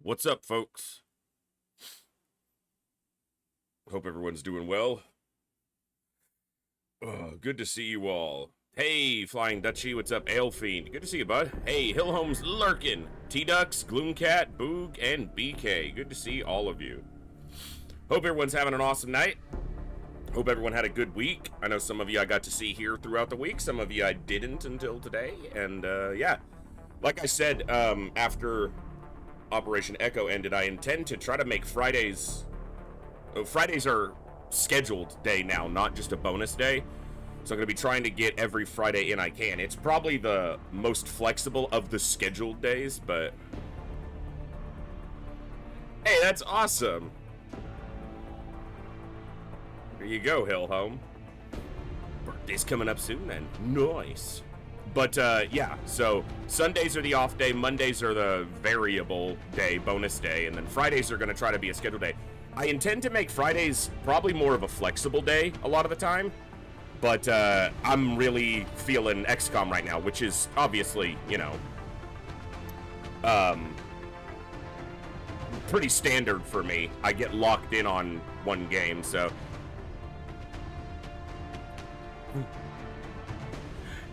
What's up, folks? Hope everyone's doing well. Good to see you all. Hey, Flying Dutchie, what's up, Alefiend? Good to see you, bud. Hey, Hillholm's Lurkin, T-Ducks, Gloomcat, Boog, and BK. Good to see all of you. Hope everyone's having an awesome night. Hope everyone had a good week. I know some of you I got to see here throughout the week. Some of you I didn't until today. And, yeah. Like I said, after Operation Echo ended, I intend to try to make Fridays... Fridays are scheduled day now, not just a bonus day. So I'm going to be trying to get every Friday in I can. It's probably the most flexible of the scheduled days, but... Hey, that's awesome! There you go, Hillhome. Birthday's coming up soon, then. Nice. But, yeah, so Sundays are the off day, Mondays are the variable day, bonus day, and then Fridays are going to try to be a scheduled day. I intend to make Fridays probably more of a flexible day a lot of the time, but I'm really feeling XCOM right now, which is obviously, you know, pretty standard for me. I get locked in on one game, so...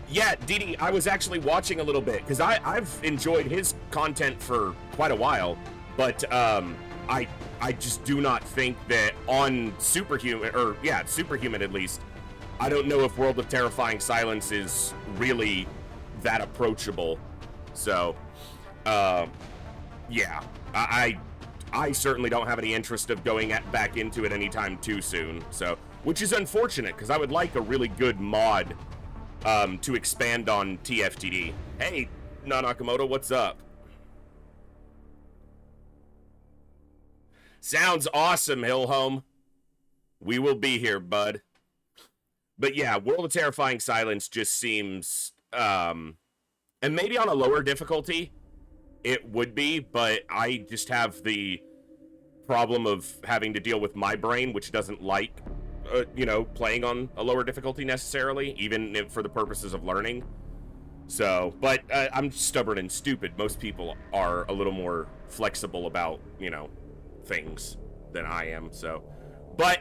Yeah, Didi, I was actually watching a little bit, because I've enjoyed his content for quite a while, but I just do not think that on Superhuman, or yeah, Superhuman at least, I don't know if World of Terrifying Silence is really that approachable. So, yeah, I certainly don't have any interest of going back into it anytime too soon, so, which is unfortunate, because I would like a really good mod to expand on TFTD. Hey, Nanakamoto, what's up? Sounds awesome, Hillhome. We will be here, bud. But yeah, World of Terrifying Silence just seems, and maybe on a lower difficulty, it would be, but I just have the problem of having to deal with my brain, which doesn't like, you know, playing on a lower difficulty necessarily, even if for the purposes of learning. So, but I'm stubborn and stupid. Most people are a little more flexible about, you know, things than I am, so. But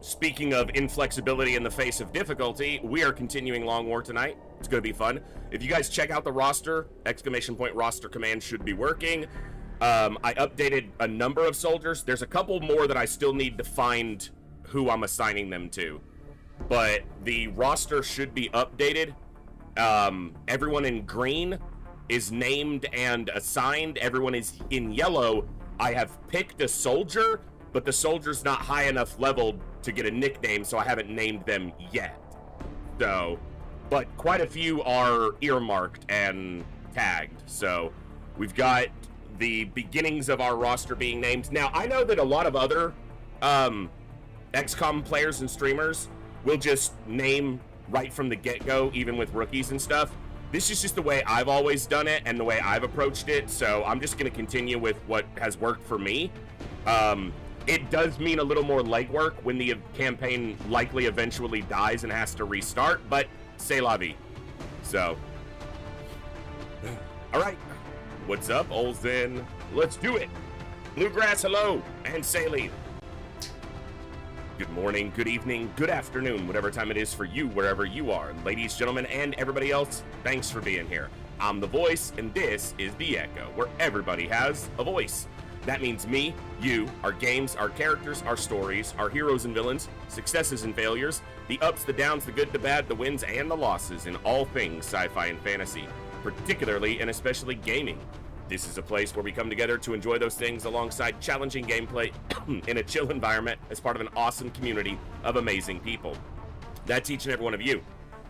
speaking of inflexibility in the face of difficulty, we are continuing Long War tonight. It's going to be fun. If you guys check out the roster, exclamation point roster command should be working. I updated a number of soldiers. There's a couple more that I still need to find who I'm assigning them to, but the roster should be updated. Everyone in green is named and assigned. Everyone is in yellow. I have picked a soldier, but the soldier's not high enough leveled to get a nickname, so I haven't named them yet. So, but quite a few are earmarked and tagged. So we've got the beginnings of our roster being named. Now, I know that a lot of other XCOM players and streamers will just name right from the get-go, even with rookies and stuff. This is just the way I've always done it and the way I've approached it, so I'm just going to continue with what has worked for me. It does mean a little more legwork when the campaign likely eventually dies and has to restart, but c'est la vie. So, alright, what's up, Olsen? Let's do it. Bluegrass, hello, and Saline. Good morning, good evening, good afternoon, whatever time it is for you, wherever you are. Ladies, gentlemen, and everybody else, thanks for being here. I'm The Voice, and this is The Echo, where everybody has a voice. That means me, you, our games, our characters, our stories, our heroes and villains, successes and failures, the ups, the downs, the good, the bad, the wins, and the losses in all things sci-fi and fantasy, particularly and especially gaming. This is a place where we come together to enjoy those things alongside challenging gameplay in a chill environment as part of an awesome community of amazing people. That's each and every one of you.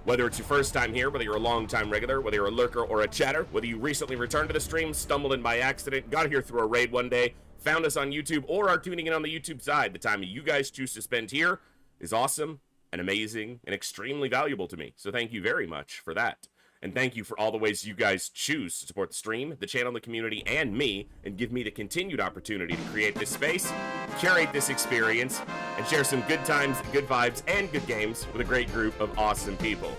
Whether it's your first time here, whether you're a long-time regular, whether you're a lurker or a chatter, whether you recently returned to the stream, stumbled in by accident, got here through a raid one day, found us on YouTube, or are tuning in on the YouTube side, the time you guys choose to spend here is awesome and amazing and extremely valuable to me. So thank you very much for that. And thank you for all the ways you guys choose to support the stream, the channel, the community, and me, and give me the continued opportunity to create this space, curate this experience, and share some good times, good vibes, and good games with a great group of awesome people.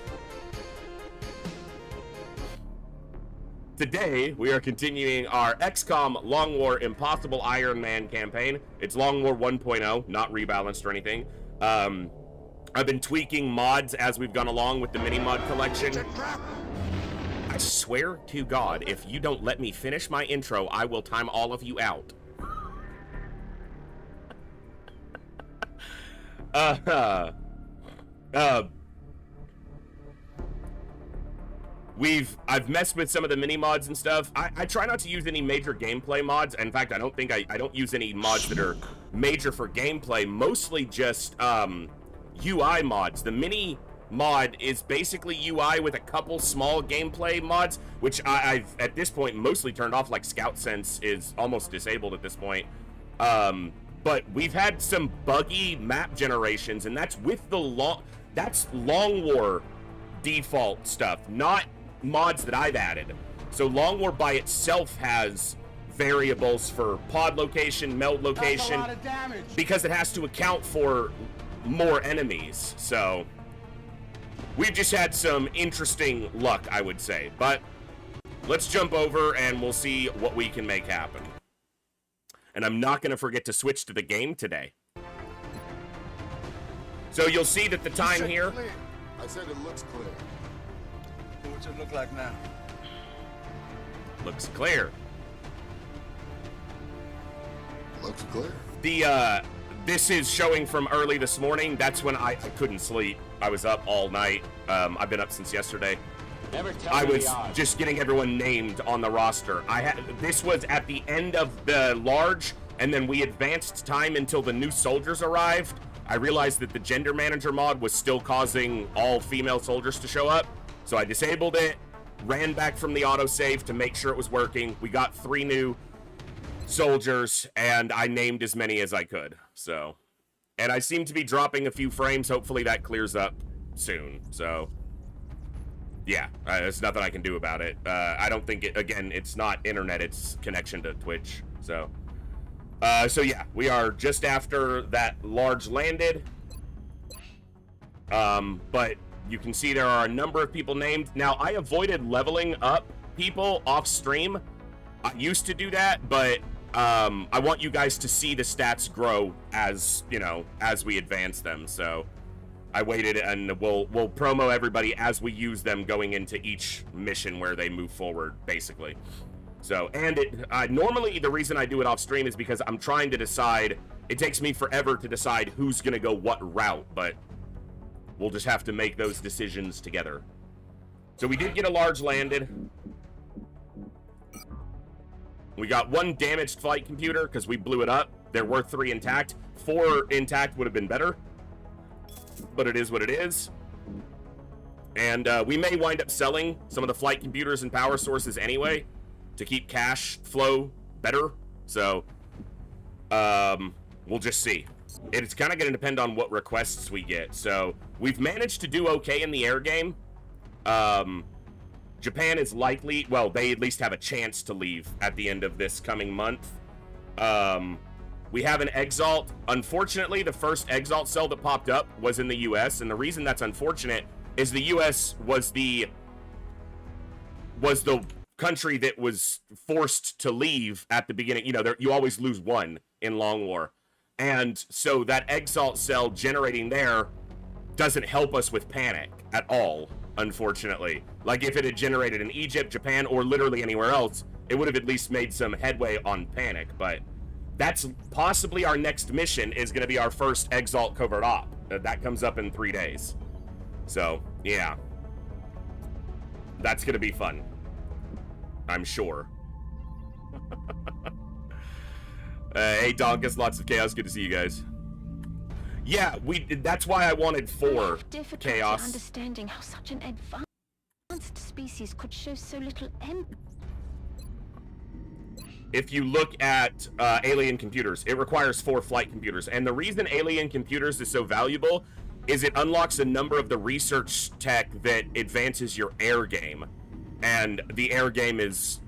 Today, we are continuing our XCOM Long War Impossible Ironman campaign. It's Long War 1.0, not rebalanced or anything. I've been tweaking mods as we've gone along with the mini-mod collection. I swear to God, if you don't let me finish my intro, I will time all of you out. I've messed with some of the mini mods and stuff. I try not to use any major gameplay mods. In fact, I don't use any mods that are major for gameplay, mostly just UI mods. The mini mod is basically UI with a couple small gameplay mods, which I've at this point mostly turned off, like Scout Sense is almost disabled at this point. But we've had some buggy map generations, and that's with the that's Long War default stuff, not mods that I've added. So Long War by itself has variables for pod location, meld location, that's a lot of damage, because it has to account for more enemies. So we've just had some interesting luck, I would say. But let's jump over and we'll see what we can make happen. And I'm not going to forget to switch to the game today. So you'll see that the time here... Clear. I said it looks clear. What's it look like now? Looks clear. Looks clear. This is showing from early this morning. That's when I couldn't sleep. I was up all night. I've been up since yesterday. I was just getting everyone named on the roster. This was at the end of the large, and then we advanced time until the new soldiers arrived. I realized that the gender manager mod was still causing all female soldiers to show up, so I disabled it, ran back from the autosave to make sure it was working. We got 3 new soldiers, and I named as many as I could. So, and I seem to be dropping a few frames. Hopefully that clears up soon. So yeah, there's nothing I can do about it. I don't think it's not internet, it's connection to Twitch. So yeah, we are just after that large landed. But you can see there are a number of people named. Now, I avoided leveling up people off stream. I used to do that, but I want you guys to see the stats grow as, you know, as we advance them. So I waited, and we'll promo everybody as we use them going into each mission where they move forward, basically. So, and normally the reason I do it off stream is because I'm trying to decide. It takes me forever to decide who's gonna go what route, but we'll just have to make those decisions together. So we did get a large landed. We got 1 damaged flight computer because we blew it up. There were 3 intact. 4 intact would have been better, but it is what it is. And we may wind up selling some of the flight computers and power sources anyway to keep cash flow better. So we'll just see. It's kind of going to depend on what requests we get. So we've managed to do okay in the air game. Japan is likely, well, they at least have a chance to leave at the end of this coming month. We have an Exalt. Unfortunately, the first Exalt cell that popped up was in the US, and the reason that's unfortunate is the US was the country that was forced to leave at the beginning. You know, you always lose 1 in Long War. And so that Exalt cell generating there doesn't help us with panic at all, unfortunately. Like, if it had generated in Egypt, Japan, or literally anywhere else, it would have at least made some headway on panic. But that's possibly our next mission, is going to be our first Exalt covert op. That comes up in 3 days. So, yeah. That's going to be fun, I'm sure. Hey, Donkus, lots of chaos. Good to see you guys. Yeah, that's why I wanted 4 chaos. Understanding how such an advanced species could show so little empathy. If you look at alien computers, it requires 4 flight computers. And the reason alien computers is so valuable is it unlocks a number of the research tech that advances your air game. And the air game is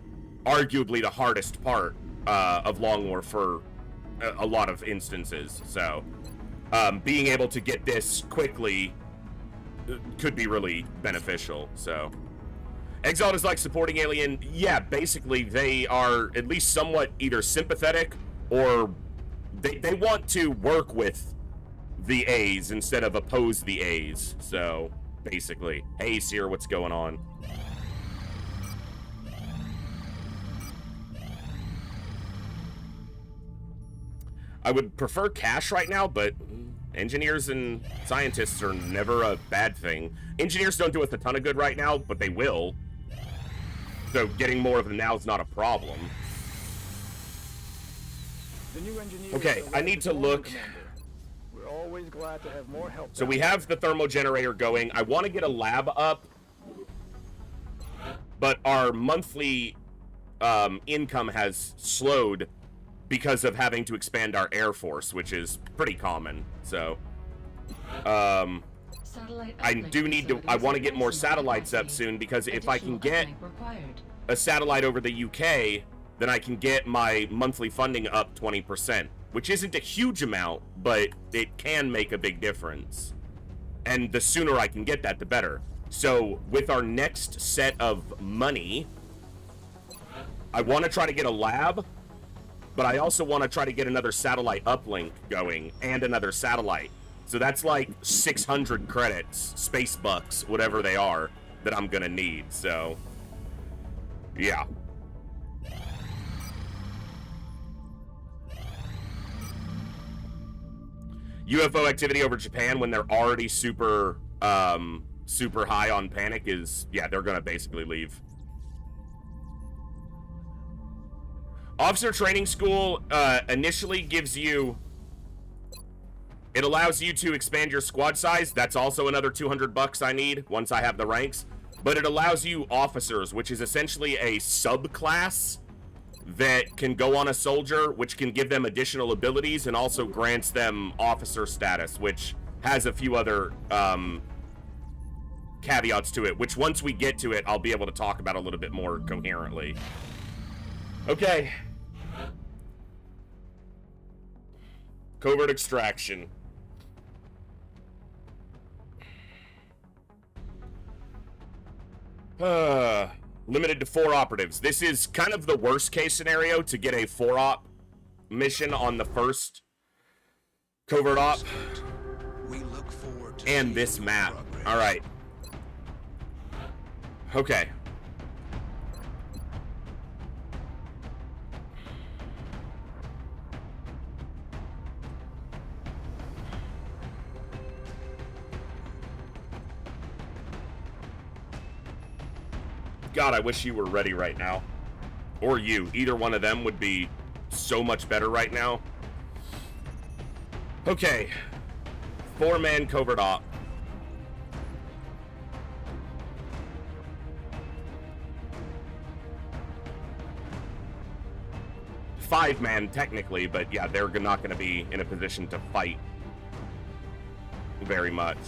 arguably the hardest part of Long War for a lot of instances. So being able to get this quickly could be really beneficial. So Exalt is like supporting alien. Yeah, basically they are at least somewhat either sympathetic or they want to work with the A's instead of oppose the A's. So basically, hey Seer, what's going on? I would prefer cash right now, but engineers and scientists are never a bad thing. Engineers don't do us a ton of good right now, but they will. So getting more of them now is not a problem. Okay, I need to look. We're always glad to have more help. So we have the thermal generator going. I want to get a lab up, but our monthly income has slowed because of having to expand our air force, which is pretty common. So I do need to, I want to get more satellites up soon, because if I can get a satellite over the UK, then I can get my monthly funding up 20%, which isn't a huge amount, but it can make a big difference. And the sooner I can get that, the better. So with our next set of money, I want to try to get a lab, but I also want to try to get another satellite uplink going and another satellite. So that's like 600 credits, space bucks, whatever they are, that I'm gonna need. So yeah. UFO activity over Japan when they're already super super high on panic is, yeah, they're gonna basically leave. Officer training school initially gives you, it allows you to expand your squad size. That's also another 200 bucks I need once I have the ranks. But it allows you officers, which is essentially a subclass that can go on a soldier, which can give them additional abilities and also grants them officer status, which has a few other caveats to it, which once we get to it, I'll be able to talk about a little bit more coherently. Okay. Covert extraction. Limited to 4 operatives. This is kind of the worst case scenario to get a 4-op mission on the first covert op. We look forward to and this map. All right. Okay. God, I wish you were ready right now. Or you. Either one of them would be so much better right now. Okay. 4-man covert op. Five-man technically, but yeah, they're not going to be in a position to fight very much.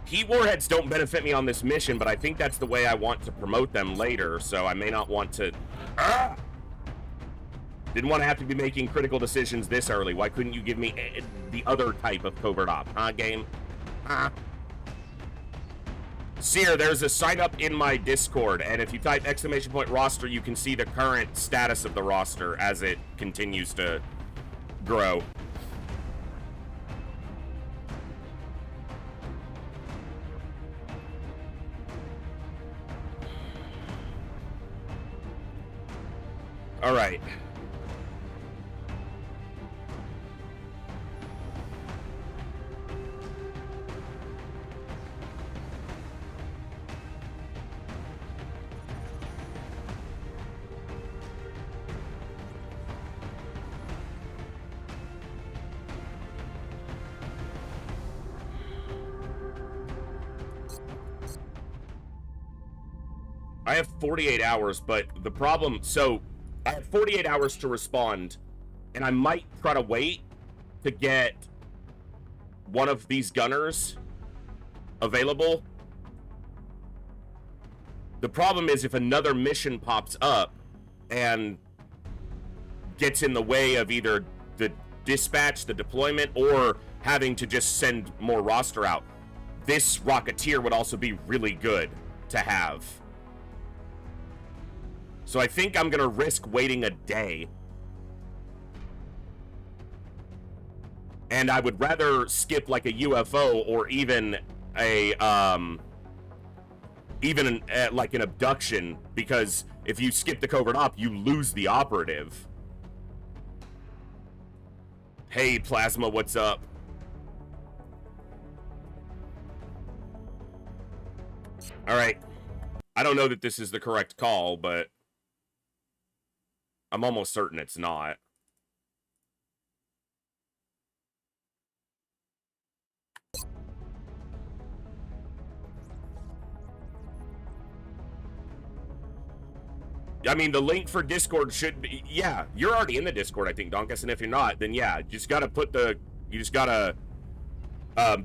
Heat warheads don't benefit me on this mission, but I think that's the way I want to promote them later, so I may not want to... Didn't want to have to be making critical decisions this early. Why couldn't you give me the other type of covert op, huh, game? Huh? Seer, there's a sign up in my Discord, and if you type !roster, you can see the current status of the roster as it continues to grow. All right. I have 48 hours, but the problem, so I have 48 hours to respond, and I might try to wait to get one of these gunners available. The problem is if another mission pops up and gets in the way of either the dispatch, the deployment, or having to just send more roster out, this Rocketeer would also be really good to have. So I think I'm gonna risk waiting a day. And I would rather skip like a UFO or even a like an abduction, because if you skip the covert op, you lose the operative. Hey, Plasma, what's up? All right. I don't know that this is the correct call, but I'm almost certain it's not. I mean, the link for Discord should be, yeah, you're already in the Discord, I think, Donkus, and if you're not, then yeah, you just gotta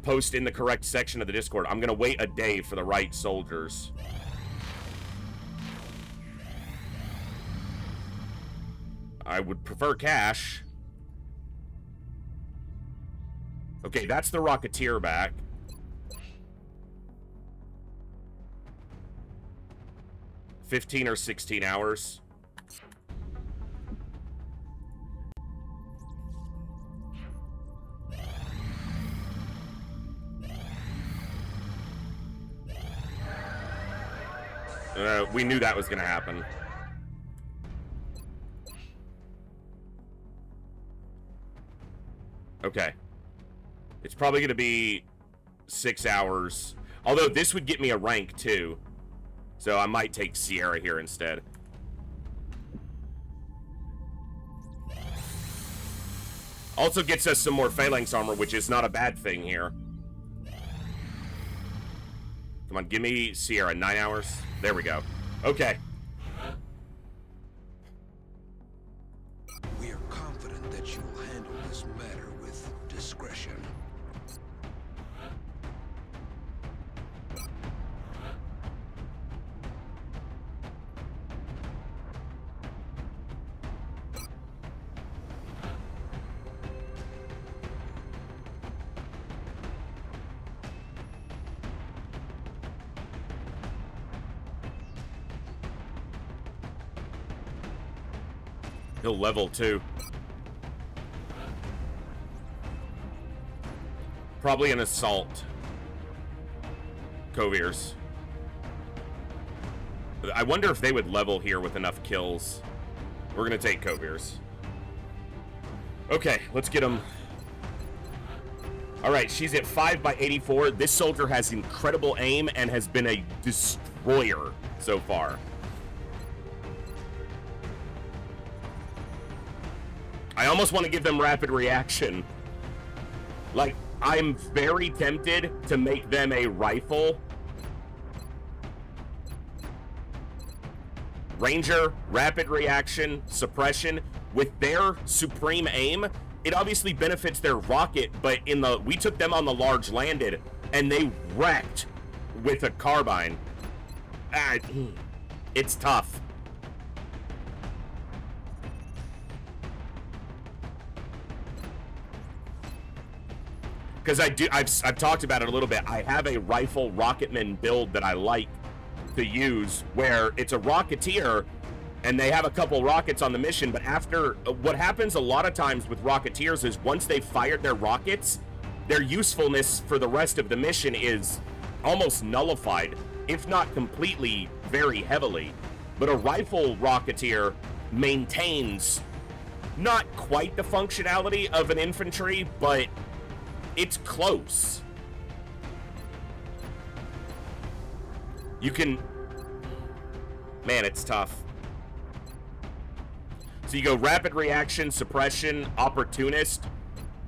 post in the correct section of the Discord. I'm gonna wait a day for the right soldiers. I would prefer cash. Okay, that's the Rocketeer back. $15 or 16 hours. We knew that was going to happen. Okay. It's probably going to be 6 hours. Although this would get me a rank too. So I might take Sierra here instead. Also gets us some more phalanx armor, which is not a bad thing here. Come on, give me Sierra. 9 hours. There we go. Okay. We are confident that you will handle this matter with discretion. He'll level too. Probably an assault. Coviers. I wonder if they would level here with enough kills. We're gonna take Coviers. Okay, let's get him. Alright, she's at 5/84. This soldier has incredible aim and has been a destroyer so far. I almost want to give them rapid reaction. Like, I'm very tempted to make them a rifle. Ranger, rapid reaction, suppression. With their supreme aim, it obviously benefits their rocket, but we took them on the large landed, and they wrecked with a carbine. It's tough. Because I've talked about it a little bit. I have a rifle rocketman build that I like to use, where it's a Rocketeer, and they have a couple rockets on the mission, but after, what happens a lot of times with Rocketeers is once they've fired their rockets, their usefulness for the rest of the mission is almost nullified, if not completely, very heavily. But a rifle Rocketeer maintains not quite the functionality of an infantry, but it's close. You can... Man, it's tough. So you go rapid reaction, suppression, opportunist,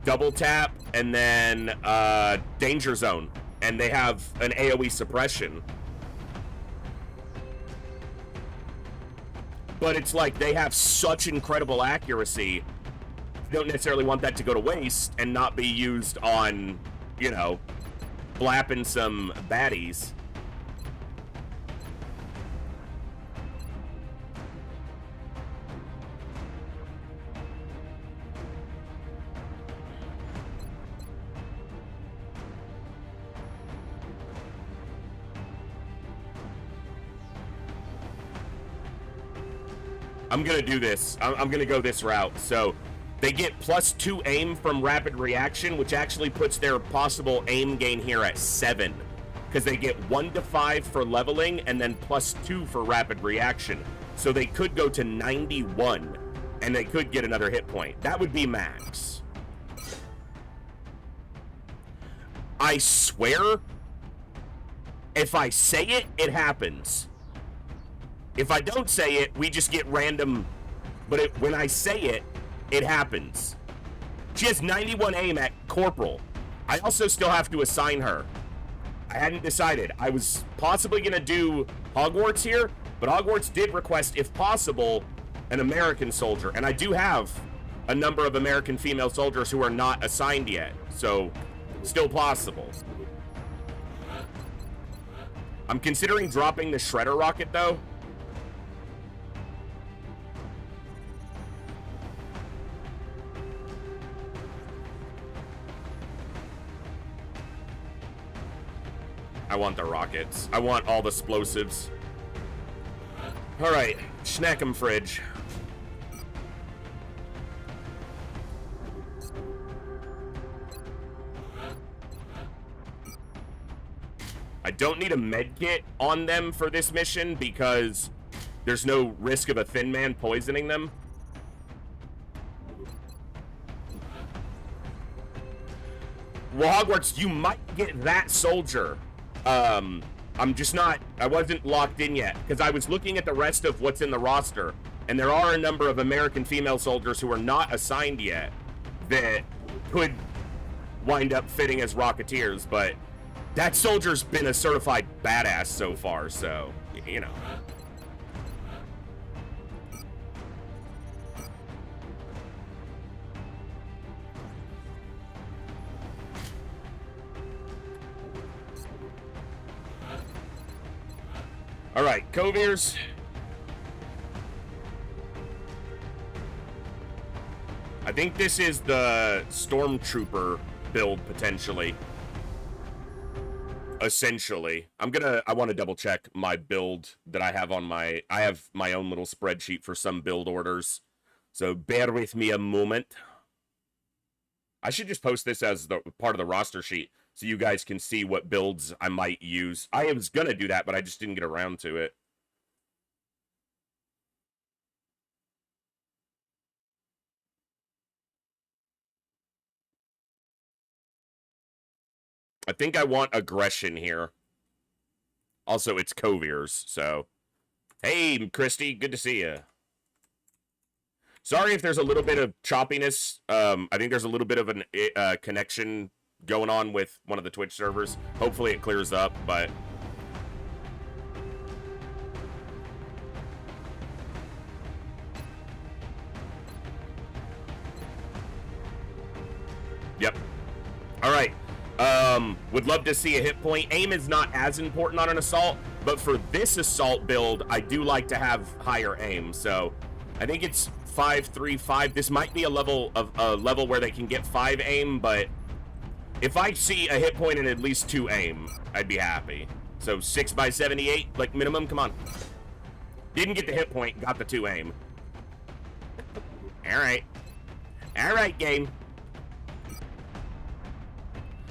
double tap, and then danger zone. And they have an AoE suppression. But it's like they have such incredible accuracy. You don't necessarily want that to go to waste and not be used on you know, blapping some baddies. I'm gonna do this. I'm gonna go this route. So they get +2 aim from rapid reaction, which actually puts their possible aim gain here at 7. Because they get 1 to 5 for leveling and then +2 for rapid reaction. So they could go to 91 and they could get another hit point. That would be max. I swear, if I say it, it happens. If I don't say it, we just get random, but when I say it, it happens. She has 91 aim at Corporal. I also still have to assign her. I hadn't decided. I was possibly going to do Hogwarts here, but Hogwarts did request, if possible, an American soldier. And I do have a number of American female soldiers who are not assigned yet, so still possible. I'm considering dropping the Shredder rocket, though. I want the rockets. I want all the explosives. All right, snack 'em fridge. I don't need a med kit on them for this mission because there's no risk of a thin man poisoning them. Well, Hogwarts, you might get that soldier. I'm just not, I wasn't locked in yet because I was looking at the rest of what's in the roster, and there are a number of American female soldiers who are not assigned yet that could wind up fitting as Rocketeers, but that soldier's been a certified badass so far, so, you know. All right, Coviers. I think this is the Stormtrooper build, potentially. Essentially. I want to double check my build that I have on I have my own little spreadsheet for some build orders. So bear with me a moment. I should just post this as the part of the roster sheet so you guys can see what builds I might use. I was going to do that, but I just didn't get around to it. I think I want aggression here. Also, it's Coviers, so. Hey, Christy, good to see you. Sorry if there's a little bit of choppiness. I think there's a little bit of a connection going on with one of the Twitch servers. Hopefully it clears up, but... Yep. All right. Would love to see a hit point. Aim is not as important on an assault, but for this assault build, I do like to have higher aim. So I think it's 5-3-5. This might be a level where they can get 5 aim, but if I see a hit point and at least 2 aim, I'd be happy. So 6x78, like minimum. Come on. Didn't get the hit point, got the 2 aim. All right. All right, game.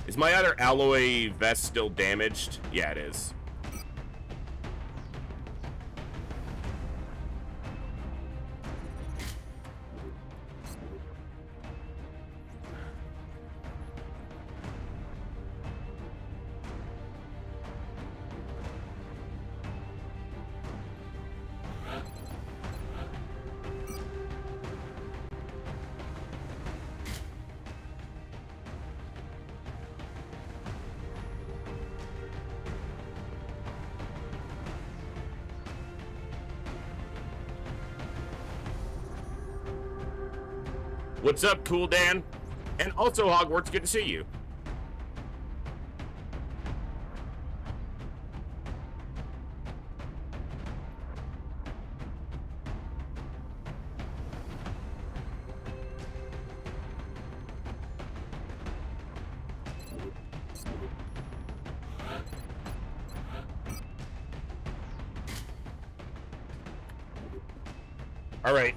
Is my other alloy vest still damaged? Yeah, it is. What's up, Cool Dan? And also, Hogwarts, good to see you. All right.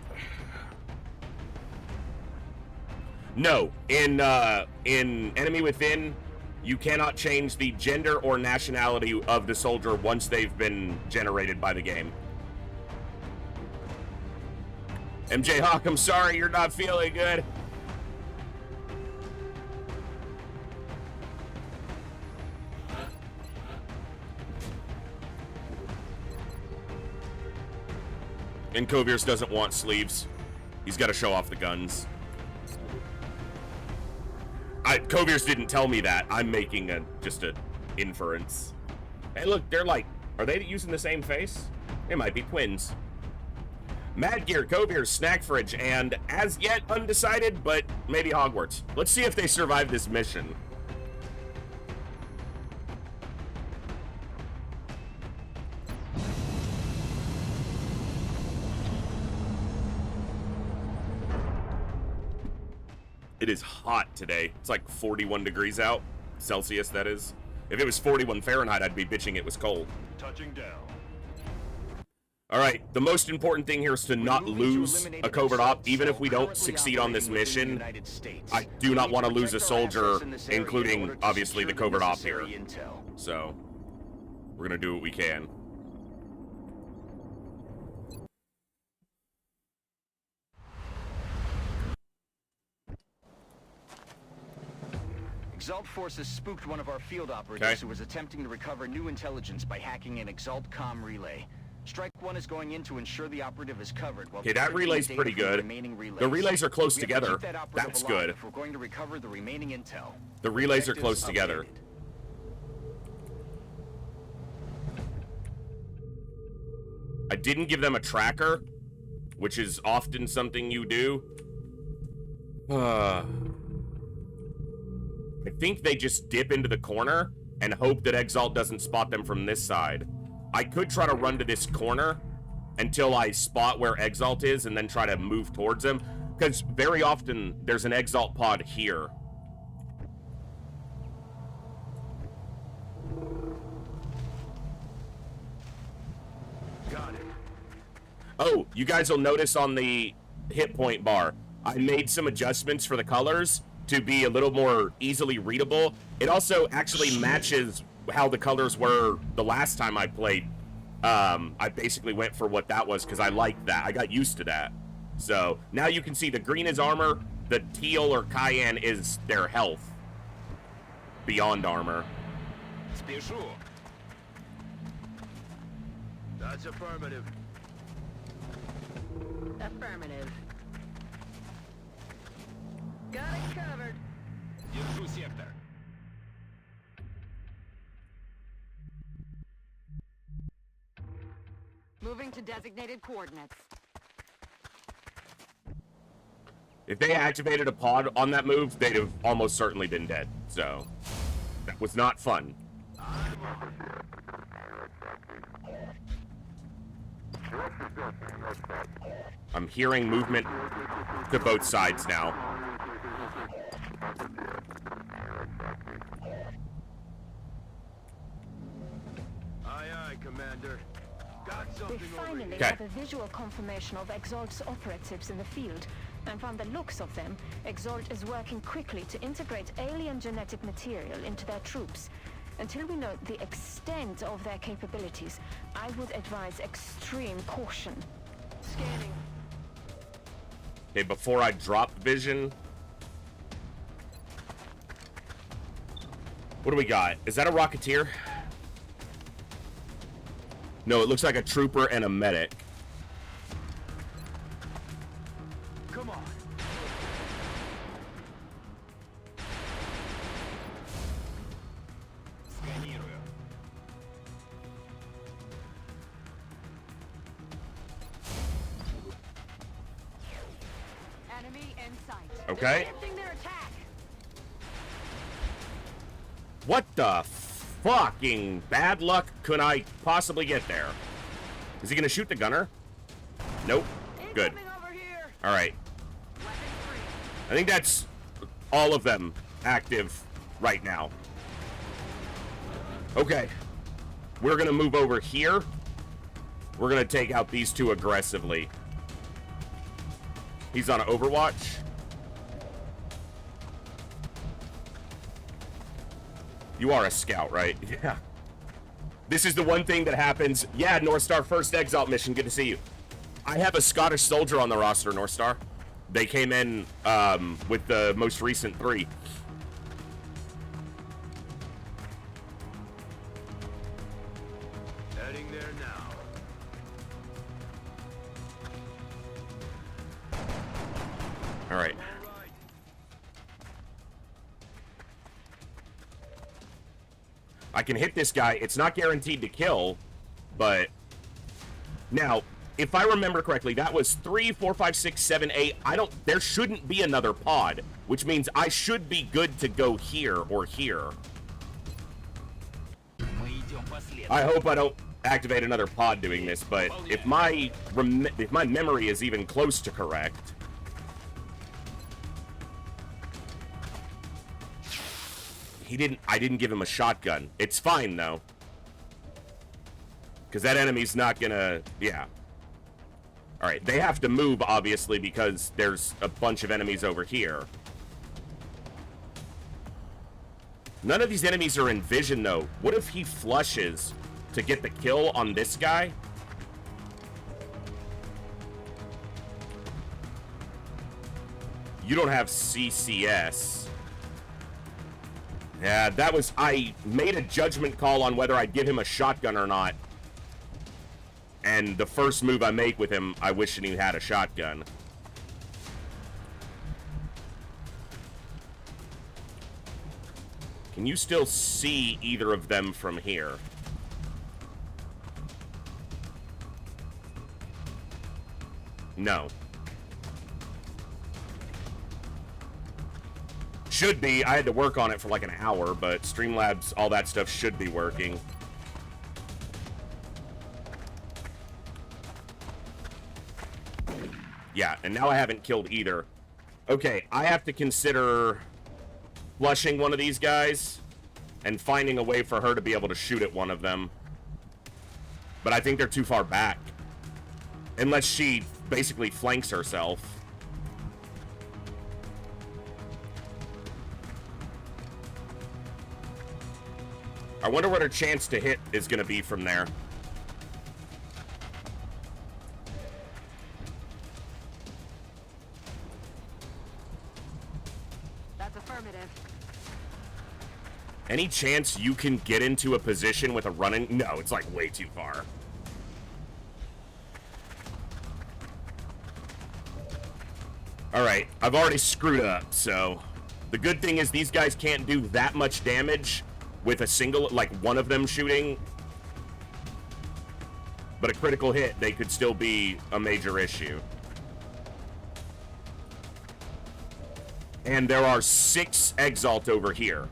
No, in Enemy Within, you cannot change the gender or nationality of the soldier once they've been generated by the game. MJ Hawk, I'm sorry you're not feeling good. And Kovir's doesn't want sleeves. He's got to show off the guns. Kovir's didn't tell me that. I'm making just an inference. Hey, look, they're like, are they using the same face? They might be twins. Mad Gear, Kovir's Snack Fridge, and as yet undecided, but maybe Hogwarts. Let's see if they survive this mission. It is hot today. It's like 41 degrees out. Celsius, that is. If it was 41 Fahrenheit, I'd be bitching it was cold. Touching down. All right, the most important thing here is to not lose a covert op. Even if we don't succeed on this mission, I do not want to lose a soldier, including, obviously, the covert op here. So, we're going to do what we can. Exalt forces spooked one of our field operatives who was attempting to recover new intelligence by hacking an XCom relay. Strike 1 is going in to ensure the operative is covered. Okay, that relay's pretty good. The relays are close together. That's good. If we're going to recover the remaining intel. The relays are close together. I didn't give them a tracker, which is often something you do. I think they just dip into the corner and hope that Exalt doesn't spot them from this side. I could try to run to this corner until I spot where Exalt is and then try to move towards him, because very often there's an Exalt pod here. Got it. Oh, you guys will notice on the hit point bar, I made some adjustments for the colors to be a little more easily readable. It also actually matches how the colors were the last time I played. I basically went for what that was because I liked that. I got used to that. So now you can see the green is armor, the teal or cayenne is their health beyond armor. Спешу. That's affirmative. Affirmative. Got it covered. Держу сектор. Moving to designated coordinates. If they activated a pod on that move, they'd have almost certainly been dead. So that was not fun. I'm hearing movement to both sides now. Aye, aye, Commander. Got We something over finally here. have a visual confirmation of Exalt's operatives in the field, and from the looks of them, Exalt is working quickly to integrate alien genetic material into their troops. Until we know the extent of their capabilities, I would advise extreme caution. Scanning. Okay, before I drop vision. What do we got? Is that a Rocketeer? No, it looks like a trooper and a medic. Come on. Сканирую. Enemy in sight. Okay. Directing their attack. What the fucking bad luck could I possibly get there? Is he gonna shoot the gunner? Nope. Good. Incoming over here. All right. Weapon free. I think that's all of them active right now. Okay. We're gonna move over here. We're gonna take out these two aggressively. He's on Overwatch. You are a scout, right? Yeah. This is the one thing that happens. Yeah, North Star, first Exalt mission. Good to see you. I have a Scottish soldier on the roster, North Star. They came in with the most recent 3. Heading there now. All right. I can hit this guy. It's not guaranteed to kill, but now, if I remember correctly, that was 3, 4, 5, 6, 7, 8. There shouldn't be another pod, which means I should be good to go here or here. I hope I don't activate another pod doing this, but if my memory is even close to correct, I didn't give him a shotgun. It's fine though, because that enemy's not gonna, yeah. All right, they have to move obviously because there's a bunch of enemies over here. None of these enemies are in vision though. What if he flushes to get the kill on this guy? You don't have CCS. Yeah, I made a judgment call on whether I'd give him a shotgun or not. And the first move I make with him, I wish he had a shotgun. Can you still see either of them from here? No. Should be. I had to work on it for like an hour, but Streamlabs, all that stuff should be working. Yeah, and now I haven't killed either. Okay, I have to consider flushing one of these guys and finding a way for her to be able to shoot at one of them. But I think they're too far back. Unless she basically flanks herself. I wonder what her chance to hit is going to be from there. That's affirmative. Any chance you can get into a position with a running? No, it's like way too far. Alright, I've already screwed up, so... The good thing is these guys can't do that much damage with a single, like one of them shooting. But a critical hit, they could still be a major issue. And there are 6 Exalt over here.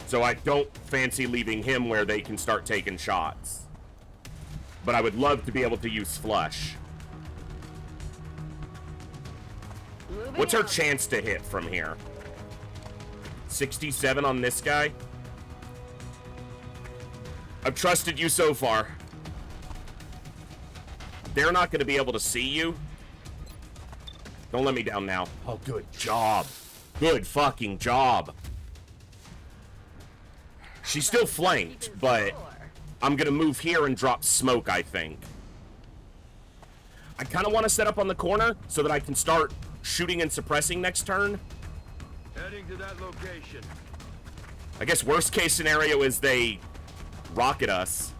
So I don't fancy leaving him where they can start taking shots. But I would love to be able to use Flush. What's her chance to hit from here? 67 on this guy? I've trusted you so far. They're not going to be able to see you. Don't let me down now. Oh, good job. Good fucking job. She's still flanked, but I'm going to move here and drop smoke, I think. I kind of want to set up on the corner so that I can start shooting and suppressing next turn. Heading to that location. I guess worst case scenario is they rocket us.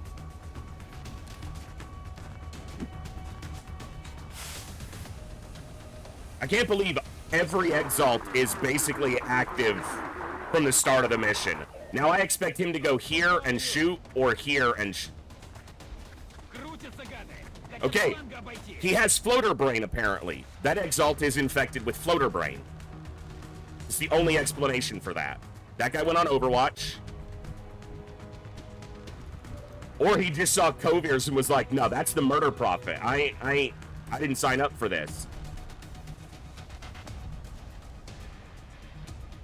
I can't believe every Exalt is basically active from the start of the mission. Now I expect him to go here and shoot, or here and okay, he has floater brain apparently. That Exalt is infected with floater brain. It's the only explanation for that. That guy went on Overwatch. Or he just saw Coviers and was like, no, that's the murder prophet. I didn't sign up for this.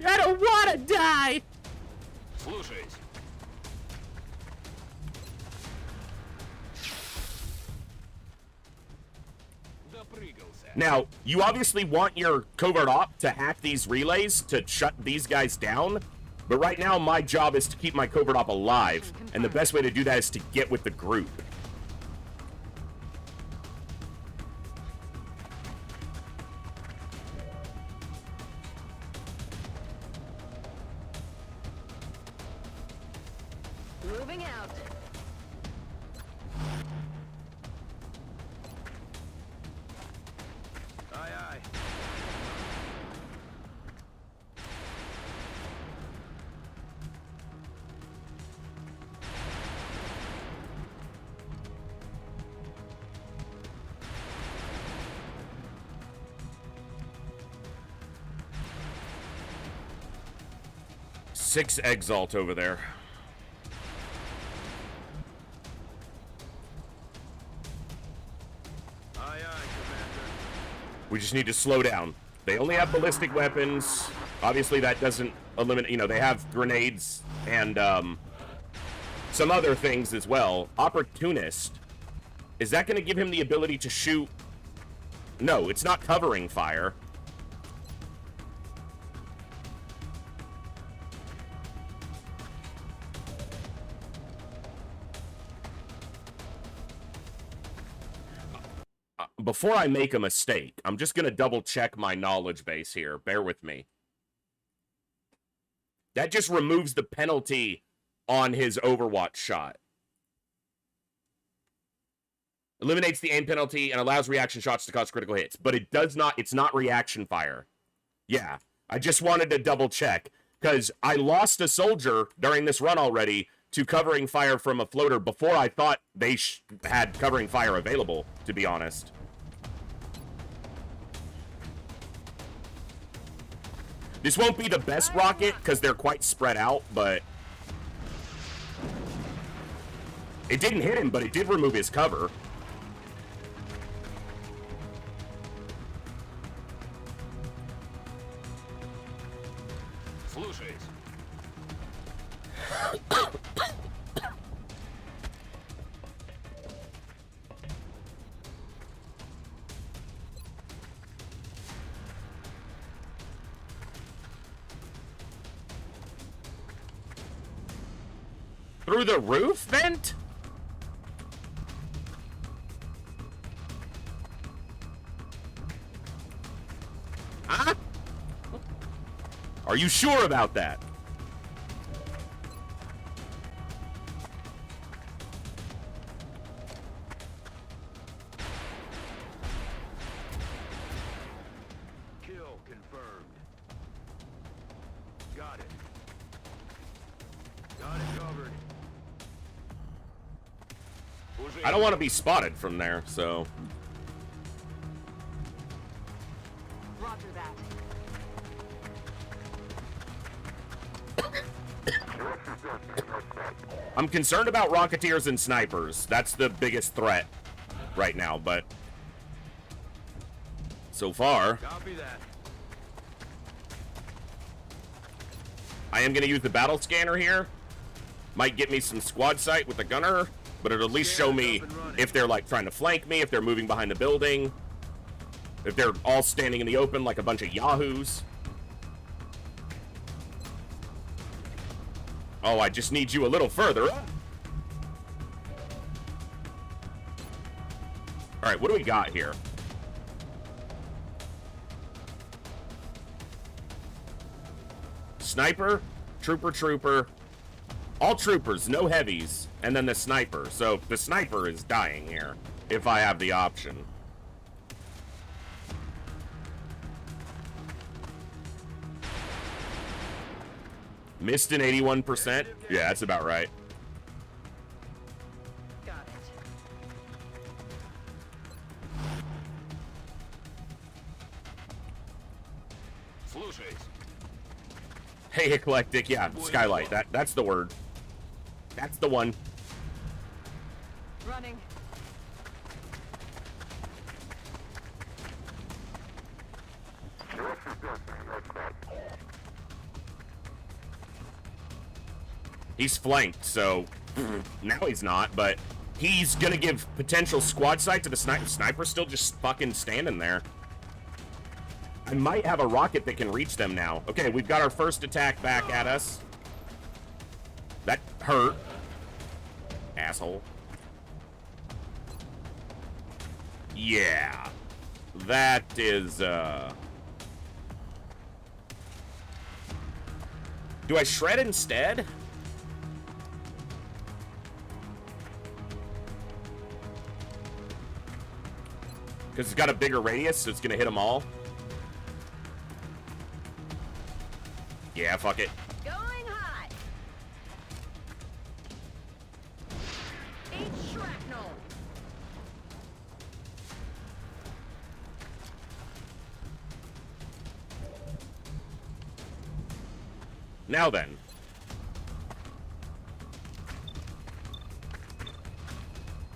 I don't want to die. Слушаюсь. Now, you obviously want your covert op to hack these relays to shut these guys down, but right now my job is to keep my covert op alive, and the best way to do that is to get with the group. Moving out. Aye, aye. Six Exalt over there. Aye, aye, Commander. We just need to slow down. They only have ballistic weapons. Obviously, that doesn't eliminate... You know, they have grenades and some other things as well. Opportunist. Is that going to give him the ability to shoot? No, it's not covering fire. Before I make a mistake, I'm just going to double check my knowledge base here. Bear with me. That just removes the penalty on his Overwatch shot. Eliminates the aim penalty and allows reaction shots to cause critical hits. But it does not, it's not reaction fire. Yeah, I just wanted to double check. Because I lost a soldier during this run already to covering fire from a floater before I thought they had covering fire available, to be honest. This won't be the best rocket, because they're quite spread out, but... It didn't hit him, but it did remove his cover. Слушаюсь. Through the roof vent? Huh? Are you sure about that? Kill confirmed. Got it. Got it covered. I don't want to be spotted from there, so... Roger that. I'm concerned about Rocketeers and Snipers. That's the biggest threat right now, but... So far... Copy that. I am going to use the battle scanner here. Might get me some squad sight with the gunner, but it'll at least show me if they're like trying to flank me, if they're moving behind the building, if they're all standing in the open like a bunch of yahoos. Oh, I just need you a little further. All right, what do we got here? Sniper, trooper, all troopers, no heavies, and then the sniper. So the sniper is dying here, if I have the option. Missed an 81%? Yeah, that's about right. Got it. Слушаюсь. Hey, Eclectic, yeah, Skylight, that's the word. That's the one. Running. He's flanked, so now he's not, but He's gonna give potential squad sight to the sniper. Sniper's still just fucking standing there. I might have a rocket that can reach them now. Okay, we've got our first attack back at us. That hurt. Asshole. Yeah. That is, Do I shred instead? Because it's got a bigger radius, so it's going to hit them all. Yeah, fuck it. Going hot. Eat shrapnel. Now then.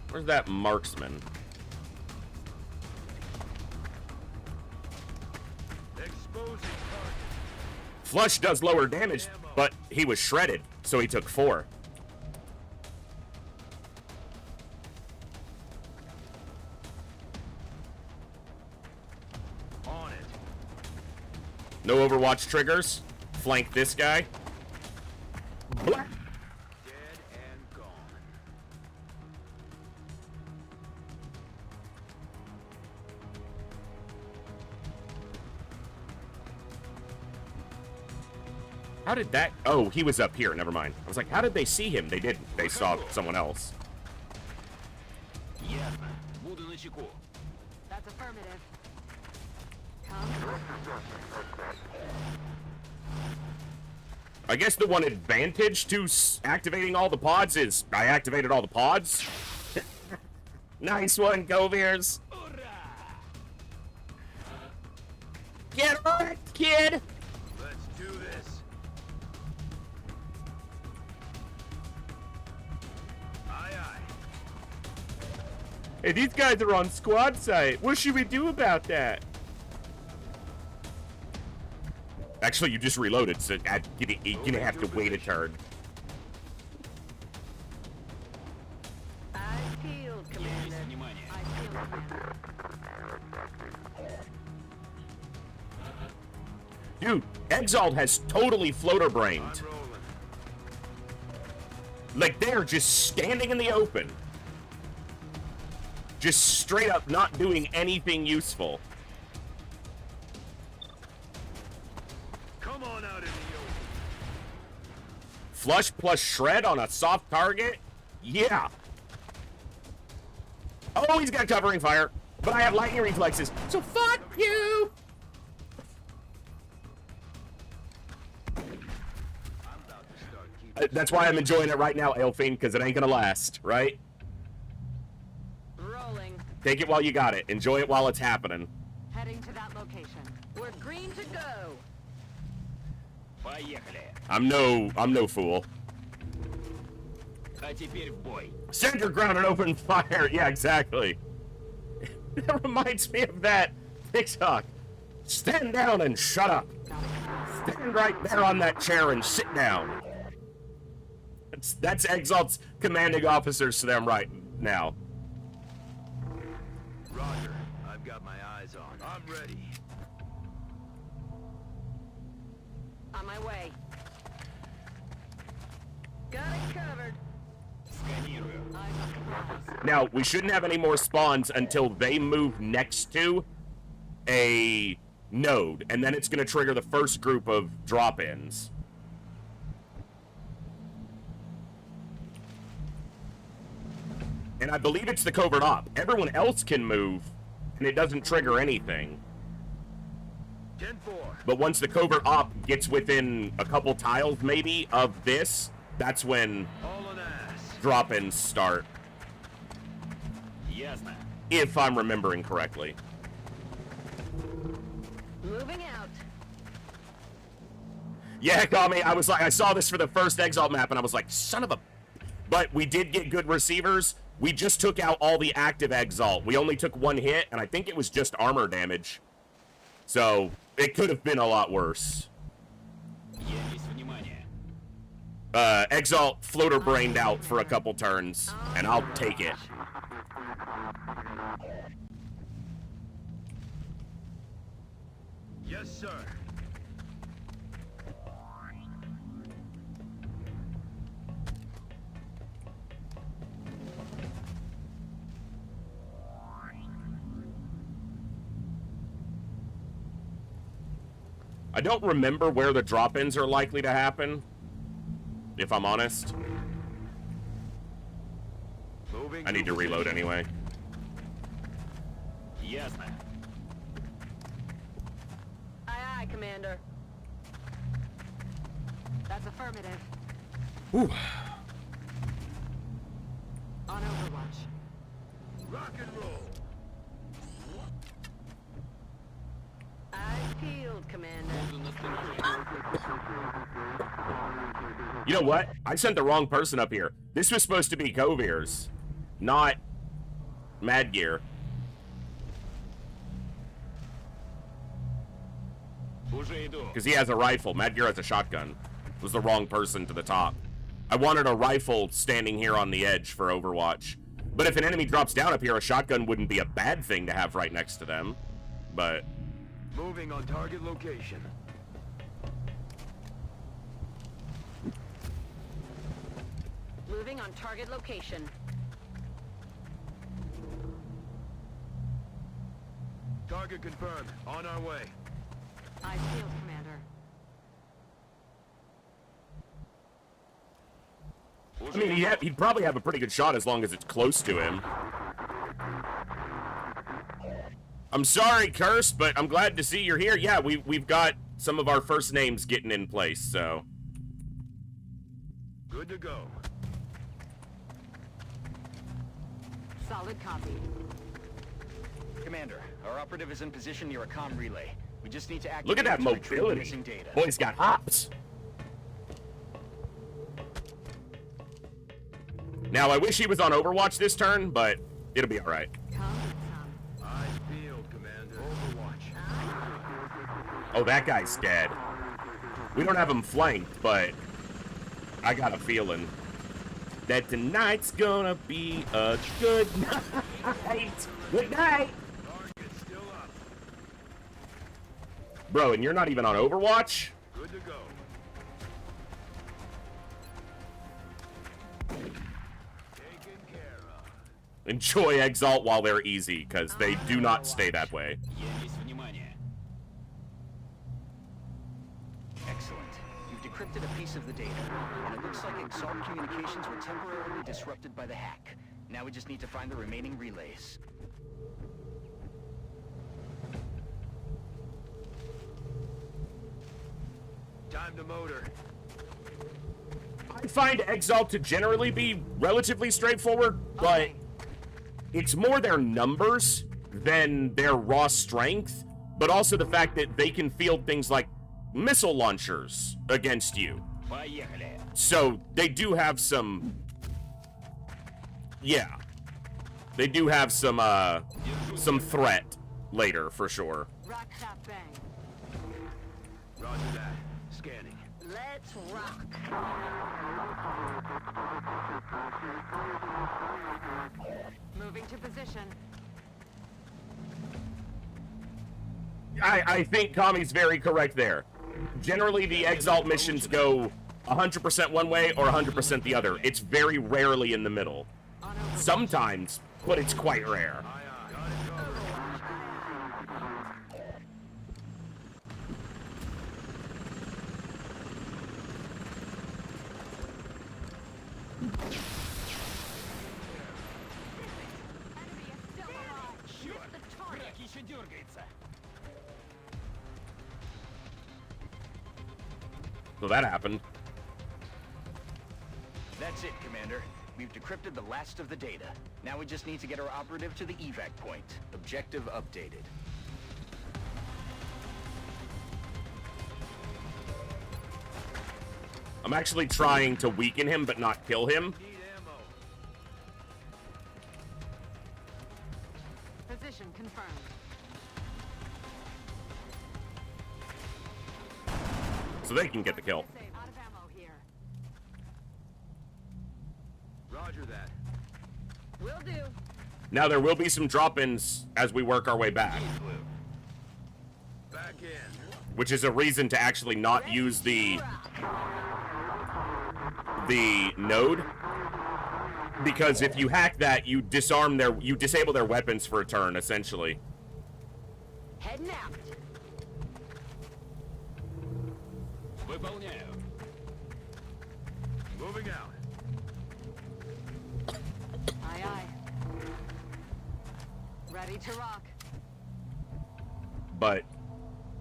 Where's that marksman? Exposing target. Flush does lower damage, but he was shredded, so he took 4. On it. No Overwatch triggers. Flank this guy. Blah. Dead and gone. How did that... Oh, he was up here. Never mind. I was like, how did they see him? They didn't. They saw someone else. Ясно. Буду начеку. That's affirmative. Come. I guess the one advantage to activating all the pods is I activated all the pods. Nice one, Goviers. Get wrecked, kid! Let's do this. Aye, aye. Hey, these guys are on squad site. What should we do about that? Actually, you just reloaded, so you're gonna have to wait a turn. Eyes peeled, Commander. Eyes peeled, Commander. Dude, Exalt has totally floater brained. I'm rolling. Like, they're just standing in the open. Just straight up not doing anything useful. Come on out in the open. Flush plus shred on a soft target? Yeah. Oh, he's got covering fire. But I have lightning reflexes, so fuck you! I'm about to start keeping. That's why I'm enjoying it right now, Elfine, because it ain't gonna last, right? Rolling. Take it while you got it. Enjoy it while it's happening. Heading to that location. We're green to go. Поехали. I'm no fool. А теперь в бой. Stand your ground and open fire. Yeah, exactly. That reminds me of that TikTok. Stand down and shut up. Stand right there on that chair and sit down. That's Exalt's commanding officers to them right now. Roger. I've got my eyes on. I'm ready. On my way. Got it covered. Сканирую. Eyes on the prize. Now, we shouldn't have any more spawns until they move next to a node, and then it's going to trigger the first group of drop-ins. And I believe it's the covert op. Everyone else can move, and it doesn't trigger anything. 10-4. But once the covert op gets within a couple tiles, maybe, of this, that's when Hauling ass. drop-ins start. Ясно. If I'm remembering correctly. Moving out. Yeah, Kami, I was like, I saw this for the first Exalt map, and I was like, son of a... But we did get good receivers. We just took out all the active Exalt. We only took one hit, and I think it was just armor damage. So, it could have been a lot worse. Я весь внимание. Exalt floater brained out for a couple turns, and I'll take it. Yes, sir. I don't remember where the drop-ins are likely to happen, if I'm honest. I need to reload anyway. Yes, ma'am. Aye, aye, Commander. That's affirmative. Whew. On Overwatch. Rock and roll. Eyes peeled, Commander. You know what? I sent the wrong person up here. This was supposed to be Kovir's, not Mad Gear. Because he has a rifle. Mad Gear has a shotgun. Was the wrong person to the top. I wanted a rifle standing here on the edge for Overwatch. But if an enemy drops down up here, a shotgun wouldn't be a bad thing to have right next to them. But... Moving on target location. Moving on target location. Target confirmed. On our way. Eyes peeled, Commander. I mean, he'd probably have a pretty good shot as long as it's close to him. I'm sorry, Curse, but I'm glad to see you're here. Yeah, we've got some of our first names getting in place, so... Good to go. Solid copy. Commander, our operative is in position near a comm relay. We just need to activate Look at that it to retrieve the mobility. missing data. Boy's got hops. Now, I wish he was on Overwatch this turn, but it'll be alright. Eyes peeled, Commander. Overwatch. Oh, that guy's dead. We don't have him flanked, but I got a feeling that tonight's gonna be a good night. Good night. Target still up. Bro, and you're not even on Overwatch? Good to go. Taken care of. Enjoy Exalt while they're easy, because they do not stay that way. Excellent. You've decrypted a piece of the data, and it looks like Exalt communications were temporarily disrupted by the hack. Now we just need to find the remaining relays. Time to motor. I find Exalt to generally be relatively straightforward, but it's more their numbers than their raw strength, but also the fact that they can field things like missile launchers against you. So they do have some... Yeah. They do have some threat later, for sure. Rock, shot, bang. Roger that. Scanning. Let's rock. Moving to position. I think Kami's very correct there. Generally, the Exalt missions go 100% one way or 100% the other. It's very rarely in the middle. Sometimes, but it's quite rare. Aye, aye. Got it covered. Enemy is still alive. Shoot the target. So that happened. That's it, Commander. We've decrypted the last of the data. Now we just need to get our operative to the evac point. Objective updated. I'm actually trying to weaken him, but not kill him. Need ammo. Position confirmed. So they can get the kill. Out of ammo here. Will do. Now, there will be some drop-ins as we work our way back, Back in. which is a reason to actually not use the node, because if you hack that, you disable their weapons for a turn, essentially. Heading out. Выполняю. Moving out. Aye, aye. Ready to rock. But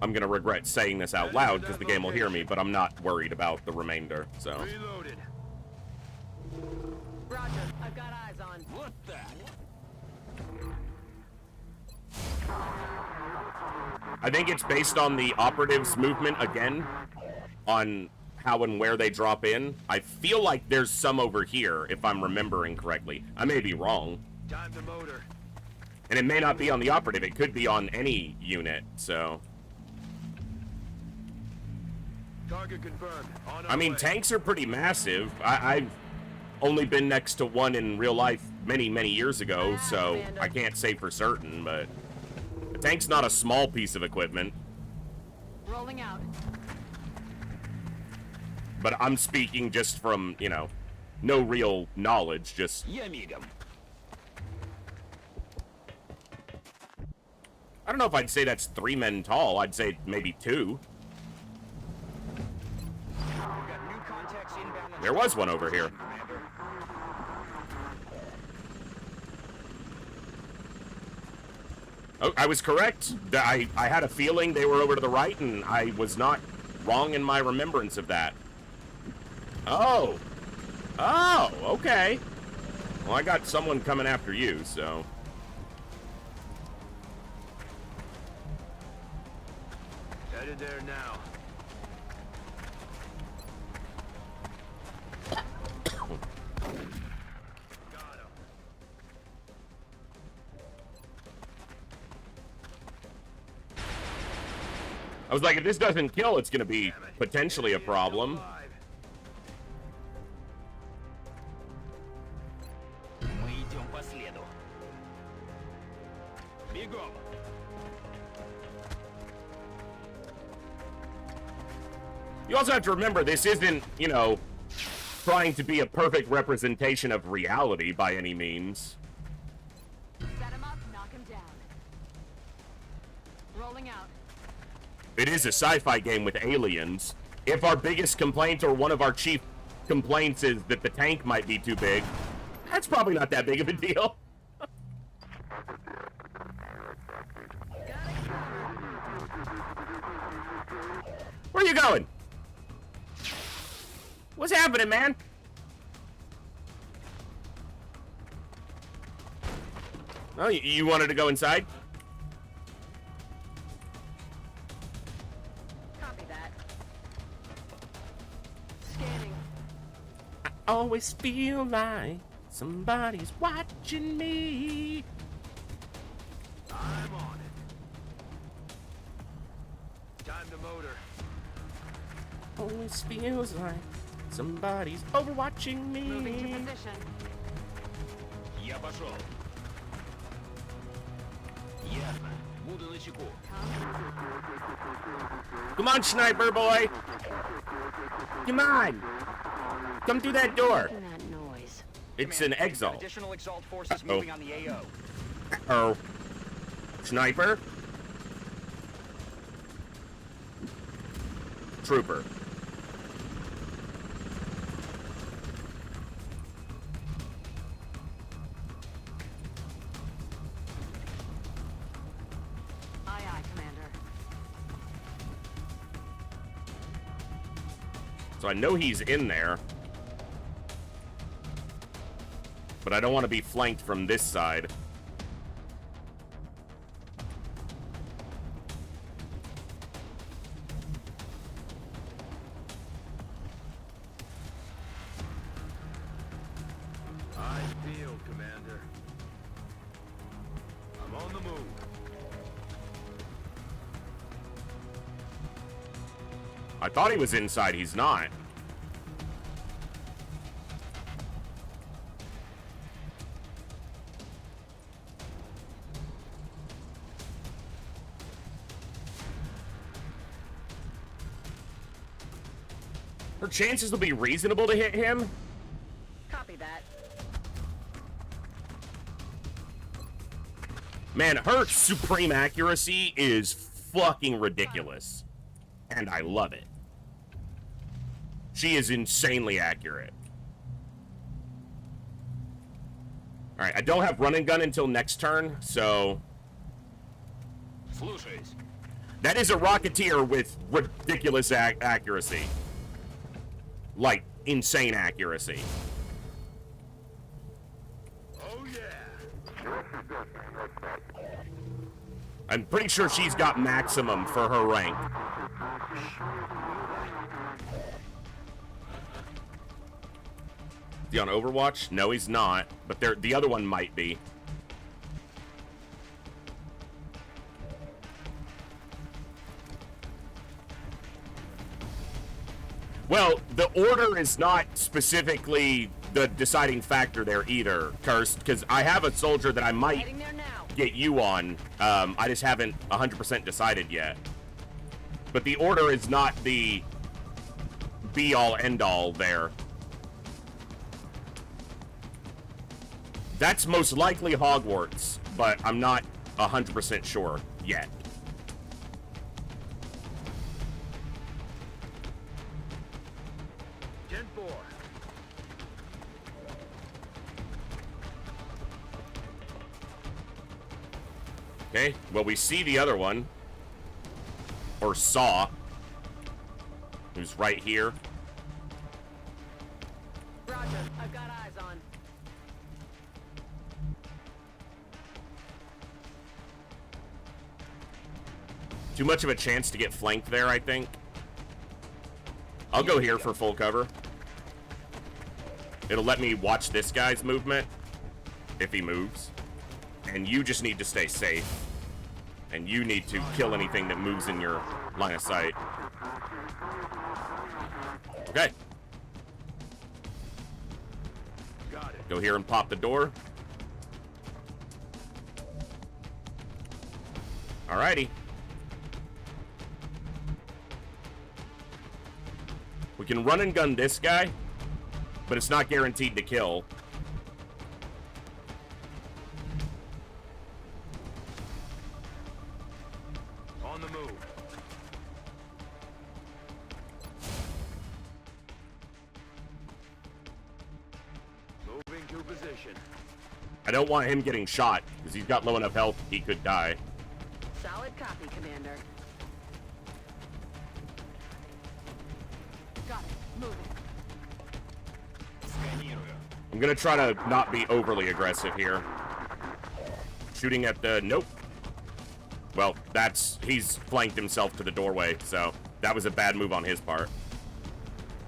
I'm gonna regret saying this out loud because the game will hear me, but I'm not worried about the remainder, so. Reloaded. Roger. I've got eyes on. What that? I think it's based on the operatives' movement again, on how and where they drop in. I feel like there's some over here, if I'm remembering correctly. I may be wrong. Time the motor. And it may not be on the operative, it could be on any unit, so. Target confirmed. On our I mean, way. tanks are pretty massive. I've only been next to one in real life many, many years ago, so I can't say for certain, but a tank's not a small piece of equipment. Rolling out. But I'm speaking just from, you know, no real knowledge, just... Я мигом. I don't know if I'd say that's 3 men tall. I'd say maybe 2. Got new contacts inbound. There was one over here. Commander. Oh, I was correct. I had a feeling they were over to the right, and I was not wrong in my remembrance of that. Oh. Oh, okay. Well, I got someone coming after you, so... Headed there now. Got him. I was like, if this doesn't kill, it's going to be potentially a problem. Alive. Мы идем по следу. Бегом. You also have to remember, this isn't, you know, trying to be a perfect representation of reality by any means. Set him up, knock him down. Rolling out. It is a sci-fi game with aliens. If our biggest complaint or one of our chief complaints is that the tank might be too big, that's probably not that big of a deal. Where are you going? What's happening, man? Oh, you wanted to go inside? Copy that. Scanning. I always feel like somebody's watching me. I'm on it. Time the motor. Always feels like somebody's overwatching Moving to me. position. Я пошел. Ясно. Буду начеку. Come on, sniper boy. Come on. Come through that door. That noise. It's an Commander, exalt. Additional exalt forces Uh-oh. moving on the AO. Oh. Sniper. Trooper. Aye, aye, Commander. So I know he's in there. But I don't want to be flanked from this side. I feel, Commander. I'm on the move. I thought he was inside. He's not. Her chances will be reasonable to hit him. Copy that. Man, her supreme accuracy is fucking ridiculous. And I love it. She is insanely accurate. Alright, I don't have run and gun until next turn, so... That is a Rocketeer with ridiculous accuracy. Like, insane accuracy. Oh yeah. I'm pretty sure she's got maximum for her rank. Is he on Overwatch? No, he's not. But the other one might be. Well, the order is not specifically the deciding factor there either, Cursed, because I have a soldier that I might Heading there now. get you on. I just haven't 100% decided yet. But the order is not the be-all, end-all there. That's most likely Hogwarts, but I'm not 100% sure yet. Gen 4. Okay, well, we see the other one. Or saw. Who's right here. Roger. I've got eyes on. Too much of a chance to get flanked there, I think. I'll go here for full cover. It'll let me watch this guy's movement, if he moves. And you just need to stay safe. And you need to kill anything that moves in your line of sight. Okay. Got it. Go here and pop the door. Alrighty. We can run and gun this guy, but it's not guaranteed to kill. On the move. Moving to position. I don't want him getting shot, because he's got low enough health he could die. Solid copy, Commander. Got it. Moving. I'm gonna try to not be overly aggressive here. Shooting at the... Nope. Well, he's flanked himself to the doorway, so that was a bad move on his part.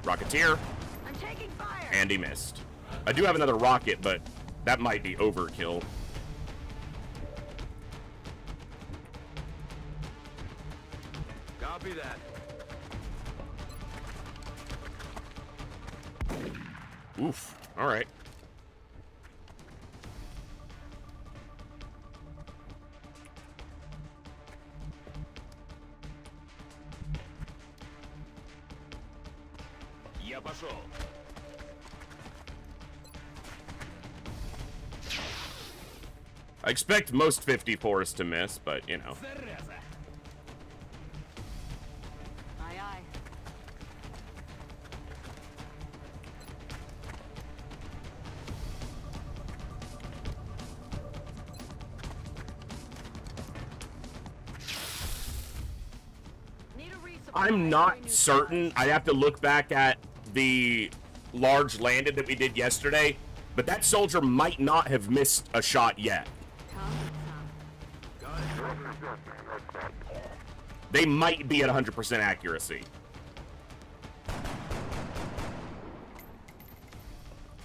Rocketeer. I'm taking fire. And he missed. I do have another rocket, but that might be overkill. Copy that. Oof. Alright. Я пошел. I expect most 54s to miss, but, you know. Aye, aye. Need a resupply. I'm not certain. I'd have to look back at the large landed that we did yesterday, but that soldier might not have missed a shot yet. They might be at 100% accuracy.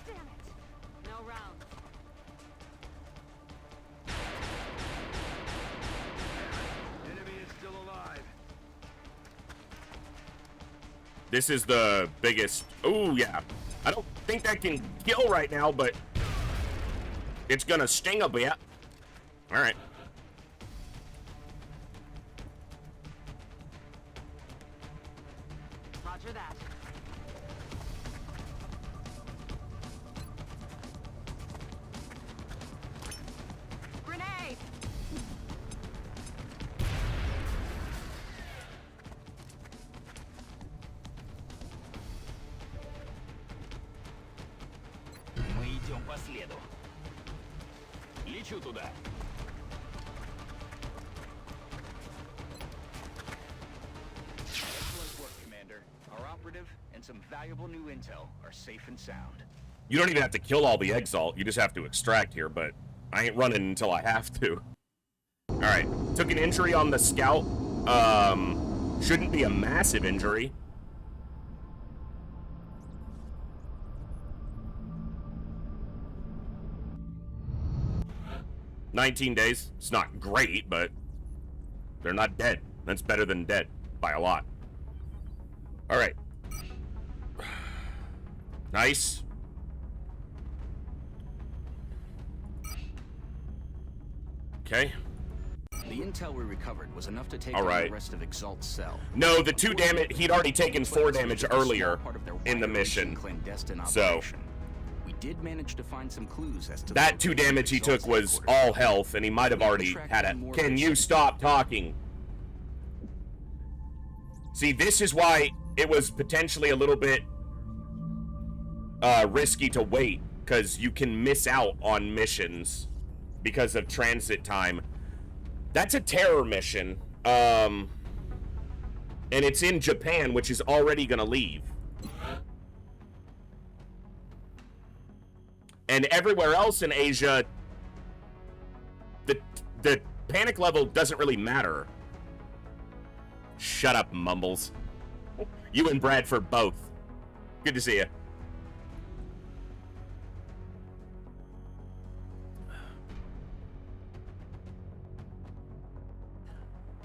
Damn it. No rounds. Enemy is still alive. This is the biggest... Oh, yeah. I don't think that can kill right now, but it's gonna sting a bit. All right. Roger that. по следу. Лечу туда. Excellent work, Commander. Our operative and some valuable new intel are safe and sound. You don't even have to kill all the Exalt. You just have to extract here, but I ain't running until I have to. Alright. Took an injury on the scout. Shouldn't be a massive injury. "19 days. It's not great, but they're not dead. That's better than dead by a lot. Alright. Nice. Okay. The intel we recovered was enough to take All out right. the rest of Exalt's cell. No, the 2 damage, he'd already taken 4 damage earlier in the mission. So, we did manage to find some clues as to that 2 damage he took was all health, and he might have already had a... Can you stop talking? See, this is why it was potentially a little bit risky to wait, because you can miss out on missions because of transit time. That's a terror mission, and it's in Japan, which is already going to leave. And everywhere else in Asia, the panic level doesn't really matter. Shut up, Mumbles. You and Bradford both. Good to see you.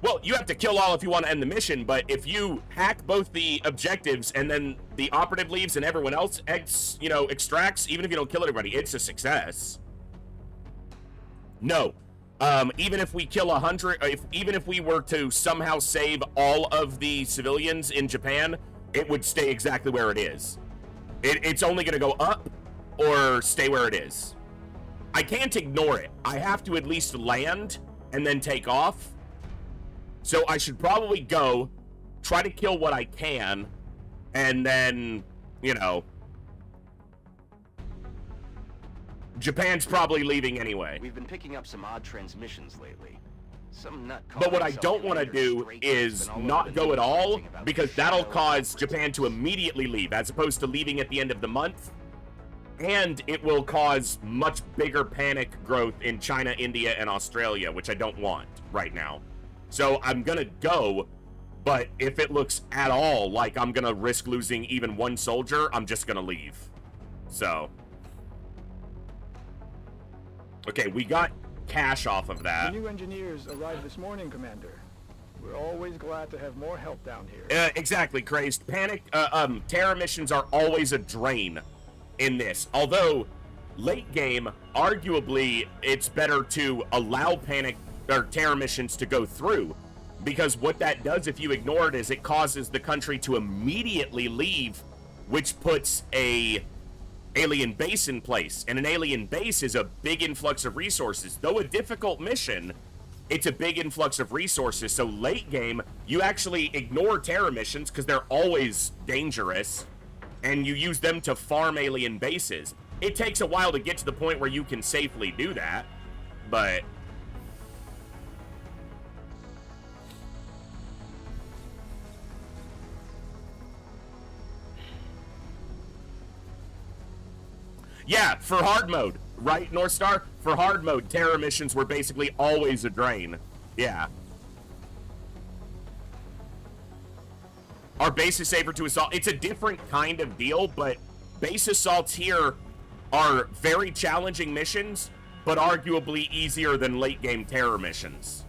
Well, you have to kill all if you want to end the mission, but if you hack both the objectives and then the operative leaves and everyone else extracts, even if you don't kill everybody, it's a success. No. Even if we kill 100, even if we were to somehow save all of the civilians in Japan, it would stay exactly where it is. It's only going to go up or stay where it is. I can't ignore it. I have to at least land and then take off. So I should probably go, try to kill what I can, and then, Japan's probably leaving anyway. We've been picking up some odd transmissions lately. Some nut. But what I don't want to do is not go at all, because that'll cause Japan to immediately leave, as opposed to leaving at the end of the month. And it will cause much bigger panic growth in China, India, and Australia, which I don't want right now. So I'm gonna go, but if it looks at all like I'm gonna risk losing even one soldier, I'm just gonna leave. So. Okay, we got cash off of that. The new engineers arrived this morning, Commander. We're always glad to have more help down here. Exactly, Crazed. Terror missions are always a drain in this. Although, late game, arguably, it's better to allow terror missions to go through, because what that does if you ignore it is it causes the country to immediately leave, which puts a alien base in place, and an alien base is a big influx of resources. Though a difficult mission, it's a big influx of resources. So late game, you actually ignore terror missions because they're always dangerous, and you use them to farm alien bases. It takes a while to get to the point where you can safely do that, but yeah, for hard mode, right, North Star? For hard mode, terror missions were basically always a drain. Yeah. Our base is safer to assault. It's a different kind of deal, but base assaults here are very challenging missions, but arguably easier than late game terror missions.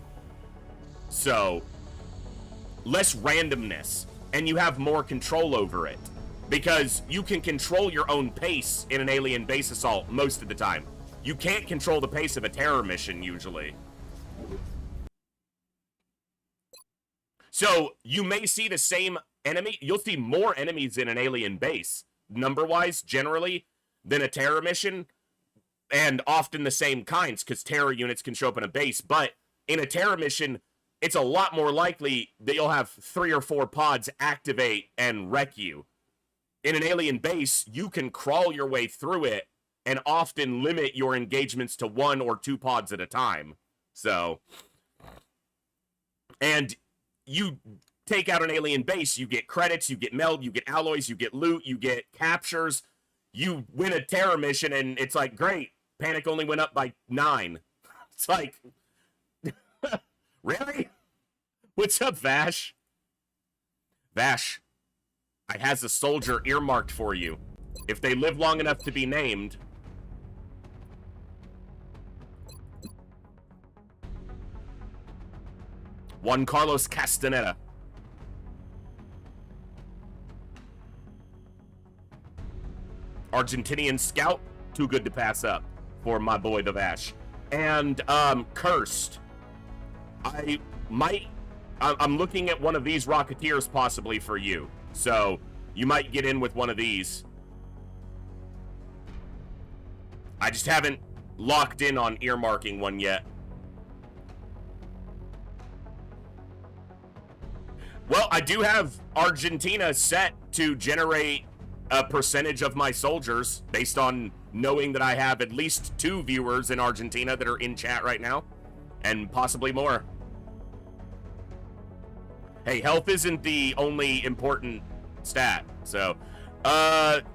So, less randomness, and you have more control over it. Because you can control your own pace in an alien base assault most of the time. You can't control the pace of a terror mission, usually. So, you may see the same enemy. You'll see more enemies in an alien base, number-wise, generally, than a terror mission. And often the same kinds, because terror units can show up in a base. But in a terror mission, it's a lot more likely that you'll have 3 or 4 pods activate and wreck you. In an alien base, you can crawl your way through it and often limit your engagements to 1 or 2 pods at a time. So, and you take out an alien base, you get credits, you get meld, you get alloys, you get loot, you get captures, you win a terror mission, and it's like, great, panic only went up by 9. It's like, really? What's up, Vash? Vash, I has a soldier earmarked for you. If they live long enough to be named... Juan Carlos Castaneda. Argentinian scout, too good to pass up for my boy the Vash. And Cursed. I'm looking at one of these Rocketeers possibly for you. So you might get in with one of these. I just haven't locked in on earmarking one yet. Well, I do have Argentina set to generate a percentage of my soldiers based on knowing that I have at least 2 viewers in Argentina that are in chat right now, and possibly more. Hey, health isn't the only important stat. So,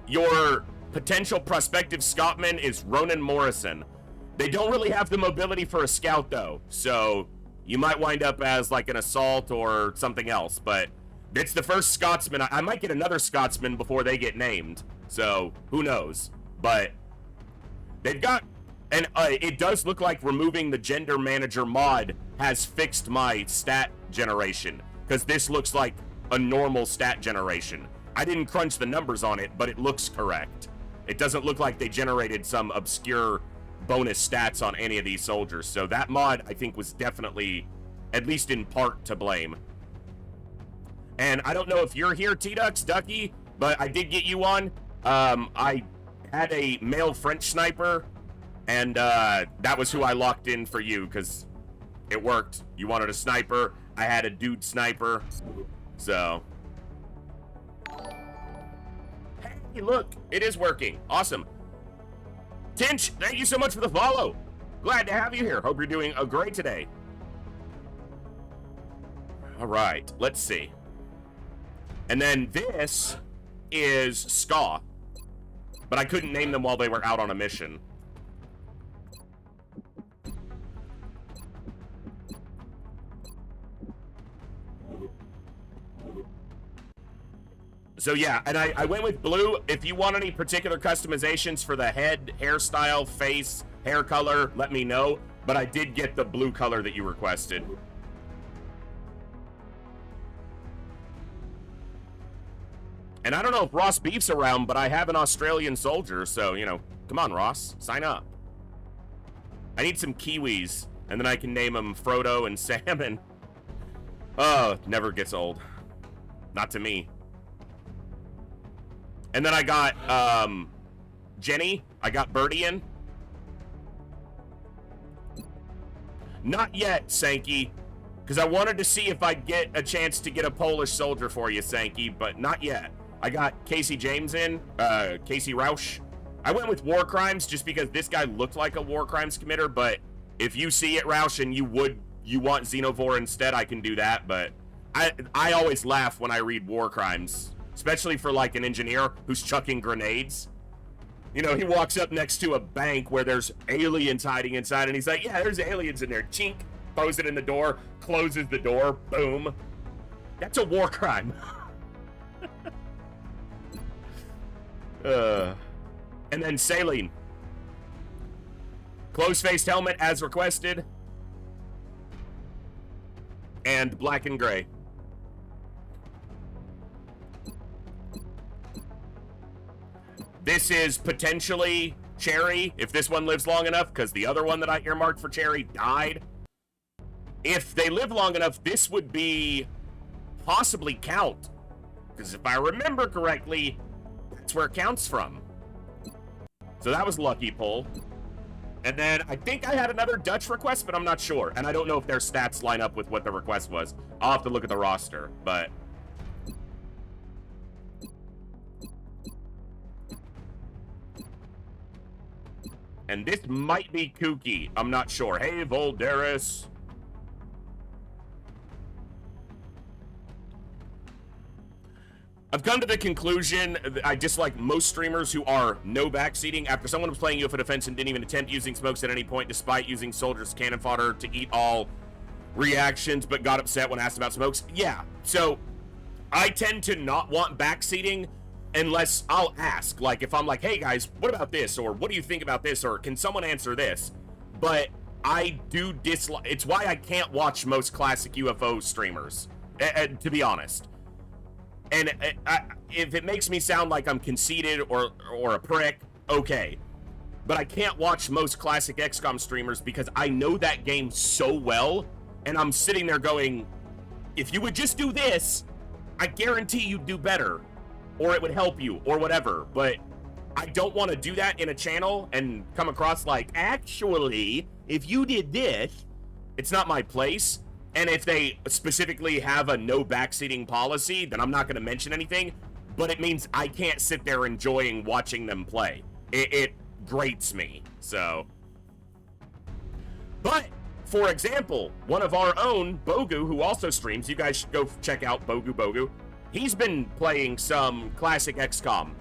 your potential prospective scoutman is Ronan Morrison. They don't really have the mobility for a scout, though, so you might wind up as like an assault or something else, but it's the first Scotsman. I might get another Scotsman before they get named, so who knows? But they've got, and it does look like removing the gender manager mod has fixed my stat generation, because this looks like a normal stat generation. I didn't crunch the numbers on it, but it looks correct. It doesn't look like they generated some obscure bonus stats on any of these soldiers. So that mod, I think, was definitely, at least in part, to blame. And I don't know if you're here, T-Dux, Ducky, but I did get you on. I had a male French sniper, and that was who I locked in for you, because it worked. You wanted a sniper. I had a dude sniper. So. Hey, look, it is working. Awesome. Tinch, thank you so much for the follow. Glad to have you here. Hope you're doing great today. All right, let's see. And then this is Ska. But I couldn't name them while they were out on a mission. So yeah, and I went with blue. If you want any particular customizations for the head, hairstyle, face, hair color, let me know. But I did get the blue color that you requested. And I don't know if Ross Beef's around, but I have an Australian soldier, so, you know, come on, Ross, sign up. I need some Kiwis, and then I can name them Frodo and Salmon. Oh, never gets old. Not to me. And then I got, Jenny. I got Birdie in. Not yet, Sankey. Because I wanted to see if I'd get a chance to get a Polish soldier for you, Sankey, but not yet. I got Casey James in, Casey Rausch. I went with War Crimes just because this guy looked like a War Crimes committer, but if you see it, Rausch, and you want Xenovore instead, I can do that, but I always laugh when I read War Crimes. Especially for, like, an engineer who's chucking grenades. You know, he walks up next to a bank where there's aliens hiding inside, and he's like, yeah, there's aliens in there. Chink, throws it in the door, closes the door, boom. That's a war crime. And then Saline. Close-faced helmet as requested. And black and gray. This is potentially Cherry, if this one lives long enough, because the other one that I earmarked for Cherry died. If they live long enough, this would be possibly Count. Because if I remember correctly, that's where Count's from. So that was lucky pull. And then I think I had another Dutch request, but I'm not sure. And I don't know if their stats line up with what the request was. I'll have to look at the roster, but... And this might be kooky. I'm not sure. Hey, Volderis. I've come to the conclusion that I dislike most streamers who are no backseating. After someone was playing UFO Defense and didn't even attempt using smokes at any point, despite using soldiers' cannon fodder to eat all reactions, but got upset when asked about smokes. Yeah, so I tend to not want backseating unless I'll ask. Like, if I'm like, hey guys, what about this? Or what do you think about this? Or can someone answer this? But I do dislike, it's why I can't watch most classic UFO streamers, to be honest. And if it makes me sound like I'm conceited or a prick, okay. But I can't watch most classic XCOM streamers because I know that game so well, and I'm sitting there going, if you would just do this, I guarantee you'd do better, or it would help you, or whatever. But I don't want to do that in a channel and come across like, actually, if you did this, it's not my place. And if they specifically have a no backseating policy, then I'm not going to mention anything. But it means I can't sit there enjoying watching them play. It grates me. So. But, for example, one of our own, Bogu, who also streams, you guys should go check out Bogu. He's been playing some classic XCOM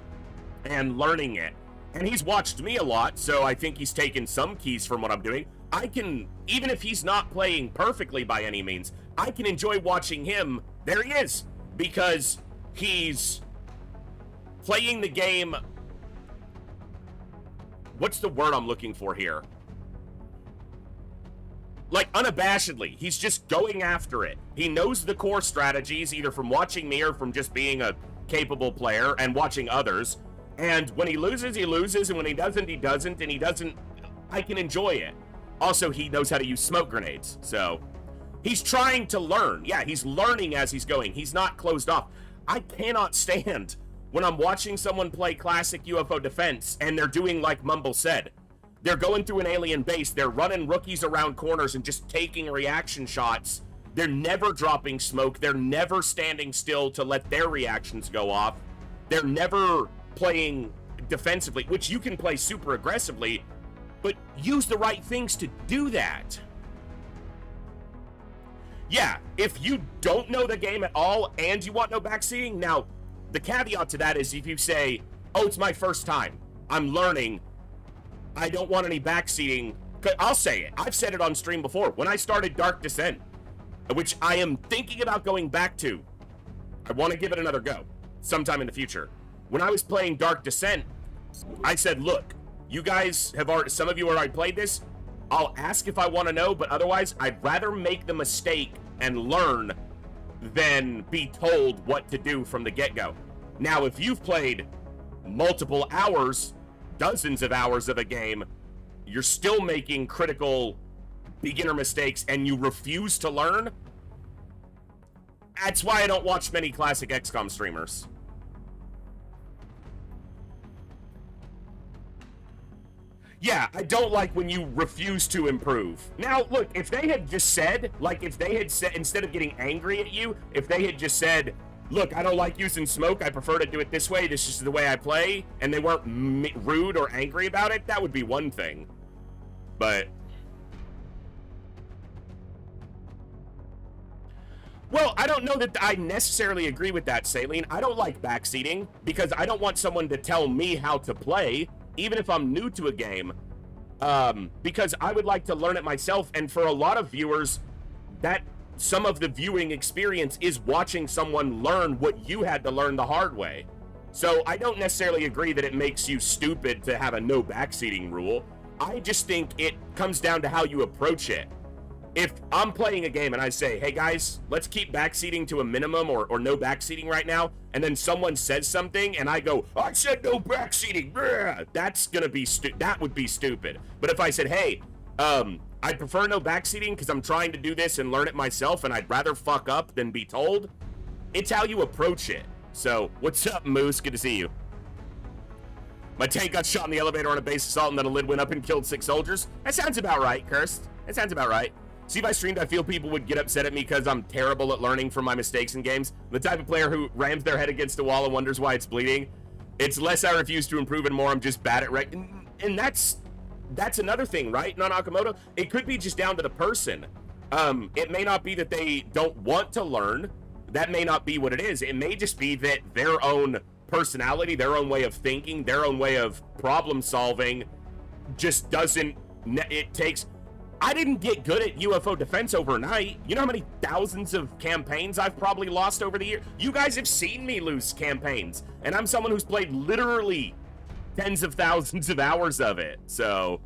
and learning it. And he's watched me a lot, so I think he's taken some keys from what I'm doing. I can, even if he's not playing perfectly by any means, I can enjoy watching him. There he is, because he's playing the game. What's the word I'm looking for here? Like, unabashedly. He's just going after it. He knows the core strategies, either from watching me or from just being a capable player and watching others. And when he loses, he loses, and when he doesn't, he doesn't, and he doesn't, I can enjoy it. Also, he knows how to use smoke grenades, so he's trying to learn. Yeah, he's learning as he's going. He's not closed off. I cannot stand when I'm watching someone play classic UFO Defense and they're doing like Mumble said. They're going through an alien base. They're running rookies around corners and just taking reaction shots. They're never dropping smoke. They're never standing still to let their reactions go off. They're never playing defensively, which you can play super aggressively, but use the right things to do that. Yeah, if you don't know the game at all and you want no backseating, now, the caveat to that is if you say, oh, it's my first time, I'm learning, I don't want any backseating, I'll say it. I've said it on stream before. When I started Dark Descent, which I am thinking about going back to, I want to give it another go sometime in the future. When I was playing Dark Descent, I said, look, you guys have already, some of you already played this. I'll ask if I want to know, but otherwise, I'd rather make the mistake and learn than be told what to do from the get-go. Now, if you've played multiple hours, dozens of hours of a game, you're still making critical beginner mistakes and you refuse to learn, that's why I don't watch many classic XCOM streamers. Yeah, I don't like when you refuse to improve. Now, look, if they had just said, like, if they had said, instead of getting angry at you, if they had just said, look, I don't like using smoke, I prefer to do it this way, this is the way I play, and they weren't rude or angry about it, that would be one thing. But... well, I don't know that I necessarily agree with that, Saline. I don't like backseating, because I don't want someone to tell me how to play, even if I'm new to a game, because I would like to learn it myself, and for a lot of viewers, that some of the viewing experience is watching someone learn what you had to learn the hard way. So I don't necessarily agree that it makes you stupid to have a no backseating rule. I just think it comes down to how you approach it. If I'm playing a game and I say, hey guys, let's keep backseating to a minimum or no backseating right now, and then someone says something and I go, I said no backseating, that's gonna be that would be stupid. But if I said, hey, I'd prefer no backseating because I'm trying to do this and learn it myself and I'd rather fuck up than be told, it's how you approach it. So, what's up, Moose? Good to see you. My tank got shot in the elevator on a base assault and then a lid went up and killed 6 soldiers. That sounds about right, Cursed. That sounds about right. See, if I streamed, I feel people would get upset at me because I'm terrible at learning from my mistakes in games. The type of player who rams their head against a wall and wonders why it's bleeding. It's less I refuse to improve and more I'm just bad at and that's that's another thing, right, Nanakamoto? It could be just down to the person. It may not be that they don't want to learn. That may not be what it is. It may just be that their own personality, their own way of thinking, their own way of problem solving just doesn't, it takes, I didn't get good at UFO defense overnight. You know how many thousands of campaigns I've probably lost over the year? You guys have seen me lose campaigns, and I'm someone who's played literally tens of thousands of hours of it. So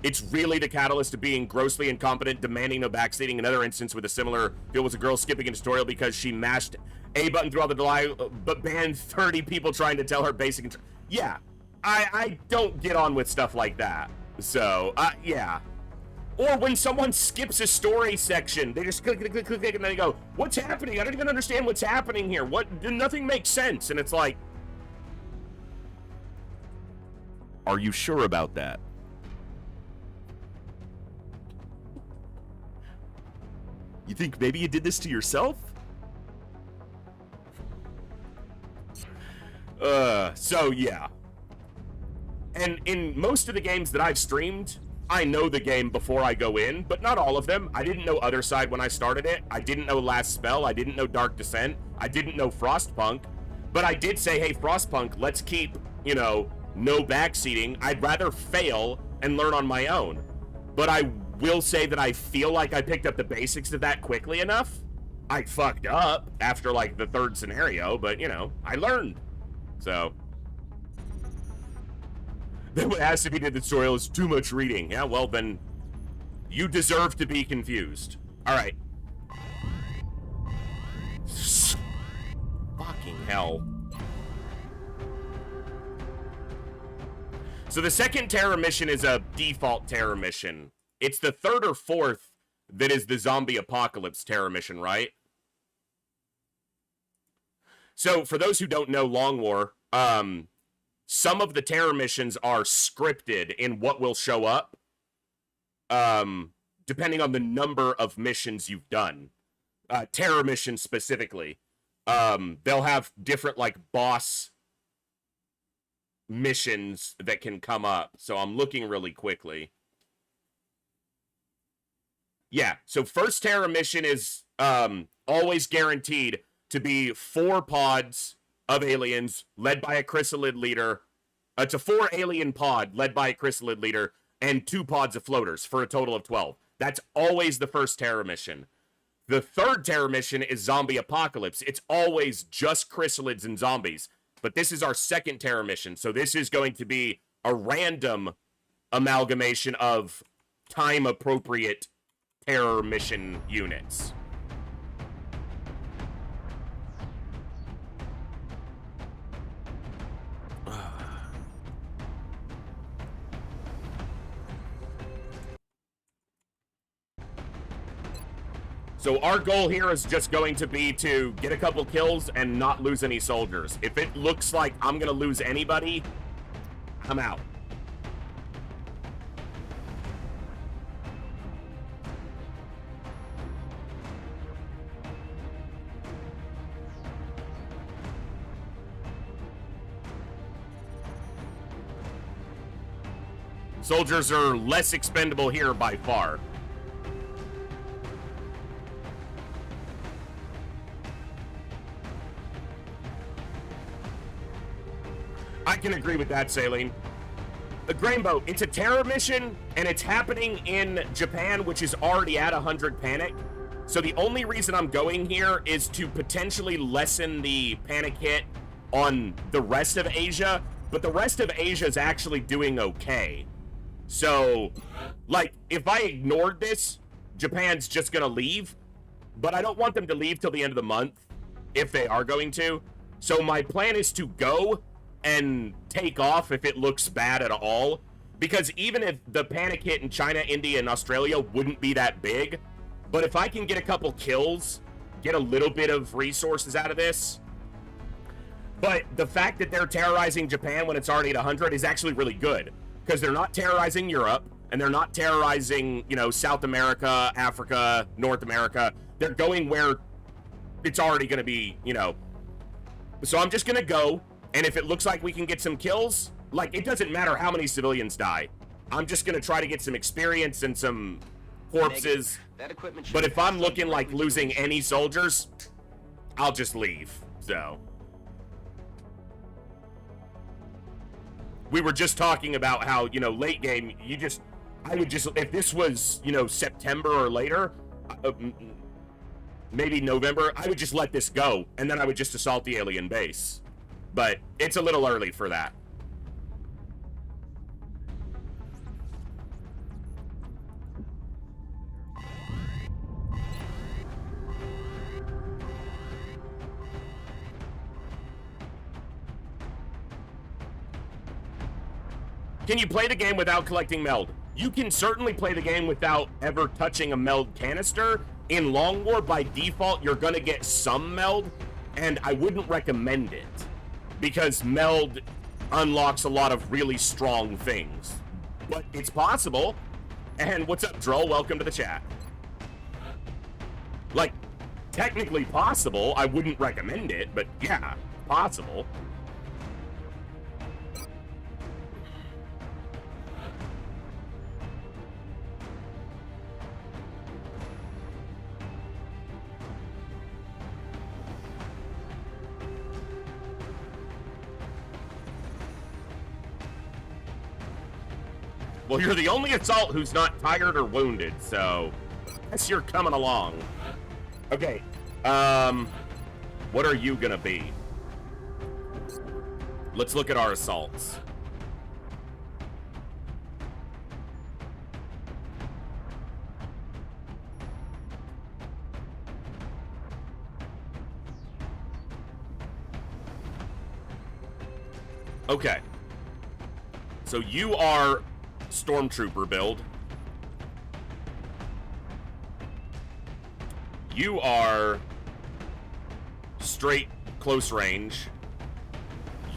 it's really the catalyst to being grossly incompetent, demanding no backseating. Another instance with a similar deal was a girl skipping a tutorial because she mashed A button throughout the delay, but banned 30 people trying to tell her basic. Yeah, I don't get on with stuff like that. So, yeah. Or when someone skips a story section, they just click, and then they go, what's happening? I don't even understand what's happening here. Nothing makes sense. And it's like, are you sure about that? You think maybe you did this to yourself? So yeah. And in most of the games that I've streamed, I know the game before I go in, but not all of them. I didn't know Other Side when I started it. I didn't know Last Spell. I didn't know Dark Descent. I didn't know Frostpunk. But I did say, hey, Frostpunk, let's keep, you know, no backseating. I'd rather fail and learn on my own. But I will say that I feel like I picked up the basics of that quickly enough. I fucked up after, like, the third scenario, but, you know, I learned. So then when asked if he did the tutorial, is too much reading. Yeah, well, then you deserve to be confused. All right. Fucking hell. So the second terror mission is a default terror mission. It's the third or fourth that is the zombie apocalypse terror mission, right? So for those who don't know Long War, some of the terror missions are scripted in what will show up, depending on the number of missions you've done. Terror missions specifically. They'll have different, like, boss missions that can come up. So I'm looking really quickly. Yeah, so first terror mission is always guaranteed to be 4 pods of aliens led by a chrysalid leader. It's a 4 alien pod led by a chrysalid leader and 2 pods of floaters for a total of 12. That's always the first terror mission. The third terror mission is zombie apocalypse. It's always just chrysalids and zombies. But this is our second terror mission. So this is going to be a random amalgamation of time-appropriate terror mission units. So our goal here is just going to be to get a couple kills and not lose any soldiers. If it looks like I'm going to lose anybody, I'm out. Soldiers are less expendable here by far. I can agree with that, Saline. The Grainbow, it's a terror mission, and it's happening in Japan, which is already at 100 panic. So the only reason I'm going here is to potentially lessen the panic hit on the rest of Asia, but the rest of Asia is actually doing okay. So, like, if I ignored this, Japan's just gonna leave, but I don't want them to leave till the end of the month, if they are going to. So my plan is to go and take off if it looks bad at all, because even if the panic hit in China, India, and Australia wouldn't be that big, but if I can get a couple kills, get a little bit of resources out of this. But the fact that they're terrorizing Japan when it's already at 100 is actually really good, because they're not terrorizing Europe, and they're not terrorizing, you know, South America, Africa, North America. They're going where it's already going to be, you know. So I'm just going to go, and if it looks like we can get some kills, like, it doesn't matter how many civilians die. I'm just gonna try to get some experience and some corpses. That equipment should But be if I'm passed looking on like directly to losing the- any soldiers, I'll just leave. So we were just talking about how, you know, late game, I would just, if this was, you know, September or later, maybe November, I would just let this go, and then I would just assault the alien base. But it's a little early for that. Can you play the game without collecting meld? You can certainly play the game without ever touching a meld canister. In Long War, by default, you're gonna get some meld, and I wouldn't recommend it, because meld unlocks a lot of really strong things. But it's possible. And what's up, Droll? Welcome to the chat. Like, technically possible. I wouldn't recommend it, but yeah, possible. Well, you're the only assault who's not tired or wounded, so I guess you're coming along. Okay, what are you gonna be? Let's look at our assaults. Okay. So you are Stormtrooper build. You are straight close range.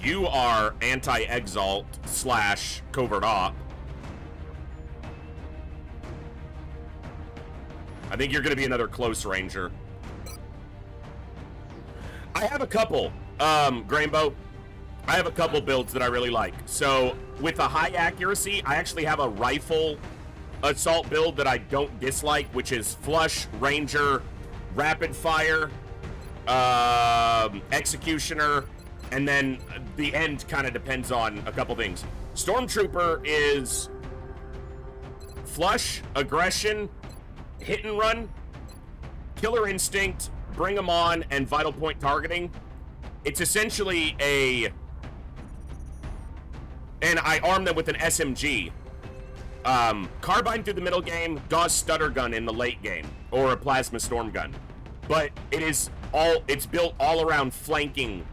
You are anti-exalt / covert op. I think you're going to be another close ranger. I have a couple, Grainbow. I have a couple builds that I really like. So with a high accuracy, I actually have a rifle assault build that I don't dislike, which is flush, ranger, rapid fire, executioner, and then the end kind of depends on a couple things. Stormtrooper is flush, aggression, hit and run, killer instinct, bring them on, and vital point targeting. It's essentially and I arm them with an SMG. Carbine through the middle game, Gauss stutter gun in the late game, or a plasma storm gun. But it's built all around flanking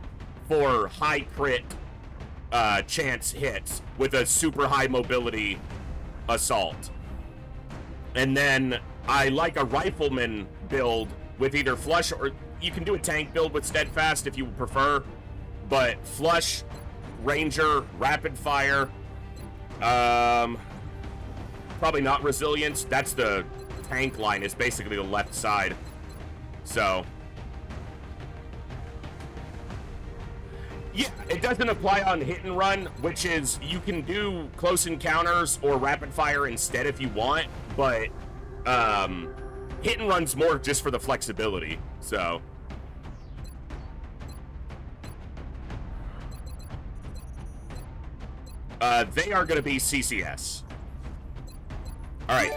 for high crit chance hits with a super high mobility assault. And then I like a rifleman build with either flush, or you can do a tank build with steadfast if you prefer, but flush, ranger, rapid fire, probably not resilience. That's the tank line, is basically the left side. So yeah, it doesn't apply on hit and run, which is you can do close encounters or rapid fire instead if you want, but hit and run's more just for the flexibility. So they are going to be CCS. All right.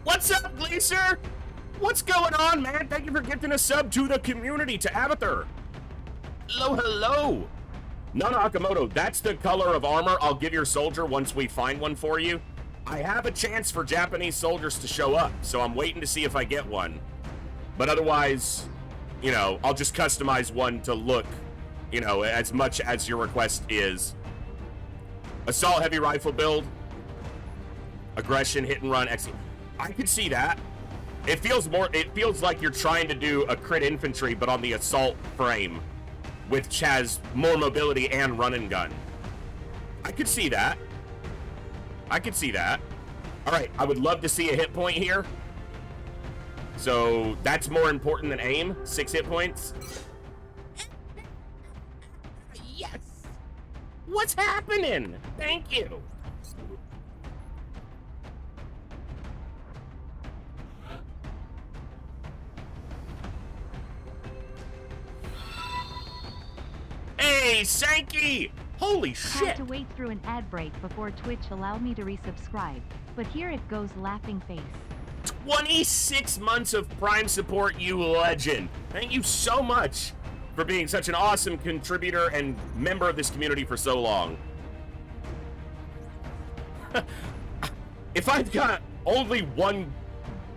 What's up, Gleaser? What's going on, man? Thank you for gifting a sub to the community, to Abathur. Hello, hello. Nana Akamoto, that's the color of armor I'll give your soldier once we find one for you. I have a chance for Japanese soldiers to show up, so I'm waiting to see if I get one. But otherwise, you know, I'll just customize one to look, you know, as much as your request is. Assault heavy rifle build. Aggression, hit and run, excellent. I could see that. It feels like you're trying to do a crit infantry, but on the assault frame, which has more mobility and run and gun. I could see that. I could see that. All right, I would love to see a hit point here. So that's more important than aim. 6 hit points. Yes. What's happening? Thank you. Sankey! Holy Had shit! to wait through an ad break before Twitch allowed me to resubscribe. But here it goes, laughing face. 26 months of Prime support, you legend. Thank you so much for being such an awesome contributor and member of this community for so long. If I've got only one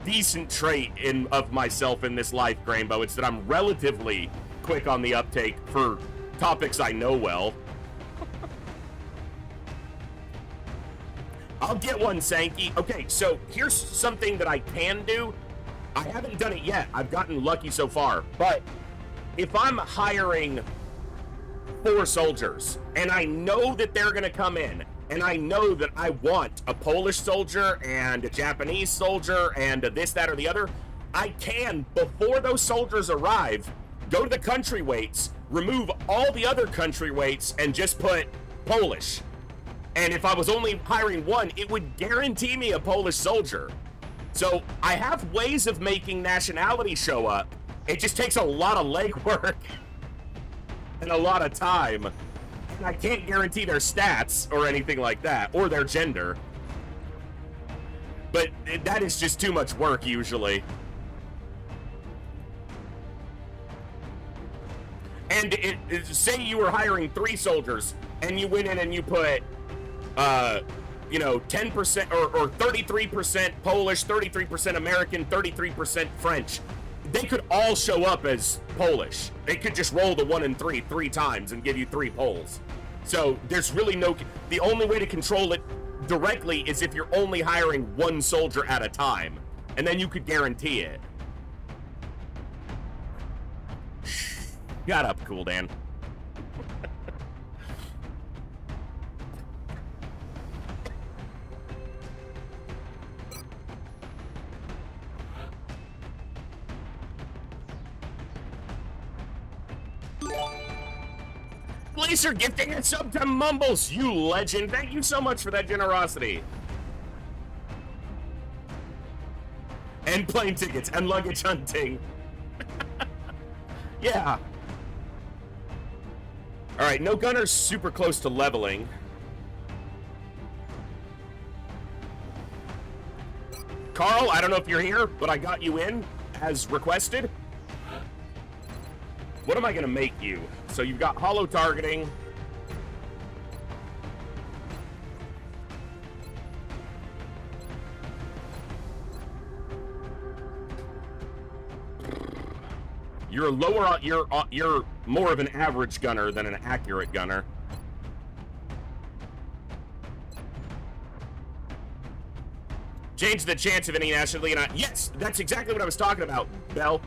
decent trait of myself in this life, Grainbow, it's that I'm relatively quick on the uptake for topics I know well. I'll get one, Sankey. Okay, so here's something that I can do. I haven't done it yet. I've gotten lucky so far. But if I'm hiring 4 soldiers, and I know that they're going to come in, and I know that I want a Polish soldier and a Japanese soldier and a this, that, or the other, I can, before those soldiers arrive, go to the country weights, remove all the other country weights, and just put Polish. And if I was only hiring one, it would guarantee me a Polish soldier. So I have ways of making nationality show up. It just takes a lot of legwork and a lot of time. And I can't guarantee their stats or anything like that, or their gender. But that is just too much work usually. And say you were hiring 3 soldiers, and you went in and you put 10% or 33% Polish, 33% American, 33% French. They could all show up as Polish. They could just roll the 1 and 3 times and give you 3 Poles. So there's really the only way to control it directly is if you're only hiring 1 soldier at a time, and then you could guarantee it. Got up, Cool Dan. Glacier gifting a sub to Mumbles, you legend. Thank you so much for that generosity. And plane tickets and luggage hunting. Yeah. All right, no gunners super close to leveling. Carl, I don't know if you're here, but I got you in as requested. What am I going to make you? So you've got hollow targeting. You're lower. You're more of an average gunner than an accurate gunner. Change the chance of any nationality. Yes, that's exactly what I was talking about, Bell.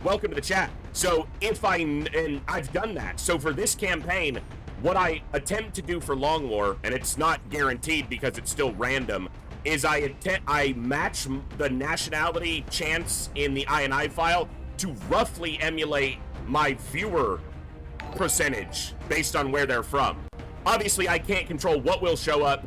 Welcome to the chat. So and I've done that. So for this campaign, what I attempt to do for Long War, and it's not guaranteed because it's still random, is I match the nationality chance in the INI file to roughly emulate my viewer percentage based on where they're from. Obviously, I can't control what will show up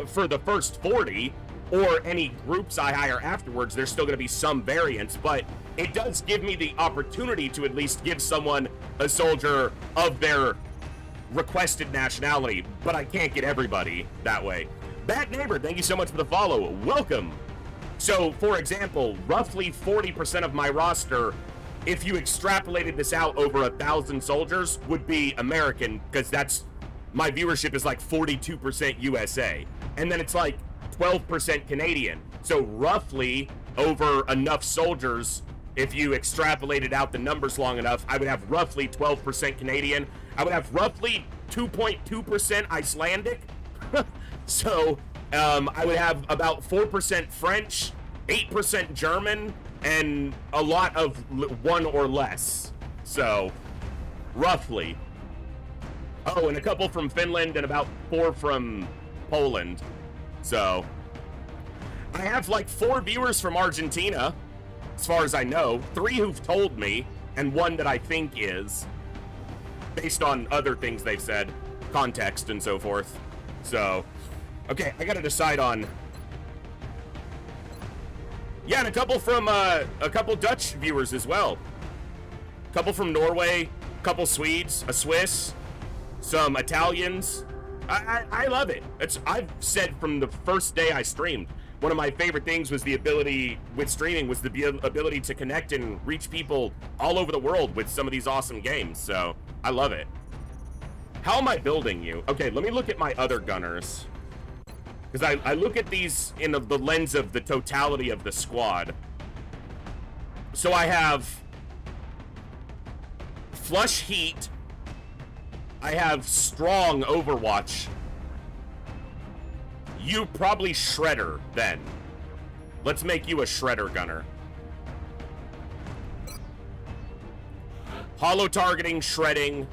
for the first 40 or any groups I hire afterwards. There's still going to be some variance, but it does give me the opportunity to at least give someone a soldier of their requested nationality, but I can't get everybody that way. Bad Neighbor, thank you so much for the follow. Welcome. So, for example, roughly 40% of my roster, if you extrapolated this out over 1,000 soldiers, would be American, because that's, my viewership is like 42% USA. And then it's like 12% Canadian. So roughly over enough soldiers, if you extrapolated out the numbers long enough, I would have roughly 12% Canadian. I would have roughly 2.2% Icelandic. So I would have about 4% French, 8% German, and a lot of 1 or less. So roughly. Oh, and a couple from Finland and about 4 from Poland. So I have like 4 viewers from Argentina, as far as I know, 3 who've told me, and 1 that I think is, based on other things they've said, context and so forth. So, okay, I gotta decide on. Yeah, and a couple from a couple Dutch viewers as well. A couple from Norway, a couple Swedes, a Swiss, some Italians. I love it. I've said from the first day I streamed, one of my favorite things was the ability with streaming was the ability to connect and reach people all over the world with some of these awesome games. So I love it. How am I building you? Okay, let me look at my other gunners. Because I look at these in the lens of the totality of the squad. So I have Flush Heat. I have Strong Overwatch. You probably Shredder, then. Let's make you a Shredder gunner. Hollow targeting, shredding.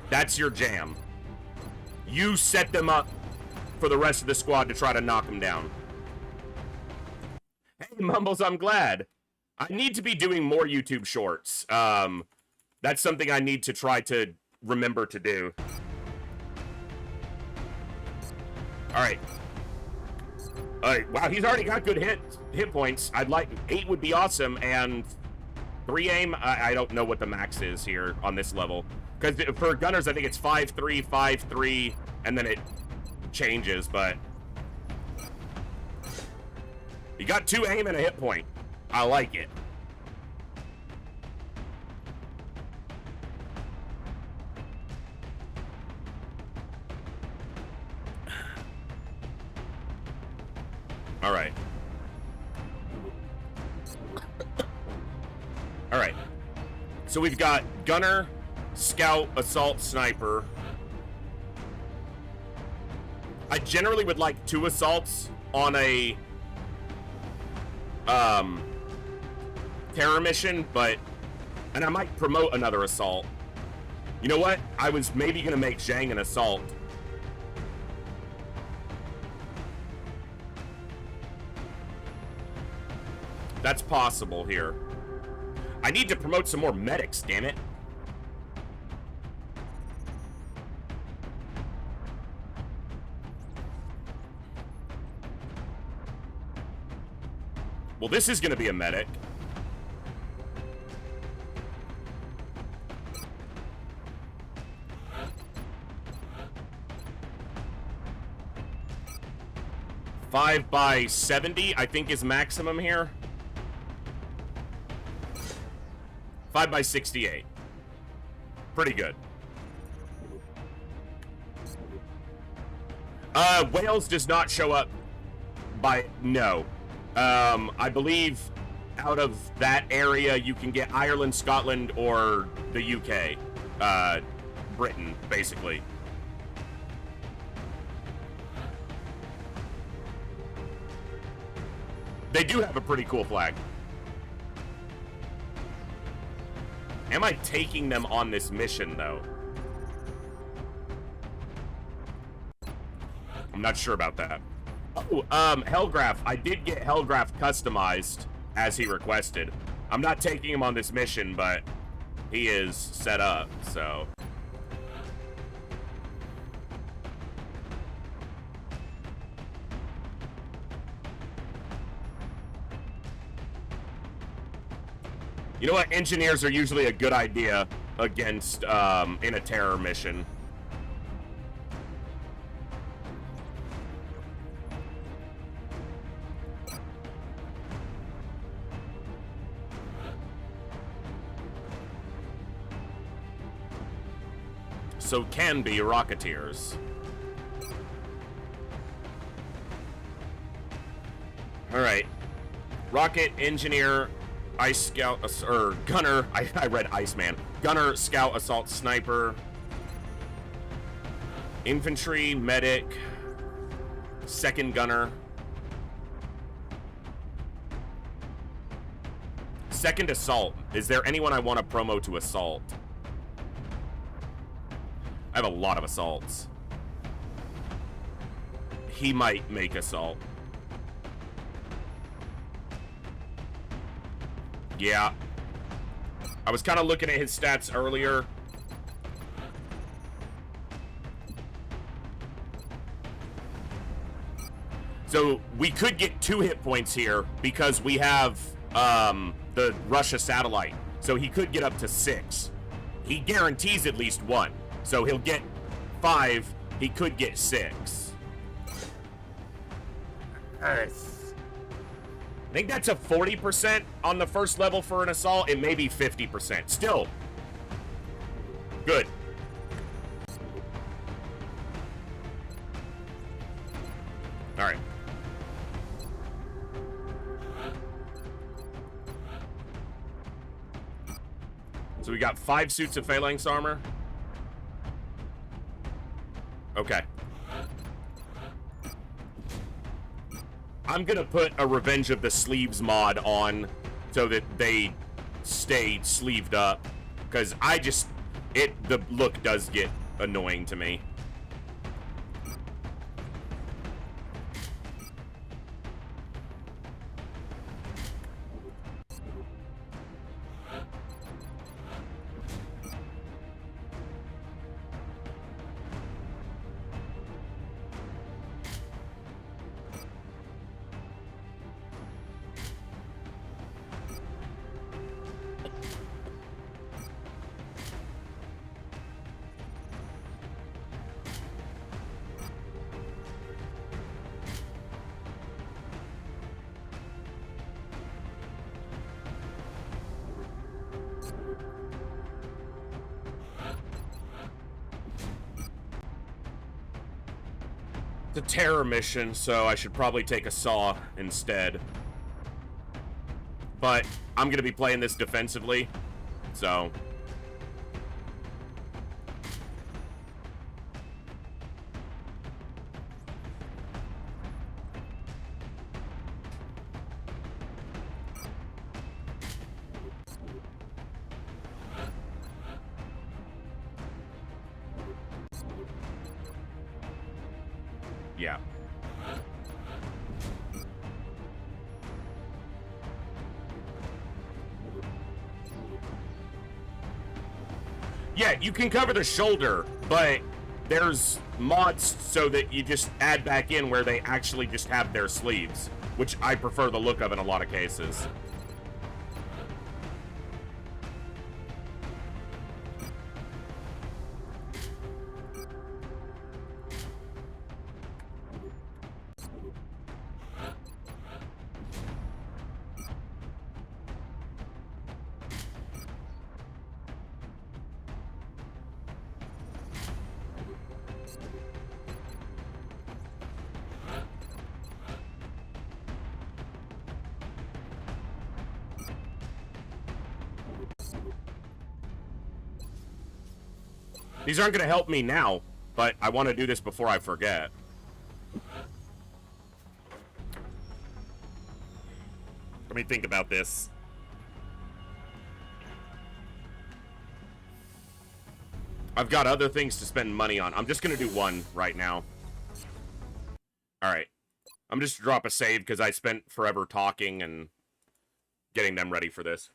That's your jam. You set them up for the rest of the squad to try to knock them down. Hey, Mumbles, I'm glad. I need to be doing more YouTube shorts. That's something I need to try to remember to do. Alright. Wow, he's already got good hit points. I'd like 8 would be awesome, and 3 aim, I don't know what the max is here on this level. Because for gunners, I think it's 5-3, 5-3, and then it changes, but you got 2 aim and a hit point. I like it. All right. All right. So we've got gunner, scout, assault, sniper. I generally would like 2 assaults on a terror mission, and I might promote another assault. You know what? I was maybe gonna make Zhang an assault. That's possible here. I need to promote some more medics, damn it. Well, this is going to be a medic. Five by 70, I think, is maximum here. 5 by 68. Pretty good. Wales does not show up by... No. I believe out of that area you can get Ireland, Scotland, or the UK. Britain, basically. They do have a pretty cool flag. Am I taking them on this mission, though? I'm not sure about that. Oh, Hellgraph. I did get Hellgraph customized as he requested. I'm not taking him on this mission, but he is set up, so... You know what? Engineers are usually a good idea against, in a terror mission. So can be Rocketeers. Alright. Rocket, Engineer, Ice Scout, or Gunner, I read Iceman. Gunner, Scout, Assault, Sniper, Infantry, Medic, Second Gunner, Second Assault. Is there anyone I want to promo to Assault? I have a lot of Assaults. He might make Assault. Yeah. I was kind of looking at his stats earlier. So we could get 2 hit points here because we have the Russia satellite. So he could get up to 6. He guarantees at least 1. So he'll get 5, he could get 6. I think that's a 40% on the first level for an assault. It may be 50%. Still, good. All right. So we got 5 suits of phalanx armor. Okay. I'm gonna put a Revenge of the Sleeves mod on so that they stay sleeved up, because the look does get annoying to me. It's a terror mission, so I should probably take a saw instead. But I'm going to be playing this defensively, so... yeah. Yeah, you can cover the shoulder, but there's mods so that you just add back in where they actually just have their sleeves, which I prefer the look of in a lot of cases. These aren't going to help me now, but I want to do this before I forget. Let me think about this. I've got other things to spend money on. I'm just going to do one right now. Alright. I'm just going to drop a save because I spent forever talking and getting them ready for this.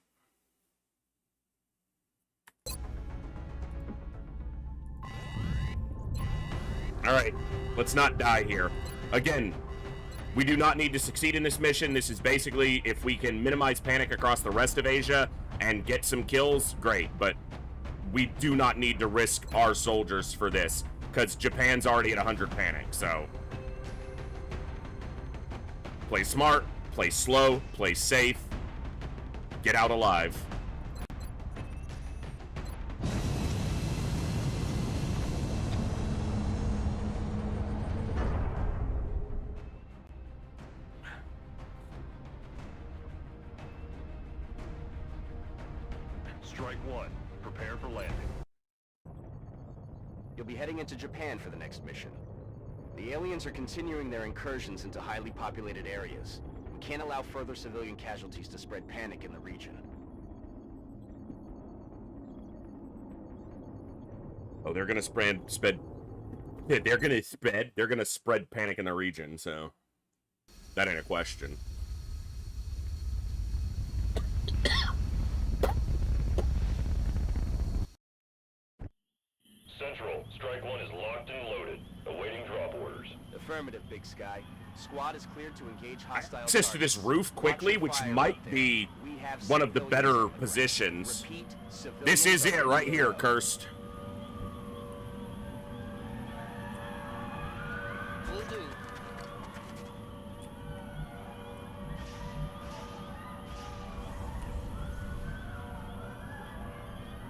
Alright, let's not die here. Again, we do not need to succeed in this mission. This is basically, if we can minimize panic across the rest of Asia and get some kills, great. But we do not need to risk our soldiers for this, because Japan's already at 100 panic, so... Play smart, play slow, play safe, get out alive. Strike one. Prepare for landing. You'll be heading into Japan for the next mission. The aliens are continuing their incursions into highly populated areas. We can't allow further civilian casualties to spread panic in the region. Oh, they're gonna spread panic in the region, so that ain't a question. Central, Strike one is locked and loaded, awaiting drop orders. Affirmative, Big Sky. Squad is cleared to engage hostile Access to this roof quickly, which might be one of the better positions. This is it right here, Cursed.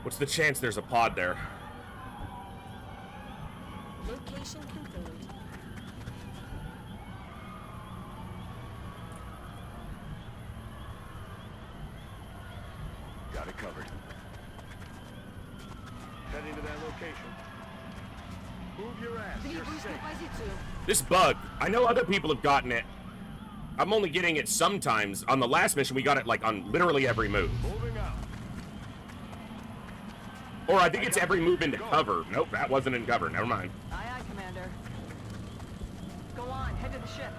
What's the chance there's a pod there? Location confirmed. Got it covered. Heading to that location. Move your ass. You're safe. This bug, I know other people have gotten it. I'm only getting it sometimes. On the last mission, we got it like on literally every move. Moving out. Or I think it's every move into cover. Nope, that wasn't in cover. Never mind. Aye, aye, Commander. Go on, head to the ship.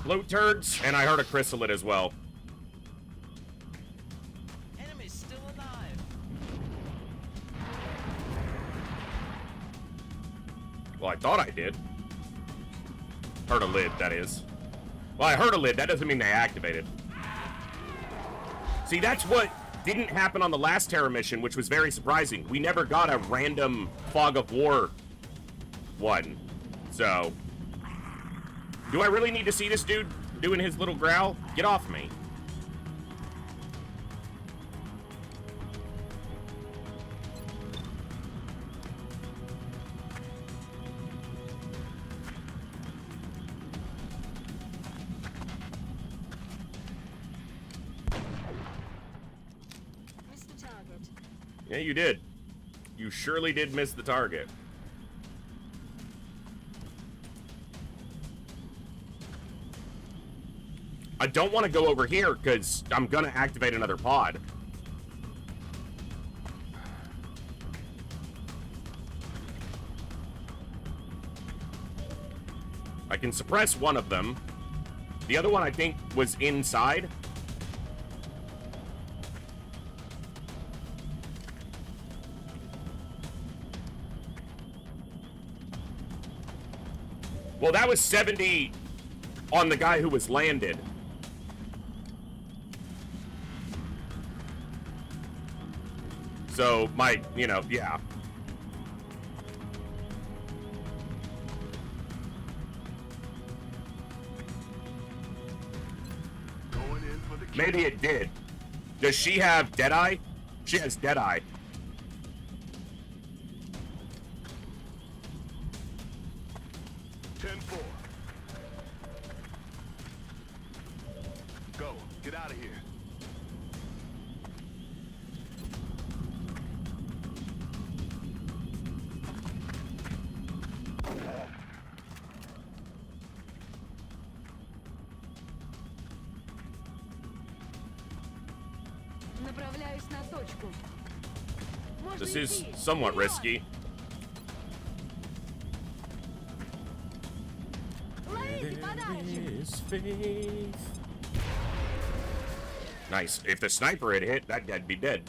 Float turds, and I heard a chrysalid as well. Enemy's still alive. Well, I thought I did. Heard a lid, that is. Well, I heard a lid. That doesn't mean they activated. See, that's what didn't happen on the last Terra mission, which was very surprising. We never got a random Fog of War one. So, do I really need to see this dude doing his little growl? Get off me. Missed the target. Yeah, you did. You surely did miss the target. I don't want to go over here because I'm going to activate another pod. I can suppress one of them. The other one I think was inside. Well, that was 70 on the guy who was landed. So, yeah. Going in for the kill. Maybe it did. Does she have Deadeye? She has Deadeye. Go. Get out of here. Направляюсь на точку. This is somewhat risky. Nice. If the sniper had hit, that guy'd be dead.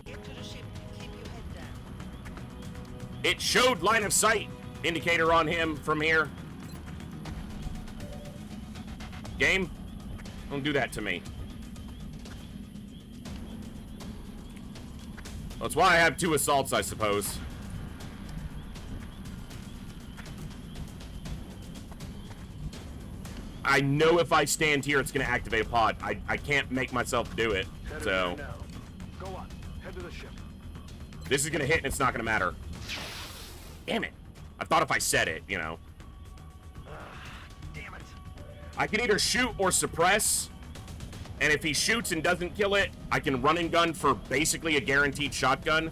Get to the ship. Keep your head down. It showed line of sight indicator on him from here. Game, don't do that to me. That's why I have 2 assaults, I suppose. I know if I stand here, it's going to activate a pod. I can't make myself do it, so... Right now. Go on. Head to the ship. This is going to hit and it's not going to matter. Damn it. I thought if I said it, you know. Damn it. I can either shoot or suppress, and if he shoots and doesn't kill it, I can run and gun for basically a guaranteed shotgun,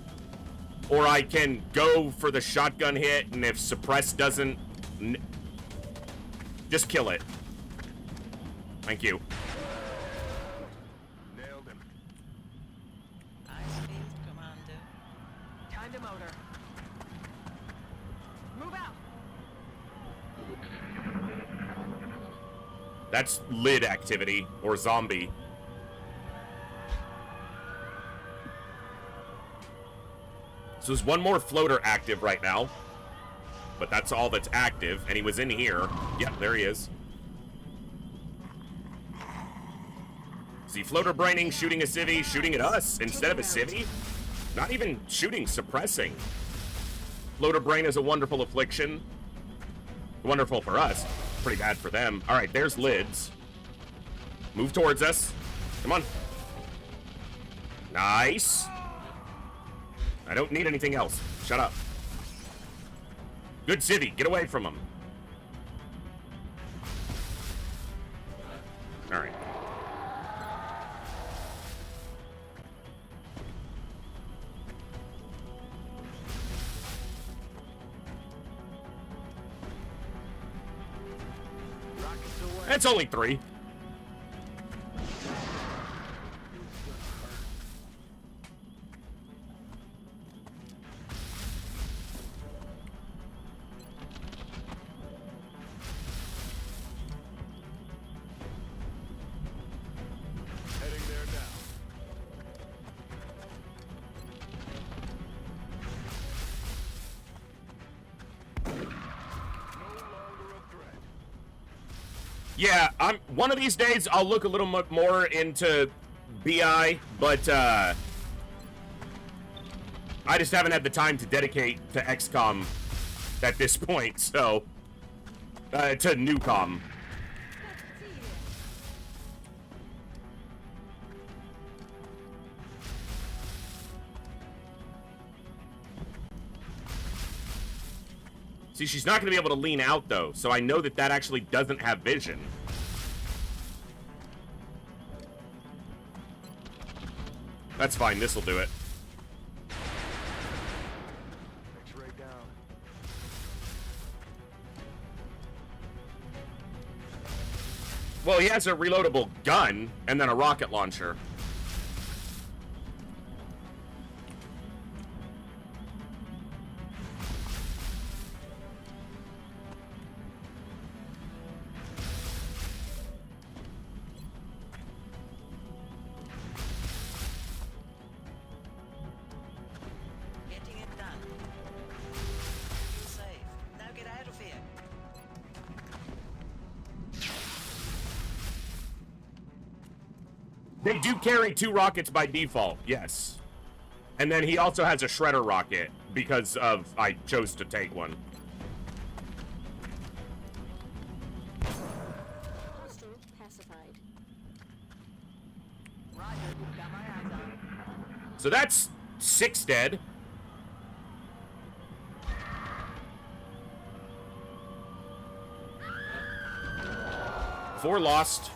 or I can go for the shotgun hit, and if suppress doesn't, just kill it. Thank you. Nailed him. Ice field, Commander. Time to motor. Move out. That's lid activity, or zombie. So there's one more floater active right now. but that's all that's active, and he was in here. Yep, there he is. Is he floater braining, shooting a civvy, shooting at us instead of a civvy? Not even shooting, suppressing. Floater brain is a wonderful affliction. Wonderful for us. Pretty bad for them. All right, there's lids. Move towards us. Come on. Nice. I don't need anything else. Shut up. Good civvy. Get away from him. All right. That's only 3. Heading there now. No longer a threat. Yeah, one of these days I'll look a little more into BI, but I just haven't had the time to dedicate to XCOM at this point, so to Newcom. See, she's not going to be able to lean out, though, so I know that that actually doesn't have vision. That's fine, this'll do it. X-ray down. Well, he has a reloadable gun and then a rocket launcher. Getting it done. You're safe. Now get out of here. They do carry 2 rockets by default, yes. And then he also has a shredder rocket because of I chose to take one. Hostile pacified. Roger, got my eyes on. So that's 6 dead. Four lost.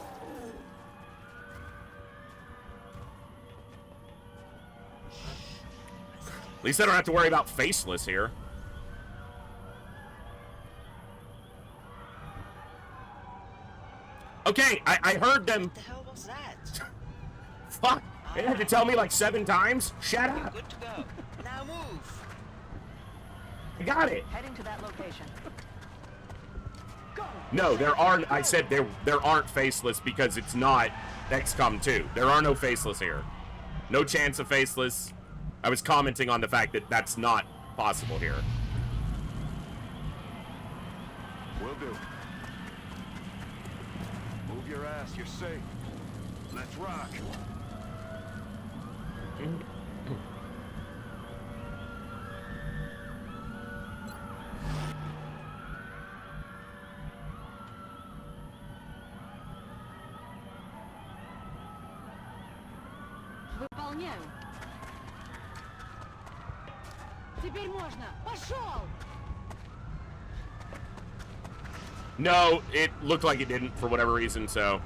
At least I don't have to worry about Faceless here. Okay, I heard them. What the hell was that? Fuck! They had to tell me like 7 times. Shut up! Good to go. Now move. I got it. Heading to that location. No, there aren't. I said there aren't Faceless because it's not XCOM 2. There are no Faceless here. No chance of Faceless. I was commenting on the fact that that's not possible here. Will do. Move your ass, you're safe. Let's rock. Выполняю. Теперь можно. Пошел! No, it looked like it didn't for whatever reason, so.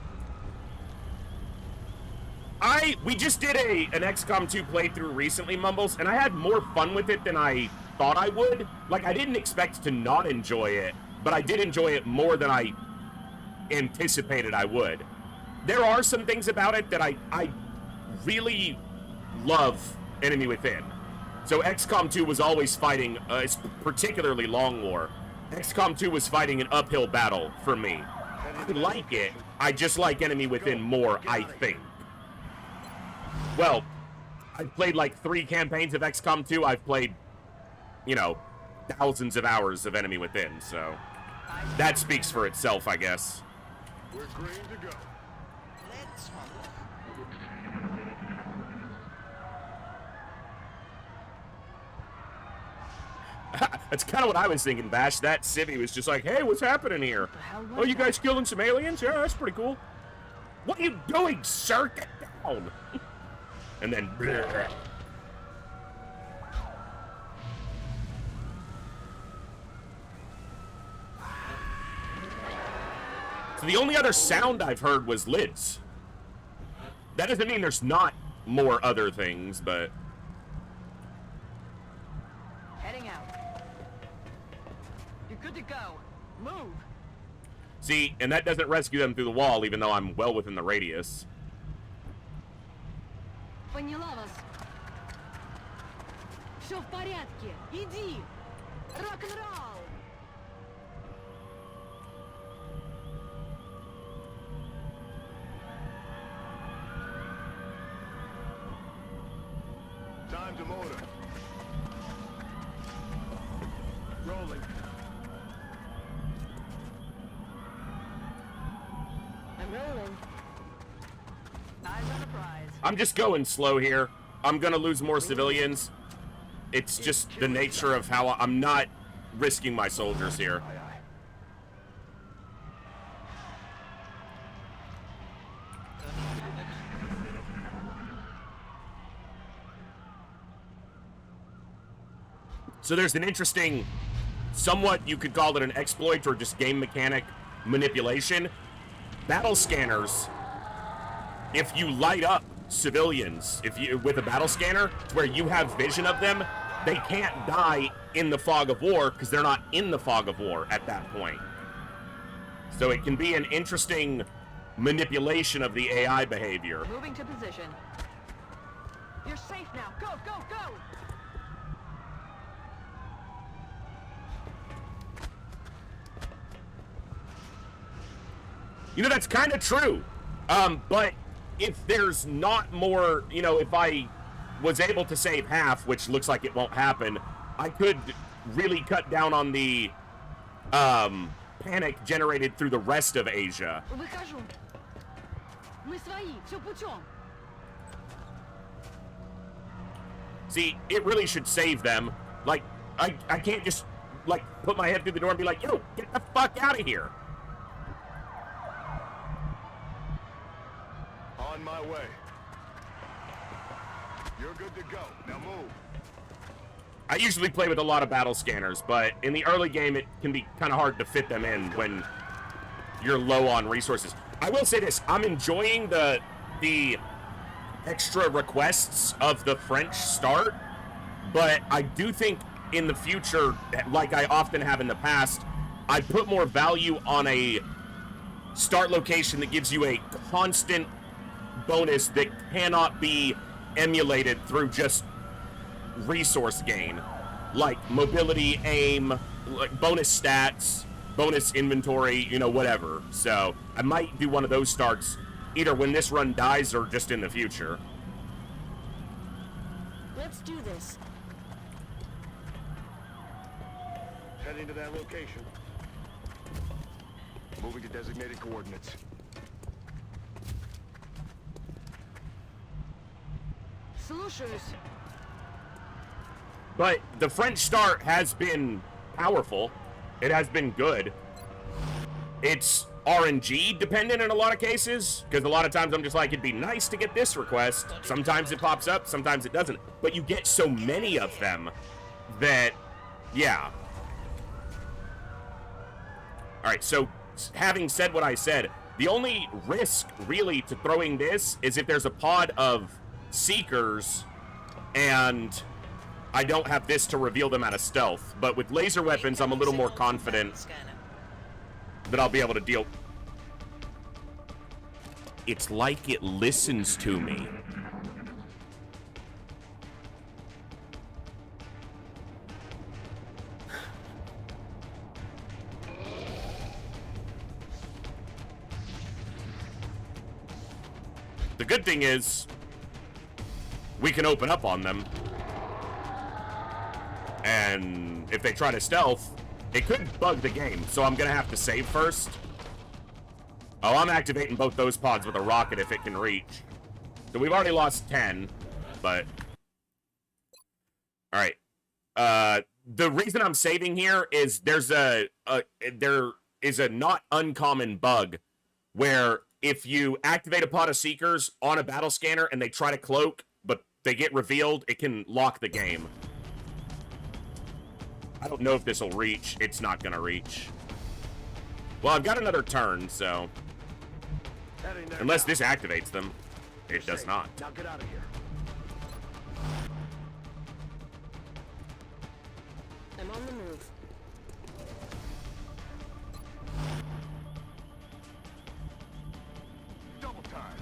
We just did an XCOM 2 playthrough recently, Mumbles, and I had more fun with it than I thought I would. Like, I didn't expect to not enjoy it, but I did enjoy it more than I anticipated I would. There are some things about it that I really love Enemy Within. So XCOM 2 was always fighting, particularly Long War. XCOM 2 was fighting an uphill battle for me. I like it. I just like Enemy Within more, I think. Well, I've played like 3 campaigns of XCOM 2. I've played, you know, thousands of hours of enemy within, so that speaks for itself, I guess. We're green to go. Let's move. That's kind of what I was thinking, Bash. That civvy was just like, hey, what's happening here? Oh, you guys killing some aliens? Yeah, that's pretty cool. What are you doing, sir? Get down. And then... bleh. So the only other sound I've heard was lids. That doesn't mean there's not more other things, but... Heading out. You're good to go. Move. See, and that doesn't rescue them through the wall, even though I'm well within the radius. Поняла вас. Все в порядке. Иди. Рок-н-ролл. Time to motor. Rolling. I'm rolling. Eyes on the prize. I'm just going slow here. I'm gonna lose more civilians. It's just the nature of how I'm not risking my soldiers here. So there's an interesting, somewhat you could call it an exploit or just game mechanic manipulation. Battle scanners, if you light up civilians, if you with a battle scanner to where you have vision of them, they can't die in the fog of war because they're not in the fog of war at that point. So it can be an interesting manipulation of the AI behavior. Moving to position. You're safe now. Go, go, go! You know, that's kind of true. But if there's not more, you know, if I was able to save half, which looks like it won't happen, I could really cut down on the panic generated through the rest of Asia. Выхожу. Мы свои. Все путем. See, it really should save them. Like, I can't just, like, put my head through the door and be like, yo, get the fuck out of here. On my way. You're good to go. Now move. I usually play with a lot of battle scanners, but in the early game, it can be kind of hard to fit them in when you're low on resources. I will say this, I'm enjoying the extra requests of the French start, but I do think in the future, like I often have in the past, I put more value on a start location that gives you a constant bonus that cannot be emulated through just resource gain, like mobility, aim, like bonus stats, bonus inventory, you know, whatever. So I might do one of those starts either when this run dies or just in the future. Let's do this. Heading to that location. Moving to designated coordinates. Слушаюсь. But the French start has been powerful. It has been good. It's RNG dependent in a lot of cases, because a lot of times I'm just like, it'd be nice to get this request. Sometimes it pops up, sometimes it doesn't. But you get so many of them that, yeah. All right, so having said what I said, the only risk really to throwing this is if there's a pod of Seekers and I don't have this to reveal them out of stealth. But with laser weapons, I'm a little more confident that I'll be able to deal. It's like it listens to me. The good thing is, we can open up on them. And if they try to stealth, it could bug the game, so I'm gonna have to save first. Oh, I'm activating both those pods with a rocket if it can reach. So we've already lost 10, but... Alright. The reason I'm saving here is there is a not uncommon bug where if you activate a pod of Seekers on a battle scanner and they try to cloak, but they get revealed, it can lock the game. I don't know if this will reach. It's not gonna reach. Well, I've got another turn, so... Unless this activates them. It does not. Now get out of here. I'm on the move. Double time.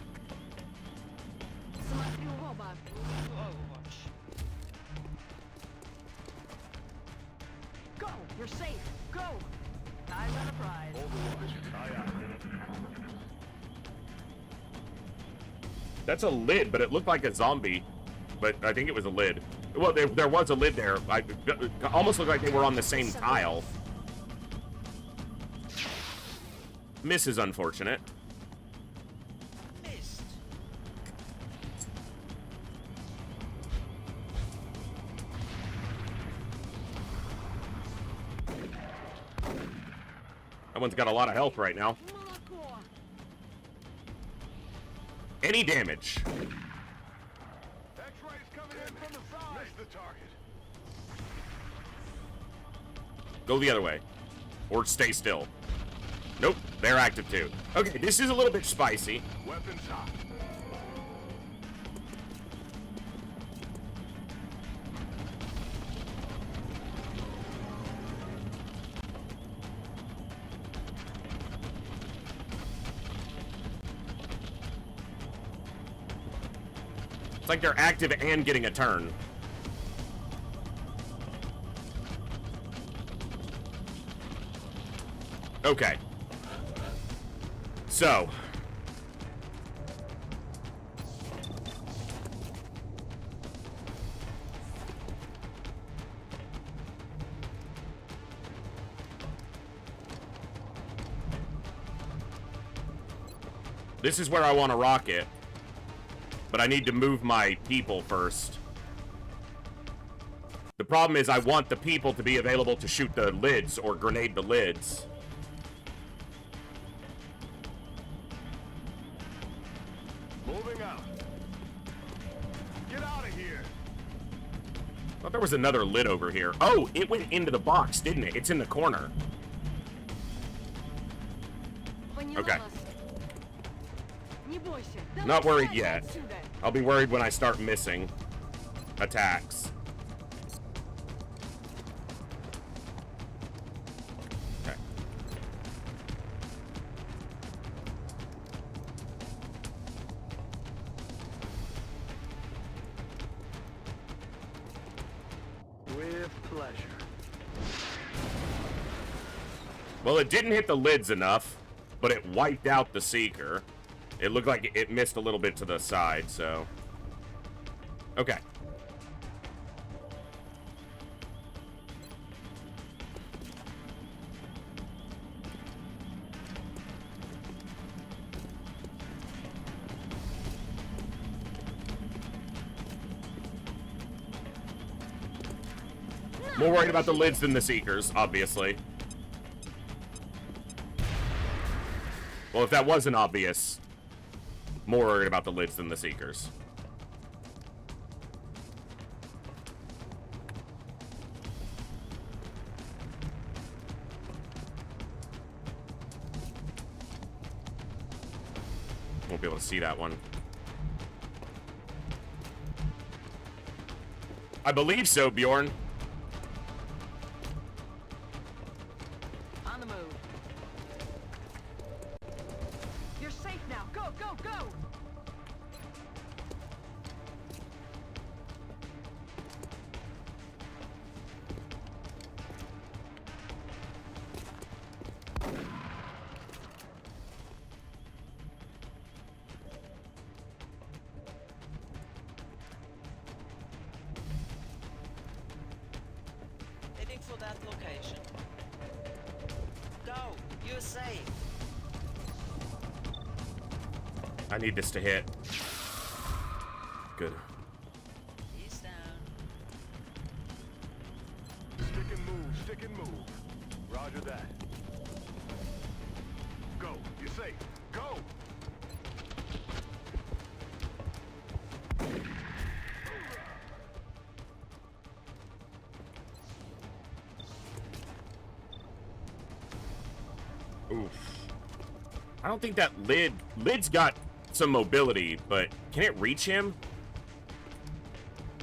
Смотрю в оба. Go! You're safe. Go! Eyes on a prize. Overwatch. Aye, aye. That's a lid, but it looked like a zombie. But I think it was a lid. Well, there was a lid there. It almost looked like they were on the same tile. Miss is unfortunate. Missed. That one's got a lot of health right now. Молоко. Any damage. X-rays coming in from the side. Missed the target. Go the other way. Or stay still. Nope, they're active too. Okay, this is a little bit spicy. Weapons hot. It's like they're active and getting a turn. Okay. So. This is where I want to rocket. But I need to move my people first. The problem is I want the people to be available to shoot the lids or grenade the lids. Moving out. Get out of here. I thought there was another lid over here. Oh, it went into the box, didn't it? It's in the corner. Okay. Не бойся. Not Давай, worried давай yet. отсюда. I'll be worried when I start missing attacks. Okay. With pleasure. Well, it didn't hit the lids enough, but it wiped out the Seeker. It looked like it missed a little bit to the side, so... Okay. More worried about the lids than the Seekers, obviously. Well, if that wasn't obvious, more worried about the lids than the Seekers. Won't be able to see that one. I believe so, Bjorn. On the move. You're safe now. Go, go, go! that location. Go. You're safe. I need this to hit. Good. He's down. Stick and move, stick and move. Roger that. Go. You're safe. Go. Oof. I don't think that lid's got some mobility, but can it reach him?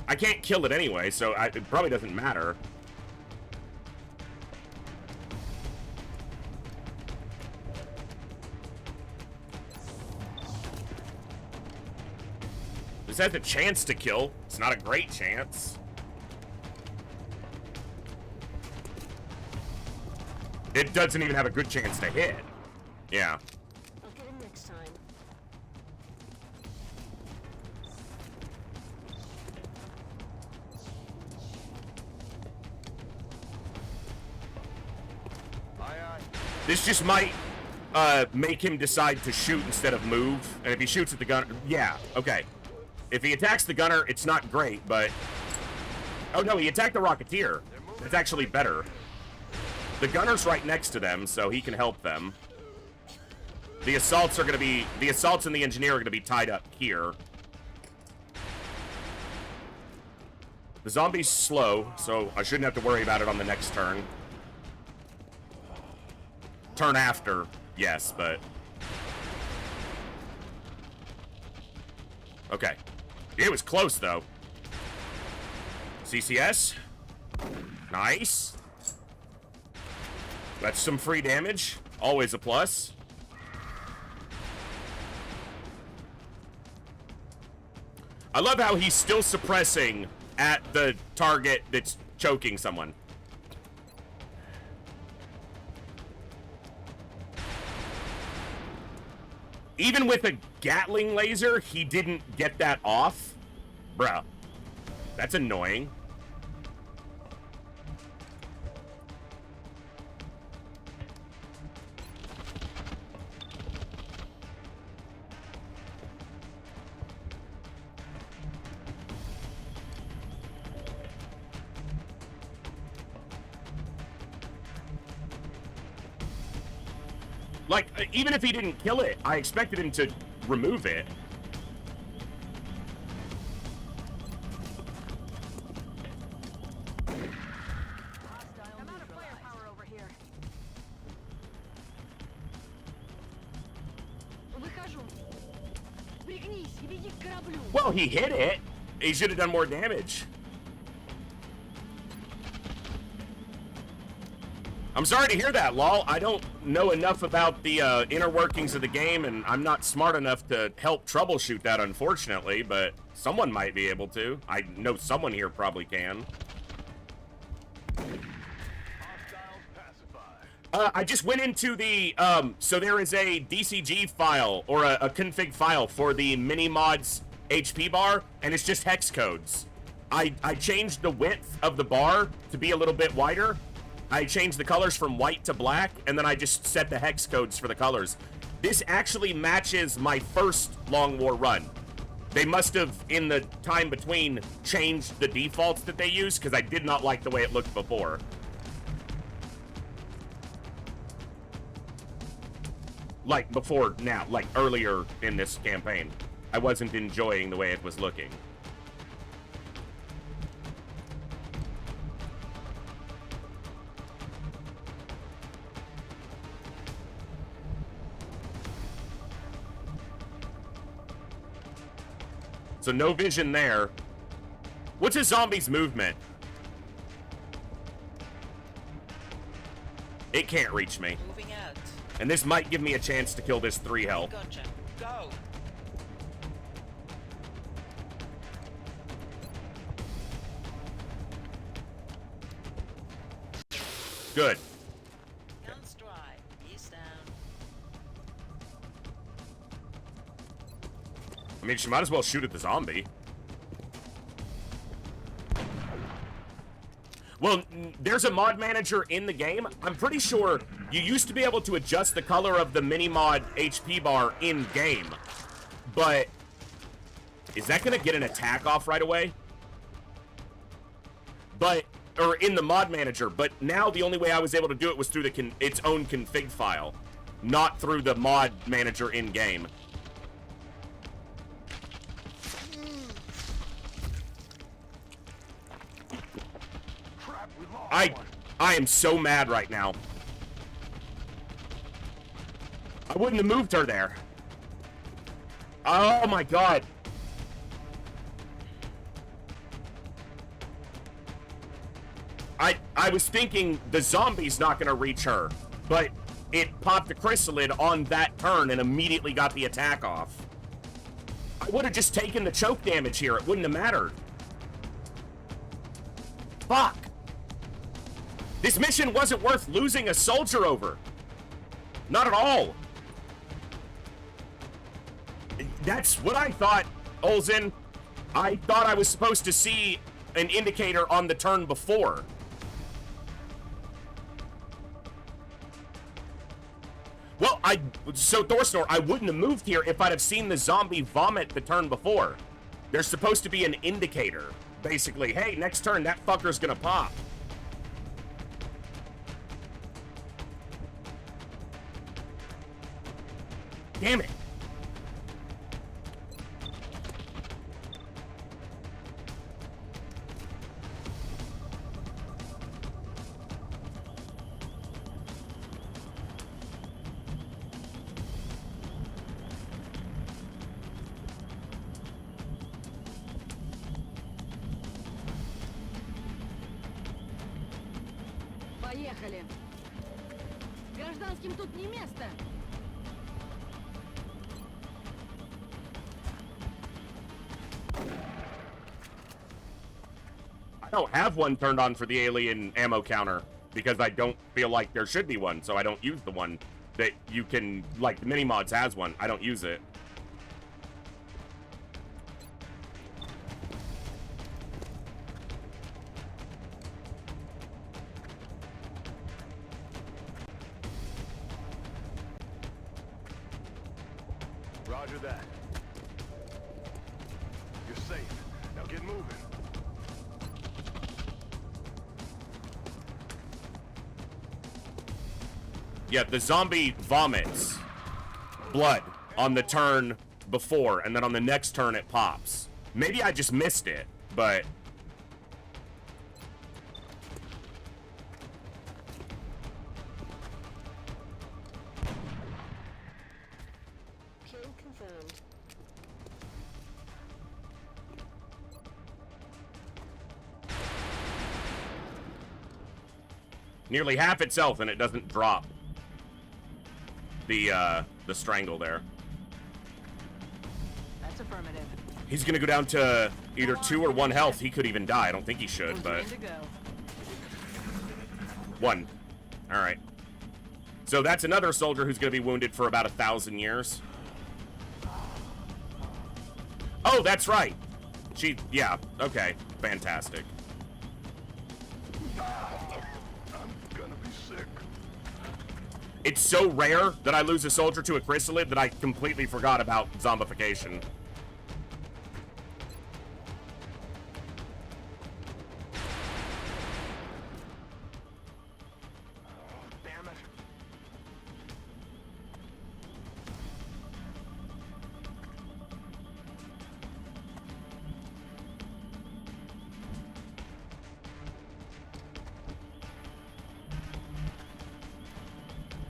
I can't kill it anyway, so it probably doesn't matter. This has a chance to kill. It's not a great chance. It doesn't even have a good chance to hit. Yeah. I'll get him next time. Aye, aye. This just might make him decide to shoot instead of move. And if he shoots at the gunner, yeah, okay. If he attacks the gunner, it's not great, but... Oh no, he attacked the Rocketeer. It's actually better. The gunner's right next to them, so he can help them. The assaults are gonna be... The assaults and the engineer are gonna be tied up here. The zombie's slow, so I shouldn't have to worry about it on the next turn. Turn after, yes, but... Okay. It was close, though. CCS. Nice. That's some free damage. Always a plus. I love how he's still suppressing at the target that's choking someone. Even with a Gatling laser, he didn't get that off. Bruh. That's annoying. Like, even if he didn't kill it, I expected him to remove it. I'm out of firepower over here. Выхожу. Пригнись и веди к кораблю. Well, he hit it. He should have done more damage. I'm sorry to hear that, lol. I don't know enough about the inner workings of the game, and I'm not smart enough to help troubleshoot that, unfortunately, but someone might be able to. I know someone here probably can. I just went into the, so there is a DCG file, or a config file for the mini-mods HP bar, and it's just hex codes. I changed the width of the bar to be a little bit wider. I changed the colors from white to black, and then I just set the hex codes for the colors. This actually matches my first Long War run. They must have, in the time between, changed the defaults that they use, because I did not like the way it looked before. Like before now, like earlier in this campaign. I wasn't enjoying the way it was looking. So no vision there. What's a zombie's movement? It can't reach me. Moving out. And this might give me a chance to kill this 3 health. Gotcha. Go. Good. Guns dry. He's down. I mean, she might as well shoot at the zombie. Well, there's a mod manager in the game. I'm pretty sure you used to be able to adjust the color of the mini-mod HP bar in-game. But is that going to get an attack off right away? Or in the mod manager. But now the only way I was able to do it was through its own config file. Not through the mod manager in-game. I am so mad right now. I wouldn't have moved her there. Oh my god. I was thinking the zombie's not gonna reach her, but it popped the chrysalid on that turn and immediately got the attack off. I would have just taken the choke damage here. It wouldn't have mattered. Fuck. This mission wasn't worth losing a soldier over. Not at all. That's what I thought, Olsen. I thought I was supposed to see an indicator on the turn before. Well, so Thorsnor, I wouldn't have moved here if I'd have seen the zombie vomit the turn before. There's supposed to be an indicator. Basically, hey, next turn, that fucker's gonna pop. Damn it. Поехали. Гражданским тут не место. I don't have one turned on for the alien ammo counter because I don't feel like there should be one, so I don't use the one that you can, like the mini mods has one. I don't use it. Roger that. You're safe. Now get moving. Yeah, the zombie vomits blood on the turn before, and then on the next turn it pops. Maybe I just missed it, but... Kill confirmed. Nearly half itself, and it doesn't drop the strangle there. That's affirmative. He's gonna go down to either 2 or 1 health. He could even die. I don't think he should, but... 1. Alright. So that's another soldier who's gonna be wounded for about 1,000 years. Oh, that's right. Yeah, okay. Fantastic. It's so rare that I lose a soldier to a chrysalid that I completely forgot about zombification. Damn it.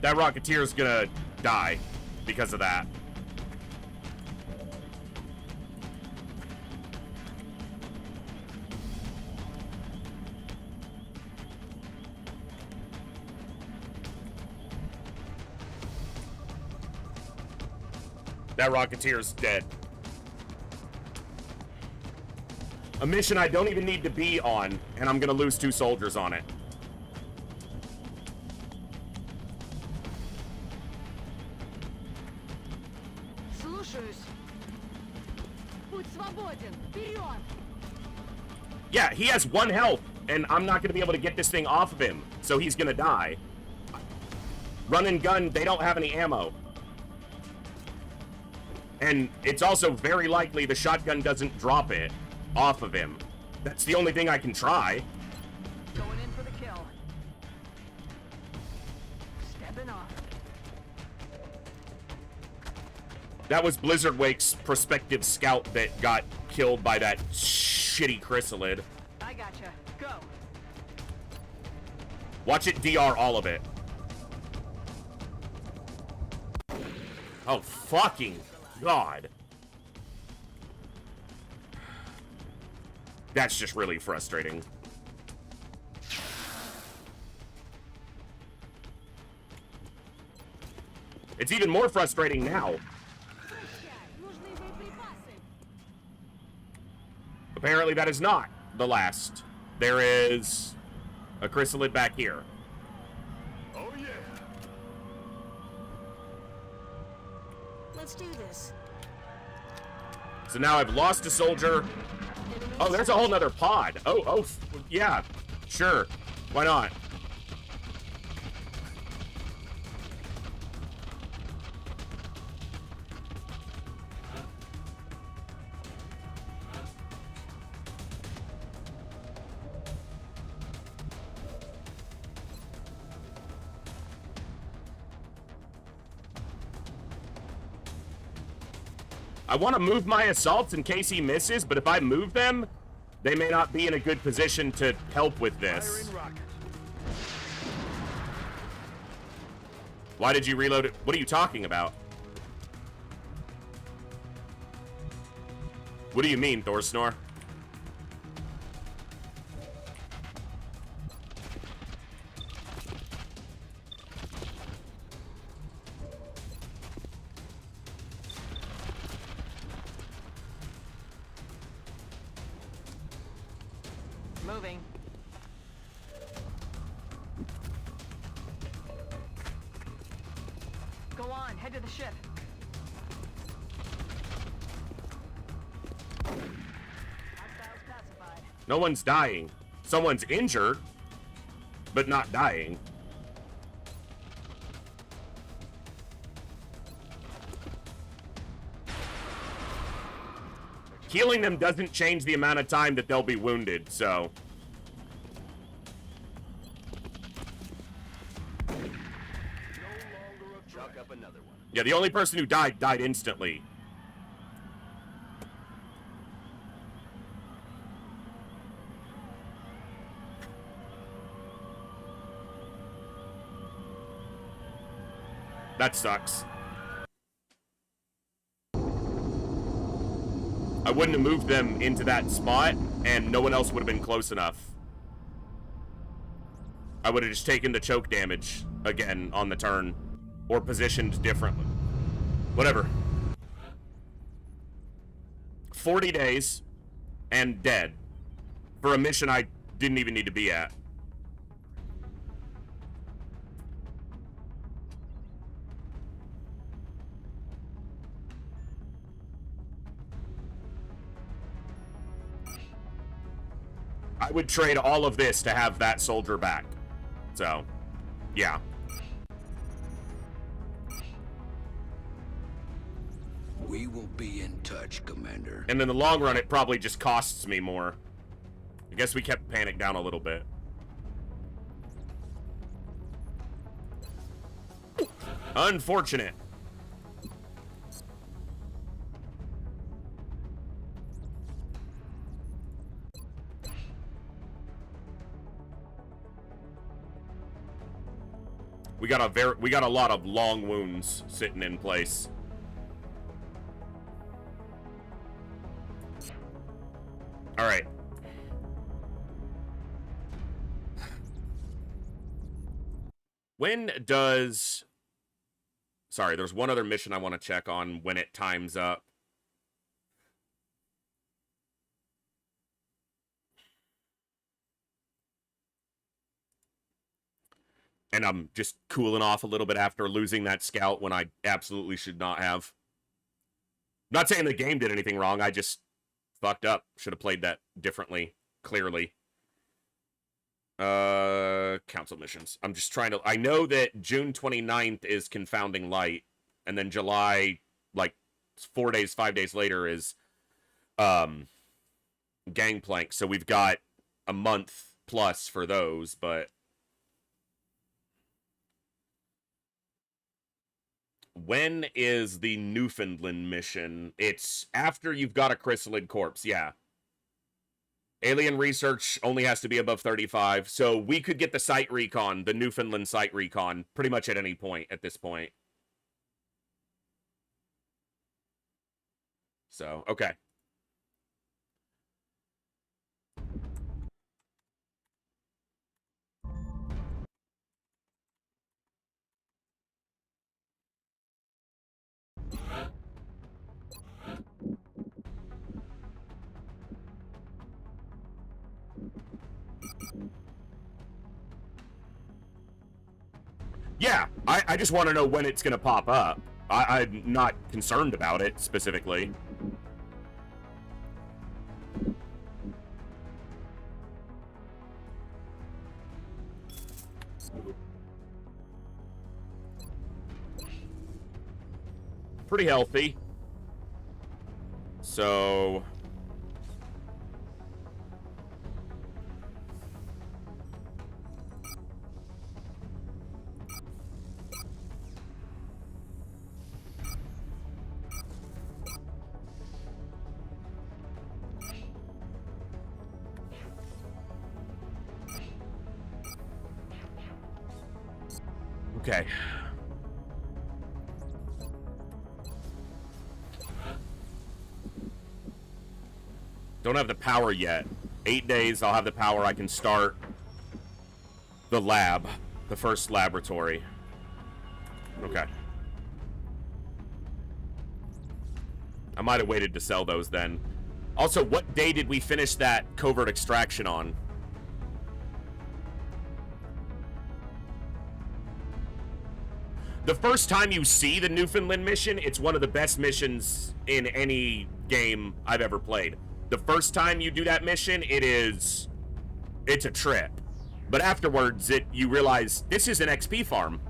That Rocketeer's gonna die because of that. That Rocketeer's dead. A mission I don't even need to be on, and I'm gonna lose 2 soldiers on it. Путь свободен. Вперед! Yeah, he has 1 health. and I'm not going to be able to get this thing off of him, so he's going to die. Run and gun, they don't have any ammo. And it's also very likely the shotgun doesn't drop it off of him. That's the only thing I can try. Going in for the kill. Stepping off. That was Blizzard Wake's prospective scout that got killed by that shitty chrysalid. I gotcha. Go. Watch it DR all of it. Oh, fucking God. That's just really frustrating. It's even more frustrating now. Apparently that is not the last. There is a chrysalid back here. Oh yeah. Let's do this. So now I've lost a soldier. Oh, there's a whole nother pod. Oh, yeah, sure. Why not? I want to move my assaults in case he misses, but if I move them, they may not be in a good position to help with this. Firing rocket. Why did you reload it? What are you talking about? What do you mean, Thorsnor? Moving. Go on, head to the ship. Hostiles pacified. No one's dying. Someone's injured, but not dying. Healing them doesn't change the amount of time that they'll be wounded, so... Chalk up another one. Yeah, the only person who died instantly. That sucks. I wouldn't have moved them into that spot, and no one else would have been close enough. I would have just taken the choke damage again on the turn, or positioned differently. Whatever. 40 days, and dead. For a mission I didn't even need to be at. I would trade all of this to have that soldier back. So, yeah. We will be in touch, Commander. And in the long run, it probably just costs me more. I guess we kept panic down a little bit. Unfortunate. We got a lot of long wounds sitting in place. All right. When does... Sorry, there's one other mission I want to check on when it times up. And I'm just cooling off a little bit after losing that scout when I absolutely should not have. I'm not saying the game did anything wrong, I just fucked up. Should have played that differently, clearly. Council missions. I'm just trying to... I know that June 29th is Confounding Light, and then July, like, 4 days, 5 days later is, Gangplank. So we've got a month plus for those, but... When is the Newfoundland mission? It's after you've got a chrysalid corpse, yeah. Alien research only has to be above 35, so we could get the site recon, the Newfoundland site recon, pretty much at any point at this point. So, okay. Yeah, I just want to know when it's going to pop up. I'm not concerned about it, specifically. Pretty healthy. So... Okay. Don't have the power yet. 8 days, I'll have the power. I can start the lab, the first laboratory. Okay. I might have waited to sell those then. Also, what day did we finish that covert extraction on? The first time you see the Newfoundland mission, it's one of the best missions in any game I've ever played. The first time you do that mission, it's a trip. But afterwards, you realize this is an XP farm.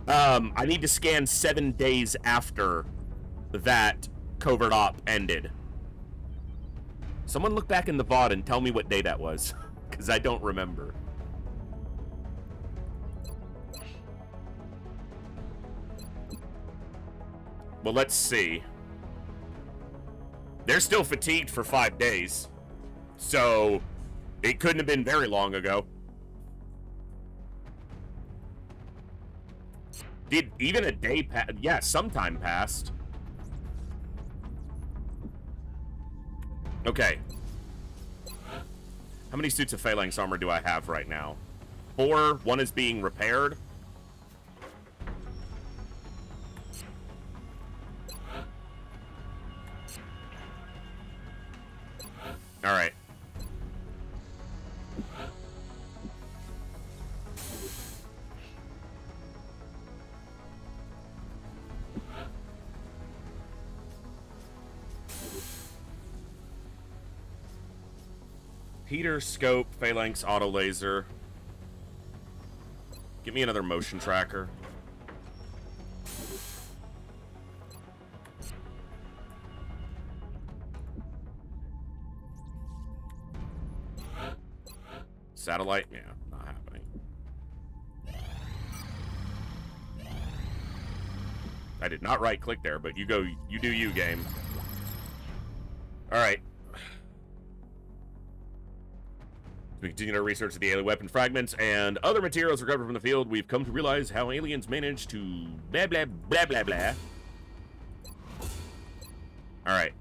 I need to scan 7 days after that covert op ended. Someone look back in the VOD and tell me what day that was, because I don't remember. Well, let's see. They're still fatigued for 5 days. So, it couldn't have been very long ago. Did even a day pass? Yeah, some time passed. Okay. How many suits of phalanx armor do I have right now? 4. 1 is being repaired. All right. Heater, scope, phalanx, auto laser. Give me another motion tracker. Satellite? Yeah, not happening. I did not right click there, but you do you, game. Alright. We continue our research of the alien weapon fragments and other materials recovered from the field. We've come to realize how aliens managed to blah blah blah blah blah. Alright.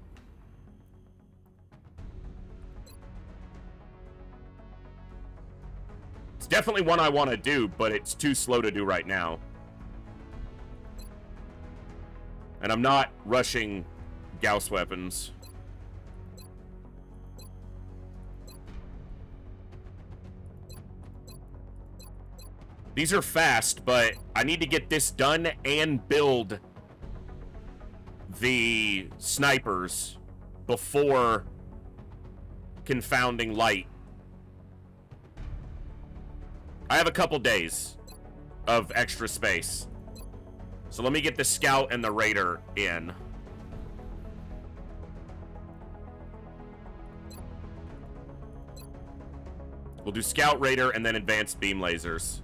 It's definitely one I want to do, but it's too slow to do right now. And I'm not rushing Gauss weapons. These are fast, but I need to get this done and build the snipers before Confounding Light I have a couple days of extra space. So let me get the Scout and the Raider in. We'll do Scout, Raider, and then Advanced Beam Lasers.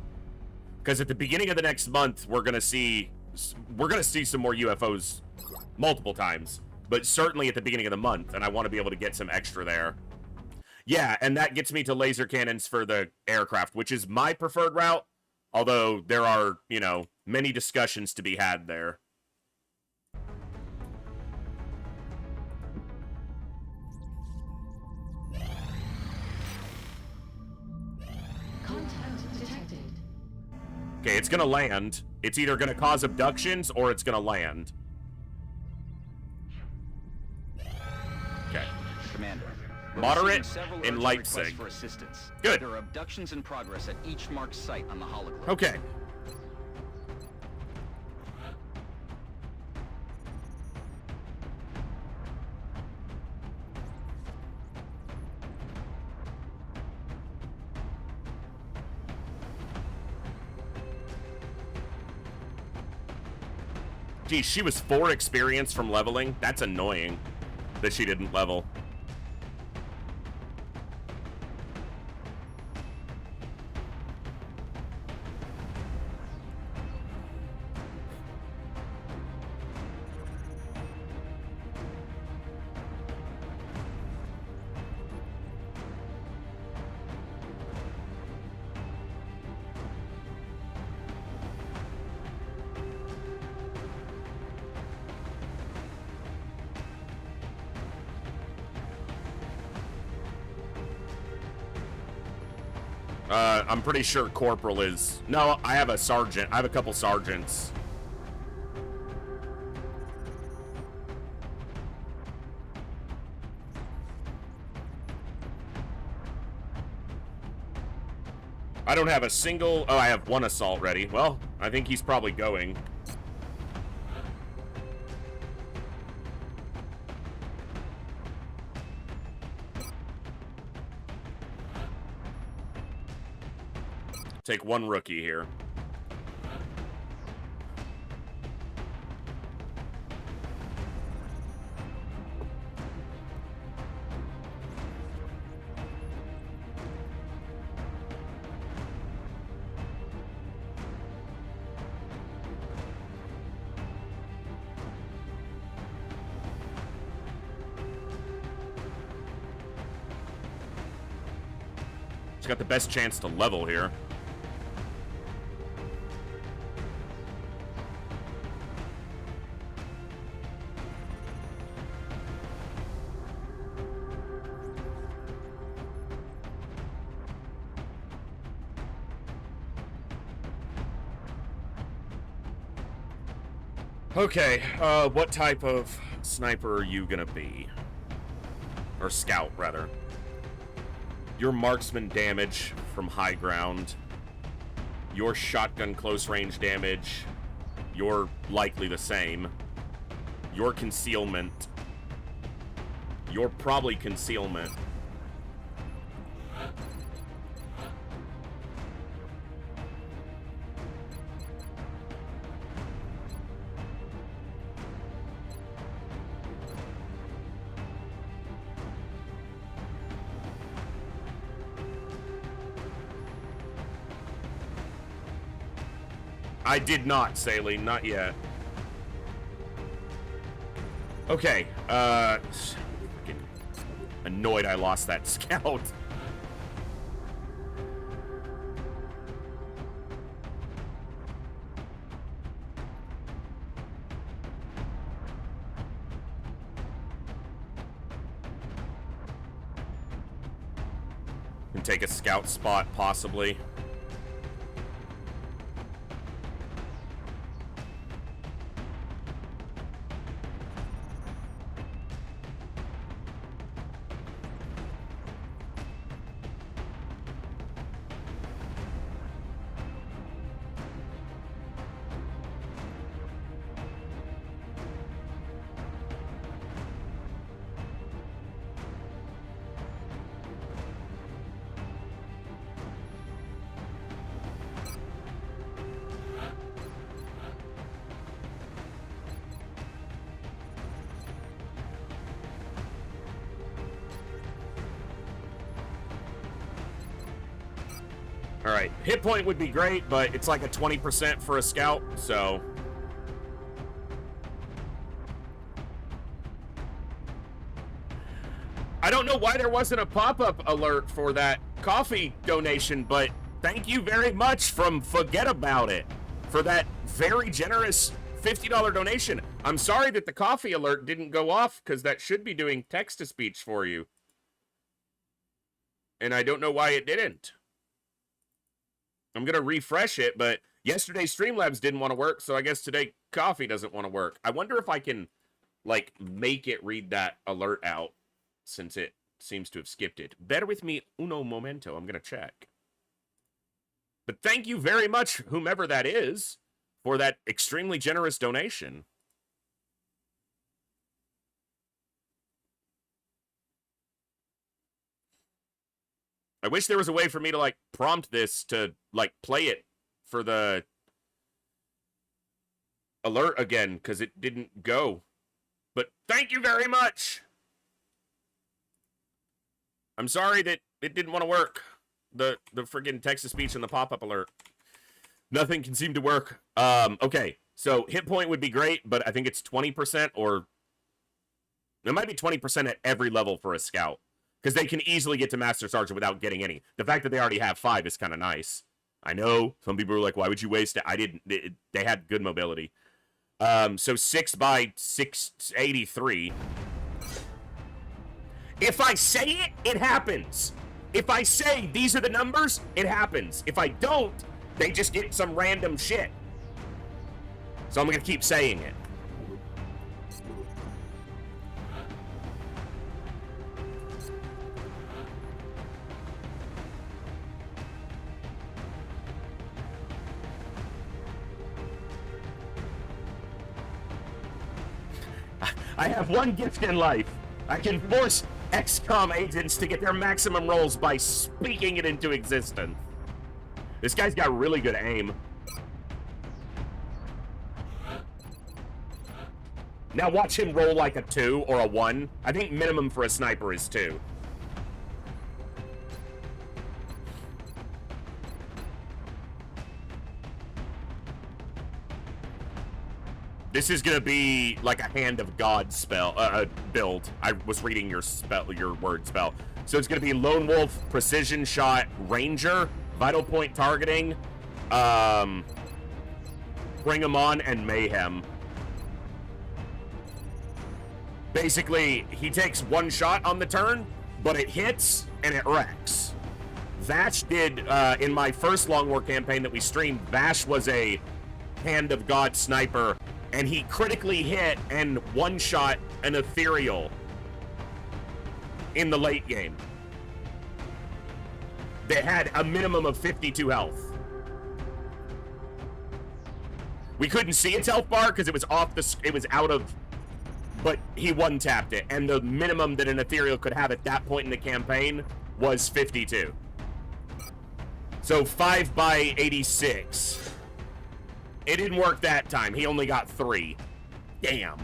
Because at the beginning of the next month, we're gonna see some more UFOs multiple times. But certainly at the beginning of the month, and I want to be able to get some extra there. Yeah, and that gets me to laser cannons for the aircraft, which is my preferred route. Although there are, you know, many discussions to be had there. Contact detected. Okay, it's gonna land. It's either gonna cause abductions or it's gonna land. Okay. Commander. Moderate in Leipzig. For assistance. Good. There are abductions in progress at each marked site on the hologram. Okay. Geez, she was 4 experience from leveling. That's annoying that she didn't level. I'm pretty sure Corporal is... No, I have a Sergeant. I have a couple Sergeants. I don't have a single... Oh, I have 1 assault ready. Well, I think he's probably going. Take 1 rookie here. He's got the best chance to level here. Okay, what type of sniper are you gonna be? Or scout, rather. Your marksman damage from high ground. Your shotgun close range damage. You're likely the same. Your concealment. You're probably concealment. I did not, Saline, not yet. Okay, freaking annoyed I lost that scout. Can take a scout spot, possibly. All right, hit point would be great, but it's like a 20% for a scout, so. I don't know why there wasn't a pop-up alert for that coffee donation, but thank you very much from Forget About It for that very generous $50 donation. I'm sorry that the coffee alert didn't go off because that should be doing text-to-speech for you. And I don't know why it didn't. I'm going to refresh it, but yesterday's Streamlabs didn't want to work, so I guess today coffee doesn't want to work. I wonder if I can, like, make it read that alert out since it seems to have skipped it. Bear with me uno momento. I'm going to check. But thank you very much, whomever that is, for that extremely generous donation. I wish there was a way for me to, like, prompt this to, like, play it for the alert again, because it didn't go. But thank you very much! I'm sorry that it didn't want to work. The friggin' text-to-speech and the pop-up alert. Nothing can seem to work. Okay, so hit point would be great, but I think it's 20% or... It might be 20% at every level for a scout. Because they can easily get to Master Sergeant without getting any. The fact that they already have 5 is kind of nice. I know, some people are like, why would you waste it? I didn't. They had good mobility. So 6 by 683. If I say it, it happens. If I say these are the numbers, it happens. If I don't, they just get some random shit. So I'm going to keep saying it. I have one gift in life. I can force XCOM agents to get their maximum rolls by speaking it into existence. This guy's got really good aim. Now watch him roll like a 2 or a 1. I think minimum for a sniper is 2. This is gonna be like a Hand of God spell build. I was reading your word spell. So it's gonna be Lone Wolf, Precision Shot, Ranger, Vital Point Targeting, Bring 'em On, and Mayhem. Basically, he takes 1 shot on the turn, but it hits and it wrecks. Vash did, in my first Long War campaign that we streamed, Vash was a Hand of God sniper, and he critically hit and 1-shot an Ethereal in the late game. They had a minimum of 52 health. We couldn't see its health bar because it was out of, but he 1-tapped it, and the minimum that an Ethereal could have at that point in the campaign was 52. So 5 by 86. It didn't work that time. He only got 3. Damn.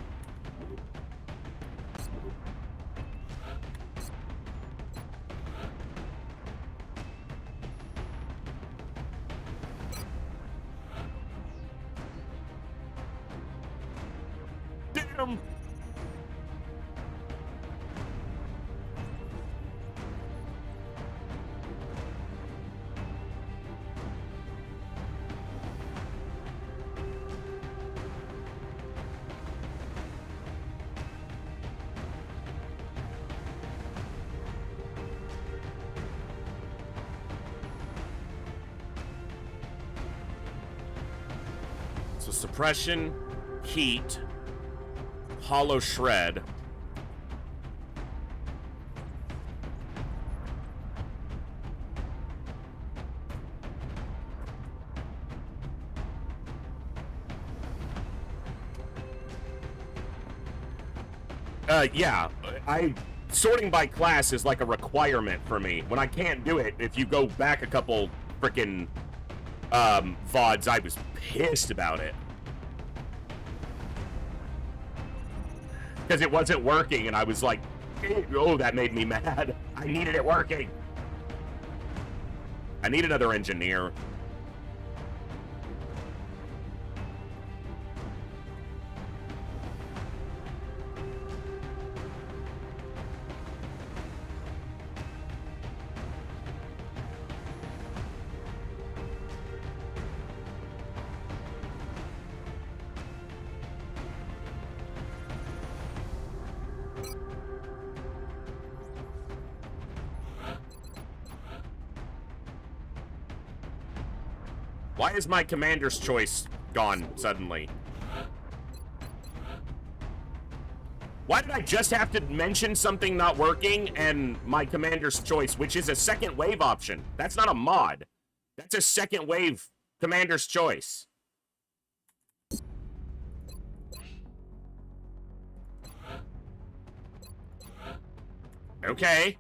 Damn. So suppression, heat, hollow shred. Yeah, sorting by class is like a requirement for me. When I can't do it, if you go back a couple frickin' VODs, I was pissed about it. Because it wasn't working, and I was like, oh, that made me mad. I needed it working. I need another engineer. Why is my commander's choice gone suddenly? Why did I just have to mention something not working and my commander's choice, which is a second wave option? That's not a mod. That's a second wave commander's choice. Okay.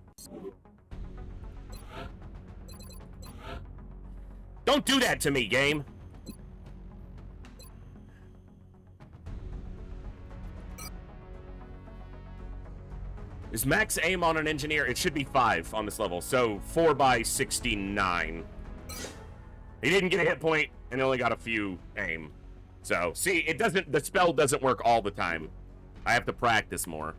Don't do that to me, game. Is max aim on an engineer? It should be 5 on this level, so 4 by 69. He didn't get a hit point and only got a few aim. So, see, it doesn't, the spell doesn't work all the time. I have to practice more.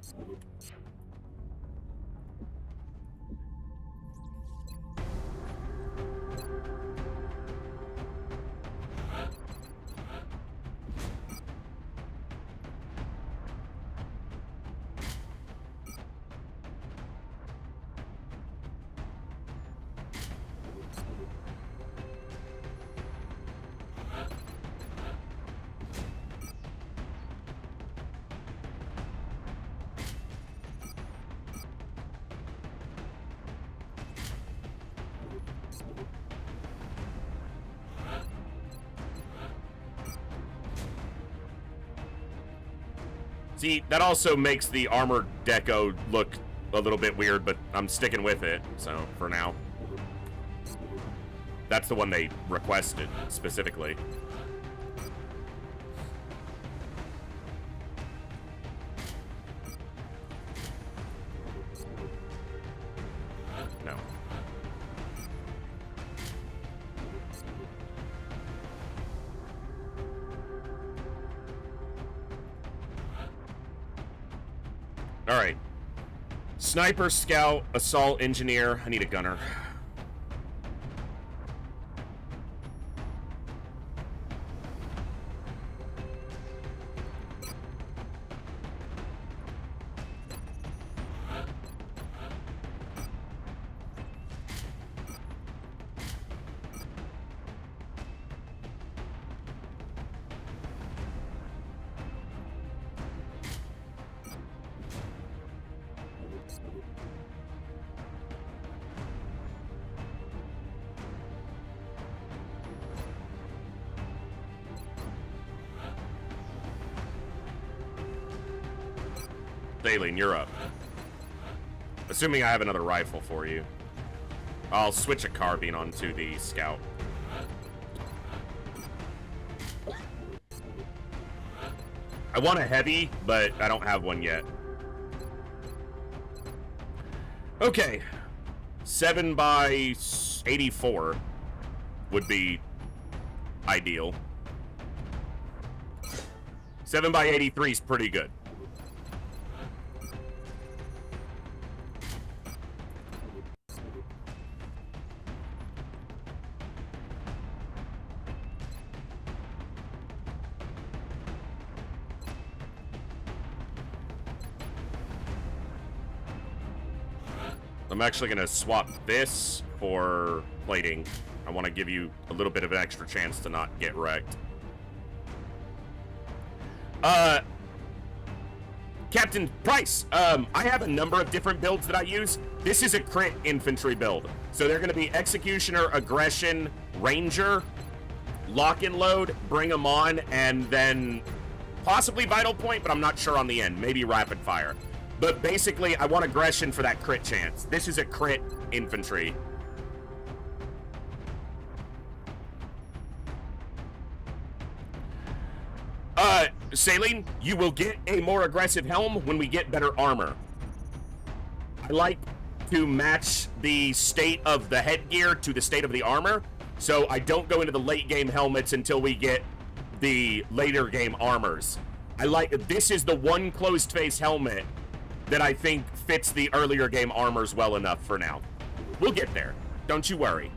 See, that also makes the armored deco look a little bit weird, but I'm sticking with it, so, for now. That's the one they requested, specifically. No. Alright. Sniper, scout, assault, engineer. I need a gunner. Alien, you're up. Assuming I have another rifle for you. I'll switch a carbine onto the scout. I want a heavy, but I don't have one yet. Okay. 7 by 84 would be ideal. 7 by 83 is pretty good. I'm actually going to swap this for plating. I want to give you a little bit of an extra chance to not get wrecked. Captain Price, I have a number of different builds that I use. This is a crit infantry build. So they're going to be Executioner, Aggression, Ranger, Lock and Load, Bring them on, and then possibly Vital Point, but I'm not sure on the end. Maybe Rapid Fire. But basically, I want aggression for that crit chance. This is a crit infantry. Saline, you will get a more aggressive helm when we get better armor. I like to match the state of the headgear to the state of the armor. So I don't go into the late game helmets until we get the later game armors. This is the one closed face helmet that I think fits the earlier game armors well enough for now. We'll get there. Don't you worry.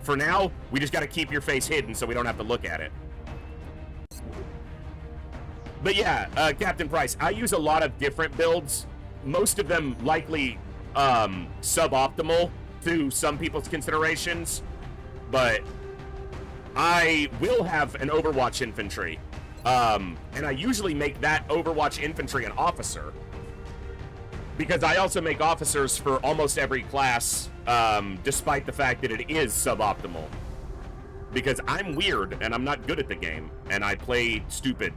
For now, we just got to keep your face hidden so we don't have to look at it. But yeah, Captain Price, I use a lot of different builds. Most of them likely suboptimal to some people's considerations. But I will have an Overwatch infantry. And I usually make that Overwatch infantry an officer. Because I also make officers for almost every class, despite the fact that it is suboptimal. Because I'm weird, and I'm not good at the game, and I play stupid.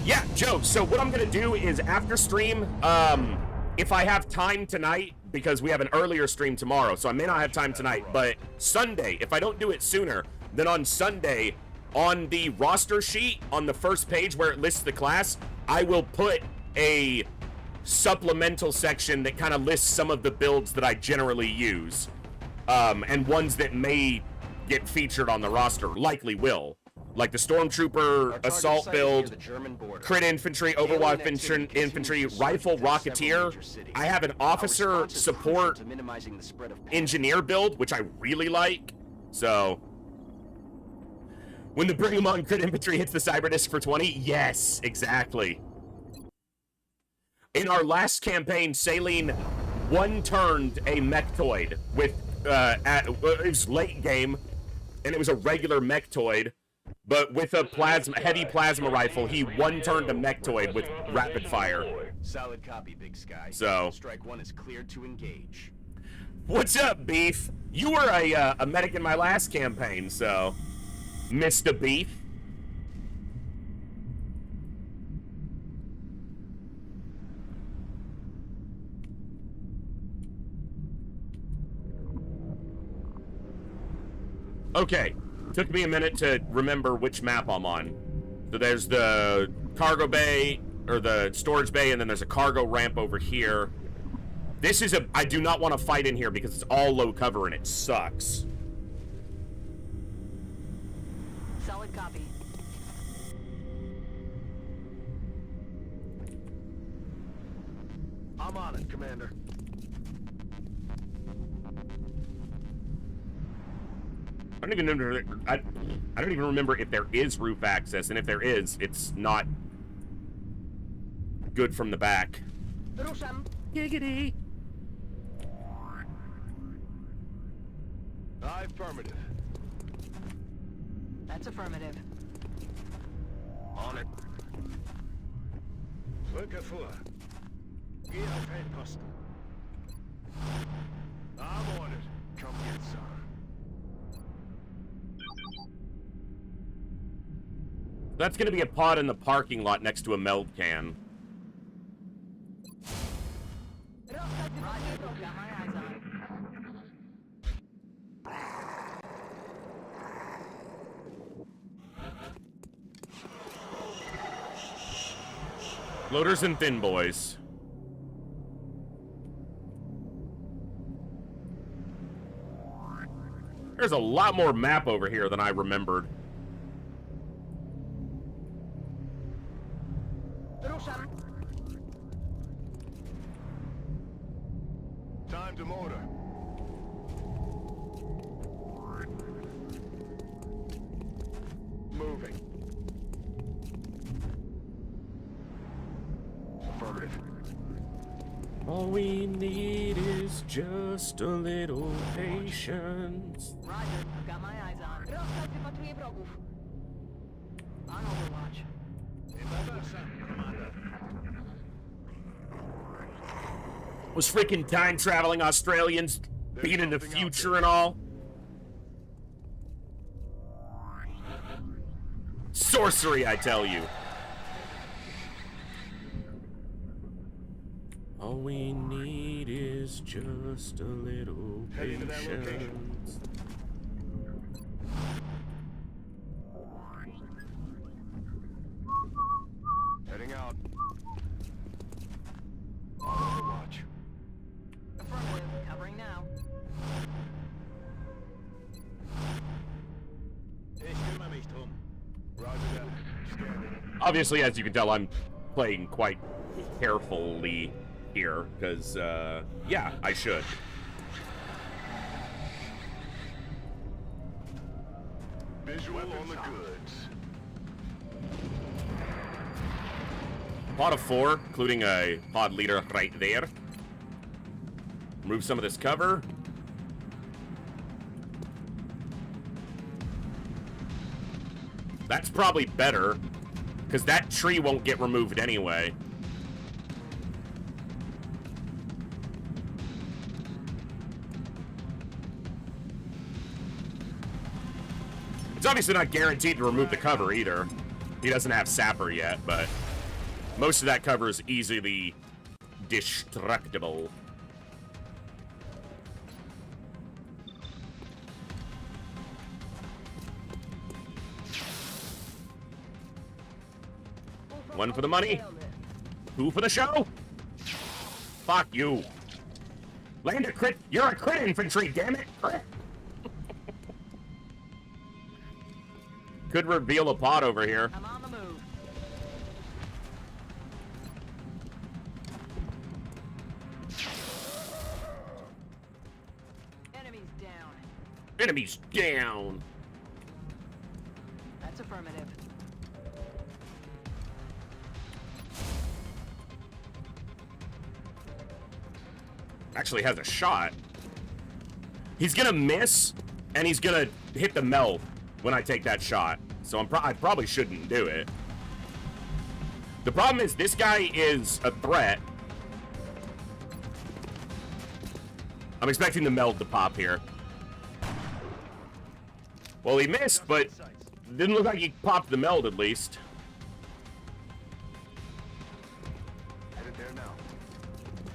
Yeah, Joe, so what I'm going to do is after stream, if I have time tonight, because we have an earlier stream tomorrow, so I may not have time tonight, but Sunday, if I don't do it sooner, then on Sunday, on the roster sheet, on the first page where it lists the class, I will put a supplemental section that kind of lists some of the builds that I generally use, and ones that may get featured on the roster, likely will. Like the Stormtrooper Assault build, Crit Infantry, Overwatch Infantry, Rifle Rocketeer. I have an Officer Support Engineer build, which I really like. So, when the Bring 'em On Crit Infantry hits the Cyberdisc for 20, yes, exactly. In our last campaign, Saline one-turned a Mechtoid with, it was late game, and it was a regular Mechtoid. But with a heavy plasma rifle, he one-turned a Mechtoid with rapid fire. Solid copy, Big Sky. So, Strike 1 is cleared to engage. What's up, Beef? You were a medic in my last campaign, so Mr. Beef. Okay. Took me a minute to remember which map I'm on. So there's the cargo bay, or the storage bay, and then there's a cargo ramp over here. This is I do not want to fight in here because it's all low cover and it sucks. Solid copy. I'm on it, Commander. I don't even remember if there is roof access, and if there is, it's not good from the back. Ruszam. Giggity. Affirmative. That's affirmative. On it. Rücke vor. Geh auf Feldposten. I'm on it. Come get some. That's going to be a pod in the parking lot next to a meld can. Loaders and thin boys. There's a lot more map over here than I remembered. Time to motor. Moving. Affirmative. All we need is just a little patience. Roger, I've got my eyes on. Rozkaz wypatruję wrogów. On Overwatch. Was freaking time traveling Australians being in the future and all? Sorcery, I tell you. All we need is just a little patience. Heading out. Obviously, as you can tell, I'm playing quite carefully here, because, yeah, I should. Visual on the goods. Pod of 4, including a pod leader right there. Remove some of this cover. That's probably better, because that tree won't get removed anyway. It's obviously not guaranteed to remove the cover either. He doesn't have Sapper yet, but most of that cover is easily destructible. One for the money. Two for the show. Fuck you. Land a crit. You're a crit infantry, damn it. Crit. Could reveal a pod over here. I'm on the move. Enemies down. Enemies down. That's affirmative. Actually has a shot. He's gonna miss, and he's gonna hit the meld when I take that shot. So I probably shouldn't do it. The problem is this guy is a threat. I'm expecting the meld to pop here. Well, he missed, but didn't look like he popped the meld at least. Headed there now.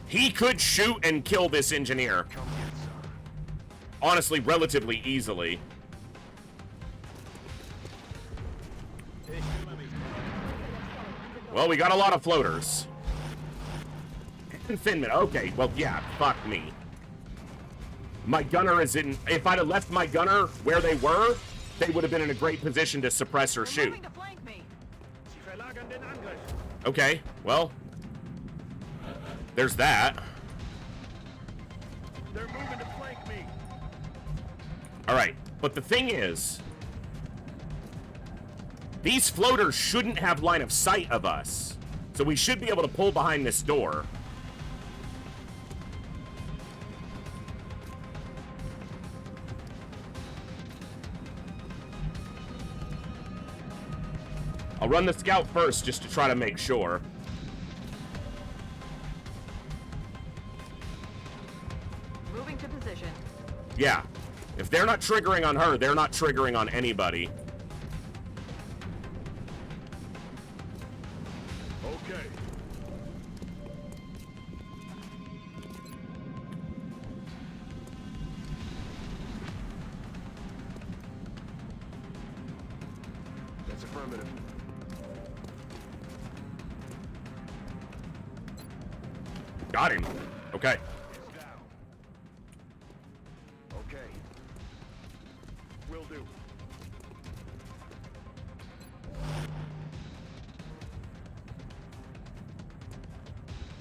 He could shoot and kill this engineer. Come get some. Honestly, relatively easily. Well, we got a lot of floaters. And Finman. Okay, well, yeah, fuck me. My gunner is in... If I'd have left my gunner where they were, they would have been in a great position to suppress or shoot. To flank me. Sie verlagern den Angriff. Okay, well... There's that. They're moving to flank me. Alright, but the thing is... These floaters shouldn't have line of sight of us. So we should be able to pull behind this door. I'll run the scout first just to try to make sure. Moving to position. Yeah. If they're not triggering on her, they're not triggering on anybody. Okay. That's affirmative. Got him. Okay. It's down. Okay. Will do.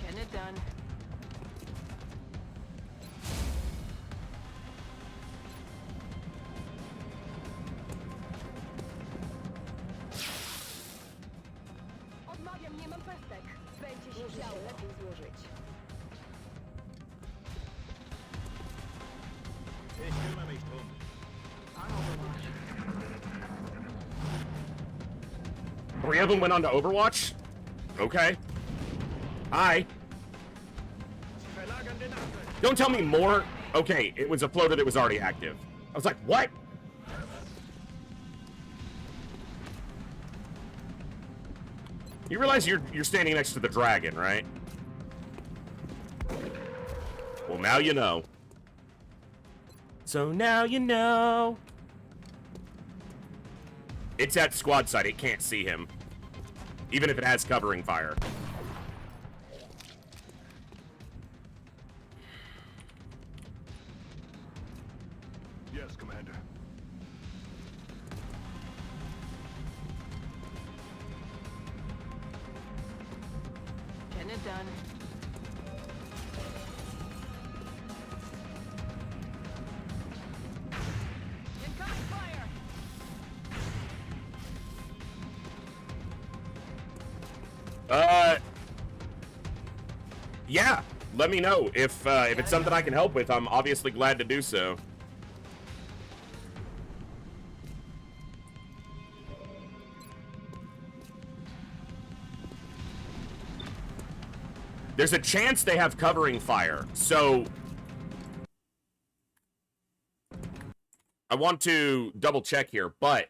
Getting it done. Odmawiam, nie mam pestek. Będzie się działo. Lepiej złożyć. Ich kümmere mich drum. On Overwatch. 3 of them went on to Overwatch? Okay. Hi. Sie verlagern den Angriff. Don't tell me more. Okay, it was a floater that was already active. I was like, what? You realize you're standing next to the dragon, right? Well, now you know. So now you know. It's at squad side. It can't see him. Even if it has covering fire. Yes, Commander. Getting it done. Incoming fire! Yeah. Let me know if it's something I can help with. I'm obviously glad to do so. There's a chance they have covering fire, so I want to double check here, but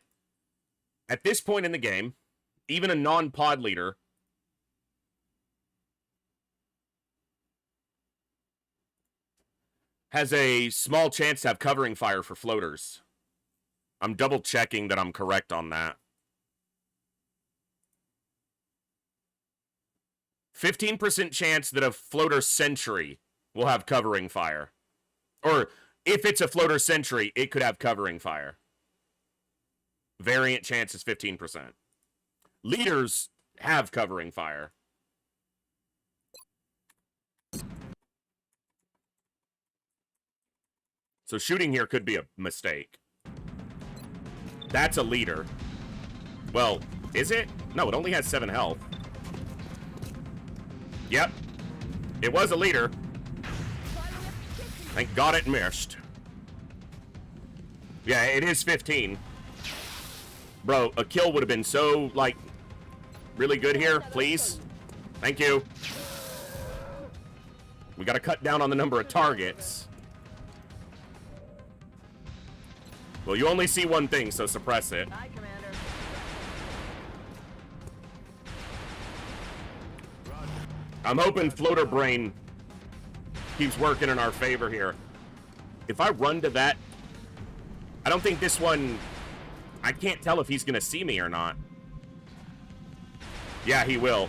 at this point in the game, even a non-pod leader has a small chance to have covering fire for floaters. I'm double checking that I'm correct on that. 15% chance that a floater sentry will have covering fire. Or if it's a floater sentry, it could have covering fire. Variant chance is 15%. Leaders have covering fire. So shooting here could be a mistake. That's a leader. Well, is it? No, it only has 7 health. Yep. It was a leader. Thank God it missed. Yeah, it is 15. Bro, a kill would have been so, like, really good here. Please. Thank you. We gotta cut down on the number of targets. Well, you only see one thing, so suppress it. Aye, Commander. I'm hoping Floater Brain keeps working in our favor here. If I run to that, I don't think this one, I can't tell if he's going to see me or not. Yeah, he will.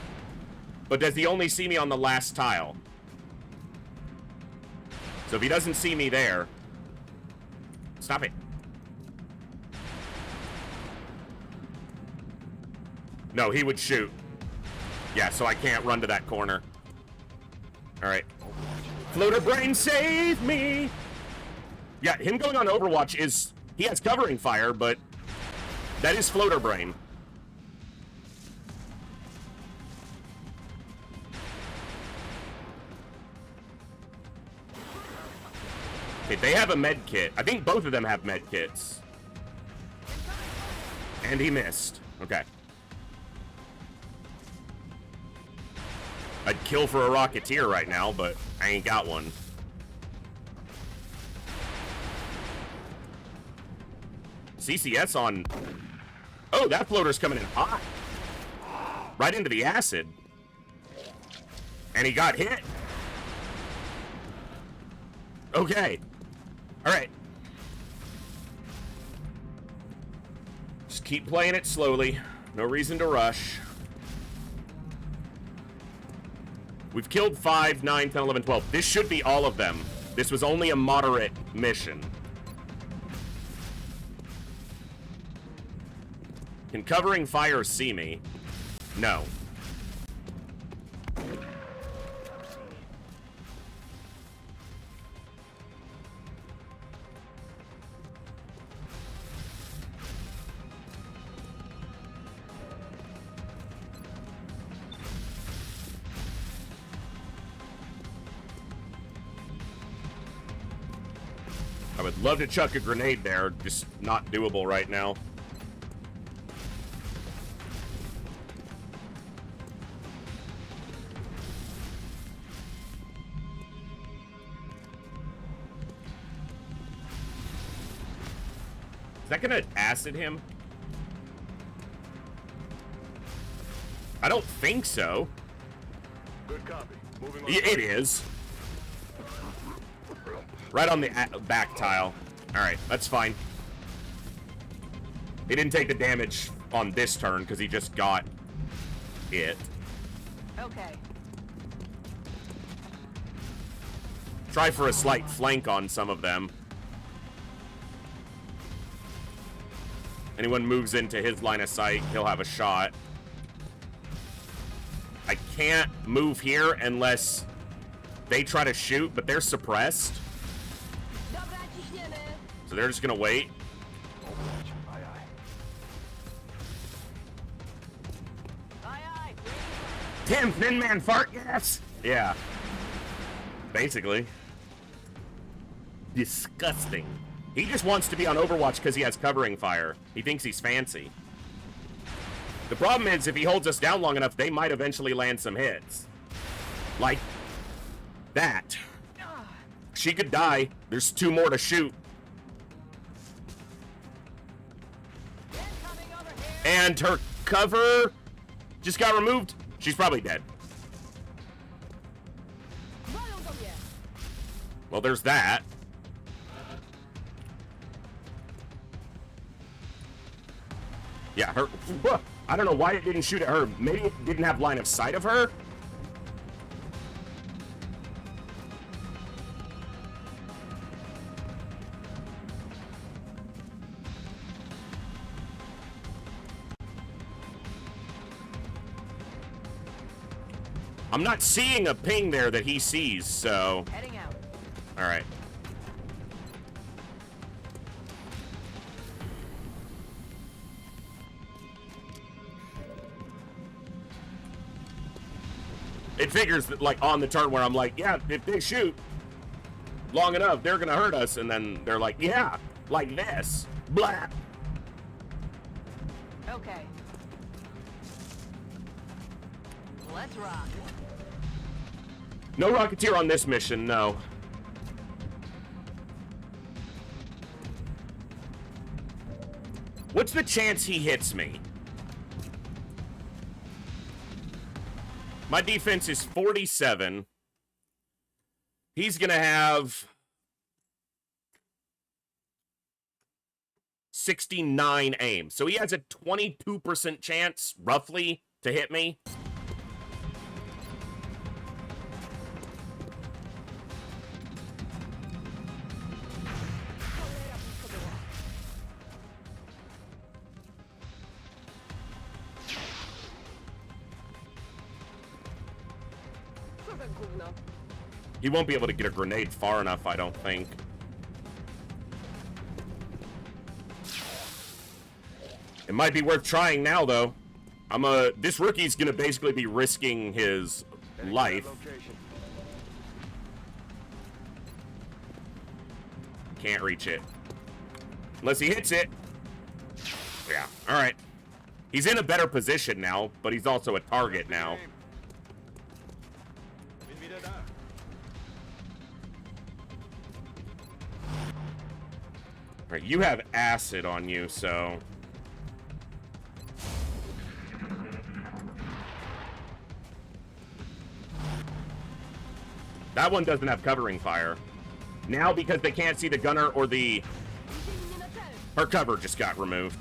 But does he only see me on the last tile? So if he doesn't see me there, stop it. No, he would shoot. Yeah, so I can't run to that corner. Alright. Floater Brain, save me! Yeah, him going on Overwatch is... He has covering fire, but... That is Floater Brain. Okay, they have a med kit. I think both of them have med kits. And he missed. Okay. I'd kill for a Rocketeer right now, but I ain't got one. CCS on... Oh, that floater's coming in hot. Right into the acid. And he got hit. Okay. Alright. Just keep playing it slowly. No reason to rush. We've killed 5, 9, 10, 11, 12. This should be all of them. This was only a moderate mission. Can covering fire see me? No. I would love to chuck a grenade there, just not doable right now. Is that gonna acid him? I don't think so. Good copy. Moving on. It is. Right on the back tile. Alright, that's fine. He didn't take the damage on this turn because he just got it. Okay. Try for a slight flank on some of them. Anyone moves into his line of sight, he'll have a shot. I can't move here unless they try to shoot, but they're suppressed. So they're just gonna wait. Tim, Thin Man fart gas. Yeah. Basically. Disgusting. He just wants to be on Overwatch because he has covering fire. He thinks he's fancy. The problem is, if he holds us down long enough, they might eventually land some hits. Like that. She could die. There's 2 more to shoot. And her cover just got removed. She's probably dead. Well, there's that. Yeah, her... I don't know why it didn't shoot at her. Maybe it didn't have line of sight of her. I'm not seeing a ping there that he sees, so... Heading out. Alright. It figures that, like, on the turn where I'm like, yeah, if they shoot long enough, they're gonna hurt us, and then they're like, yeah, like this. Blah. Okay. Let's rock. No Rocketeer on this mission, no. What's the chance he hits me? My defense is 47. He's gonna have 69 aim. So he has a 22% chance, roughly, to hit me. He won't be able to get a grenade far enough, I don't think. It might be worth trying now, though. This rookie's gonna basically be risking his life. Can't reach it. Unless he hits it. Yeah, alright. He's in a better position now, but he's also a target now. Right, you have acid on you, so... That one doesn't have covering fire. Now, because they can't see the gunner or the... Her cover just got removed.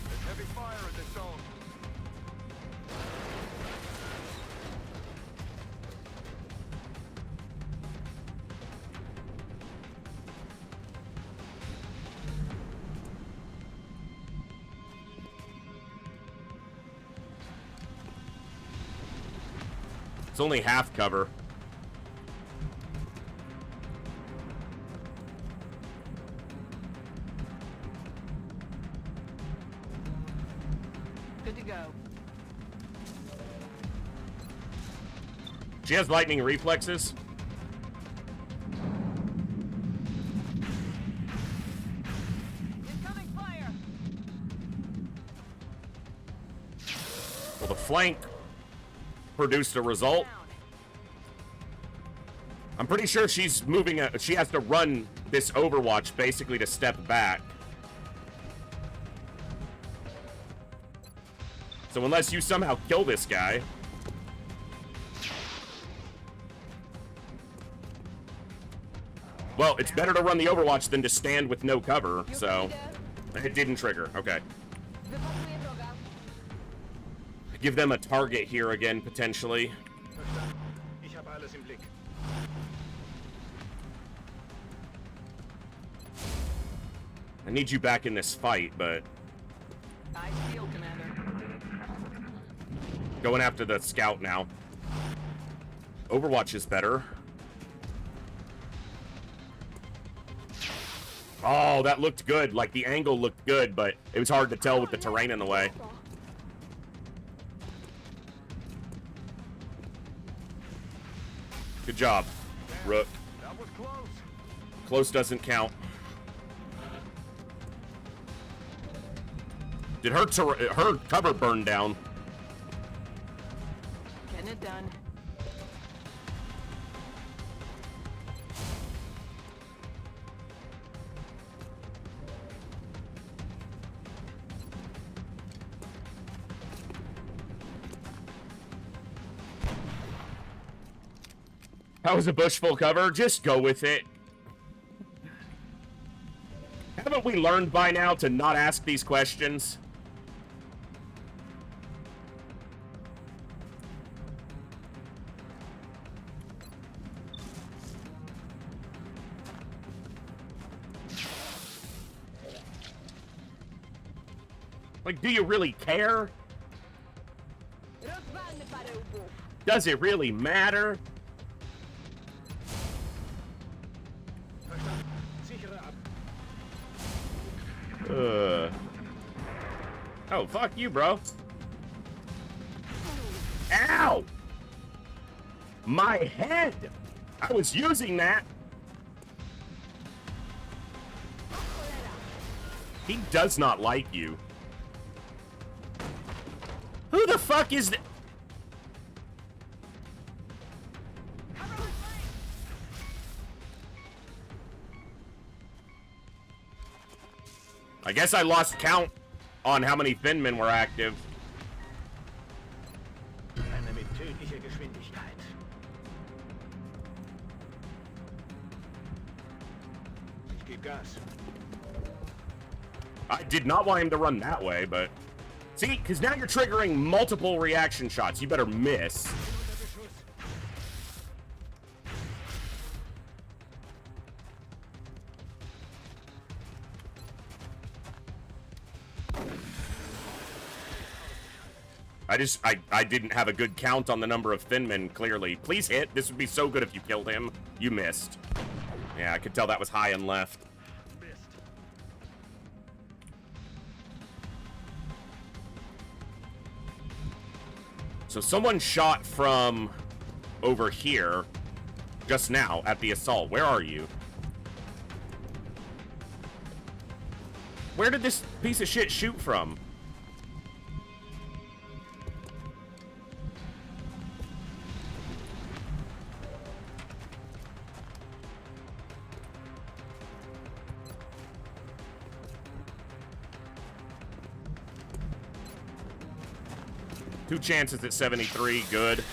There's heavy fire in this zone. It's only half cover. Good to go. She has lightning reflexes. Incoming fire. Well, the flank produced a result. I'm pretty sure she's moving. She has to run this Overwatch basically to step back. So unless you somehow kill this guy. Well, it's better to run the Overwatch than to stand with no cover, so it didn't trigger. Okay. Give them a target here again, potentially. Ich habe alles im Blick. I need you back in this fight, but... I feel, Commander. Going after the scout now. Overwatch is better. Oh, that looked good. Like, the angle looked good, but it was hard to tell with the terrain in the way. Good job, Rook. That was close. Close doesn't count. Did her cover burn down? Getting it done. That was a bush full cover. Just go with it. Haven't we learned by now to not ask these questions? Like, do you really care? Does it really matter? Oh, fuck you, bro. Ow! My head! I was using that. He does not like you. Who the fuck is that? I guess I lost count on how many Thinmen were active. Eine mit tödlicher Geschwindigkeit. Ich gebe Gas. I did not want him to run that way, but... See, because now you're triggering multiple reaction shots. You better miss. I didn't have a good count on the number of Thinmen, clearly. Please hit. This would be so good if you killed him. You missed. Yeah, I could tell that was high and left. So someone shot from over here just now at the assault. Where are you? Where did this piece of shit shoot from? Two chances at 73, good.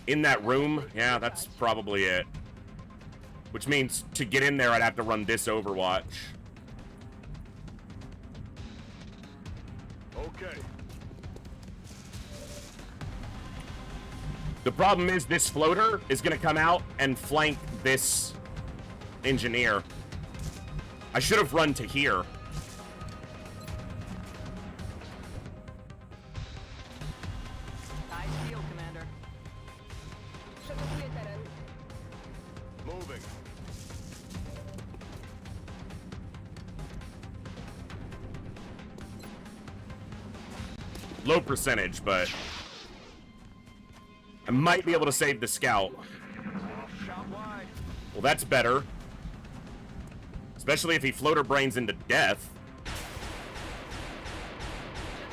In that room, yeah, that's probably it. Which means to get in there, I'd have to run this Overwatch. Okay. The problem is this floater is going to come out and flank this engineer. I should have run to here. Moving. Low percentage, but I might be able to save the scout. Shot wide. Well, that's better. Especially if he floater brains into death.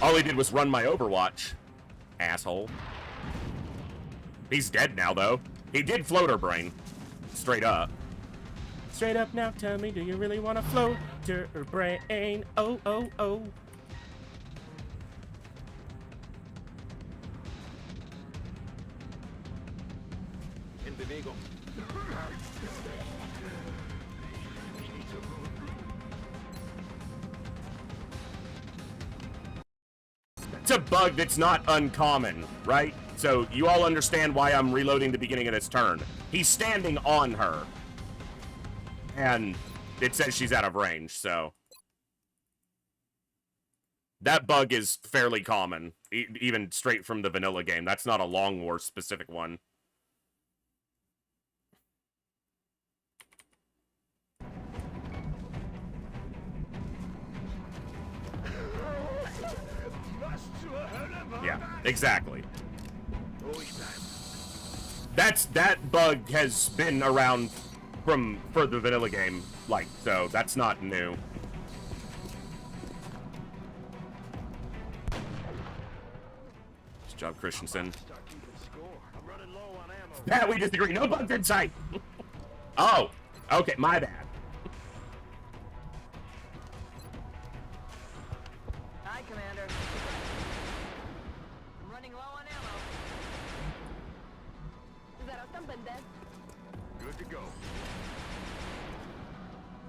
All he did was run my Overwatch. Asshole. He's dead now, though. He did floater brain. Straight up. Straight up now, tell me, do you really want to floater brain? Oh, oh, oh. In Bewegung. It's a bug that's not uncommon, right? So you all understand why I'm reloading the beginning of this turn. He's standing on her. And it says she's out of range, so. That bug is fairly common, even straight from the vanilla game. That's not a Long War specific one. Yeah, exactly. That bug has been around for the vanilla game, like, so that's not new. Good job, Christensen. Yeah, we disagree. No bugs in sight. Oh, okay, my bad. Hi, Commander. I'm running low on ammo. Good to go.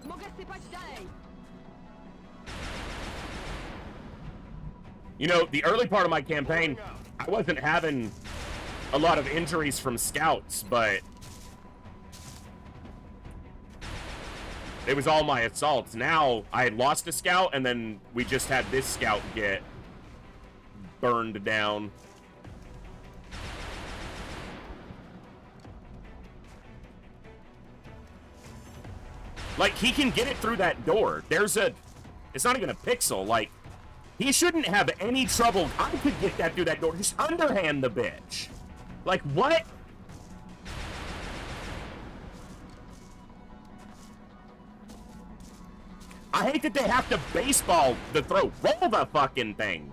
Mogę sypać dalej. You know, the early part of my campaign, I wasn't having a lot of injuries from scouts, but it was all my assaults. Now, I had lost a scout, and then we just had this scout get burned down. Like, he can get it through that door. It's not even a pixel, like, he shouldn't have any trouble. I could get that through that door. Just underhand the bitch. Like, what? I hate that they have to baseball the throw. Roll the fucking thing.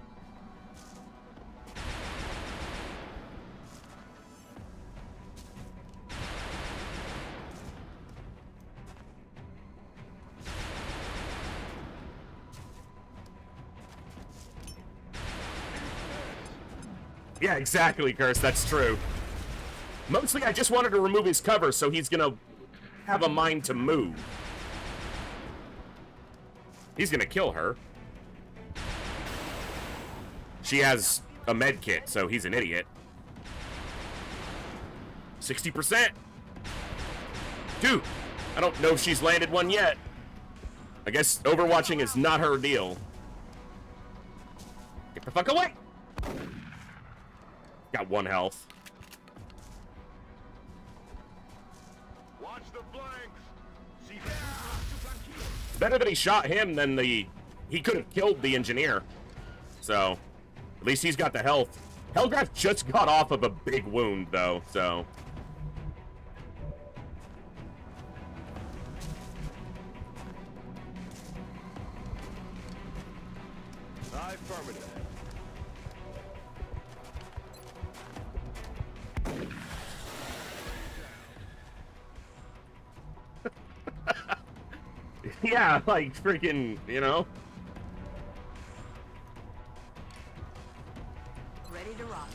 Yeah, exactly, Curse. That's true. Mostly, I just wanted to remove his cover, so he's gonna have a mind to move. He's gonna kill her. She has a med kit, so he's an idiot. 60%. Dude, I don't know if she's landed one yet. I guess overwatching is not her deal. Get the fuck away! Got 1 health. Watch the flanks. See Better that he shot him than he could have killed the engineer. So, at least he's got the health. Hellgraf just got off of a big wound, though, so. Affirmative. Yeah, like freaking, you know. Ready to rock.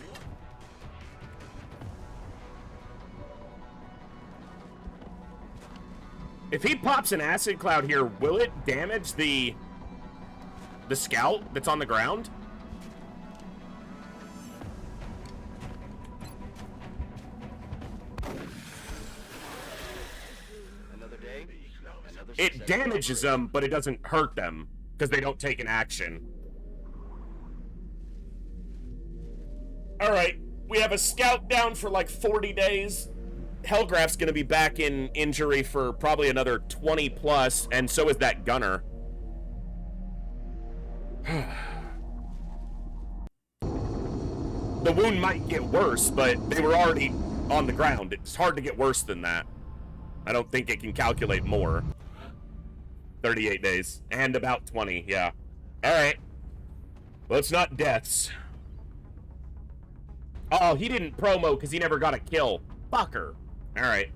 If he pops an acid cloud here, will it damage the scout that's on the ground? Another day, another It success. damages them, but it doesn't hurt them because they don't take an action. All right, we have a scout down for like 40 days. Hellgraf's going to be back in injury for probably another 20 plus, and so is that gunner. The wound might get worse, but they were already on the ground. It's hard to get worse than that. I don't think it can calculate more. 38 days. And about 20, yeah. Alright. Well, it's not deaths. Oh, he didn't promo because he never got a kill. Fucker. Alright.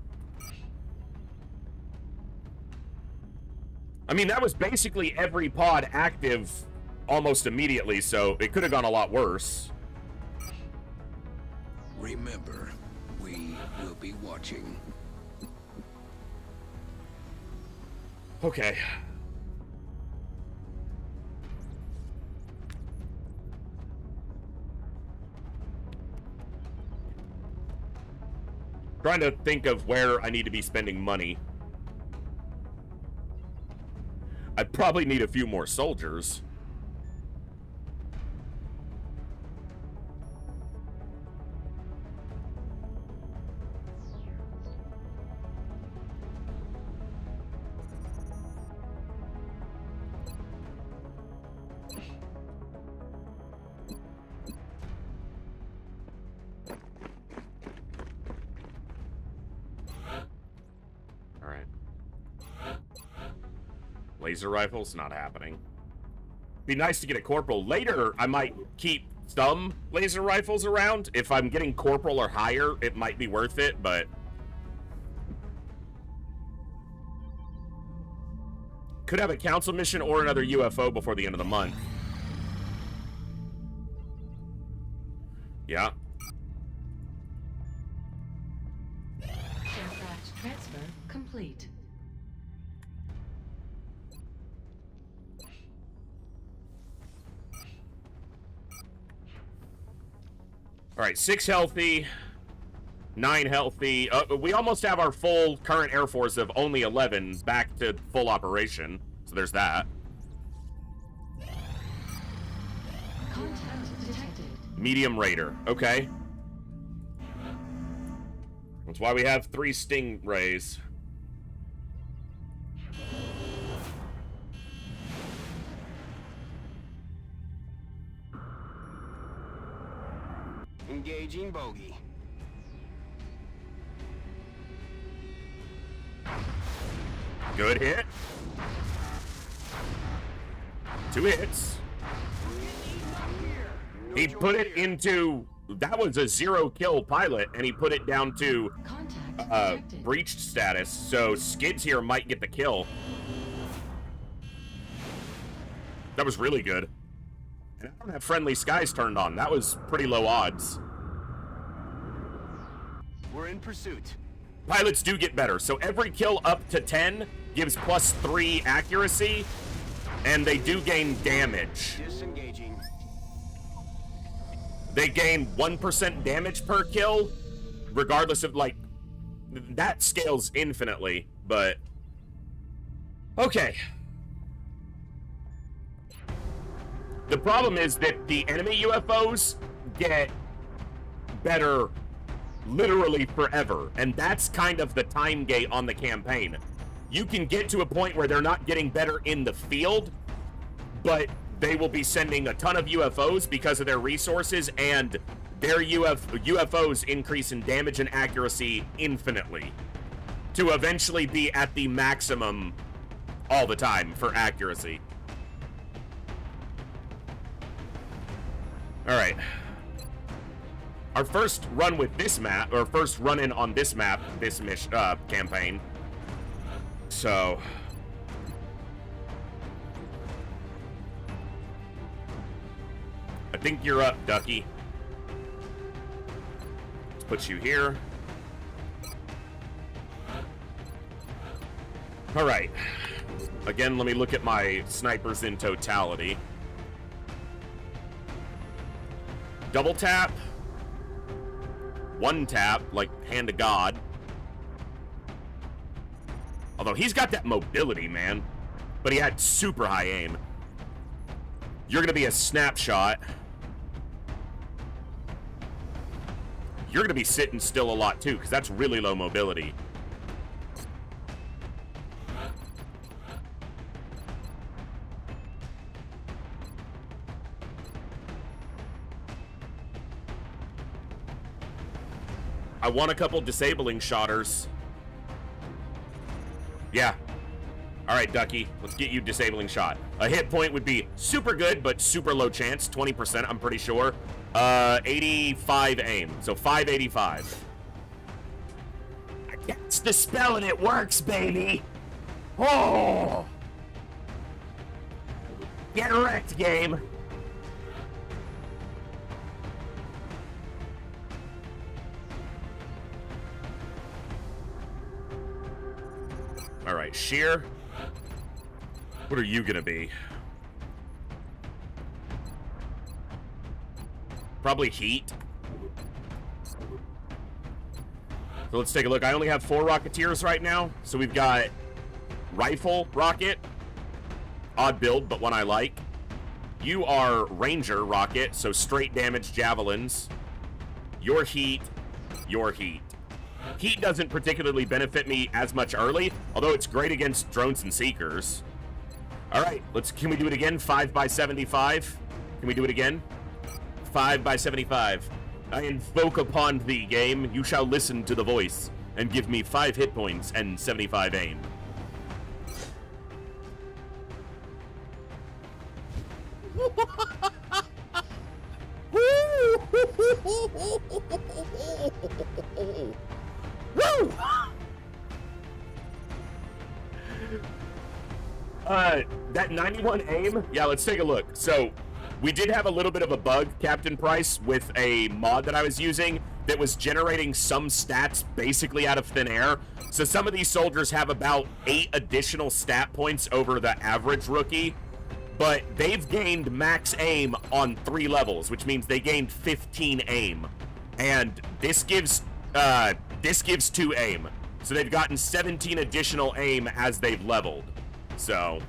I mean, that was basically every pod active almost immediately, so it could have gone a lot worse. Remember, we will be watching. Okay. Trying to think of where I need to be spending money. I'd probably need a few more soldiers. Laser rifles, not happening. Be nice to get a corporal. Later, I might keep some laser rifles around. If I'm getting corporal or higher, it might be worth it, but... Could have a council mission or another UFO before the end of the month. Yeah. Aircraft transfer complete. All right, 6 healthy, 9 healthy. We almost have our full current Air Force of only 11 back to full operation. So there's that. Contact detected. Medium Raider. Okay. That's why we have 3 Stingrays. Engaging bogey. Good hit. 2 hits. He put it into... That was a 0-kill pilot, and he put it down to breached status, so Skids here might get the kill. That was really good. And I don't have friendly skies turned on. That was pretty low odds. We're in pursuit. Pilots do get better, so every kill up to 10 gives +3 accuracy, and they do gain damage. Disengaging. They gain 1% damage per kill, regardless of, like, that scales infinitely, but... Okay. The problem is that the enemy UFOs get better literally forever, and that's kind of the time gate on the campaign. You can get to a point where they're not getting better in the field, but they will be sending a ton of UFOs because of their resources, and their UFOs increase in damage and accuracy infinitely to eventually be at the maximum all the time for accuracy. All right. Our first run with this map, or first run in on this map, this campaign. So... I think you're up, Ducky. Let's put you here. All right. Again, let me look at my snipers in totality. Double tap. 1 tap, like hand to God. Although he's got that mobility, man. But he had super high aim. You're gonna be a snapshot. You're gonna be sitting still a lot too, because that's really low mobility. I want a couple disabling shotters. Yeah. All right, Ducky, let's get you disabling shot. A hit point would be super good, but super low chance. 20%, I'm pretty sure. 85 aim, so 585. I cast the spell and it works, baby. Oh! Get wrecked, game. All right, Sheer. What are you gonna be? Probably Heat. So let's take a look. I only have 4 Rocketeers right now. So we've got Rifle Rocket, Odd build, but one I like. You are Ranger Rocket, so straight damage javelins. Your heat, your heat. Heat doesn't particularly benefit me as much early, although it's great against drones and seekers. All right, can we do it again? 5 by 75. Can we do it again? 5 by 75. I invoke upon thee, game. You shall listen to the voice and give me 5 hit points and 75 aim. Woo! That 91 aim, yeah, let's take a look. So, we did have a little bit of a bug, Captain Price, with a mod that I was using that was generating some stats basically out of thin air. So some of these soldiers have about 8 additional stat points over the average rookie, but they've gained max aim on 3 levels, which means they gained 15 aim. And this gives 2 aim. So they've gotten 17 additional aim as they've leveled. So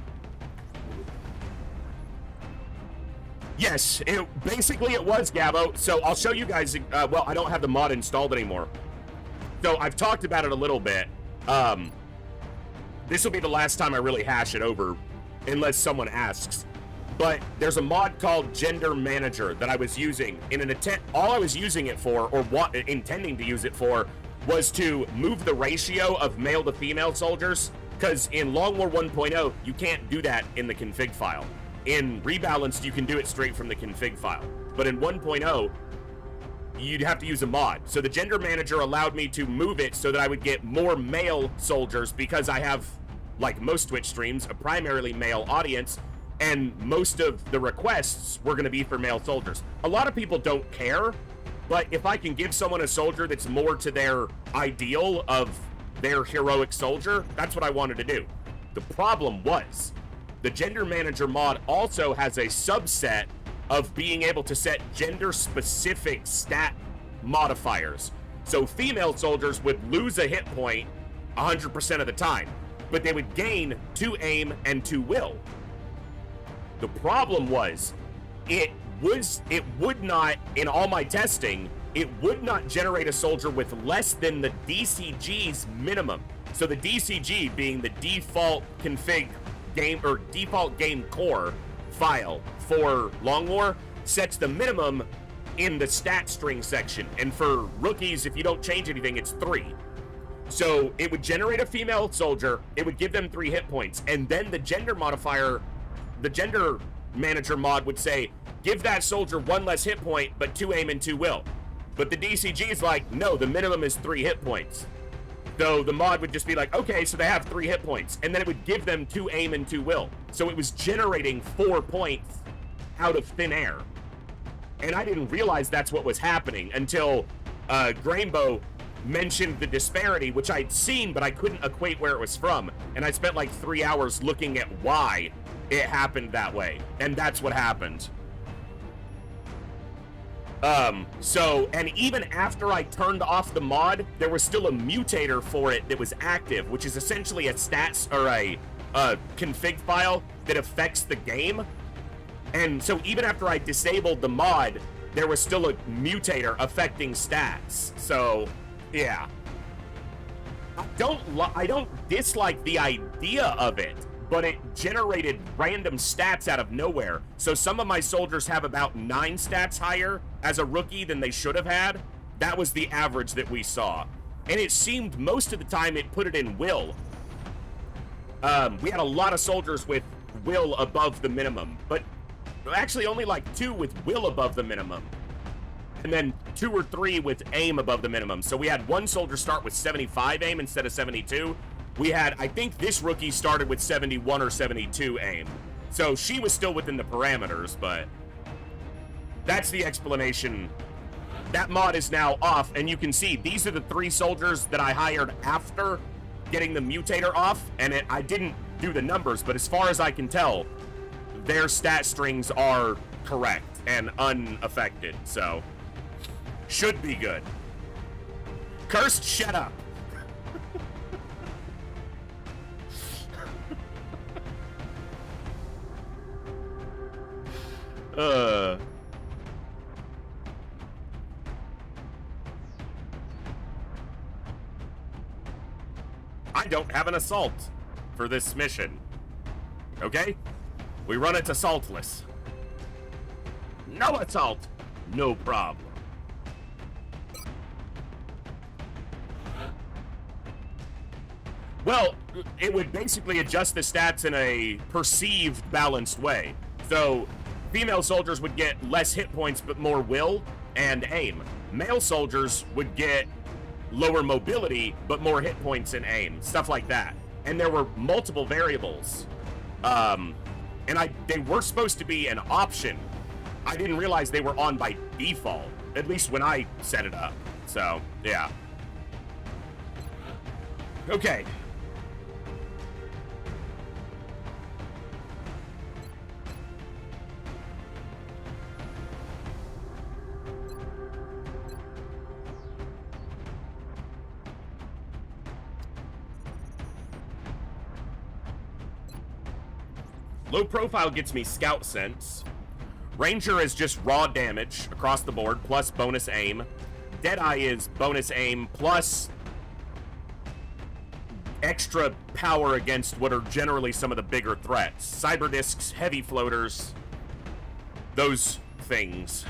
yes, basically it was, Gabo. So I'll show you guys, well, I don't have the mod installed anymore. So I've talked about it a little bit. This will be the last time I really hash it over, unless someone asks. But there's a mod called Gender Manager that I was using in an attempt. All I was using it for, or intending to use it for, was to move the ratio of male to female soldiers. Because in Long War 1.0, you can't do that in the config file. In Rebalanced, you can do it straight from the config file. But in 1.0, you'd have to use a mod. So the Gender Manager allowed me to move it so that I would get more male soldiers, because I have, like most Twitch streams, a primarily male audience, and most of the requests were going to be for male soldiers. A lot of people don't care, but if I can give someone a soldier that's more to their ideal of their heroic soldier, that's what I wanted to do. The problem was, the Gender Manager mod also has a subset of being able to set gender-specific stat modifiers. So female soldiers would lose a hit point 100% of the time, but they would gain 2 aim and 2 will. The problem was, it would not, in all my testing, it would not generate a soldier with less than the DCG's minimum. So the DCG being the default config game, or default game core file for Long War, sets the minimum in the stat string section. And for rookies, if you don't change anything, it's 3. So it would generate a female soldier, it would give them 3 hit points, and then the gender modifier, the Gender Manager mod would say, give that soldier 1 less hit point, but 2 aim and 2 will. But the DCG is like, no, the minimum is 3 hit points. So the mod would just be like, okay, so they have 3 hit points. And then it would give them 2 aim and 2 will. So it was generating 4 points out of thin air. And I didn't realize that's what was happening until Grainbow mentioned the disparity, which I'd seen, but I couldn't equate where it was from. And I spent like 3 hours looking at why it happened that way. And that's what happened. And even after I turned off the mod, there was still a mutator for it that was active, which is essentially a stats, or a config file that affects the game. And so even after I disabled the mod, there was still a mutator affecting stats. So, yeah. I don't dislike the idea of it, but it generated random stats out of nowhere. So some of my soldiers have about 9 stats higher as a rookie than they should have had. That was the average that we saw. And it seemed most of the time it put it in will. We had a lot of soldiers with will above the minimum, but actually only like 2 with will above the minimum. And then 2 or 3 with aim above the minimum. So we had 1 soldier start with 75 aim instead of 72. We had, I think this rookie started with 71 or 72 aim. So she was still within the parameters, but that's the explanation. That mod is now off, and you can see these are the 3 soldiers that I hired after getting the mutator off, and I didn't do the numbers, but as far as I can tell, their stat strings are correct and unaffected, so should be good. Cursed, shut up. I don't have an assault for this mission. Okay? We run it assaultless. No assault! No problem. Well, it would basically adjust the stats in a perceived balanced way. So, female soldiers would get less hit points but more will and aim. Male soldiers would get lower mobility but more hit points and aim. Stuff like that. And there were multiple variables. And they were supposed to be an option. I didn't realize they were on by default, at least when I set it up. So, yeah. Okay. Low profile gets me scout sense. Ranger is just raw damage across the board, plus bonus aim. Deadeye is bonus aim, plus extra power against what are generally some of the bigger threats. Cyber discs, heavy floaters, those things.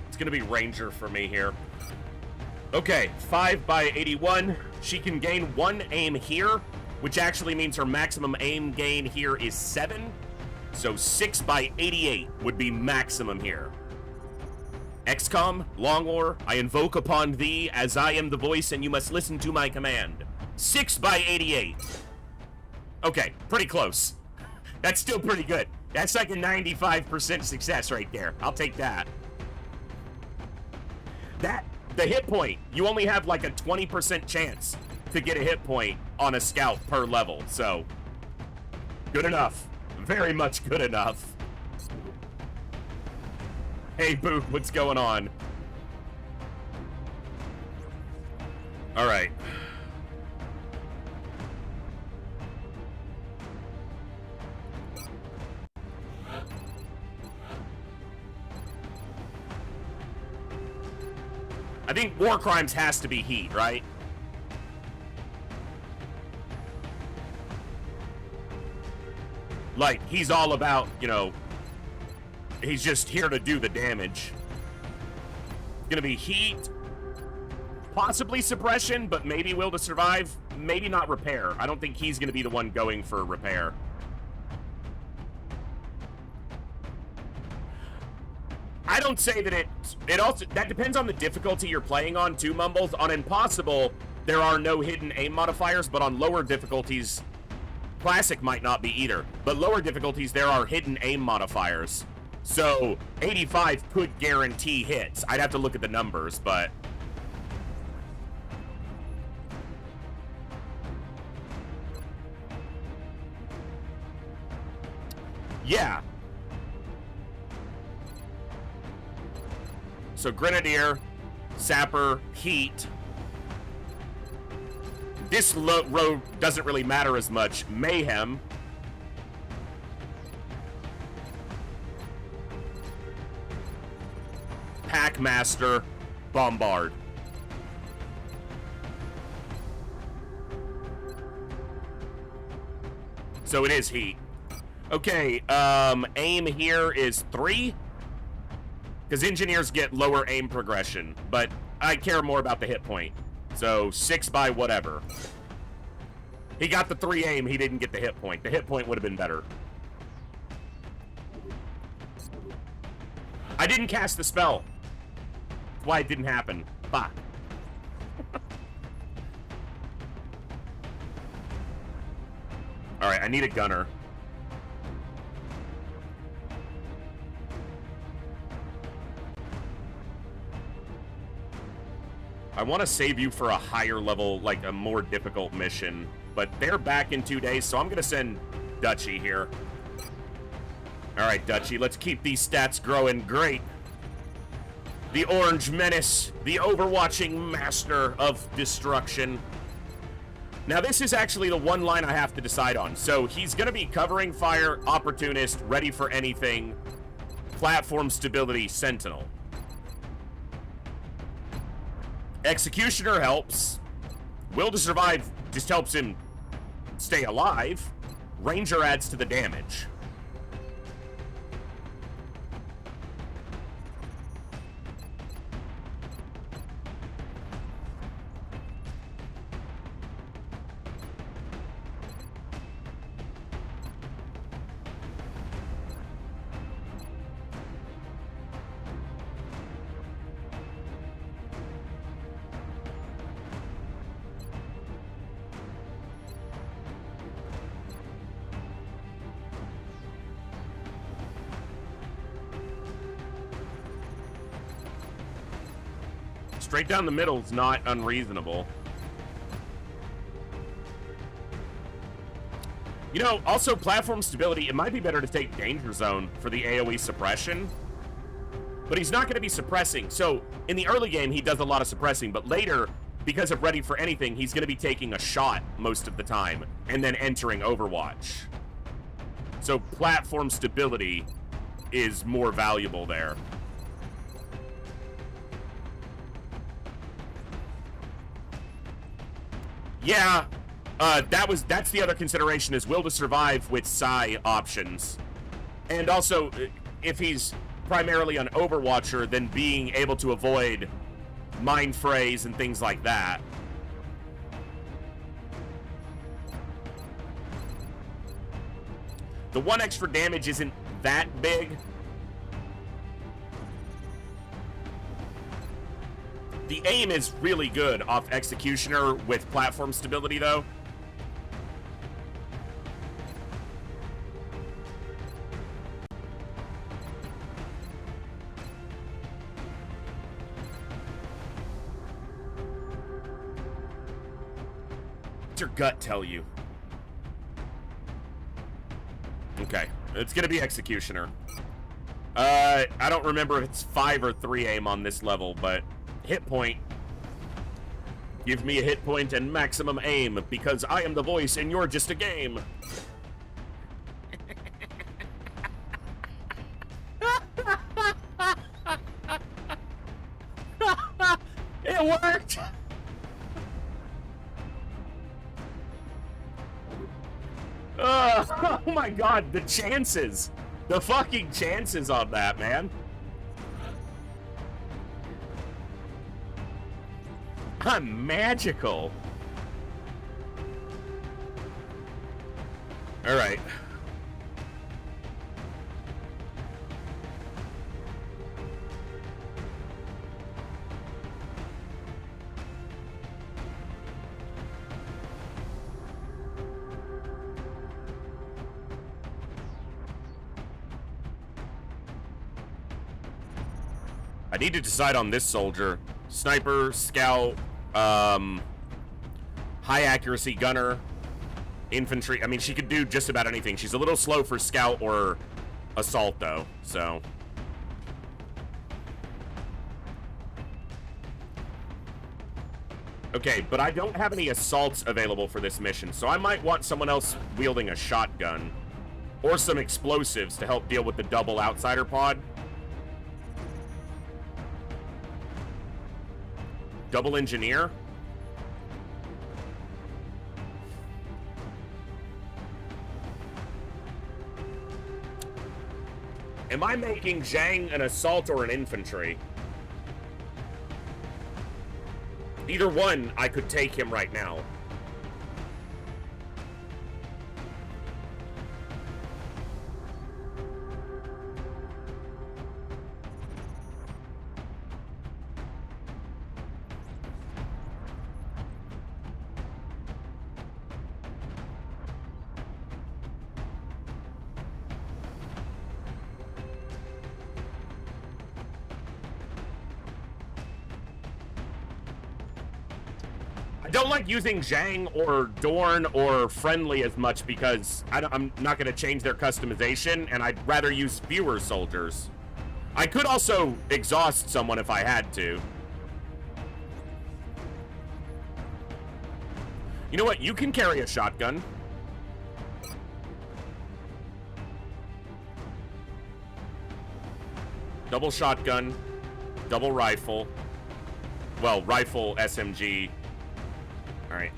It's gonna be Ranger for me here. Okay, 5 by 81. She can gain 1 aim here, which actually means her maximum aim gain here is 7. So 6 by 88 would be maximum here. XCOM, Long War, I invoke upon thee as I am the voice and you must listen to my command. 6 by 88. Okay, pretty close. That's still pretty good. That's like a 95% success right there. I'll take that. The hit point, you only have like a 20% chance to get a hit point on a scout per level, so good enough. Very much good enough. Hey, Boo, what's going on? All right. I think War Crimes has to be heat, right? Like, he's all about, you know, he's just here to do the damage. Gonna be heat, possibly suppression, but maybe will to survive, maybe not repair. I don't think he's gonna be the one going for repair. I don't say that it also, that depends on the difficulty you're playing on too, Mumbles. On Impossible, there are no hidden aim modifiers, but on lower difficulties, Classic might not be either, but lower difficulties, there are hidden aim modifiers. So, 85 could guarantee hits. I'd have to look at the numbers, but... yeah. So Grenadier, Sapper, Heat. This row doesn't really matter as much. Mayhem. Packmaster, Bombard. So it is Heat. Okay, aim here is 3. Because engineers get lower aim progression, but I care more about the hit point. So 6 by whatever. He got the 3 aim, he didn't get the hit point. The hit point would have been better. I didn't cast the spell. That's why it didn't happen. Fuck. Alright, I need a gunner. I want to save you for a higher level, like a more difficult mission. But they're back in 2 days, so I'm going to send Dutchy here. All right, Dutchy, let's keep these stats growing. Great. The Orange Menace, the overwatching master of destruction. Now, this is actually the one line I have to decide on. So he's going to be covering fire, opportunist, ready for anything, platform stability, sentinel. Executioner helps. Will to survive just helps him stay alive. Ranger adds to the damage. Straight down the middle is not unreasonable. You know, also platform stability, it might be better to take Danger Zone for the AoE suppression. But he's not going to be suppressing. So, in the early game, he does a lot of suppressing. But later, because of Ready for Anything, he's going to be taking a shot most of the time. And then entering Overwatch. So, platform stability is more valuable there. Yeah, that's the other consideration is will to survive with Psy options. And also, if he's primarily an Overwatcher, then being able to avoid Mind Phrase and things like that. The 1 extra damage isn't that big. The aim is really good off Executioner with platform stability, though. What's your gut tell you? Okay, it's gonna be Executioner. I don't remember if it's 5 or 3 aim on this level, but hit point. Give me a hit point and maximum aim, because I am the voice and you're just a game. It worked! Oh my god, the chances. The fucking chances on that, man. I'm magical. All right. I need to decide on this soldier. Sniper, scout, high accuracy gunner, infantry. I mean, she could do just about anything. She's a little slow for scout or assault, though, so. Okay, but I don't have any assaults available for this mission, so I might want someone else wielding a shotgun or some explosives to help deal with the double outsider pod. Double engineer? Am I making Zhang an assault or an infantry? Either one, I could take him right now. I don't like using Zhang or Dorn or Friendly as much because I'm not going to change their customization, and I'd rather use fewer soldiers. I could also exhaust someone if I had to. You know what? You can carry a shotgun. Double shotgun, double rifle. Well, rifle, SMG. All right.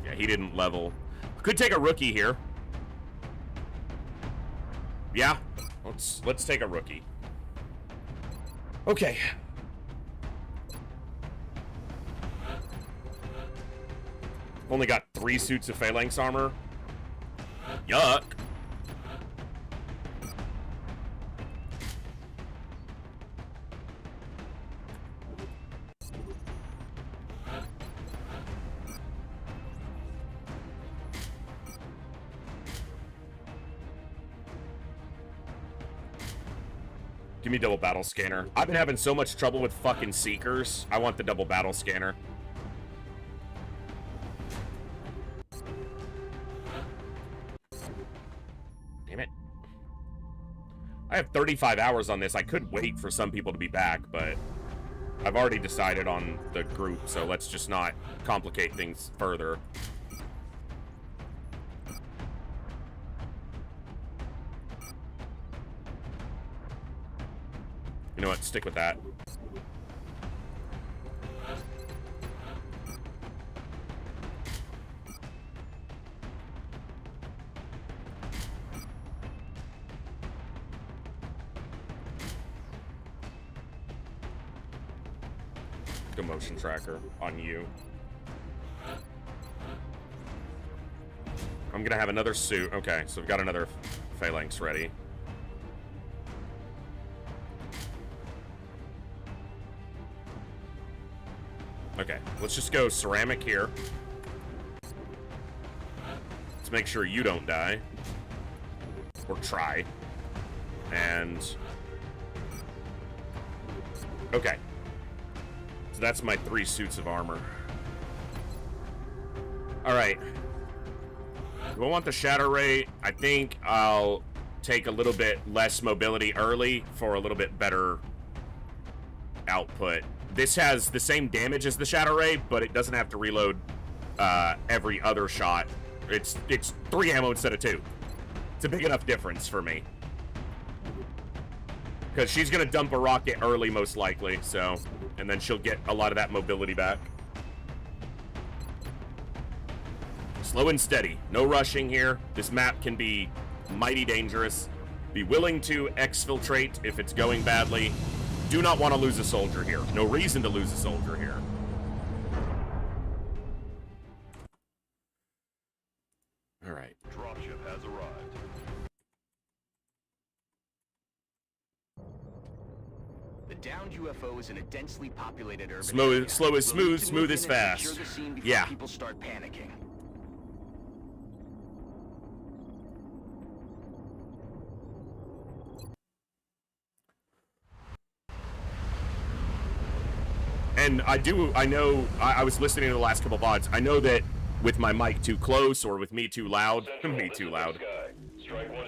Yeah, he didn't level. Could take a rookie here. Yeah, let's take a rookie. Okay. Only got 3 suits of phalanx armor. Yuck. Give me double battle scanner. I've been having so much trouble with fucking Seekers. I want the double battle scanner. Damn it. I have 35 hours on this. I could wait for some people to be back, but I've already decided on the group, so let's just not complicate things further. You know what? Stick with that. Go motion tracker on you. I'm gonna have another suit. Okay, so we've got another phalanx ready. Okay, let's just go ceramic here. Let's make sure you don't die. Or try. And... okay. So that's my 3 suits of armor. Alright. Do I want the shatter ray? I think I'll take a little bit less mobility early for a little bit better output. This has the same damage as the shatter ray, but it doesn't have to reload every other shot. It's 3 ammo instead of 2. It's a big enough difference for me. Because she's going to dump a rocket early, most likely, so... and then she'll get a lot of that mobility back. Slow and steady. No rushing here. This map can be mighty dangerous. Be willing to exfiltrate if it's going badly. Do not want to lose a soldier here. No reason to lose a soldier here. All right. Dropship has arrived. The downed UFO is in a densely populated urban Slow area. is We'll smooth, need to smooth move is in and fast. secure the scene before Yeah. people start panicking. And I was listening to the last couple VODs. I know that with my mic too close or with me too loud,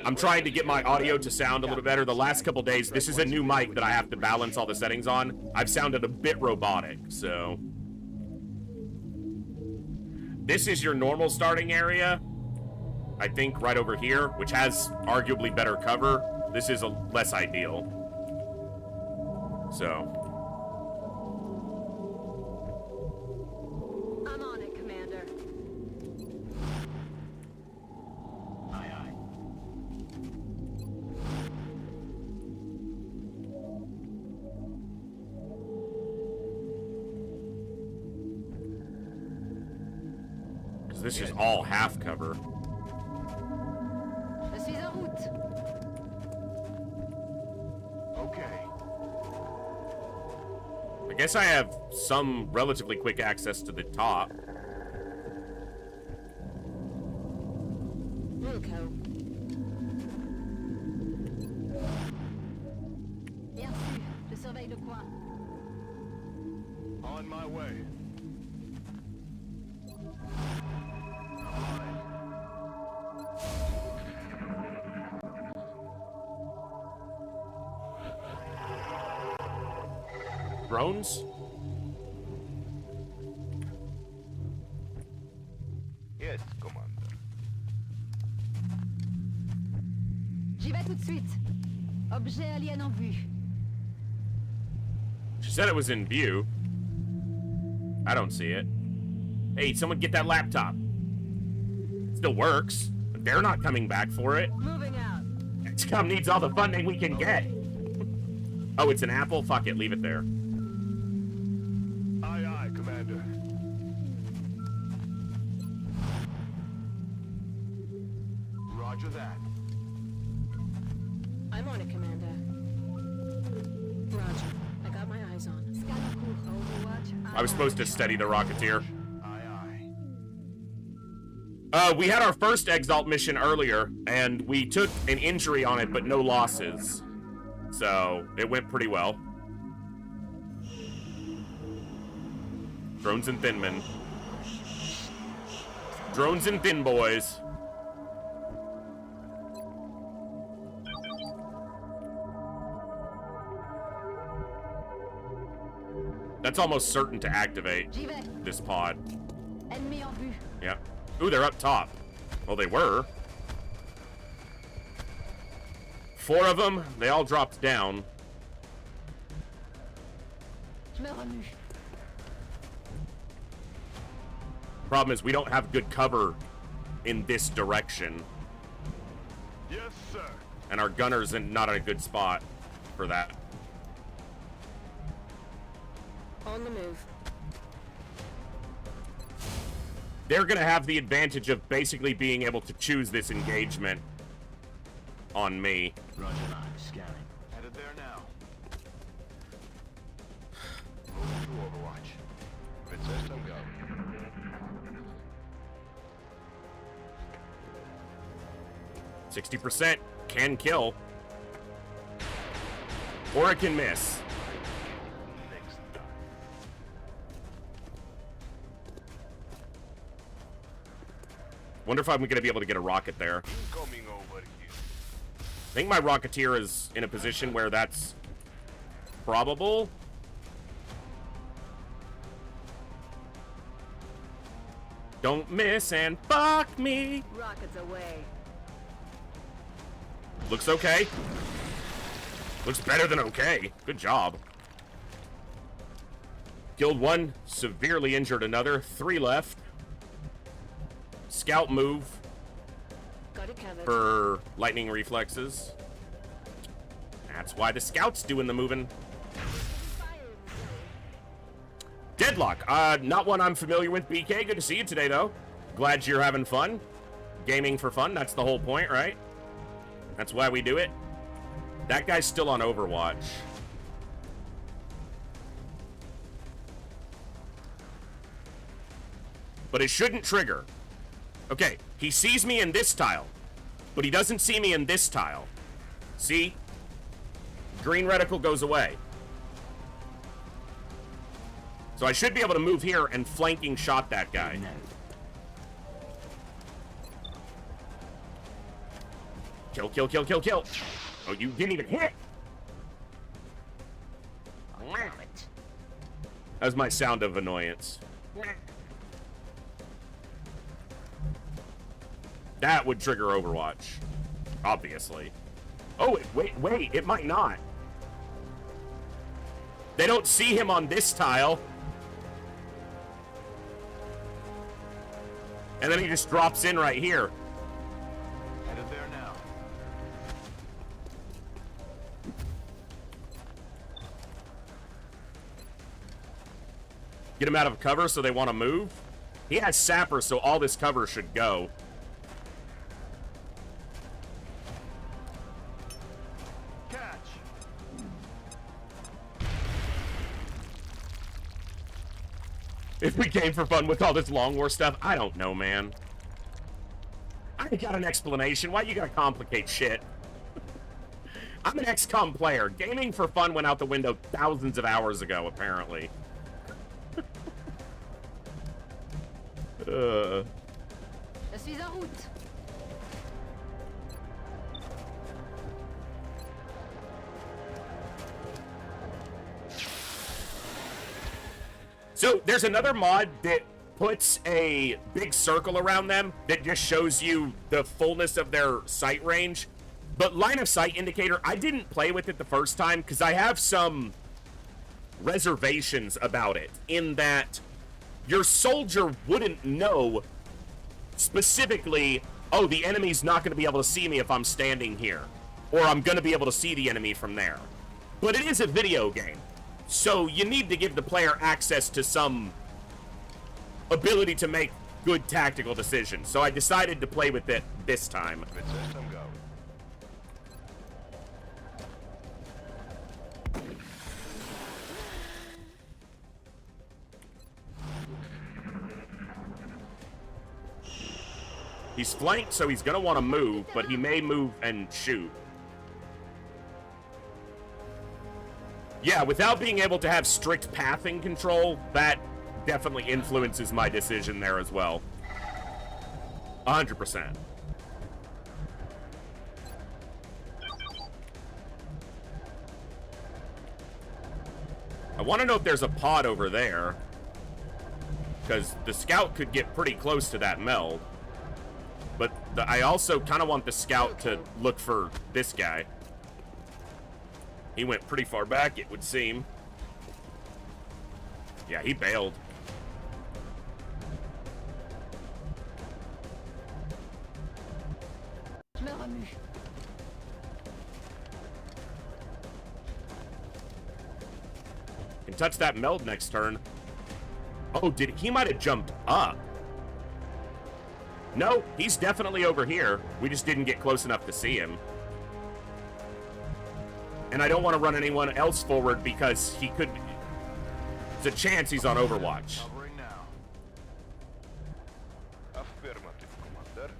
I'm trying to get my audio to sound a little better. The last couple days, this is a new mic that I have to balance all the settings on. I've sounded a bit robotic, so. This is your normal starting area. I think right over here, which has arguably better cover. This is less ideal. So. I'm on it, Commander. Aye, aye. Because this is all half cover. Je suis en route. Okay. I guess I have some relatively quick access to the top. surveille le coin. On my way. Drones? Yes, Commander. J'y vais tout de suite. Objet alien en vue. She said it was in view. I don't see it. Hey, someone get that laptop. Still works. But they're not coming back for it. Moving out. XCOM needs all the funding we can get. Oh, it's an apple? Fuck it, leave it there. Aye, aye, Commander. Roger that. I'm on it, Commander. Roger. I got my eyes on. Scanner cool. Overwatch. I was supposed to study the Rocketeer. Aye, aye. We had our first Exalt mission earlier, and we took an injury on it, but no losses. So, it went pretty well. Drones and thin men. Drones and thin boys. That's almost certain to activate this pod. Ennemi en vue. Yeah. Ooh, they're up top. Well, they were. 4 of them. They all dropped down. Je me remue. Problem is, we don't have good cover in this direction. Yes, sir. And our gunner's not in a good spot for that. On the move. They're going to have the advantage of basically being able to choose this engagement on me. Roger that. Scanning. Headed there now. Moving to Overwatch. Good system go. %, can kill. Or it can miss. Next time. Wonder if I'm going to be able to get a rocket there. Coming over here. I think my Rocketeer is in a position where that's probable. Don't miss and fuck me. Rockets away. Looks okay. Looks better than okay. Good job. Killed 1, severely injured another. 3 left. Scout move Got it covered. for lightning reflexes. That's why the scout's doing the moving. Deadlock. Not one I'm familiar with, BK. Good to see you today, though. Glad you're having fun. Gaming for fun. That's the whole point, right? That's why we do it. That guy's still on Overwatch. But it shouldn't trigger. Okay, he sees me in this tile, but he doesn't see me in this tile. See? Green reticle goes away. So I should be able to move here and flanking shot that guy. Kill, kill, kill, kill, kill. Oh, you didn't even hit. That was my sound of annoyance. That would trigger Overwatch. Obviously. Oh, wait, it might not. They don't see him on this tile. And then he just drops in right here. Headed there now. Get him out of cover so they want to move. He has Sapper, so all this cover should go. Catch. If we came for fun with all this Long War stuff, I don't know, man. I got an explanation. Why you gotta complicate shit? I'm an XCOM player. Gaming for fun went out the window thousands of hours ago, apparently. Je suis en route. So there's another mod that puts a big circle around them that just shows you the fullness of their sight range. But line of sight indicator, I didn't play with it the first time because I have some reservations about it, in that your soldier wouldn't know specifically, oh, the enemy's not going to be able to see me if I'm standing here, or I'm going to be able to see the enemy from there. But it is a video game, so you need to give the player access to some ability to make good tactical decisions. So I decided to play with it this time. Mid-system go. He's flanked, so he's going to want to move, but he may move and shoot. Yeah, without being able to have strict pathing control, that definitely influences my decision there as well. 100%. I want to know if there's a pod over there, because the scout could get pretty close to that meld. But I also kind of want the scout to look for this guy. He went pretty far back, it would seem. Yeah, he bailed. Can touch that meld next turn. Oh, he might have jumped up. No, he's definitely over here. We just didn't get close enough to see him. And I don't want to run anyone else forward because he could... There's a chance he's on Overwatch. Covering now. Affirmative, Commander.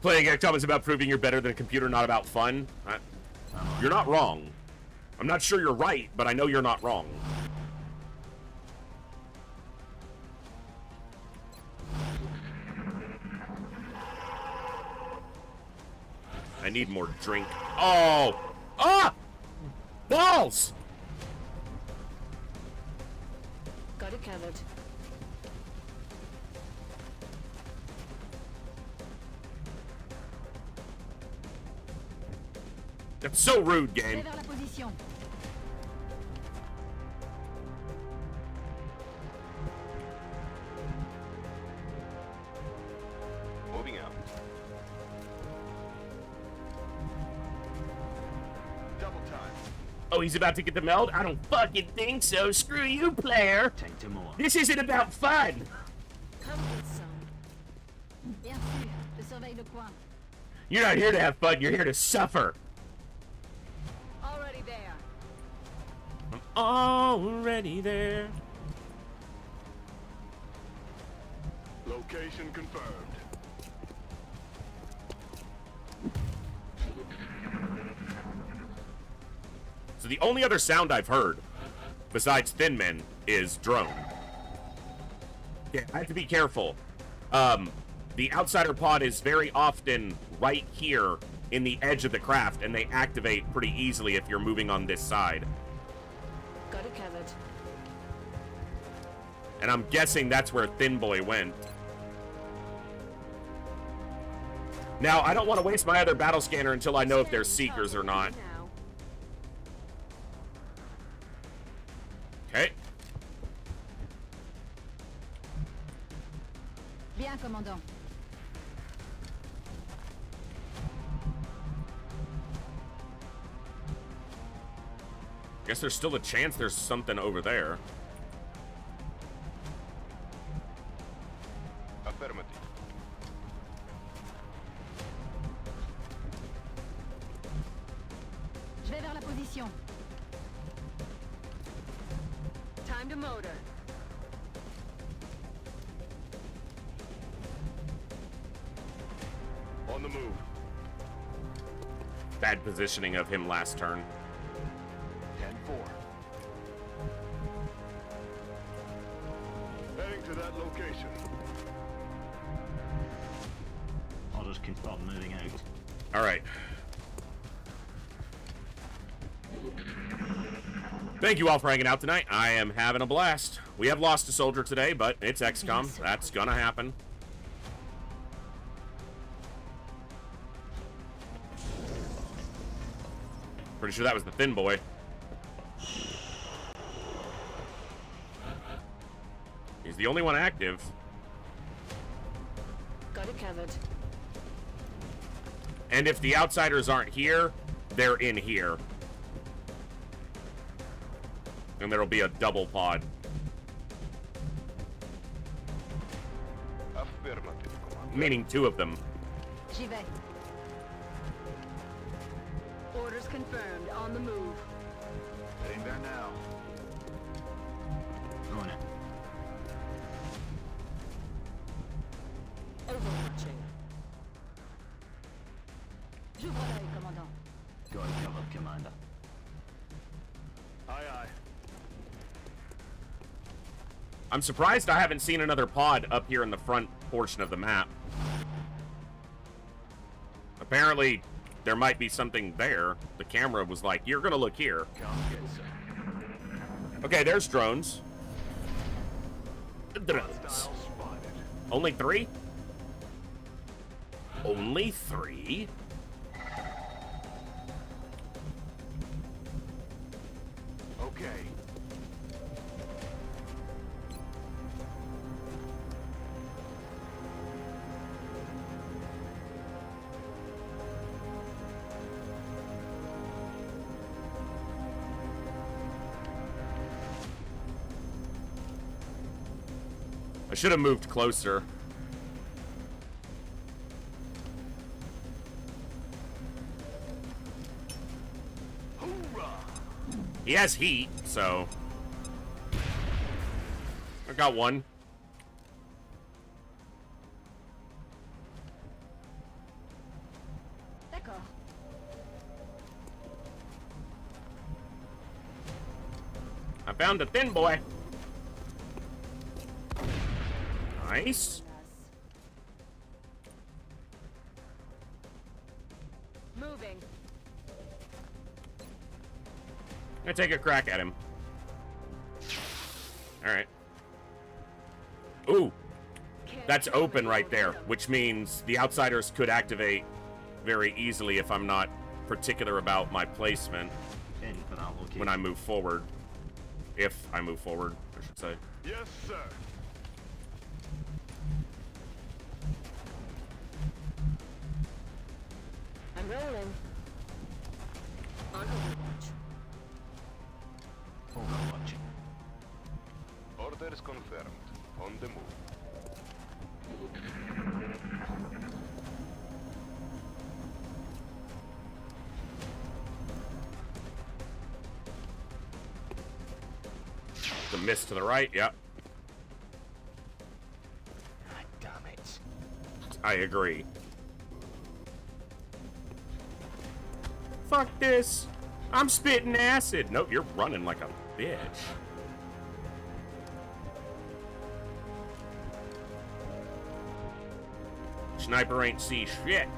Playing XCOM is about proving you're better than a computer, not about fun. You're not wrong. I'm not sure you're right, but I know you're not wrong. I need more drink. Oh! Ah! Balls! Got it covered. That's so rude, game. Vers la position. Moving out. Double time. Oh, he's about to get the meld? I don't fucking think so. Screw you, player. Tank to more. This isn't about fun. Come with some. Bien sûr, je surveille le coin. You're not here to have fun. You're here to suffer. Already there. I'm already there. Location confirmed. So the only other sound I've heard, besides Thin Men, is drone. Yeah, I have to be careful. The outsider pod is very often right here in the edge of the craft, and they activate pretty easily if you're moving on this side. Got it covered. And I'm guessing that's where Thin Boy went. Now, I don't want to waste my other battle scanner until I know if there's Seekers or not. Okay. Bien, commandant. Guess there's still a chance there's something over there. Affirmative. Je vais vers la position. Time to motor. On the move. Bad positioning of him last turn. 10-4. Heading to that location. I'll just start moving out. All right. Thank you all for hanging out tonight. I am having a blast. We have lost a soldier today, but it's XCOM. That's gonna happen. Pretty sure that was the thin boy. He's the only one active. Got it covered. And if the outsiders aren't here, they're in here. And there'll be a double pod. Affirmative, Commander. Meaning two of them. J'y vais. Orders confirmed. On the move. Heading there now. Going in. Overwatching. J'ouvre l'œil, commandant. Got it covered, Commander. Aye, aye. I'm surprised I haven't seen another pod up here in the front portion of the map. Apparently, there might be something there. The camera was like, you're gonna look here. Okay, there's drones. Drones. Only 3? Only 3? Okay. I should have moved closer. He has heat, so... I got one. D'accord. I found a thin boy. Nice. Moving. I'm gonna take a crack at him. Alright. Ooh. That's open right there, which means the outsiders could activate very easily if I'm not particular about my placement Heading for that location. when I move forward. If I move forward, I should say. Yes, sir. I'm rolling. On Overwatch. Overwatching. Orders confirmed. On the move. The miss to the right, yep. God damn it. I agree. Fuck this. I'm spitting acid. Nope, you're running like a bitch. Sniper ain't see shit.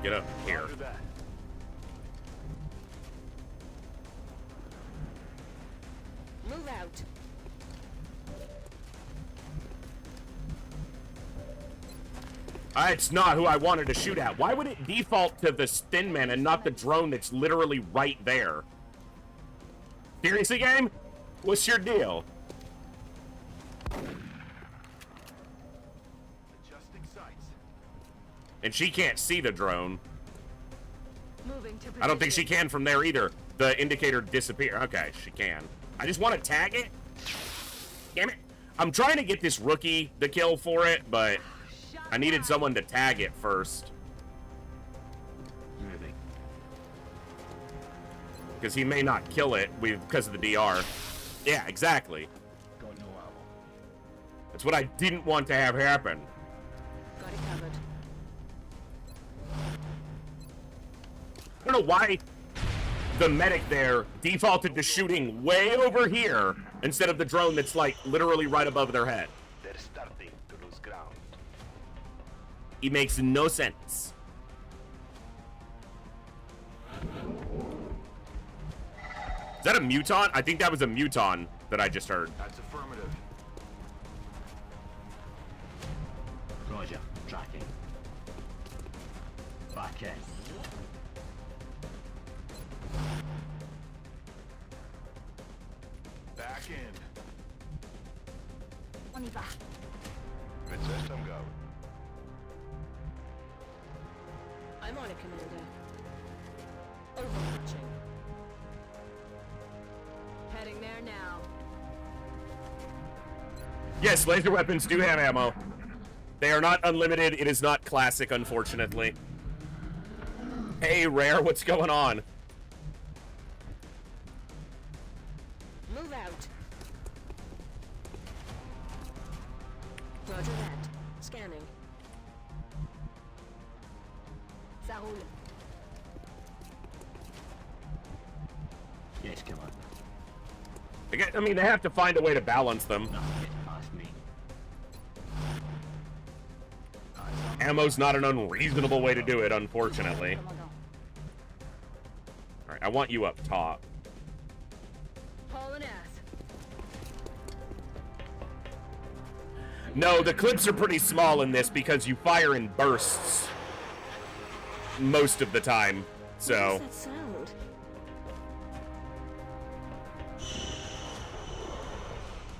Get up here. Roger that. Move out. It's not who I wanted to shoot at. Why would it default to the thin man and not the drone that's literally right there? Seriously, game? What's your deal? Adjusting sights. And she can't see the drone. Moving to I don't think she can from there either. The indicator disappeared. Okay, she can. I just want to tag it. Damn it. I'm trying to get this rookie the kill for it, but I needed someone to tag it first. Moving. Because he may not kill it because of the DR. Yeah, exactly. Got no ammo. That's what I didn't want to have happen. Got it covered. I don't know why the medic there defaulted to shooting way over here instead of the drone that's like literally right above their head. They're starting to lose ground. It makes no sense. Is that a muton? I think that was a muton that I just heard. That's affirmative. Roger. Tracking. Back in. Back in. On y va. Mid-system go. I'm on it, Commander. Overwatching. Heading there now. Yes, laser weapons do have ammo. They are not unlimited. It is not classic, unfortunately. Hey, Rare, what's going on? Move out. Roger that. Scanning. Ça roule. Yes, come on. I mean, they have to find a way to balance them. No, get past me. Ammo's not an unreasonable way to do it, unfortunately. Alright, I want you up top. Hauling ass. No, the clips are pretty small in this because you fire in bursts most of the time, so... What does that sound?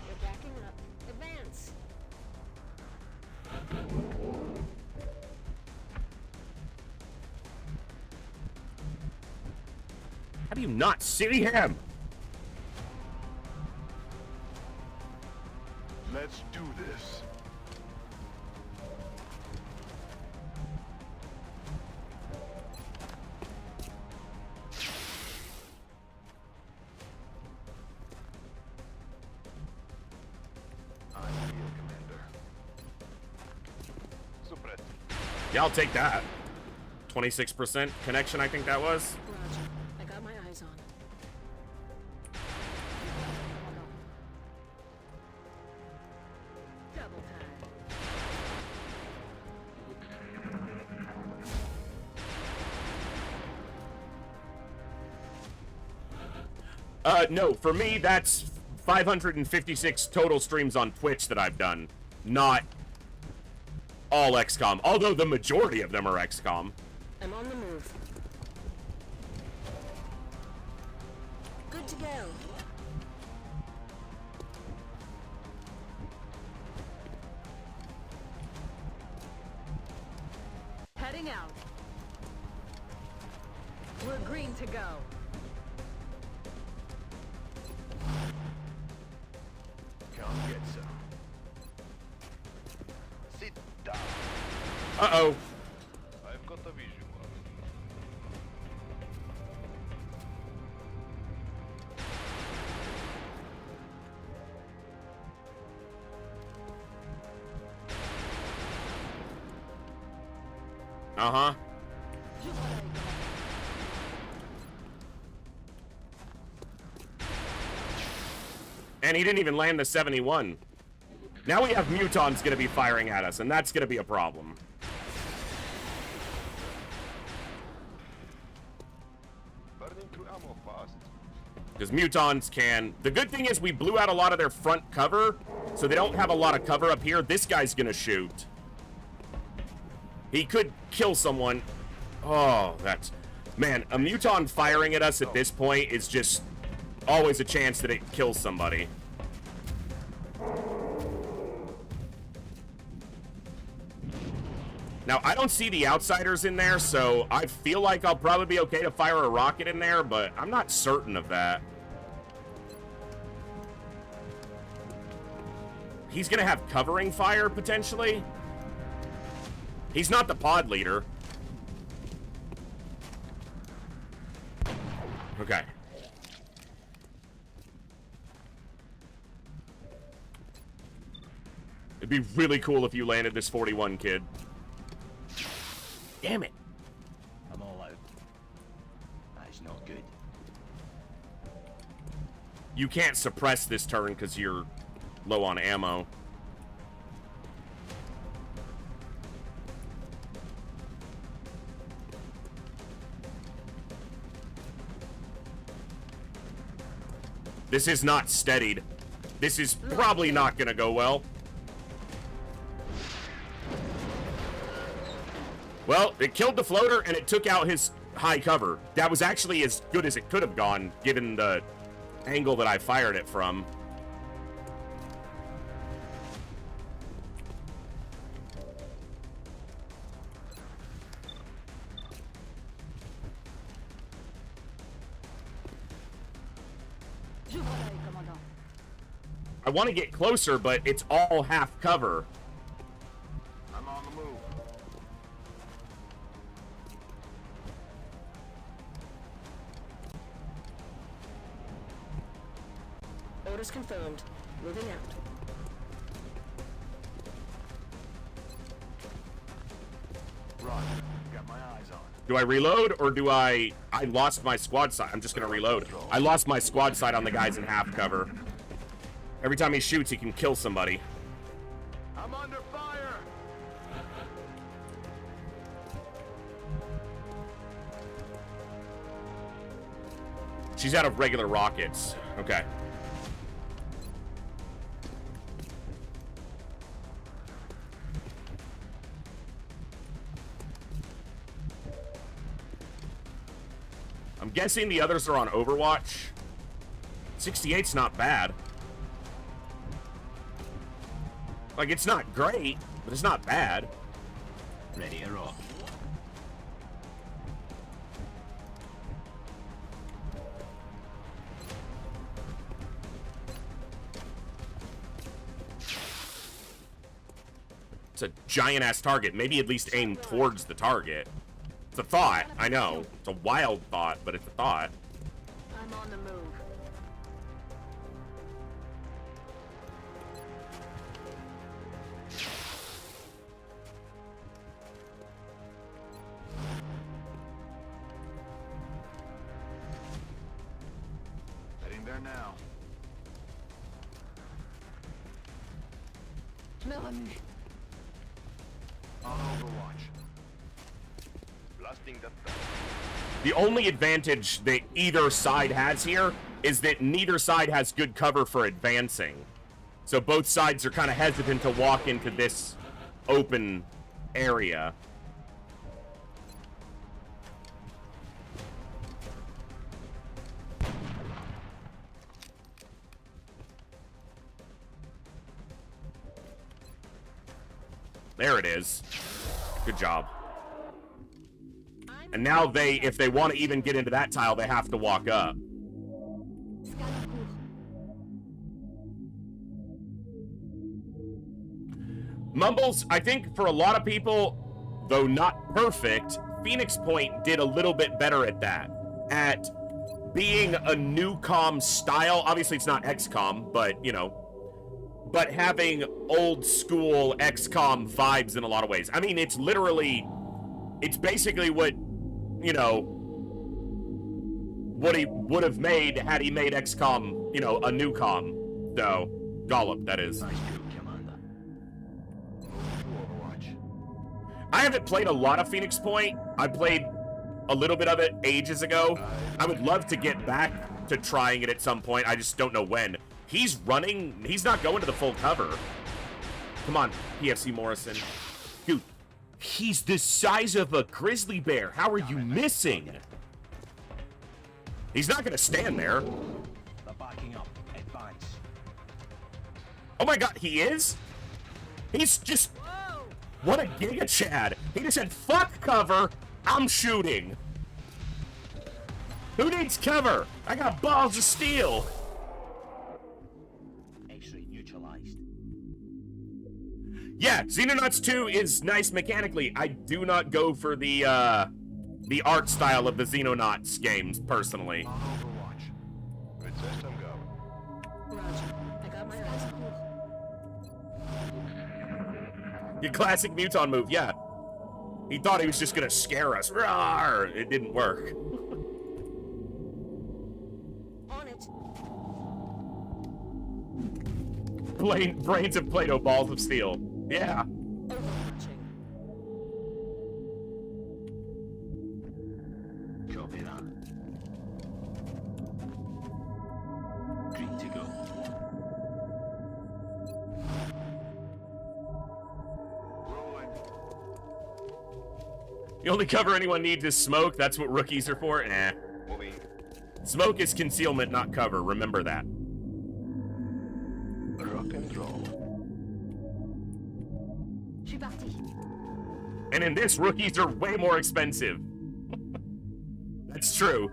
You're backing up. Advance. How do you not see him? Let's do this. I'm here, Commander. Suppress. Yeah, I'll take that. 26% connection, I think that was. Roger. I got my eyes on. Double time. No, for me, that's 556 total streams on Twitch that I've done, not all XCOM, although the majority of them are XCOM. I'm on the move. Good to go. Heading out. We're green to go. Come get some. Sit down. Uh-oh. I've got a visual. Uh-huh. And he didn't even land the 71. Now we have mutons gonna be firing at us, and that's gonna be a problem. Burning through ammo fast. Because mutons can... The good thing is we blew out a lot of their front cover, so they don't have a lot of cover up here. This guy's gonna shoot. He could kill someone. Oh, that's... Man, a muton firing at us at this point is just always a chance that it kills somebody. Now, I don't see the outsiders in there, so I feel like I'll probably be okay to fire a rocket in there, but I'm not certain of that. He's gonna have covering fire, potentially. He's not the pod leader. Okay. It'd be really cool if you landed this 41, kid. Damn it. I'm all out. You can't suppress this turn because you're low on ammo. This is not steadied. This is probably not gonna go well. Well, it killed the floater and it took out his high cover. That was actually as good as it could have gone, given the angle that I fired it from. I want to get closer, but it's all half cover. I'm on the move. Orders confirmed. Moving out. Roger. Got my eyes on. Do I reload or do I lost my squad sight. I'm just going to reload. I lost my squad sight on the guys in half cover. Every time he shoots, he can kill somebody. I'm under fire. She's out of regular rockets. Okay. I'm guessing the others are on Overwatch. 68's not bad. Like, it's not great, but it's not bad. Ready to rock. It's a giant-ass target. Maybe at least aim towards the target. It's a thought, I know. It's a wild thought, but it's a thought. I'm on the move. Heading there now. On Overwatch. Blasting the... The only advantage that either side has here is that neither side has good cover for advancing. So both sides are kind of hesitant to walk into this open area. There it is. Good job. And now they, if they want to even get into that tile, they have to walk up. Mumbles, I think for a lot of people, though not perfect, Phoenix Point did a little bit better at that. At being a new comm style. Obviously, it's not XCOM, but, you know, but having old school XCOM vibes in a lot of ways. I mean, it's literally, it's basically what, you know, what he would have made had he made XCOM, you know, a new com. So, Gollop, that is. Nice job, Commander. I haven't played a lot of Phoenix Point. I played a little bit of it ages ago. I would love to get back to trying it at some point. I just don't know when. He's running. He's not going to the full cover. Come on, PFC Morrison. Dude, he's the size of a grizzly bear. How are you missing? He's not going to stand there. They're backing up. Advance. Oh my god, he is? He's just... What a Giga Chad. He just said, fuck cover, I'm shooting. Who needs cover? I got balls of steel. X-ray neutralized. Yeah, Xenonauts 2 is nice mechanically. I do not go for the art style of the Xenonauts games, personally. On Overwatch. Good system go. Roger. I got my eyes on. Your classic Muton move, yeah. He thought he was just gonna scare us. Rawr! It didn't work. On it. brains of Play-Doh balls of steel. Yeah. Copy that. Green to go. The only cover anyone needs is smoke. That's what rookies are for? Eh. Smoke is concealment, not cover. Remember that. Rock and roll. Je suis parti. And in this, rookies are way more expensive. That's true.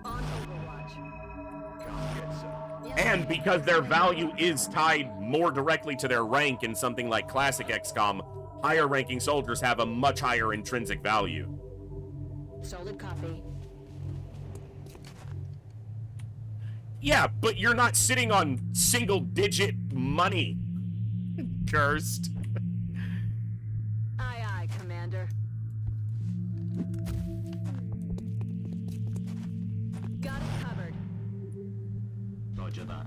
And because their value is tied more directly to their rank in something like Classic XCOM, higher ranking soldiers have a much higher intrinsic value. Solid copy. Yeah, but you're not sitting on single-digit money. Cursed. Aye, aye, Commander. Got it covered. Roger that.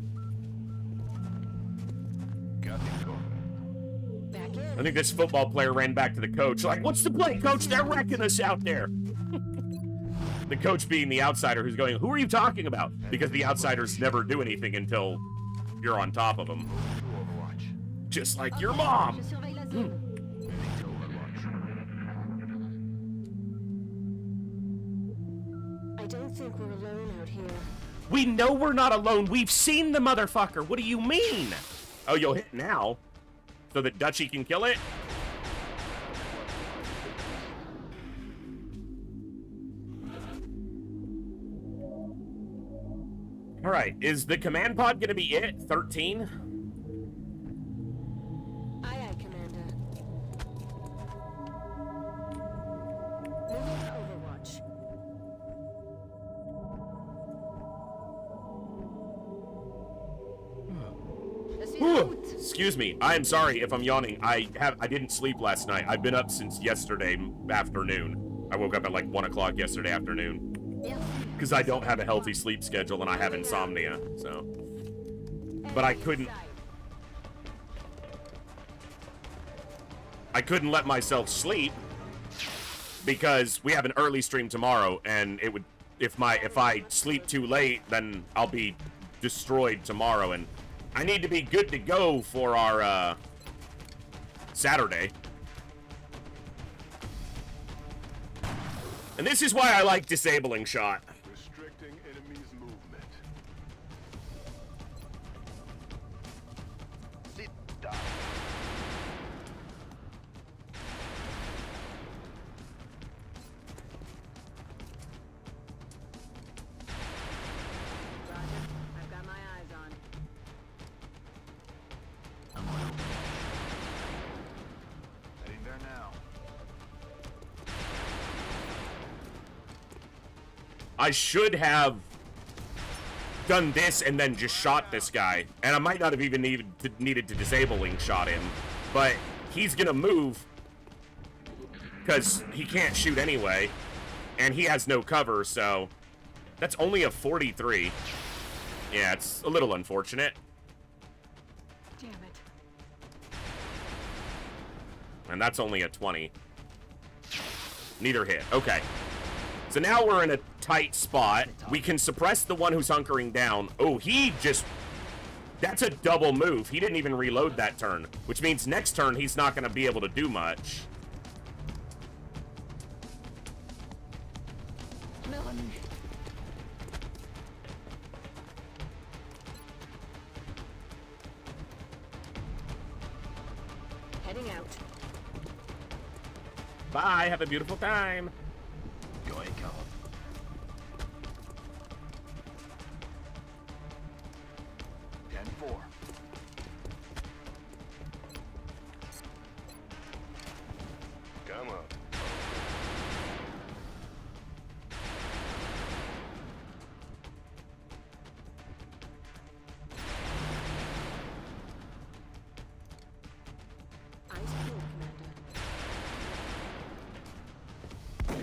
Got it covered. Back in. I think this football player ran back to the coach like, what's the play, coach? They're wrecking us out there. The coach being the outsider who's going, who are you talking about? Because the outsiders never do anything until you're on top of them. Just like your mom. Je surveille la zone. I don't think we're alone out here. We know we're not alone. We've seen the motherfucker. What do you mean? Oh, you'll hit now so that Dutchie can kill it? All right, is the command pod going to be it? 13? Aye, aye, Commander. Moving to Overwatch. Excuse me. I am sorry if I'm yawning. I didn't sleep last night. I've been up since yesterday afternoon. I woke up at like 1 o'clock yesterday afternoon. Because I don't have a healthy sleep schedule and I have insomnia, so. But I couldn't let myself sleep because we have an early stream tomorrow, and it would if I sleep too late, then I'll be destroyed tomorrow, and I need to be good to go for our Saturday. And this is why I like disabling shot. Restricting enemy's movement. Sit down. Roger. I've got my eyes on. I'm on it. Heading there now. I should have done this and then just shot this guy. And I might not have even needed to disabling shot him. But he's gonna move because he can't shoot anyway. And he has no cover, so that's only a 43. Yeah, it's a little unfortunate. Damn it. And that's only a 20. Neither hit. Okay. So now we're in a tight spot. We can suppress the one who's hunkering down. Oh, he just... That's a double move. He didn't even reload that turn, which means next turn he's not going to be able to do much. Heading out. Bye. Have a beautiful time. Go ahead, cover. Come on. Eyes peeled, Commander.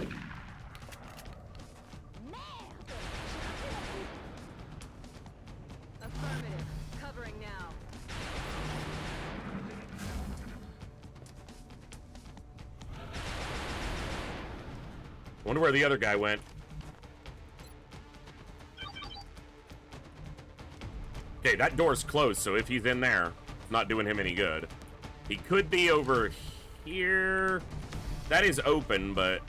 Wonder where the other guy went. Okay, that door's closed, so if he's in there, it's not doing him any good. He could be over here. That is open, but...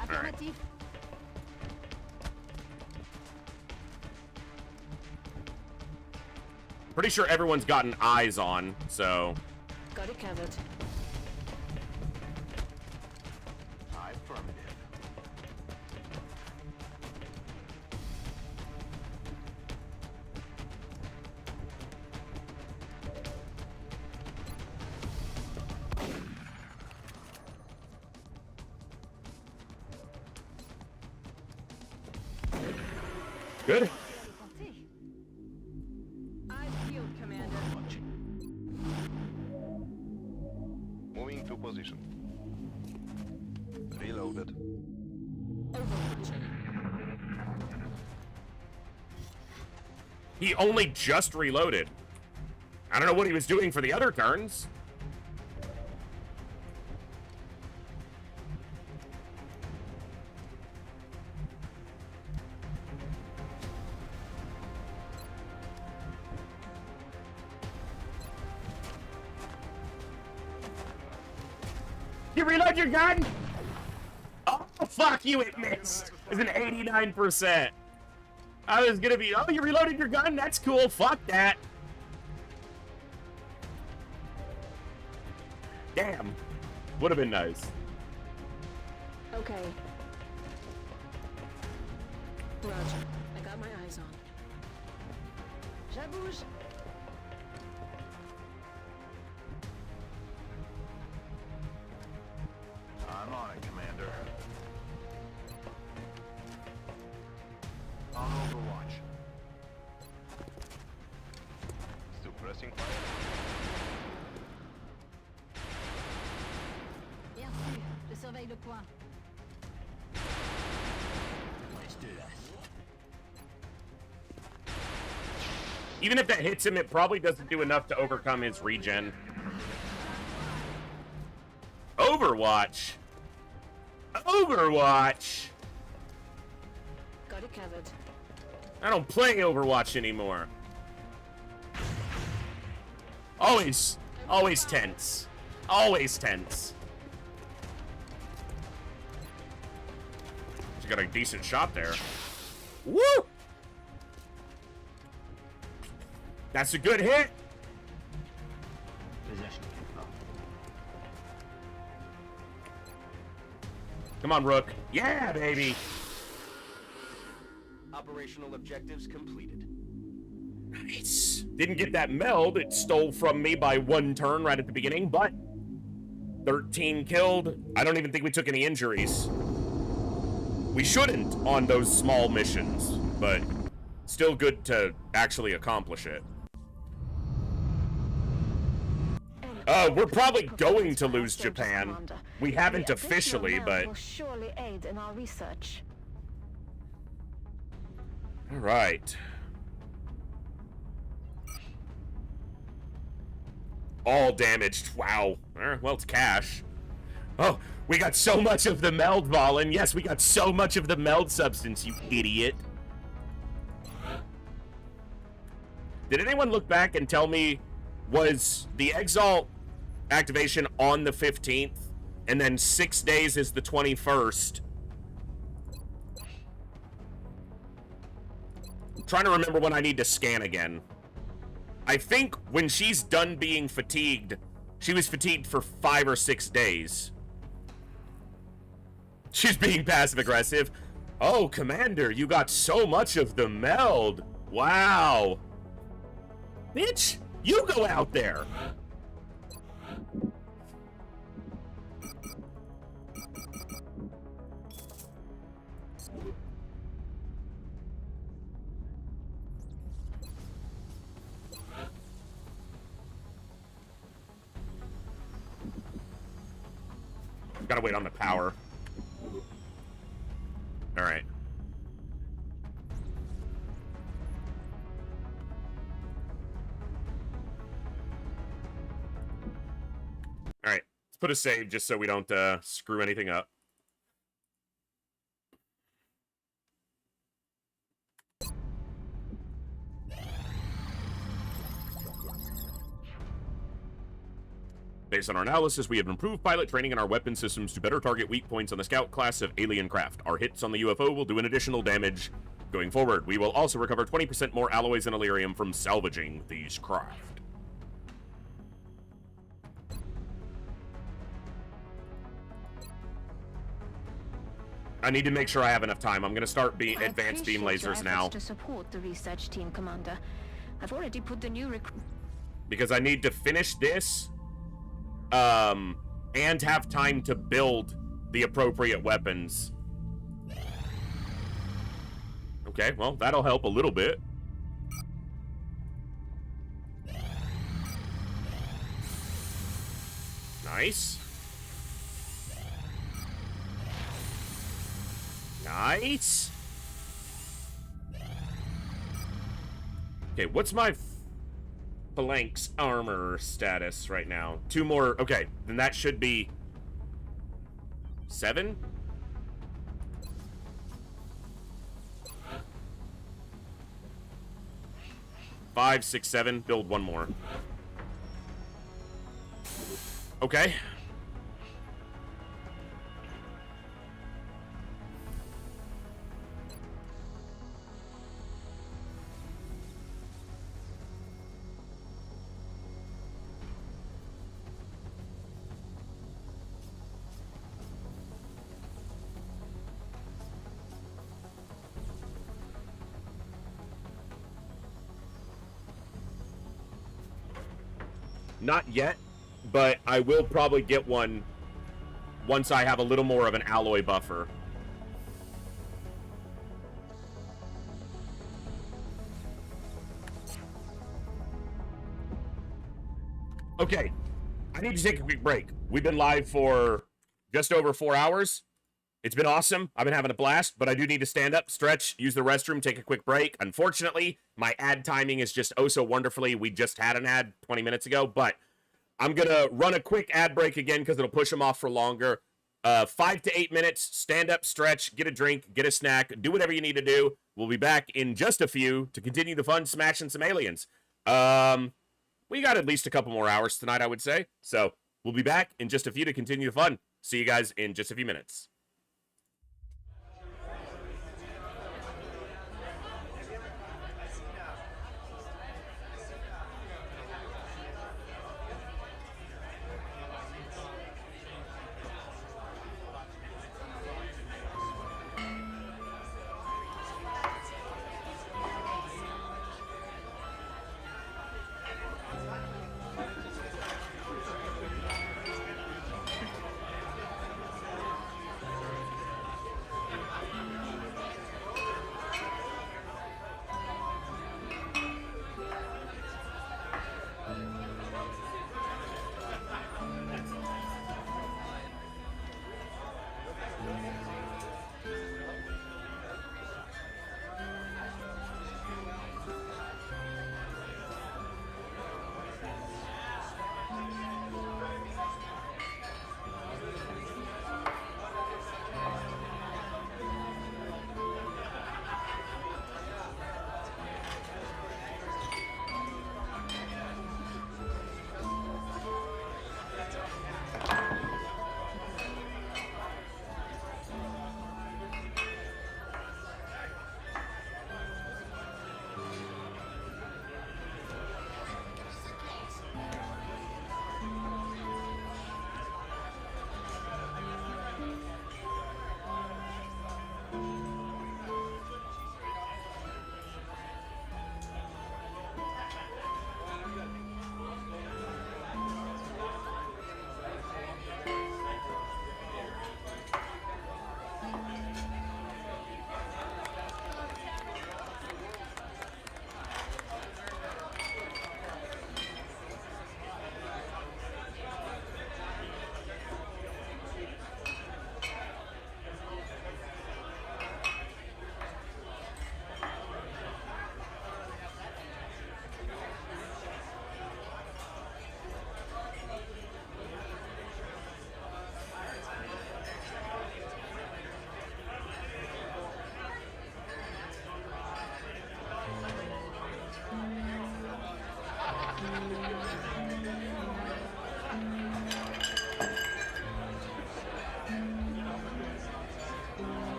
All right. Pretty sure everyone's gotten eyes on, so... Got it covered. Affirmative. Good. I yield, Commander. Moving to position. Reloaded. He only just reloaded. I don't know what he was doing for the other turns. You reload your gun? Oh, fuck you, it missed. It's an 89%. I was gonna be, oh, you reloaded your gun? That's cool. Fuck that. Damn. Would have been nice. Okay. Roger. I got my eyes on. J'abouge. I'm on it, Commander. On Overwatch. Still pressing fire. Bien sûr, je surveille le point. Let's do this. Even if that hits him, it probably doesn't do enough to overcome his regen. Overwatch. Overwatch. Got it covered. I don't play Overwatch anymore. Always tense. Always tense. She got a decent shot there. Woo! That's a good hit. Position confirmed. Come on, Rook. Yeah, baby. Operational objectives completed. Nice. Didn't get that meld. It stole from me by 1 turn right at the beginning, but 13 killed. I don't even think we took any injuries. We shouldn't on those small missions, but still good to actually accomplish it. We're probably going to lose Japan. We haven't officially, but... will surely aid in our research. All right. All damaged. Wow. Well, it's cash. Oh, we got so much of the meld, Valen. Yes, we got so much of the meld substance, you idiot. Did anyone look back and tell me, was the Exalt activation on the 15th, and then 6 days is the 21st? I'm trying to remember when I need to scan again. I think when she's done being fatigued, she was fatigued for 5 or 6 days. She's being passive-aggressive. Oh, Commander, you got so much of the meld. Wow. Bitch, you go out there. Gotta wait on the power. All right. All right. Let's put a save just so we don't screw anything up. Based on our analysis, we have improved pilot training and our weapon systems to better target weak points on the scout class of alien craft. Our hits on the UFO will do an additional damage going forward. We will also recover 20% more alloys and Illyrium from salvaging these craft. I need to make sure I have enough time. I'm going to start advanced beam lasers now. To support the research team, Commander. I've already put the new because I need to finish this and have time to build the appropriate weapons. Okay, well, that'll help a little bit. Nice. Nice. Okay, what's my Blank's armor status right now? 2 more. Okay, then that should be 7. Five, 6, 7. Build 1 more. Okay. Not yet, but I will probably get one once I have a little more of an alloy buffer. Okay, I need to take a quick break. We've been live for just over 4 hours. It's been awesome. I've been having a blast, but I do need to stand up, stretch, use the restroom, take a quick break. Unfortunately, my ad timing is just oh so wonderfully. We just had an ad 20 minutes ago, but I'm going to run a quick ad break again because it'll push them off for longer. 5 to 8 minutes, stand up, stretch, get a drink, get a snack, do whatever you need to do. We'll be back in just a few to continue the fun smashing some aliens. We got at least a couple more hours tonight, I would say. So we'll be back in just a few to continue the fun. See you guys in just a few minutes.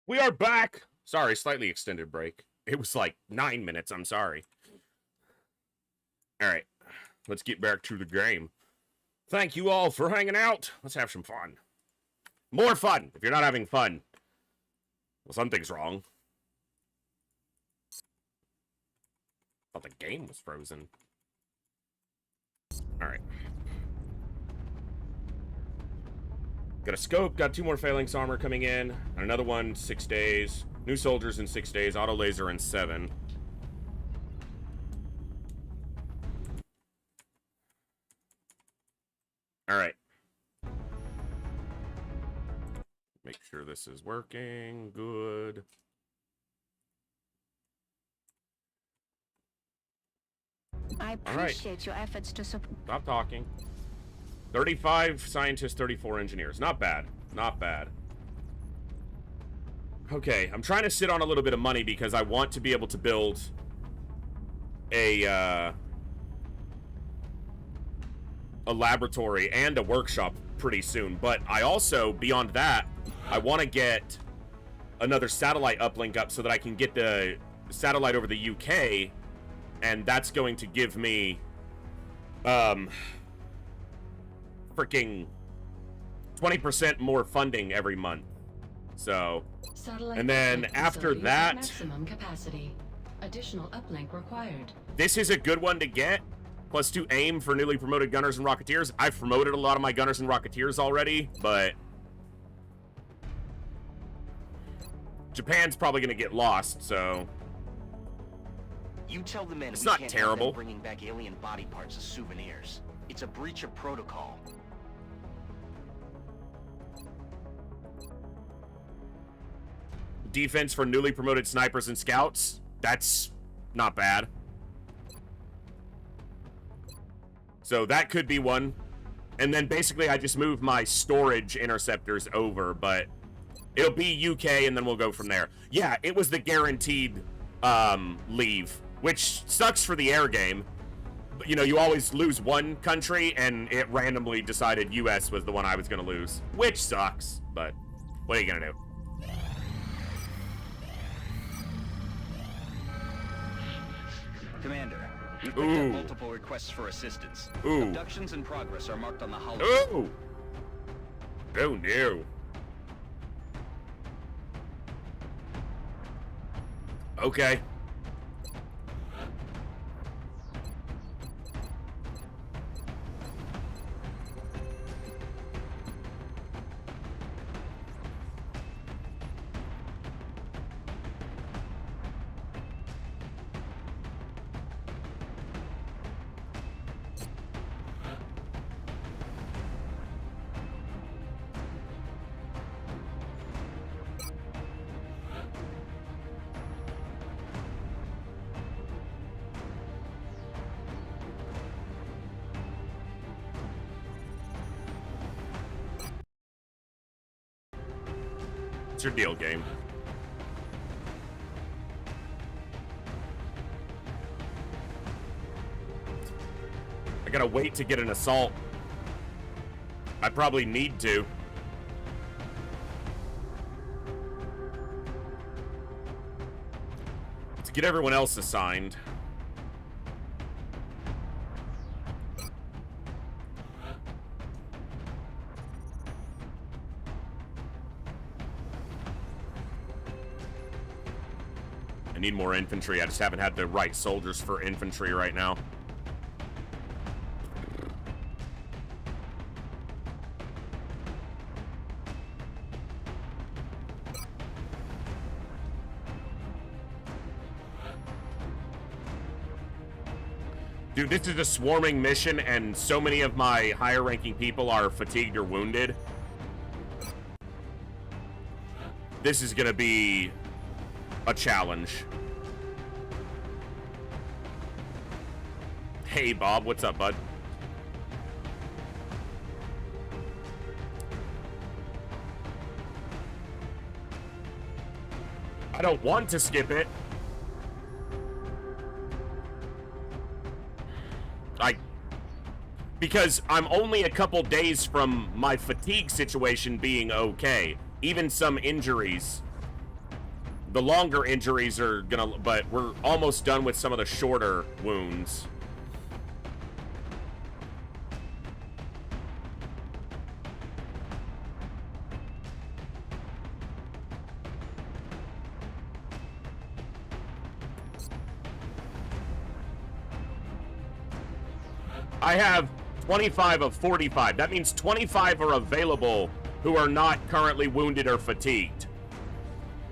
We are back. Sorry, slightly extended break. It was like 9 minutes. I'm sorry. All right, let's get back to the game. Thank you all for hanging out. Let's have some fun. More fun. If you're not having fun, well, something's wrong. Oh, the game was frozen. All right. Got a scope, got 2 more phalanx armor coming in, and another one, 6 days. New soldiers in 6 days, auto laser in 7. Alright. Make sure this is working. Good. I appreciate your efforts to support. Stop talking. 35 scientists, 34 engineers. Not bad. Not bad. Okay, I'm trying to sit on a little bit of money because I want to be able to build a laboratory and a workshop pretty soon. But I also, beyond that, I want to get another satellite uplink up so that I can get the satellite over the UK, and that's going to give me freaking 20% more funding every month. So, Satellite and then after that, maximum capacity. Additional uplink required. This is a good one to get. +2 aim for newly promoted gunners and rocketeers. I've promoted a lot of my gunners and rocketeers already, but Japan's probably going to get lost, so You tell the men it's we not can't terrible. have them bringing back alien body parts as souvenirs. It's a breach of protocol. Defense for newly promoted snipers and scouts. That's not bad. So that could be one. And then basically I just move my storage interceptors over, but it'll be UK and then we'll go from there. Yeah, it was the guaranteed leave, which sucks for the air game. But, you know, you always lose one country, and it randomly decided US was the one I was going to lose, which sucks, but what are you going to do? Commander, we've picked up multiple requests for assistance. Abductions in progress are marked on the holo. Oh! Oh no. Okay. What's your deal, game? I gotta wait to get an assault. I probably need to. Let's get everyone else assigned. I need more infantry. I just haven't had the right soldiers for infantry right now. Dude, this is a swarming mission, and so many of my higher-ranking people are fatigued or wounded. This is gonna be a challenge. Hey, Bob. What's up, bud? I don't want to skip it. Because I'm only a couple days from my fatigue situation being okay. Even some injuries. The longer injuries are gonna, but we're almost done with some of the shorter wounds. I have 25 of 45. That means 25 are available who are not currently wounded or fatigued.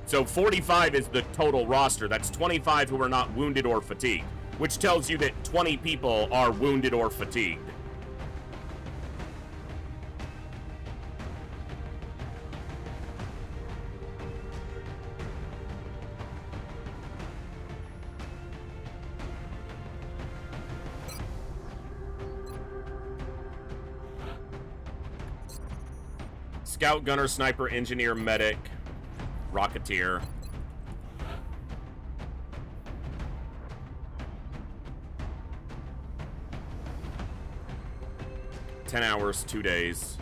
So 45 is the total roster. That's 25 who are not wounded or fatigued, which tells you that 20 people are wounded or fatigued. Scout, gunner, sniper, engineer, medic, rocketeer. $10 hours, 2 days.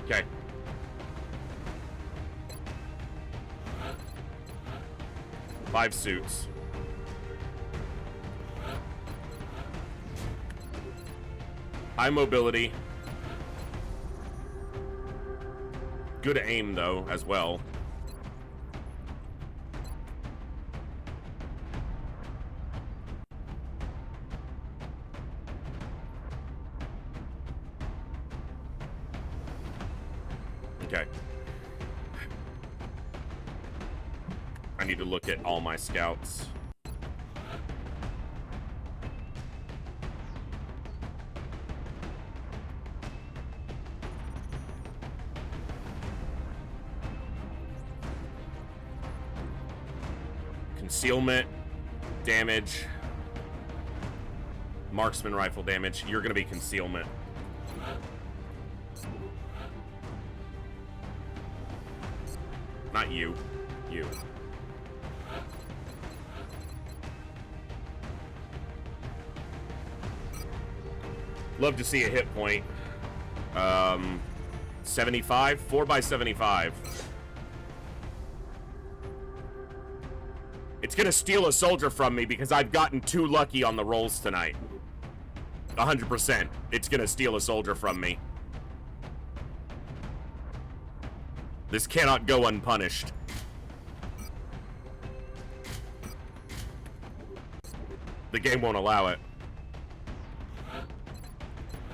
Okay. Five suits. High mobility. Good aim, though, as well. Okay. I need to look at all my scouts. Concealment, damage, marksman rifle damage. You're gonna be concealment. Not you. You. Love to see a hit point. 75? 4 by 75. It's gonna steal a soldier from me because I've gotten too lucky on the rolls tonight. 100%. It's gonna steal a soldier from me. This cannot go unpunished. The game won't allow it.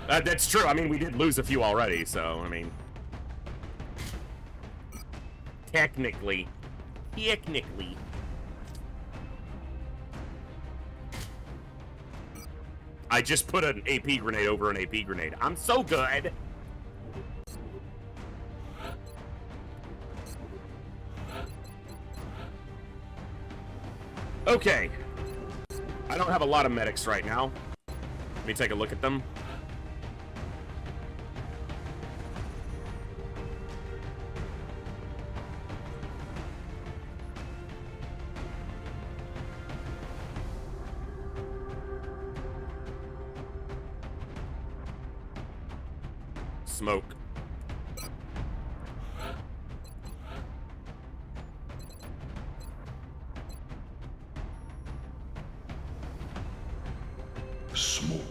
That's true. I mean, we did lose a few already, so, I mean... Technically. I just put an AP grenade over an AP grenade. I'm so good! Okay. I don't have a lot of medics right now. Let me take a look at them. Smoke. Smoke.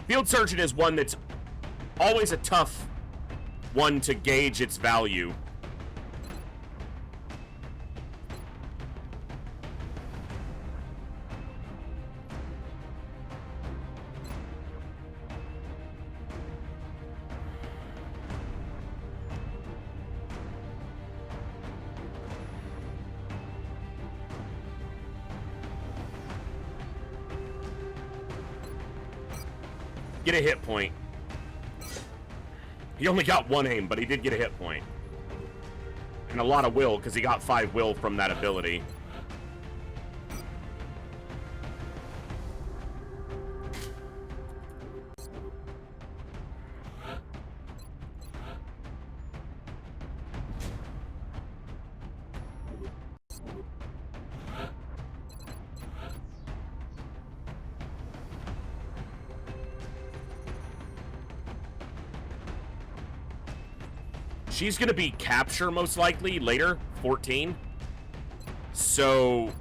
Field Surgeon is one that's always a tough one to gauge its value. Get a hit point. He only got 1 aim, but he did get a hit point. And a lot of will, because he got 5 will from that ability. She's going to be capture, most likely, later. 14. So...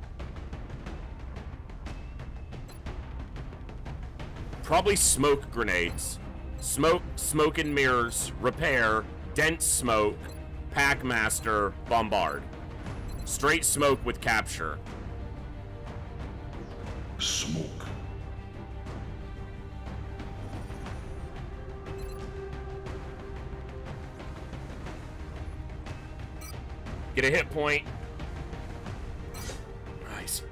probably smoke grenades. Smoke and mirrors, repair, dense smoke, packmaster, bombard. Straight smoke with capture. Smoke. Get a hit point. Nice.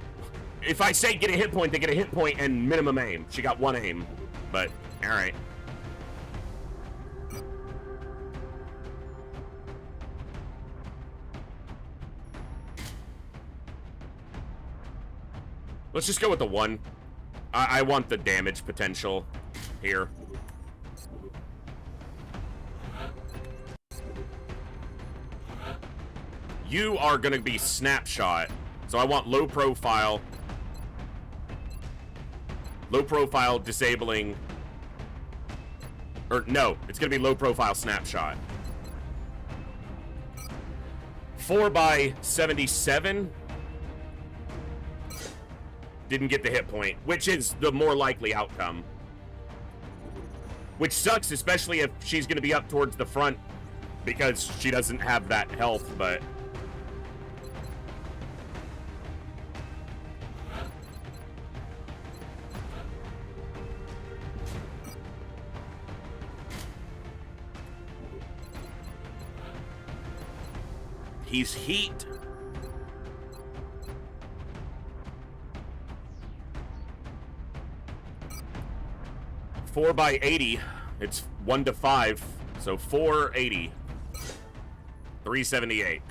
If I say get a hit point, they get a hit point and minimum aim. She got 1 aim. But, alright. Let's just go with the 1. I want the damage potential here. You are going to be snapshot. So I want low profile. Low profile disabling. Or no, it's going to be low profile snapshot. 4x77. Didn't get the hit point, which is the more likely outcome. Which sucks, especially if she's going to be up towards the front because she doesn't have that health, but... he's heat. Four by 80. It's 1 to 5. So 480. 378.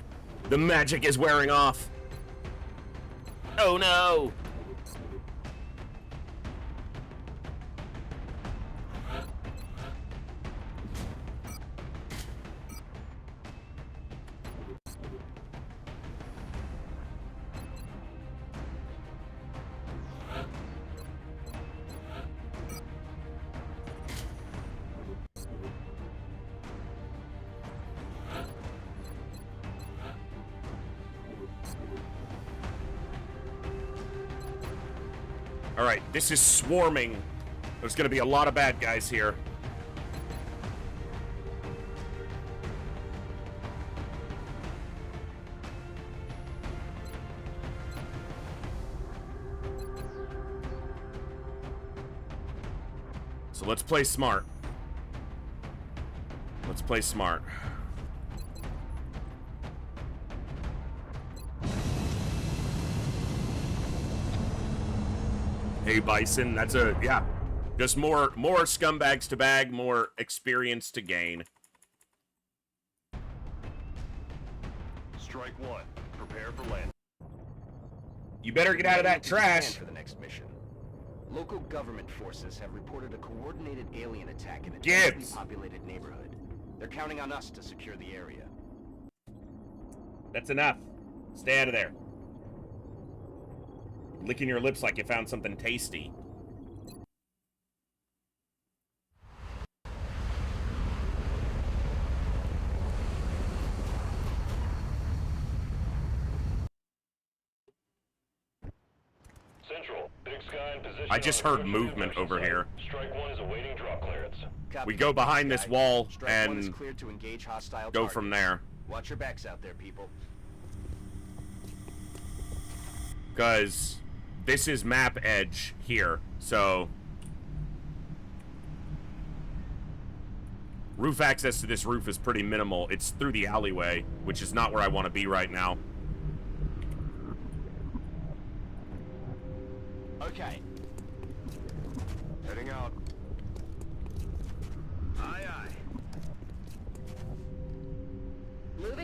The magic is wearing off. Oh no. Alright, this is swarming. There's gonna be a lot of bad guys here. So let's play smart. Let's play smart. Hey, Bison, that's a, yeah. Just more scumbags to bag, more experience to gain. Strike 1. Prepare for land. You better get out of that trash. For the next mission. Local government forces have reported a coordinated alien attack in a Gibbs. densely populated neighborhood. They're counting on us to secure the area. That's enough. Stay out of there. Licking your lips like you found something tasty. Central, Big Sky in position. I just heard movement over here. Strike 1 is awaiting drop clearance. We go behind this wall Strike 1 is and cleared to engage hostile go targets. from there. Watch your backs out there, people. Because this is map edge here, so roof access to this roof is pretty minimal. It's through the alleyway, which is not where I want to be right now. Okay. Heading out.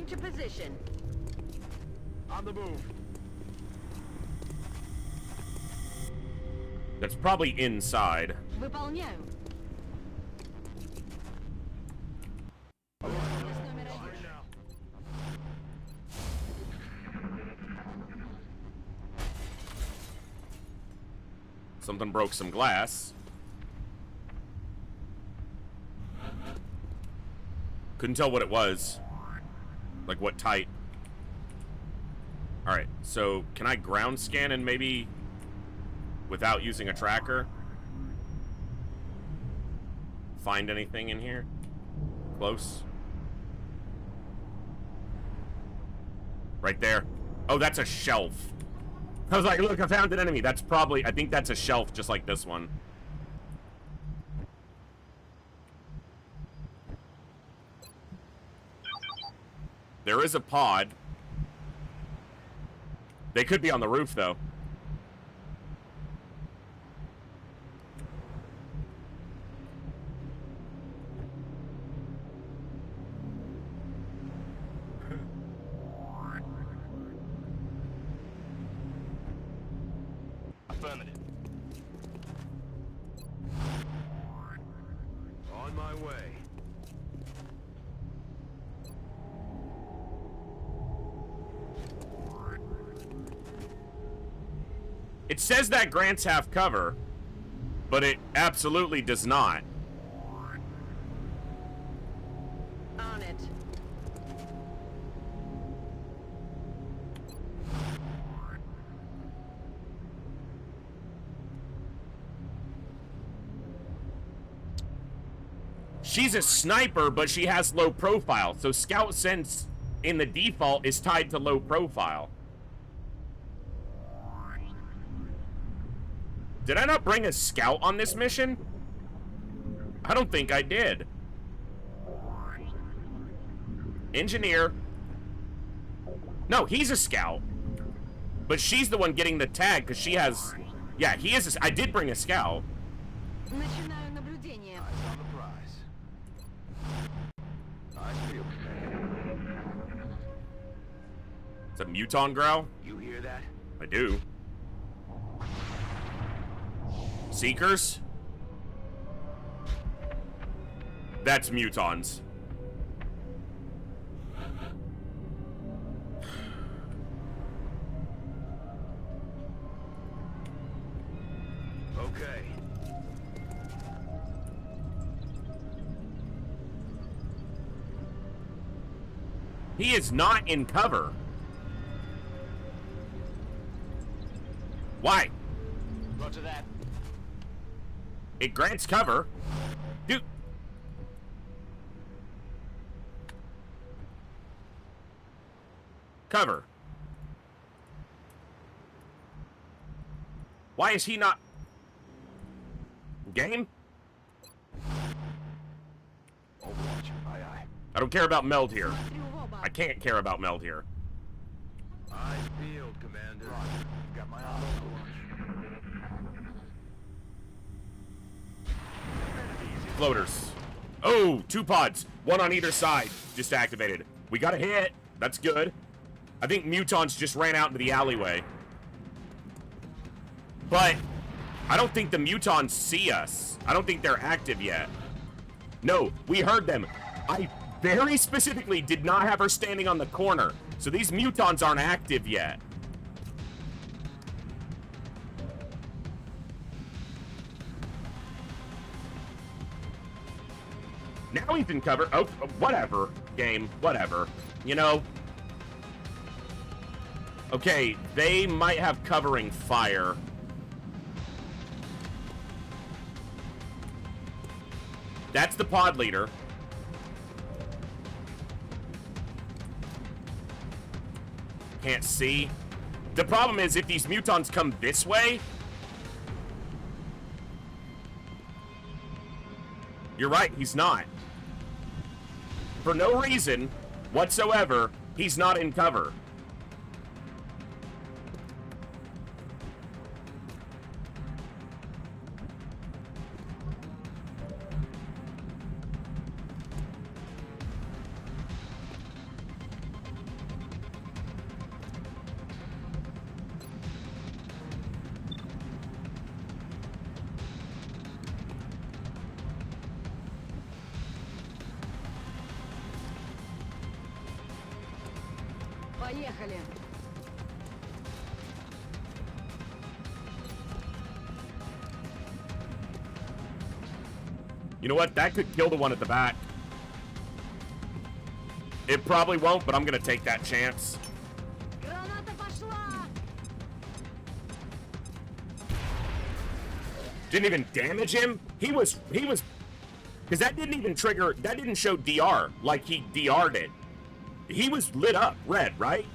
to position. On the move. That's probably inside. Wypełniają. Something broke some glass. Couldn't tell what it was. Like what type. Alright, so can I ground scan and maybe without using a tracker find anything in here? Close. Right there. Oh, that's a shelf. I was like, look, I found an enemy. That's probably, I think that's a shelf just like this one. There is a pod. They could be on the roof, though. Affirmative. On my way. It says that grants have cover, but it absolutely does not. On it. She's a sniper, but she has low profile, so scout sense in the default is tied to low profile. Did I not bring a scout on this mission? I don't think I did. Engineer. No, he's a scout. But she's the one getting the tag because she has... Yeah, he is I did bring a scout. Начинаю наблюдение. Eyes on the prize. I feel It's a muton growl? You hear that? I do. Seekers? That's mutons. Okay. He is not in cover. Why? Roger that. It grants cover. Dude. Cover. Why is he not... Game? Overwatch. Aye, aye. I don't care about meld here. I can't care about meld here. Eyes peeled, Commander. Roger. Got my eye on Floaters. Oh, 2 pods. 1 on either side. Just activated. We got a hit. That's good. I think mutons just ran out into the alleyway. But I don't think the mutons see us. I don't think they're active yet. No, we heard them. I very specifically did not have her standing on the corner. So these mutons aren't active yet. Now he's in cover. Oh, whatever, game. Whatever. You know. Okay, they might have covering fire. That's the pod leader. Can't see. The problem is if these mutons come this way... You're right, he's not. For no reason whatsoever, he's not in cover. Поехали. You know what? That could kill the one at the back. It probably won't, but I'm gonna take that chance. Граната пошла. Didn't even damage him? He was, because that didn't even trigger, that didn't show DR, like he DR'd it. He was lit up, red, right?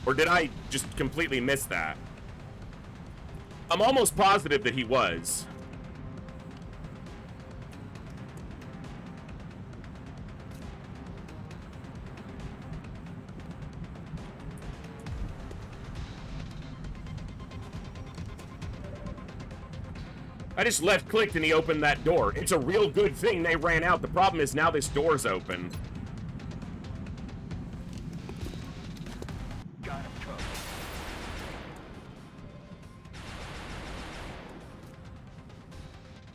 Or did I just completely miss that? I'm almost positive that he was. I just left-clicked and he opened that door. It's a real good thing they ran out. The problem is now this door's open. Got him covered.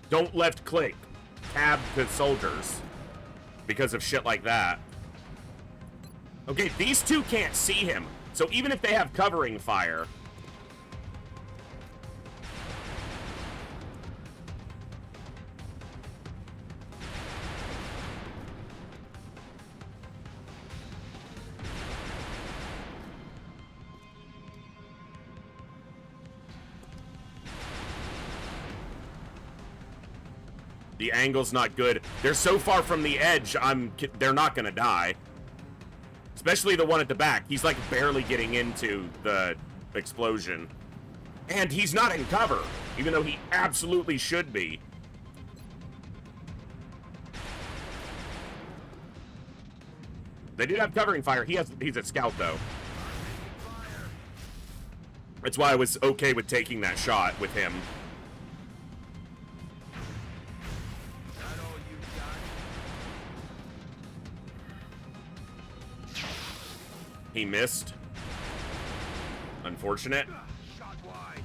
Don't left-click. Tab to soldiers. Because of shit like that. Okay, these two can't see him. So even if they have covering fire... The angle's not good. They're so far from the edge, they're not gonna die. Especially the one at the back. He's like barely getting into the explosion. And he's not in cover, even though he absolutely should be. They did have covering fire. He's a scout though. That's why I was okay with taking that shot with him. He missed. Unfortunate. Shot wide.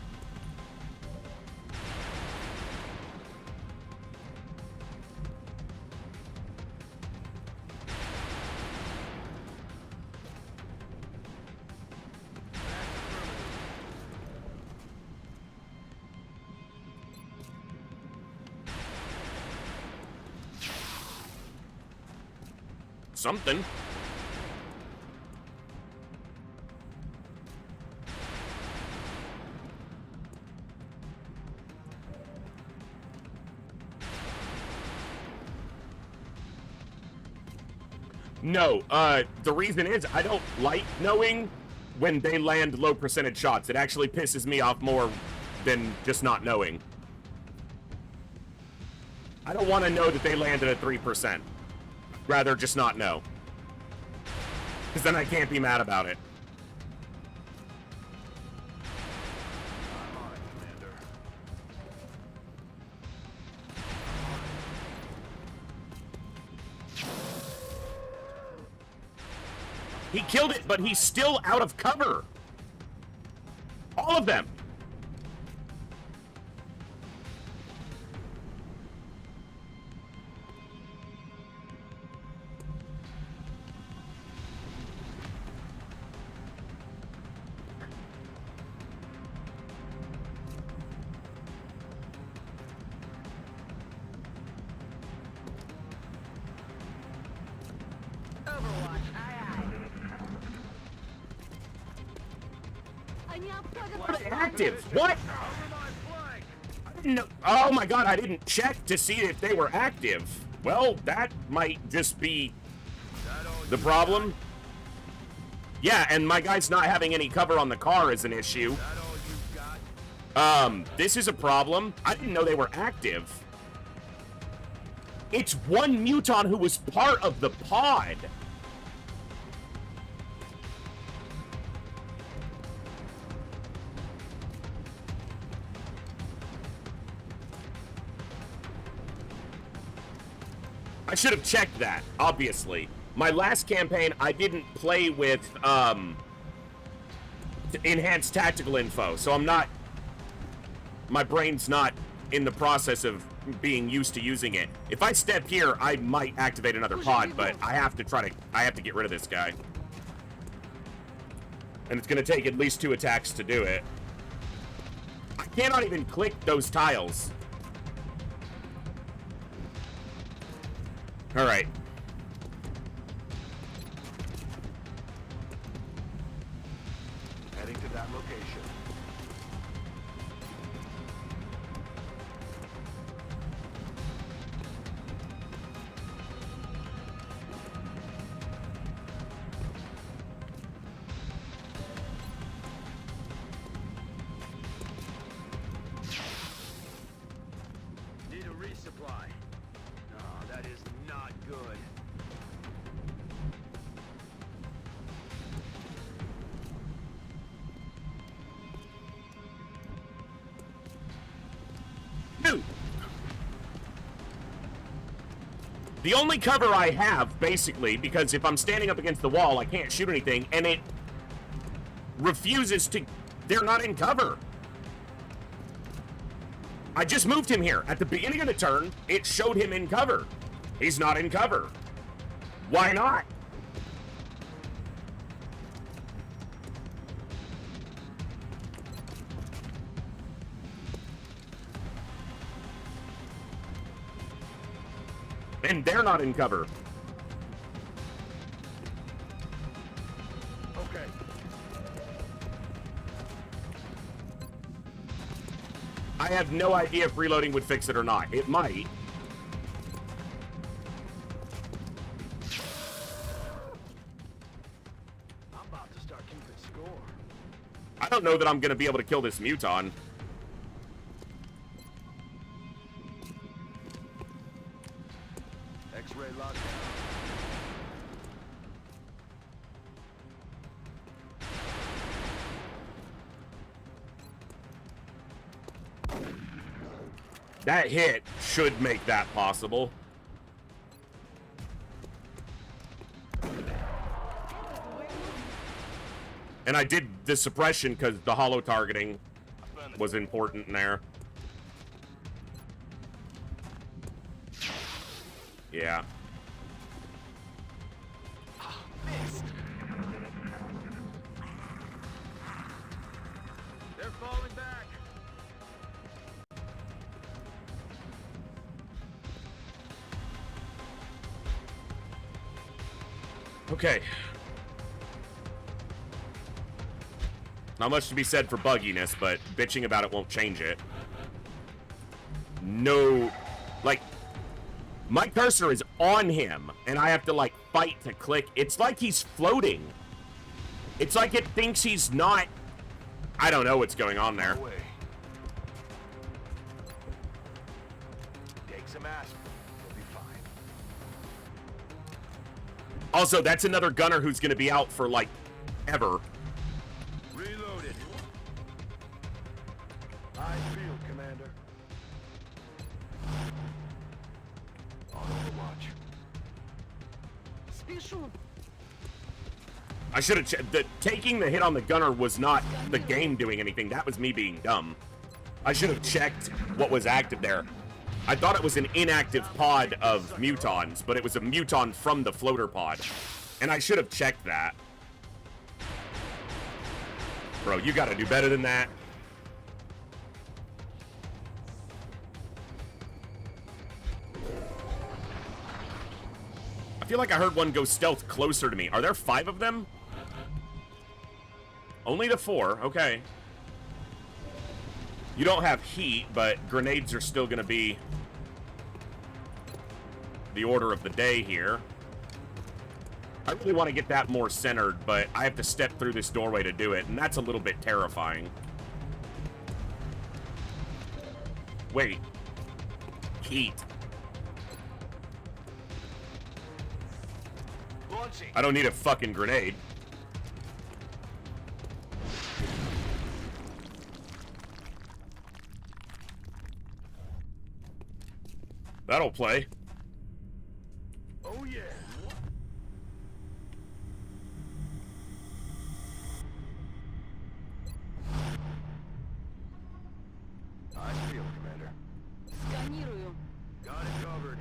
Something. No, the reason is I don't like knowing when they land low percentage shots. It actually pisses me off more than just not knowing. I don't want to know that they landed at 3%. Rather just not know. Because then I can't be mad about it. He killed it, but he's still out of cover. All of them. What are they active? What? I didn't know. Oh my god, I didn't check to see if they were active. Well, that might just be the problem. Yeah, and my guy's not having any cover on the car is an issue. This is a problem. I didn't know they were active. It's one Muton who was part of the pod. I should have checked that, obviously. My last campaign, I didn't play with, enhanced tactical info, so I'm not... My brain's not in the process of being used to using it. If I step here, I might activate another pod, but I have to get rid of this guy. And it's going to take at least 2 attacks to do it. I cannot even click those tiles. Alright. Heading to that location. Need a resupply. No, that is not good. Dude! The only cover I have, basically, because if I'm standing up against the wall, I can't shoot anything, and it refuses to... They're not in cover. I just moved him here. At the beginning of the turn, it showed him in cover. He's not in cover. Why not? And they're not in cover. Okay. I have no idea if reloading would fix it or not. It might. I'm about to start keeping score. I don't know that I'm going to be able to kill this Muton. X-ray lockdown. That hit should make that possible. And I did the suppression because the hollow targeting was important in there. Yeah. Missed. They're falling back. Okay. Not much to be said for bugginess, but bitching about it won't change it. No, like, my cursor is on him, and I have to, like, fight to click. It's like he's floating. It's like it thinks he's not... I don't know what's going on there. Take some aspirin. You'll be fine. Also, that's another gunner who's going to be out for, like, ever. Reloaded. Eyes field, Commander. On overwatch. Спешу. I should have... Taking the hit on the gunner was not the game doing anything. That was me being dumb. I should have checked what was active there. I thought it was an inactive pod of mutons, but it was a muton from the floater pod. And I should have checked that. Bro, you gotta do better than that. I feel like I heard one go stealth closer to me. Are there 5 of them? Only the 4, okay. You don't have heat, but grenades are still gonna be the order of the day here. I really want to get that more centered, but I have to step through this doorway to do it, and that's a little bit terrifying. Wait. Heat. Launching. I don't need a fucking grenade. That'll play. Oh yeah. Eyes field, Commander. Сканирую. Got it covered.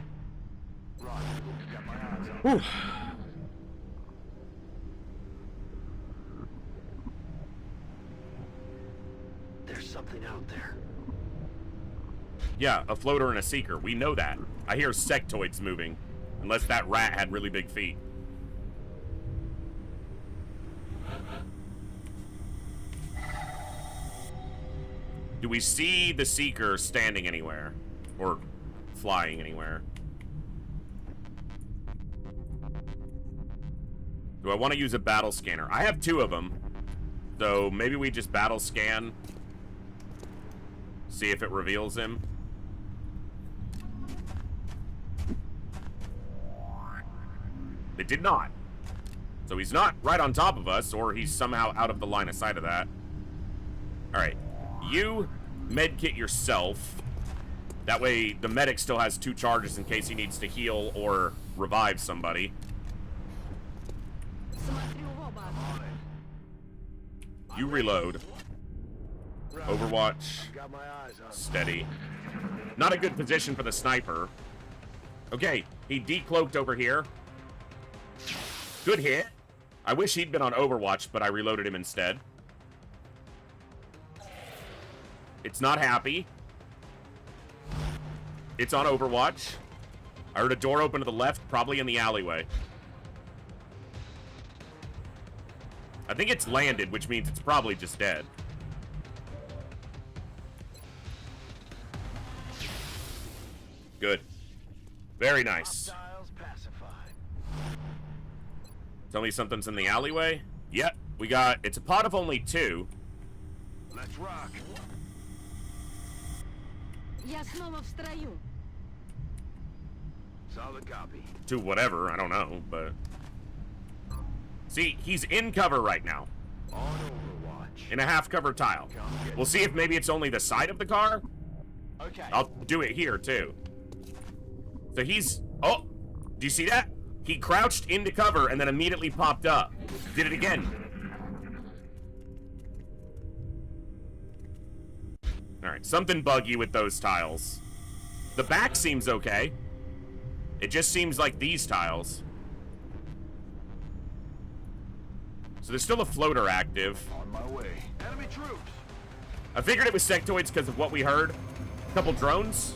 Roger. Got my eyes on. Whew. something out there. Yeah, a floater and a seeker. We know that. I hear sectoids moving. Unless that rat had really big feet. Do we see the seeker standing anywhere? Or flying anywhere? Do I want to use a battle scanner? I have 2 of them. So maybe we just battle scan. See if it reveals him. It did not. So he's not right on top of us, or he's somehow out of the line of sight of that. Alright. You medkit yourself. That way the medic still has 2 charges in case he needs to heal or revive somebody. You reload. Overwatch. Steady. Not a good position for the sniper. Okay, he decloaked over here. Good hit. I wish he'd been on Overwatch, but I reloaded him instead. It's not happy. It's on Overwatch. I heard a door open to the left, probably in the alleyway. I think it's landed, which means it's probably just dead. Good. Very nice. Tell me something's in the alleyway? Yep, we got... It's a pot of only 2. Let's rock. Solid copy. To whatever, I don't know, but... See, he's in cover right now. On Overwatch. In a half-cover tile. We'll see if maybe it's only the side of the car. Okay. I'll do it here, too. So he's... Oh! Do you see that? He crouched into cover and then immediately popped up. Did it again. Alright, something buggy with those tiles. The back seems okay. It just seems like these tiles. So there's still a floater active. On my way. Enemy troops. I figured it was sectoids because of what we heard. Couple drones?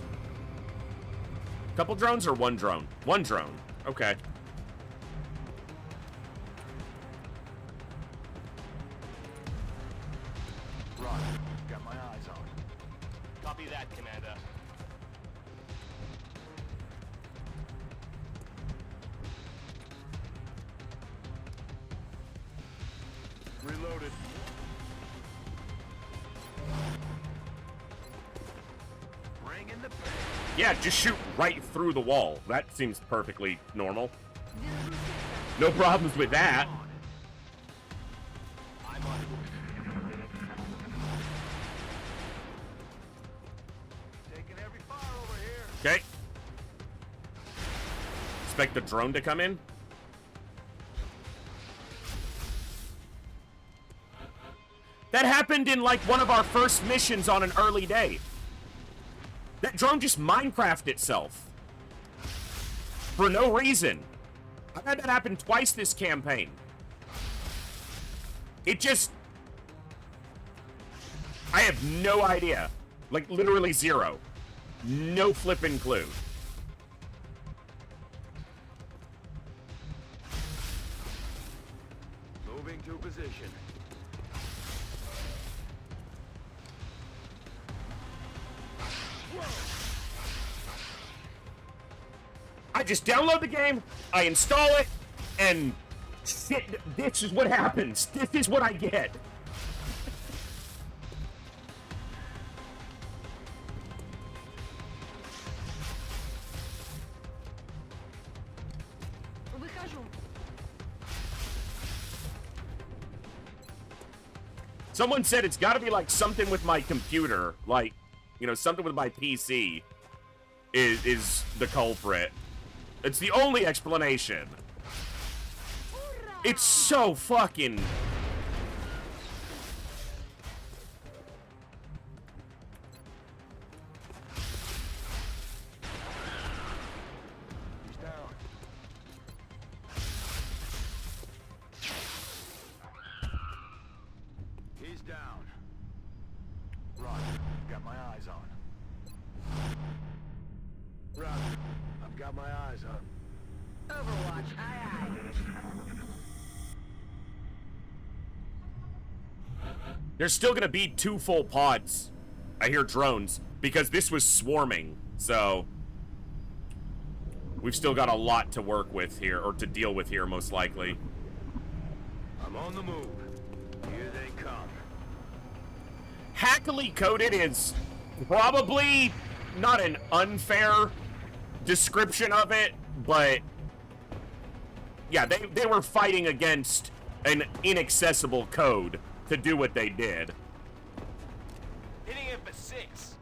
Couple drones or one drone? One drone. Okay. Roger. Got my eyes on. Copy that, Commander. Reloaded. Bring in the... Yeah, just shoot right through the wall. That seems perfectly normal. No problems with that. I'm on it. Taking every fire over here. Okay. Expect the drone to come in. That happened in like one of our first missions on an early day. That drone just Minecraft itself. For no reason. I've had that happen twice this campaign. It just... I have no idea. Like, literally 0. No flippin' clue. Moving to position. I just download the game, I install it, and shit, this is what happens. This is what I get. Someone said it's got to be like something with my computer, like, you know, something with my PC is the culprit. It's the only explanation. It's so fucking... He's down. He's down. Roger. got my eyes on. Roger. I've got my eyes on. Overwatch, aye aye. There's still gonna be 2 full pods. I hear drones, because this was swarming, so we've still got a lot to work with here, or to deal with here, most likely. I'm on the move. Here they come. Hackily coded is probably not an unfair description of it, but yeah, they were fighting against an inaccessible code to do what they did. Hitting it for 6.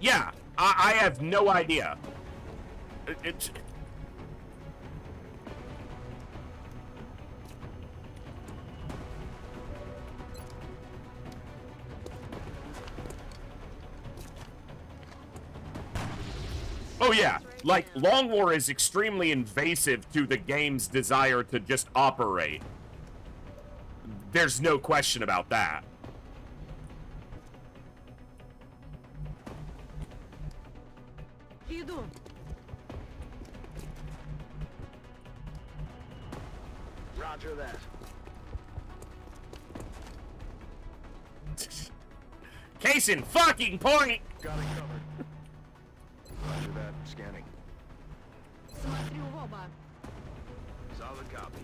Yeah, I have no idea. Oh yeah, like, Long War is extremely invasive to the game's desire to just operate. There's no question about that. Иду. Roger that. Case in fucking point! Got it covered. Roger that. Scanning. Смотрю в оба. Solid copy.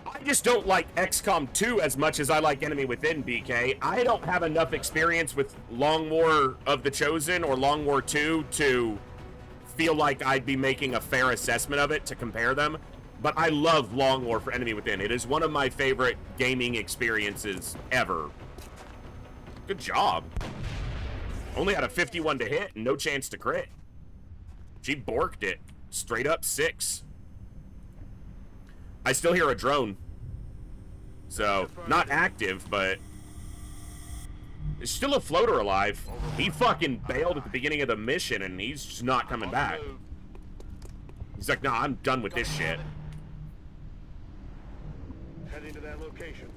I just don't like XCOM 2 as much as I like Enemy Within, BK. I don't have enough experience with Long War of the Chosen or Long War 2 to feel like I'd be making a fair assessment of it to compare them. But I love Long War for Enemy Within. It is one of my favorite gaming experiences ever. Good job. Only had a 51 to hit and no chance to crit. She borked it. Straight up 6. I still hear a drone. So, not active, but there's still a floater alive. He fucking bailed at the beginning of the mission and he's just not coming back. He's like, nah, I'm done with this shit. Heading to that location.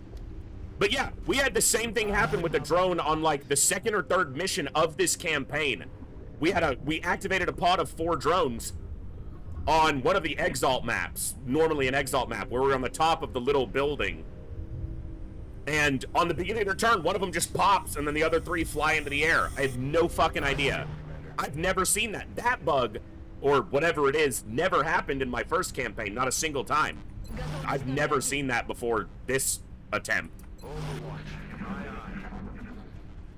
But yeah, we had the same thing happen with the drone on like the 2nd or 3rd mission of this campaign. We activated a pod of 4 drones on one of the Exalt maps, normally an Exalt map, where we're on the top of the little building. And on the beginning of their turn, one of them just pops, and then the other 3 fly into the air. I have no fucking idea. I've never seen that. That bug, or whatever it is, never happened in my first campaign, not a single time. I've never seen that before this attempt.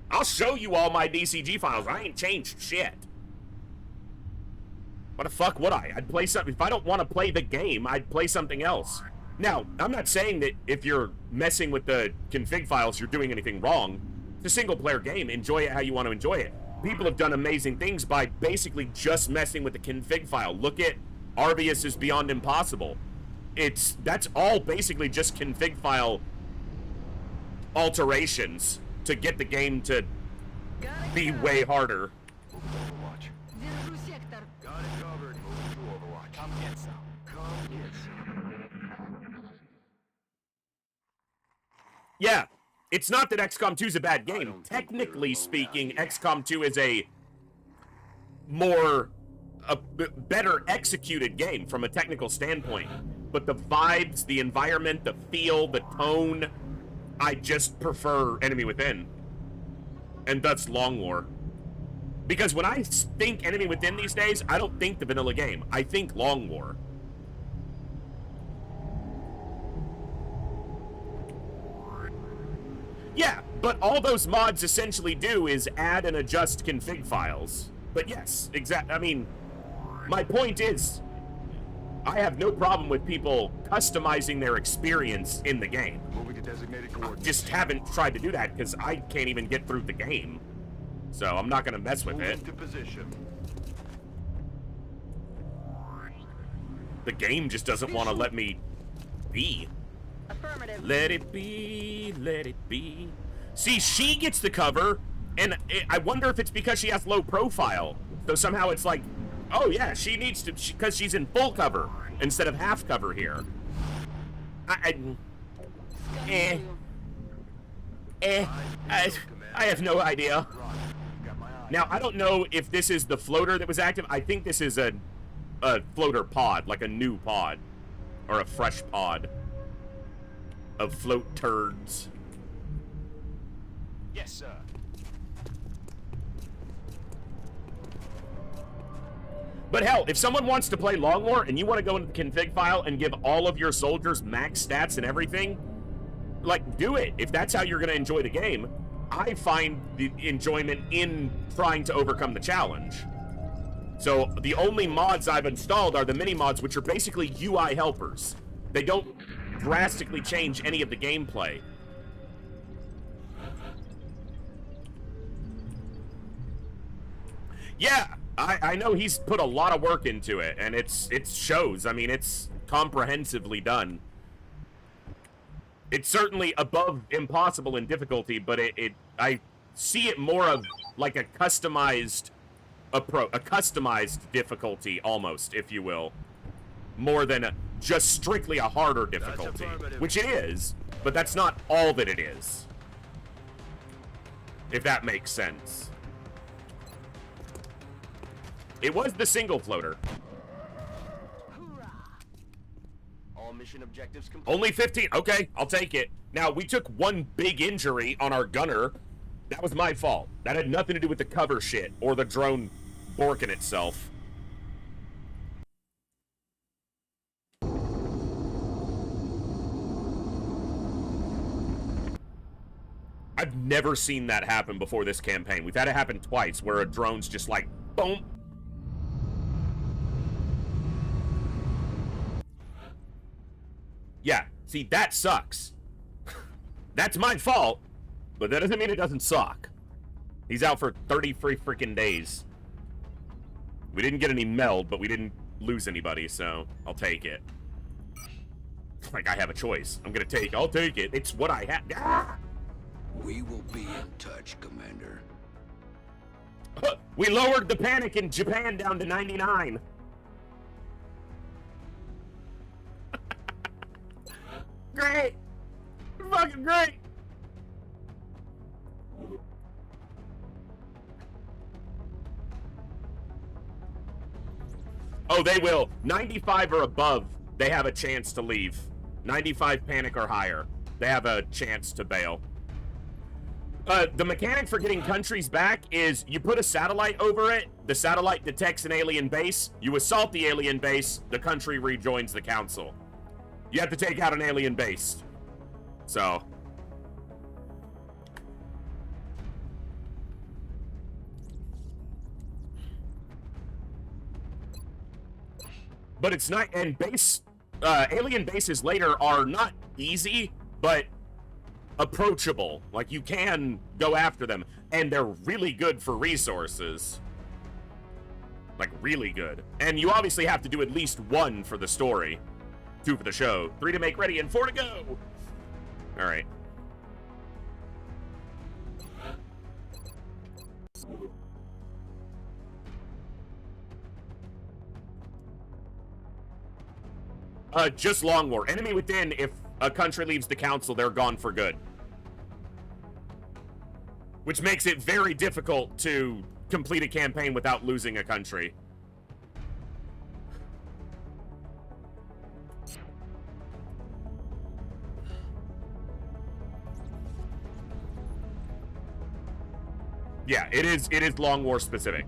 I'll show you all my DCG files. I ain't changed shit. What the fuck would I? I'd play something. If I don't want to play the game, I'd play something else. Now, I'm not saying that if you're messing with the config files, you're doing anything wrong. It's a single-player game. Enjoy it how you want to enjoy it. People have done amazing things by basically just messing with the config file. Look at Arvius is Beyond Impossible. That's all basically just config file alterations to get the game to be way harder. Держу сектор. Got it covered. Moving to Overwatch. Come get some. Come get some. Yeah, it's not that XCOM 2 is a bad game. Technically speaking, XCOM 2 is a better executed game from a technical standpoint. But the vibes, the environment, the feel, the tone, I just prefer Enemy Within. And that's Long War. Because when I think Enemy Within these days, I don't think the vanilla game. I think Long War. Yeah, but all those mods essentially do is add and adjust config files. But yes, I mean, my point is, I have no problem with people customizing their experience in the game. Moving to designated coordinates. Just haven't tried to do that because I can't even get through the game. So I'm not going to mess with it. Moving to position. The game just doesn't want to let me be. Affirmative. Let it be, let it be. See, she gets the cover, I wonder if it's because she has low profile. So somehow it's like, oh yeah, she needs to, because she's in full cover instead of half cover here. I have no idea. Now, I don't know if this is the floater that was active. I think this is a floater pod, like a new pod. Or a fresh pod of float turds. Yes, sir. But hell, if someone wants to play Long War and you want to go into the config file and give all of your soldiers max stats and everything, like, do it. If that's how you're going to enjoy the game, I find the enjoyment in trying to overcome the challenge. So the only mods I've installed are the mini mods, which are basically UI helpers. They don't drastically change any of the gameplay. Yeah, I know he's put a lot of work into it, and it shows. I mean, it's comprehensively done. It's certainly above impossible in difficulty, but I see it more of like a customized approach, a customized difficulty almost, if you will, more than just strictly a harder difficulty, which it is, but that's not all that it is, if that makes sense. It was the single floater. All mission objectives complete. Only 15. Okay, I'll take it. Now, we took one big injury on our gunner. That was my fault. That had nothing to do with the cover shit or the drone borking itself. I've never seen that happen before this campaign. We've had it happen twice, where a drone's just like, boom. Yeah, see, that sucks. That's my fault, but that doesn't mean it doesn't suck. He's out for 33 freaking days. We didn't get any meld, but we didn't lose anybody, so I'll take it. Like I have a choice. I'll take it. It's what I have. Ah! We will be in touch, Commander. We lowered the panic in Japan down to 99. Great! Fucking great! Oh, they will. 95 or above, they have a chance to leave. 95 panic or higher, they have a chance to bail. The mechanic for getting countries back is you put a satellite over it, the satellite detects an alien base, you assault the alien base, the country rejoins the council. You have to take out an alien base. So. But it's not, and alien bases later are not easy, but approachable. Like, you can go after them, and they're really good for resources. Like, really good. And you obviously have to do at least 1 for the story, 2 for the show, 3 to make ready, and 4 to go. All right. Just Long War. Enemy within, if a country leaves the council, they're gone for good. Which makes it very difficult to complete a campaign without losing a country. Yeah, it is Long War specific.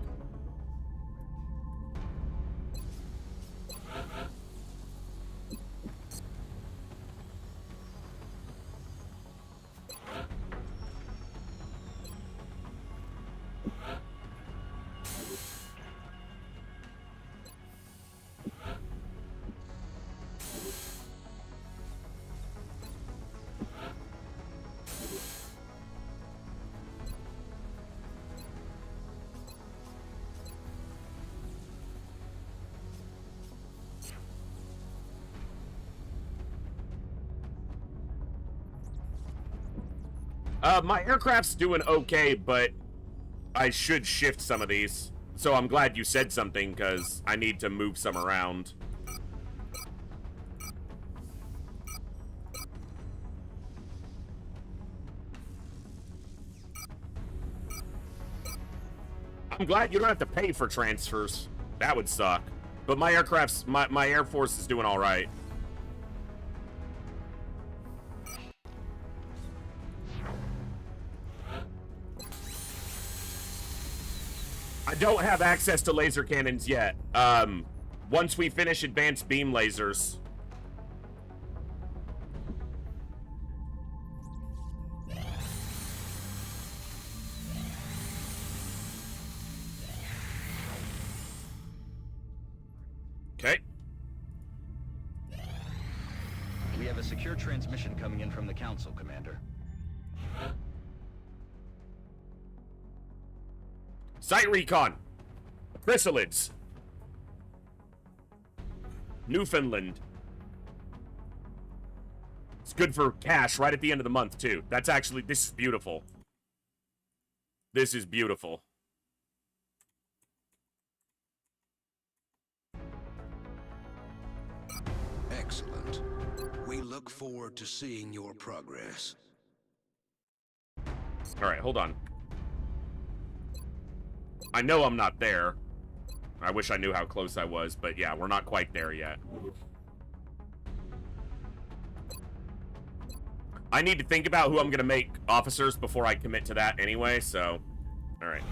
My aircraft's doing okay, but I should shift some of these. So I'm glad you said something, because I need to move some around. I'm glad you don't have to pay for transfers. That would suck. But my aircraft's... My Air Force is doing all right. I don't have access to laser cannons yet. Once we finish advanced beam lasers. Okay. We have a secure transmission coming in from the Council, Commander. Site recon. Chrysalids. Newfoundland. It's good for cash right at the end of the month, too. That's actually... This is beautiful. This is beautiful. Excellent. We look forward to seeing your progress. Alright, hold on. I know I'm not there. I wish I knew how close I was, but yeah, we're not quite there yet. I need to think about who I'm going to make officers before I commit to that anyway, so... Alright.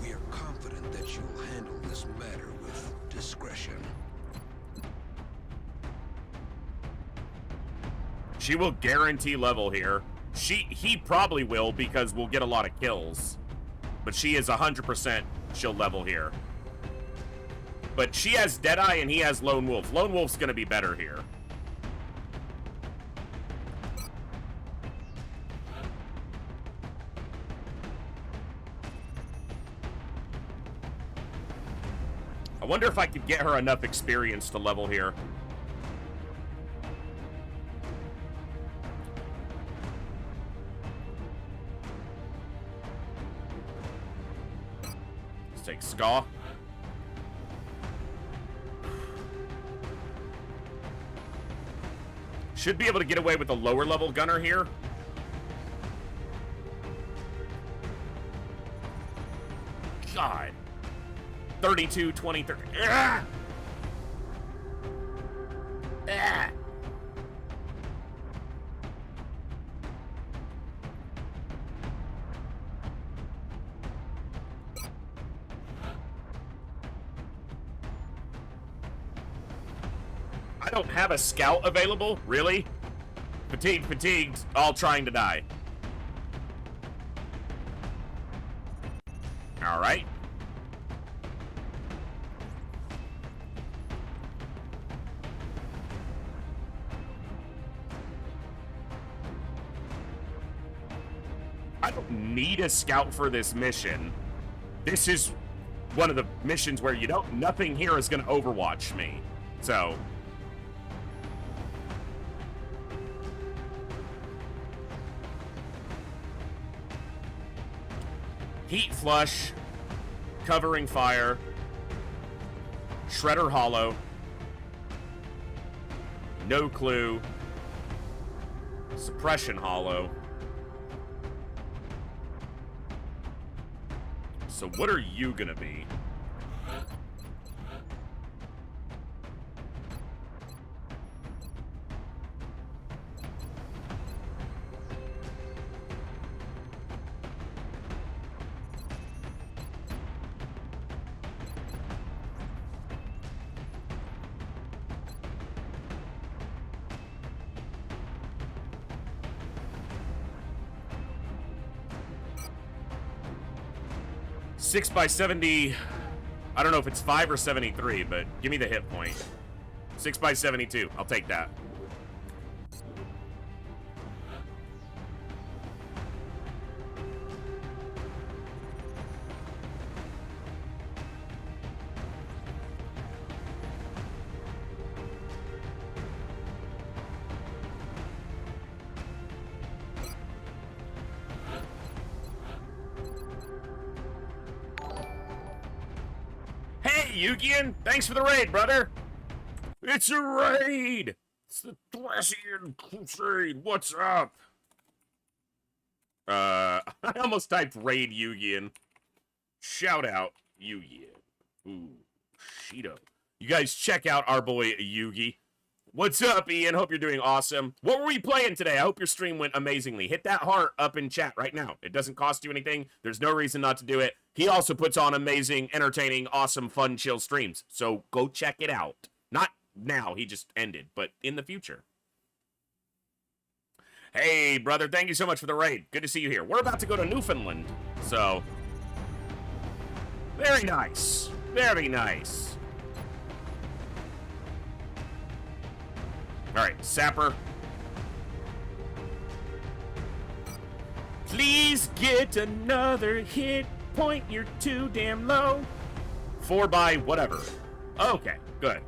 We are confident that you'll handle this matter with discretion. She will guarantee level here. He probably will because we'll get a lot of kills. But she is 100% she'll level here. But she has Deadeye and he has Lone Wolf. Lone Wolf's gonna be better here. I wonder if I could get her enough experience to level here. Take Ska. Should be able to get away with the lower level gunner here. God. 32, 20, 30. Ah! Ah! I don't have a scout available? Really? Fatigued, all trying to die. Alright. I don't need a scout for this mission. This is one of the missions where nothing here is gonna overwatch me. So... Heat Flush, Covering Fire, Shredder Hollow, No Clue, Suppression Hollow. So what are you gonna be? Six by 70, I don't know if it's 5 or 73, but give me the hit point. 6 by 72, I'll take that. Yugian? Thanks for the raid, brother. It's a raid. It's the Thracian Crusade. What's up? I almost typed raid Yugian. Shout out Yugian. Ooh, Shido. You guys check out our boy Yugi. What's up, Ian? Hope you're doing awesome. What were we playing today? I hope your stream went amazingly. Hit that heart up in chat right now. It doesn't cost you anything. There's no reason not to do it. He also puts on amazing, entertaining, awesome, fun, chill streams. So go check it out. Not now. He just ended, but in the future. Hey, brother. Thank you so much for the raid. Good to see you here. We're about to go to Newfoundland. So, very nice. Very nice. All right, Sapper. Please get another hit point. You're too damn low. 4 by whatever. Okay, good.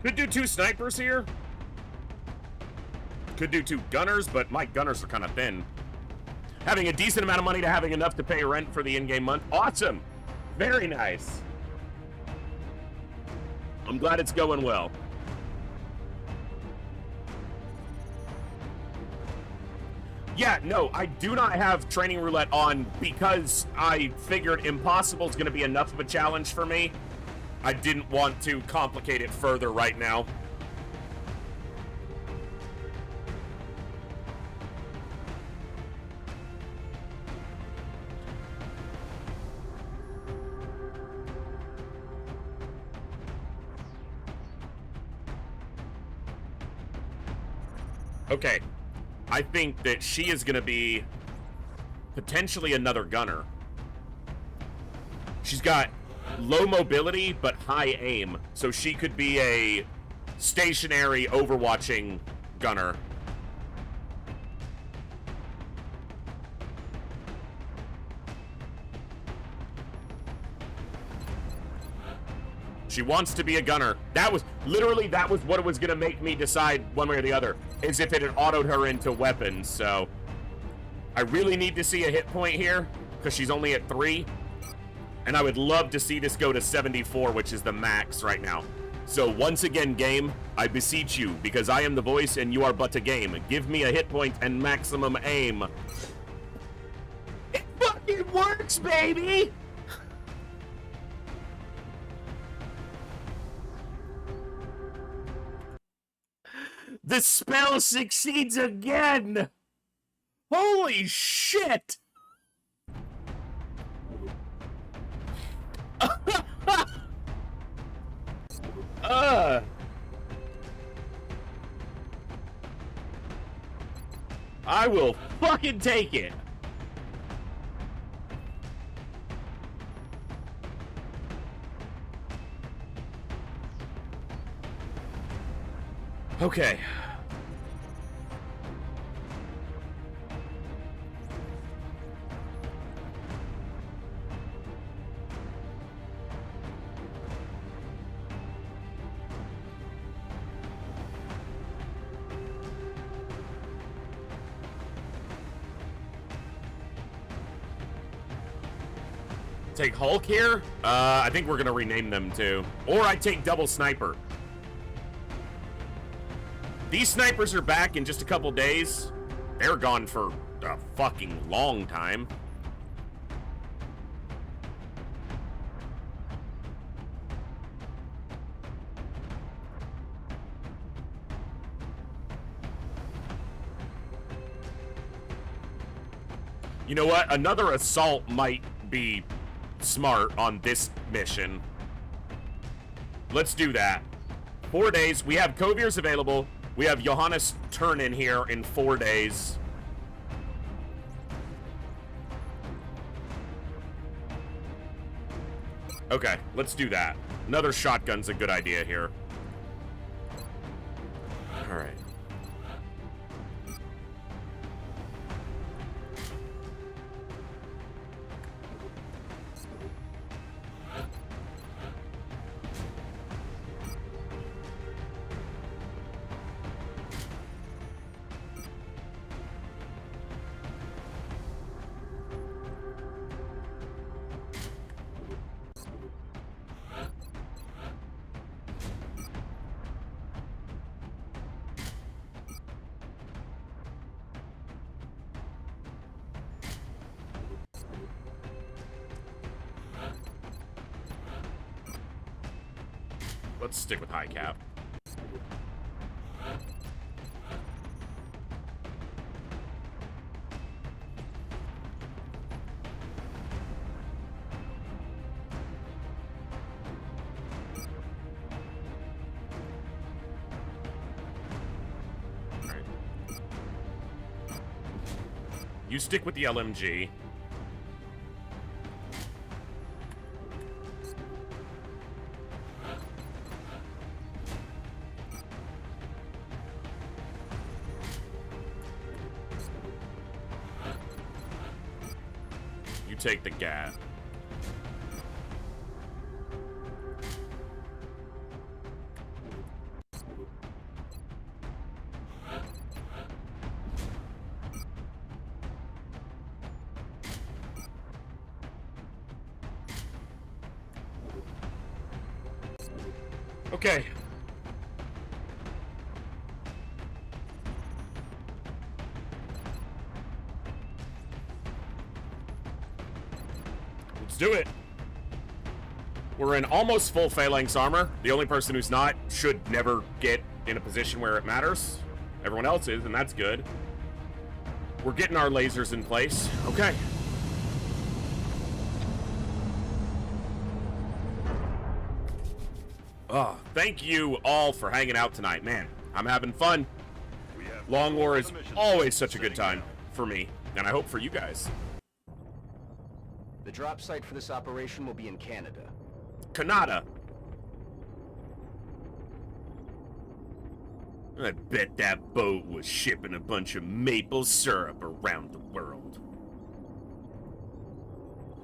Could do 2 snipers here. Could do 2 gunners, but my gunners are kind of thin. Having a decent amount of money to having enough to pay rent for the in-game month. Awesome. Very nice. I'm glad it's going well. Yeah, no, I do not have training roulette on because I figured impossible is going to be enough of a challenge for me. I didn't want to complicate it further right now. Okay, I think that she is going to be potentially another gunner. She's got low mobility, but high aim. So she could be a stationary overwatching gunner. She wants to be a gunner. That was what it was going to make me decide one way or the other, is if it had autoed her into weapons. So I really need to see a hit point here because she's only at 3. And I would love to see this go to 74, which is the max right now. So once again, game, I beseech you, because I am the voice and you are but a game. Give me a hit point and maximum aim. It fucking works, baby! The spell succeeds again! Holy shit! I will fucking take it. Okay. Take Hulk here? I think we're gonna rename them too. Or I take Double Sniper. These snipers are back in just a couple days. They're gone for a fucking long time. You know what? Another assault might be smart on this mission. Let's do that. 4 days. We have Kovir's available. We have Johannes turn in here in 4 days. Okay, let's do that. Another shotgun's a good idea here. All right. let's stick with high cap. All right. You stick with the LMG. Take the gat. Okay. Let's do it. We're in almost full phalanx armor. The only person who's not should never get in a position where it matters. Everyone else is, and that's good. We're getting our lasers in place. Okay. Oh, thank you all for hanging out tonight. Man, I'm having fun. Long War is always such a good time for me, and I hope for you guys. The drop site for this operation will be in Canada. Canada. I bet that boat was shipping a bunch of maple syrup around the world.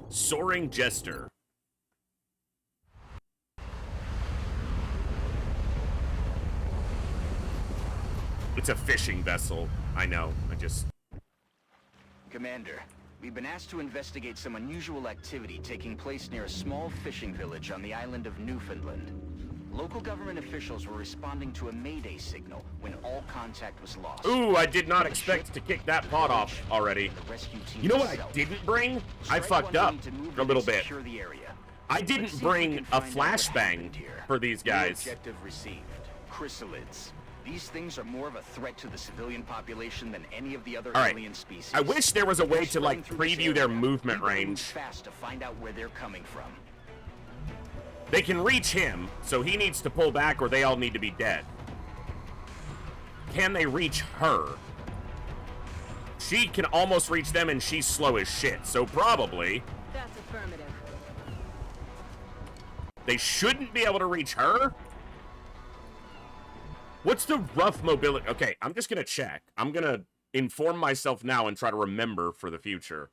Soaring Jester. It's a fishing vessel. I know. Commander, we've been asked to investigate some unusual activity taking place near a small fishing village on the island of Newfoundland. Local government officials were responding to a mayday signal when all contact was lost. Ooh, I did not expect to kick that pot off already. You know what I didn't bring? I fucked up a little bit. I didn't bring a flashbang for these guys. Objective received. Chrysalids. These things are more of a threat to the civilian population than any of the other alien species. I wish there was a way to like preview their movement range. Fast to find out where they're coming from. They can reach him, so he needs to pull back or they all need to be dead. Can they reach her? She can almost reach them and she's slow as shit, so probably That's affirmative. they shouldn't be able to reach her? What's the rough mobility? Okay, I'm just gonna check. I'm gonna inform myself now and try to remember for the future.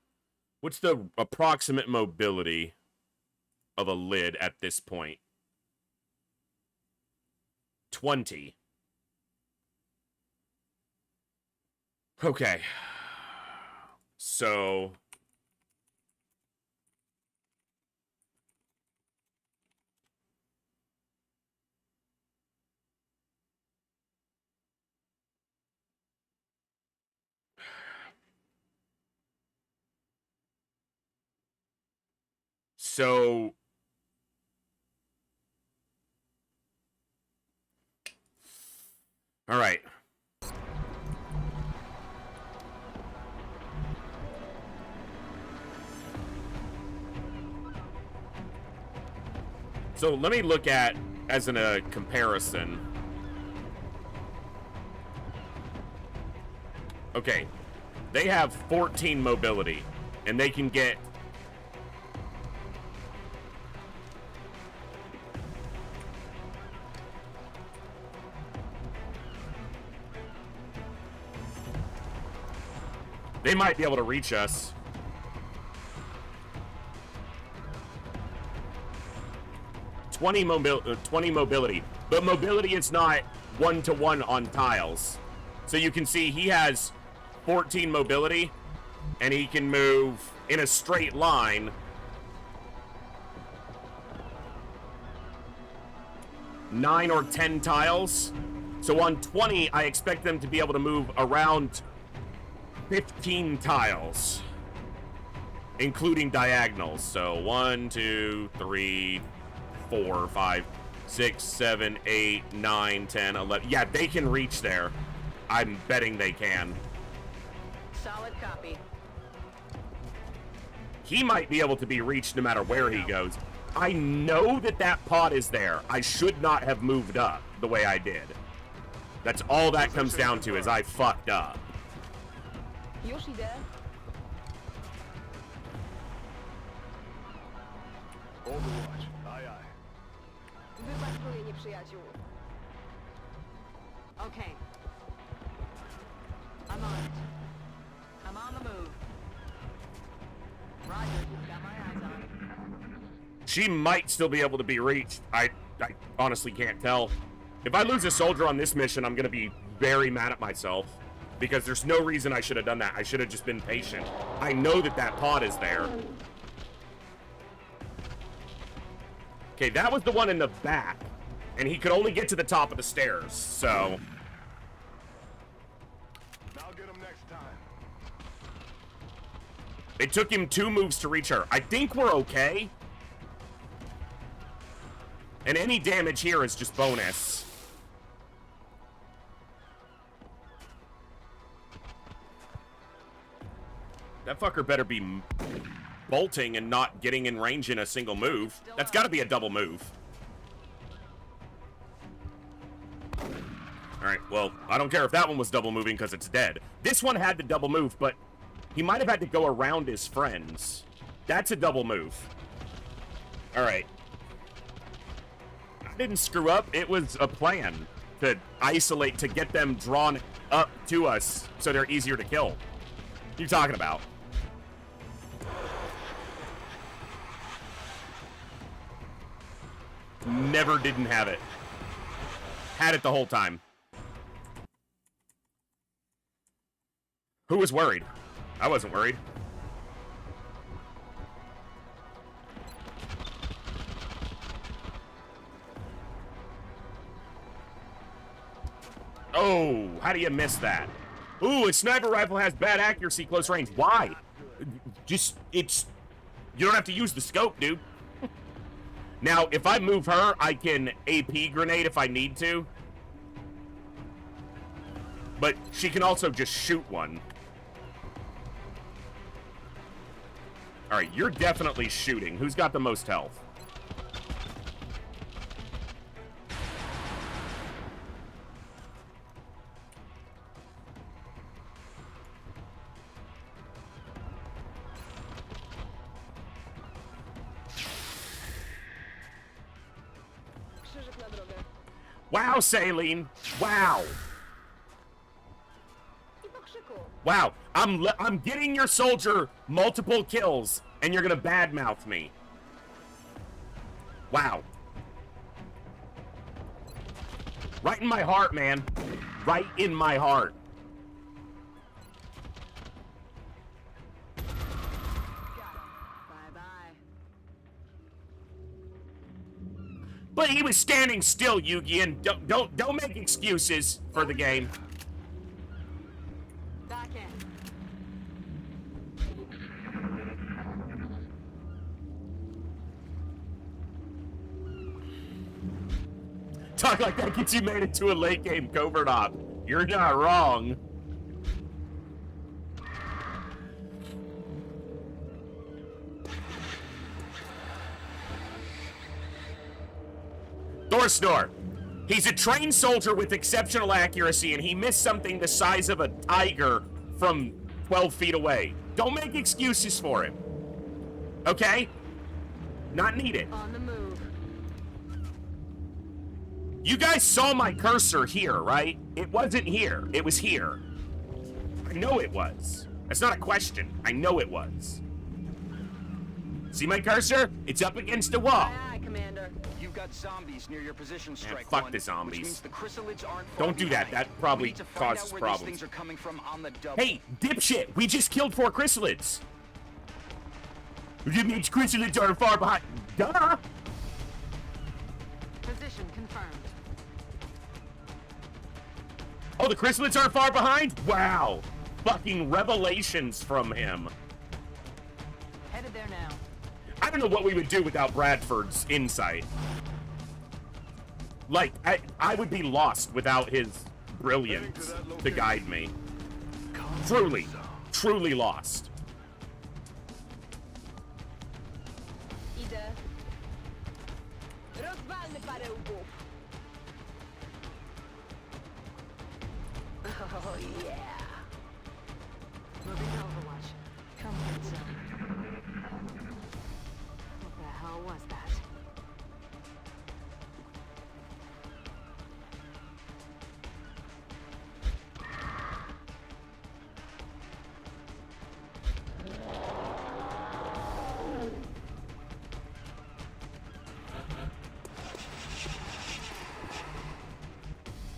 What's the approximate mobility of a lid at this point? 20. Okay. So... So... All right. So let me look at, as in a comparison. Okay. They have 14 mobility, and they can get... They might be able to reach us. $20 mobility. But mobility is not one-to-one on tiles. So you can see he has 14 mobility, and he can move in a straight line 9 or 10 tiles. So on 20, I expect them to be able to move around 15 tiles, including diagonals. So 1, 2, 3, 4, 5, 6, 7, 8, 9, 10, 11. Yeah, they can reach there. I'm betting they can. Solid copy. He might be able to be reached no matter where he goes. I know that that pod is there. I should not have moved up the way I did. That's all that comes down to, is I fucked up. Yoshi there. Overwatch. Aye, aye. Wypatruję nieprzyjaciół. Okay. I'm on it. I'm on the move. Roger, you've got my eyes on it. She might still be able to be reached. I honestly can't tell. If I lose a soldier on this mission, I'm going to be very mad at myself. Because there's no reason I should have done that. I should have just been patient. I know that that pod is there. Okay, that was the one in the back. And he could only get to the top of the stairs, so... I'll get him next time. It took him 2 moves to reach her. I think we're okay. And any damage here is just bonus. That fucker better be bolting and not getting in range in a single move. That's got to be a double move. Alright, well, I don't care if that one was double moving because it's dead. This one had the double move, but he might have had to go around his friends. That's a double move. Alright. I didn't screw up. It was a plan to isolate, to get them drawn up to us so they're easier to kill. What are you talking about? Never didn't have it. Had it the whole time. Who was worried? I wasn't worried. Oh, how do you miss that? Ooh, a sniper rifle has bad accuracy close range. Why? Just, it's... You don't have to use the scope, dude. Now, if I move her, I can AP grenade if I need to. But she can also just shoot one. Alright, you're definitely shooting. Who's got the most health? Wow, Saline. Wow. Wow. I'm getting your soldier multiple kills, and you're gonna badmouth me. Wow. Right in my heart, man. Right in my heart. But he was standing still, Yugi, and don't make excuses for the game. Back in. Talk like that gets you made into a late game covert op. You're not wrong. Snore. He's a trained soldier with exceptional accuracy, and he missed something the size of a tiger from 12 feet away. Don't make excuses for him. Okay? Not needed. On the move. You guys saw my cursor here, right? It wasn't here. It was here. I know it was. That's not a question. I know it was. See my cursor? It's up against the wall. Aye, aye, Commander. You've got zombies near your position, Strike fuck One, the zombies. which means the chrysalids aren't far Don't do that. behind. That probably We need to find causes out where problems. these things are coming from on the double. Hey, dipshit! We just killed 4 chrysalids. It means chrysalids are far behind. Duh! Position confirmed. Oh, the chrysalids aren't far behind? Wow. Fucking revelations from him. Headed there now. I don't know what we would do without Bradford's insight. Like, I would be lost without his brilliance to guide me. Truly, truly lost. Idę. Rozwalmy parę łbów. Oh yeah. Moving to Overwatch. Comfort zone. What the hell was that?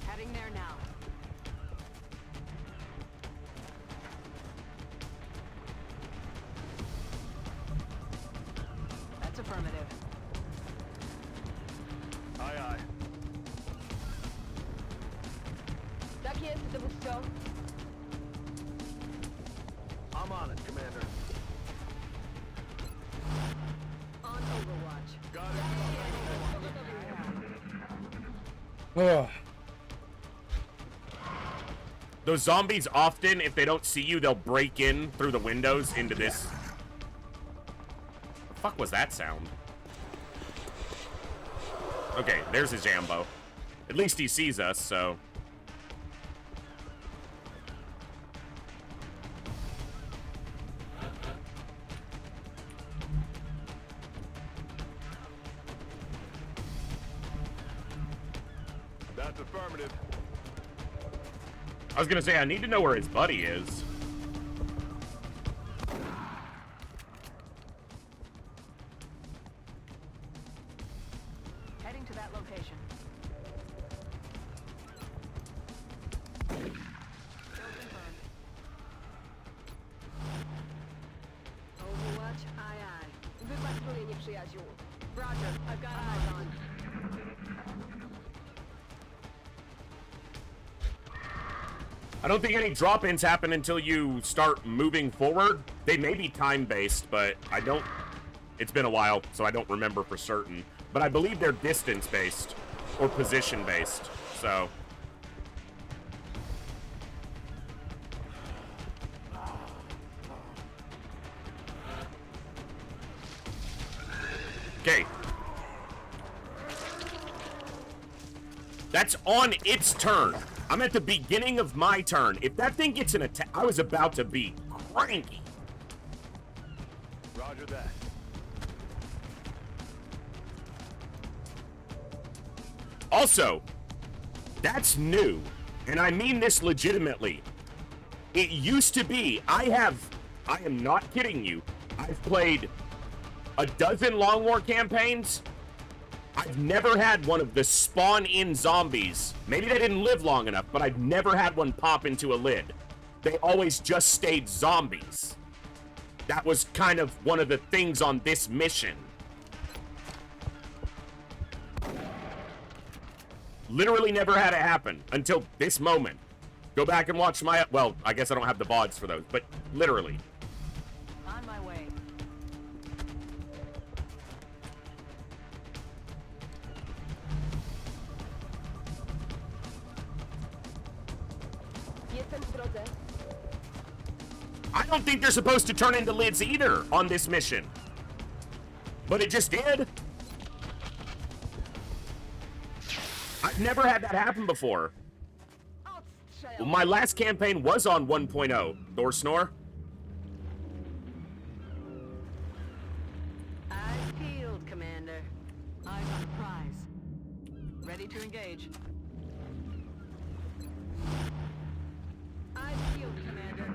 Heading there now. That's affirmative. Aye, aye. Tak jest, dowódco. I'm on it, Commander. On Overwatch. Got it. Those zombies often, if they don't see you, they'll break in through the windows into this. The fuck was that sound? Okay, there's his Jambo. At least he sees us, so. That's affirmative. I was gonna say, I need to know where his buddy is. Heading to that location. Overwatch, aye, aye. Wypatruję nieprzyjaciół. Roger, I've got eyes on. I don't think any drop-ins happen until you start moving forward. They may be time-based, but I don't... It's been a while, so I don't remember for certain. But I believe they're distance-based or position-based, so... Okay. That's on its turn. I'm at the beginning of my turn. If that thing gets an attack, I was about to be cranky. Roger that. Also, that's new, and I mean this legitimately. It used to be, I am not kidding you, I've played a dozen Long War campaigns. I've never had one of the spawn-in zombies. Maybe they didn't live long enough, but I've never had one pop into a lid. They always just stayed zombies. That was kind of one of the things on this mission. Literally never had it happen until this moment. Go back and watch my... Well, I guess I don't have the VODs for those, but literally. On my way. Jestem w drodze. I don't think they're supposed to turn into lids either on this mission. But it just did. I've never had that happen before. Well, my last campaign was on 1.0. Thor Snore. Eyes peeled, Commander. Eyes on the prize. Ready to engage. Eyes peeled, Commander.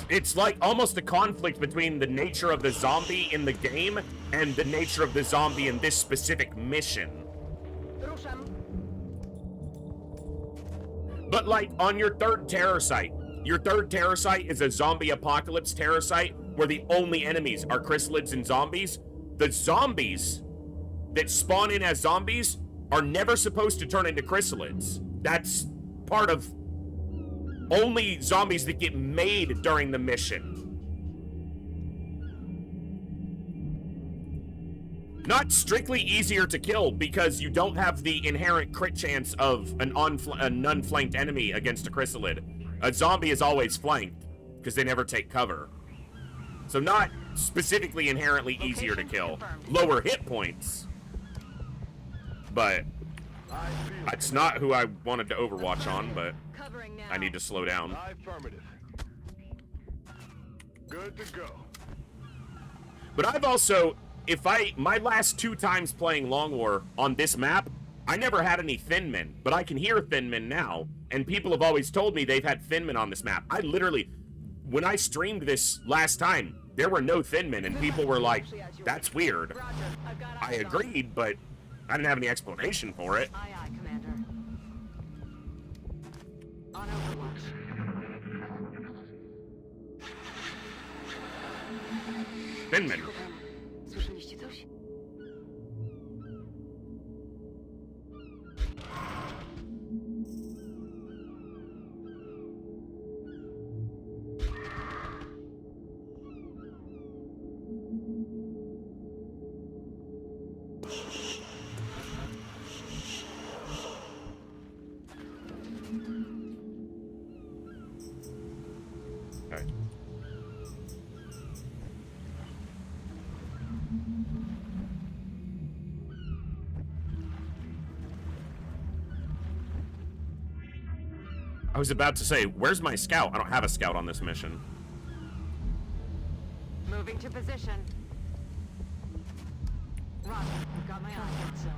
It's like almost a conflict between the nature of the zombie in the game and the nature of the zombie in this specific mission. Ruszam. But like on your third terror site is a zombie apocalypse terror site where the only enemies are chrysalids and zombies. The zombies that spawn in as zombies are never supposed to turn into chrysalids. That's part of only zombies that get made during the mission. Not strictly easier to kill because you don't have the inherent crit chance of an unflanked enemy against a chrysalid. A zombie is always flanked because they never take cover. So not specifically inherently easier to kill. Lower hit points. But it's not who I wanted to Overwatch on, but I need to slow down. Affirmative. Good to go. But I've also, my last 2 times playing Long War on this map, I never had any Thin Men, but I can hear Thin Men now, and people have always told me they've had Thin Men on this map. I literally, when I streamed this last time, there were no Thin Men, and people were like, that's weird. I agreed, but I didn't have any explanation for it. Aye, aye, Commander. On Overwatch. Thin Men. Słyszeliście coś? Okay. I was about to say, where's my scout? I don't have a scout on this mission. Moving to position. Roger, got my eye zone.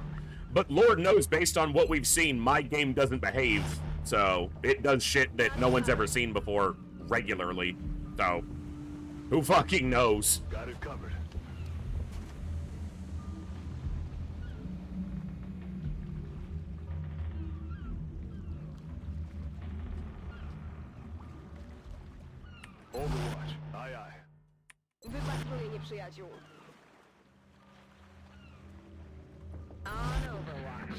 But Lord knows, based on what we've seen, my game doesn't behave. So, it does shit that no one's ever seen before regularly. So, who fucking knows? Got it covered. Overwatch. Aye, aye. Wypatruję nieprzyjaciół. On Overwatch.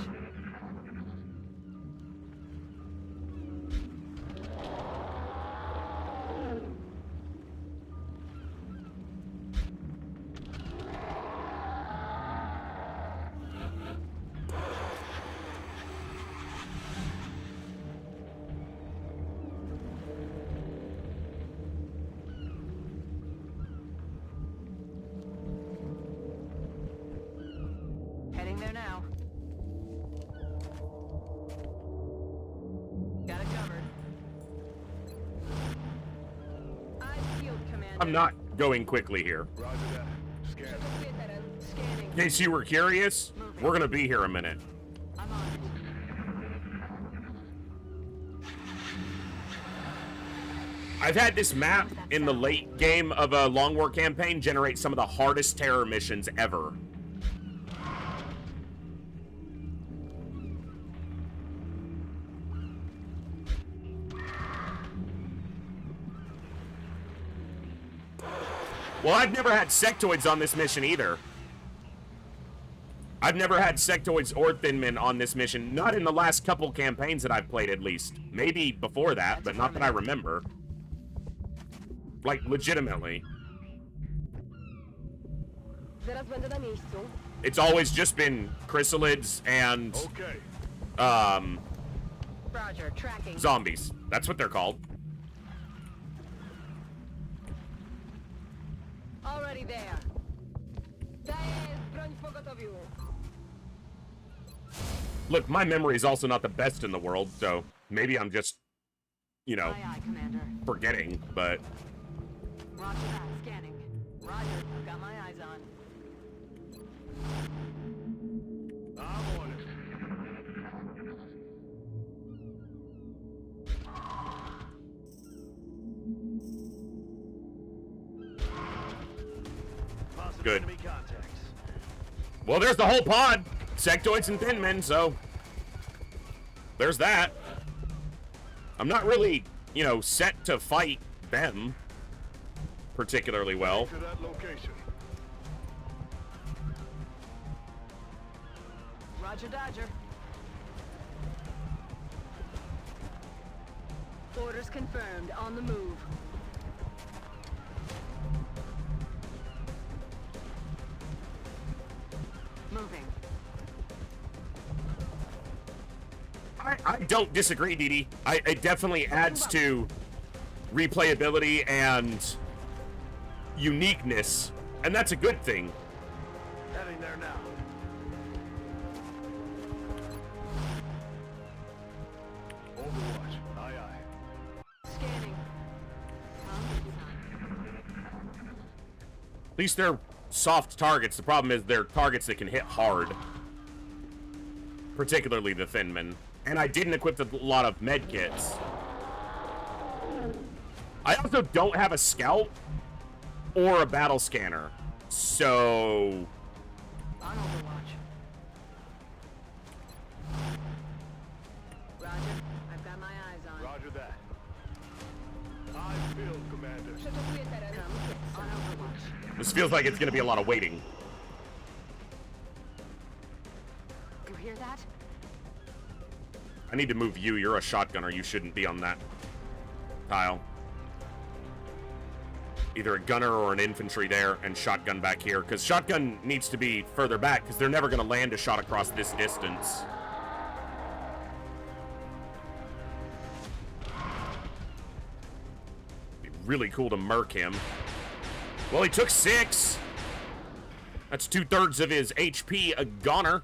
Heading there now. Got it covered. I field commander. I'm not going quickly here. Roger that. Scan. Przeszukuję teren. Scanning. In case you were curious, we're gonna be here a minute. I'm on it. I've had this map in the late game of a Long War campaign generate some of the hardest terror missions ever. Well, I've never had sectoids on this mission either. I've never had sectoids or Thin Men on this mission. Not in the last couple campaigns that I've played, at least. Maybe before that, but not that I remember. Like, legitimately. Zaraz będę na miejscu. It's always just been chrysalids and, Roger, tracking. zombies. That's what they're called. Already there. Daję broń w pogotowiu. Look, my memory is also not the best in the world, so maybe I'm just, you know, Aye, aye, Commander. forgetting, but... Roger that, scanning. Roger, I've got my eyes on. I'm on it. Good. Enemy contacts. Well, there's the whole pod. Sectoids and Thin Men, so... there's that. I'm not really, you know, set to fight them particularly well. To that location. Roger, Dodger. Orders confirmed. On the move. I don't disagree, Dee Dee. It definitely adds to replayability and uniqueness, and that's a good thing. Heading there now. Overwatch. Aye, aye. Scanning. At least they're soft targets. The problem is they're targets that can hit hard. Particularly the Thinmen. And I didn't equip a lot of med kits. I also don't have a scout or a battle scanner. So... On Overwatch. Roger. I've got my eyes on. Roger that. I feel, Commander. On Overwatch. This feels like it's going to be a lot of waiting. You hear that? I need to move you. You're a shotgunner. You shouldn't be on that tile. Either a gunner or an infantry there and shotgun back here. Because shotgun needs to be further back because they're never going to land a shot across this distance. Be really cool to murk him. Well, he took 6. That's 2/3 of his HP, a goner.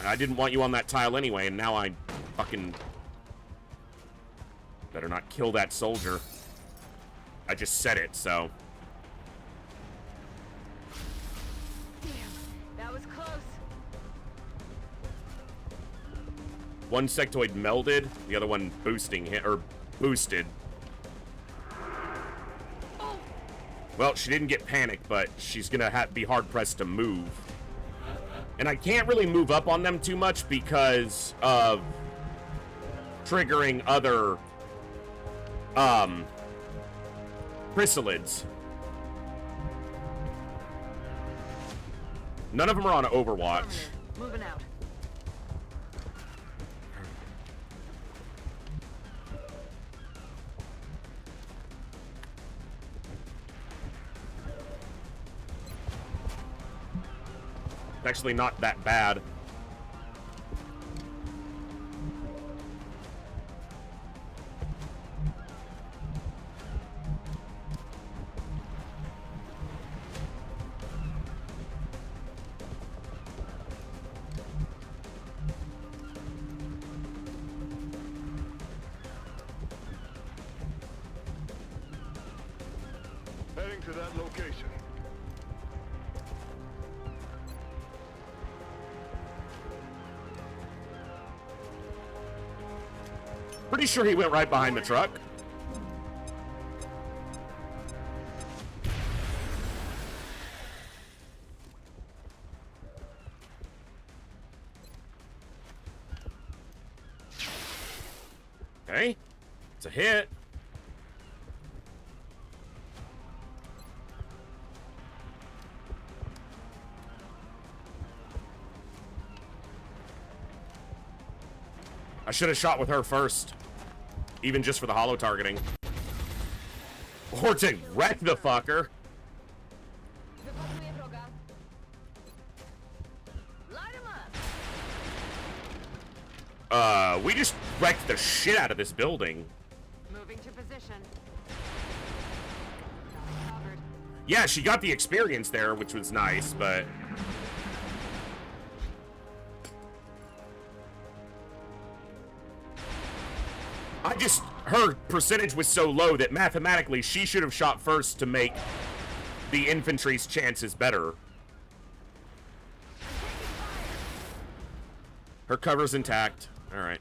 I didn't want you on that tile anyway, and now I fucking... better not kill that soldier. I just said it, so... Damn, that was close. One sectoid melded, the other one boosting hit, or boosted. Well, she didn't get panicked, but she's gonna be hard-pressed to move. And I can't really move up on them too much because of triggering other chrysalids. None of them are on Overwatch. Moving out. It's actually not that bad. Heading to that location. Pretty sure he went right behind the truck. Okay. It's a hit. I should have shot with her first. Even just for the hollow targeting. Or to wreck the fucker. We just wrecked the shit out of this building. Moving to position. Yeah, she got the experience there, which was nice, but... her percentage was so low that mathematically she should have shot first to make the infantry's chances better. Her cover's intact. Alright.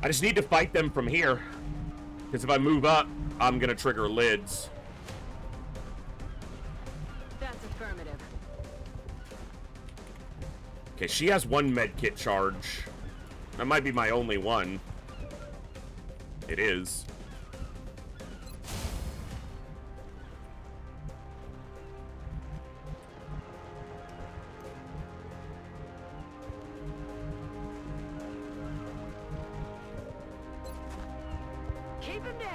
I just need to fight them from here. Because if I move up, I'm gonna trigger lids. That's affirmative. Okay, she has one medkit charge. That might be my only one. It is. Take him down.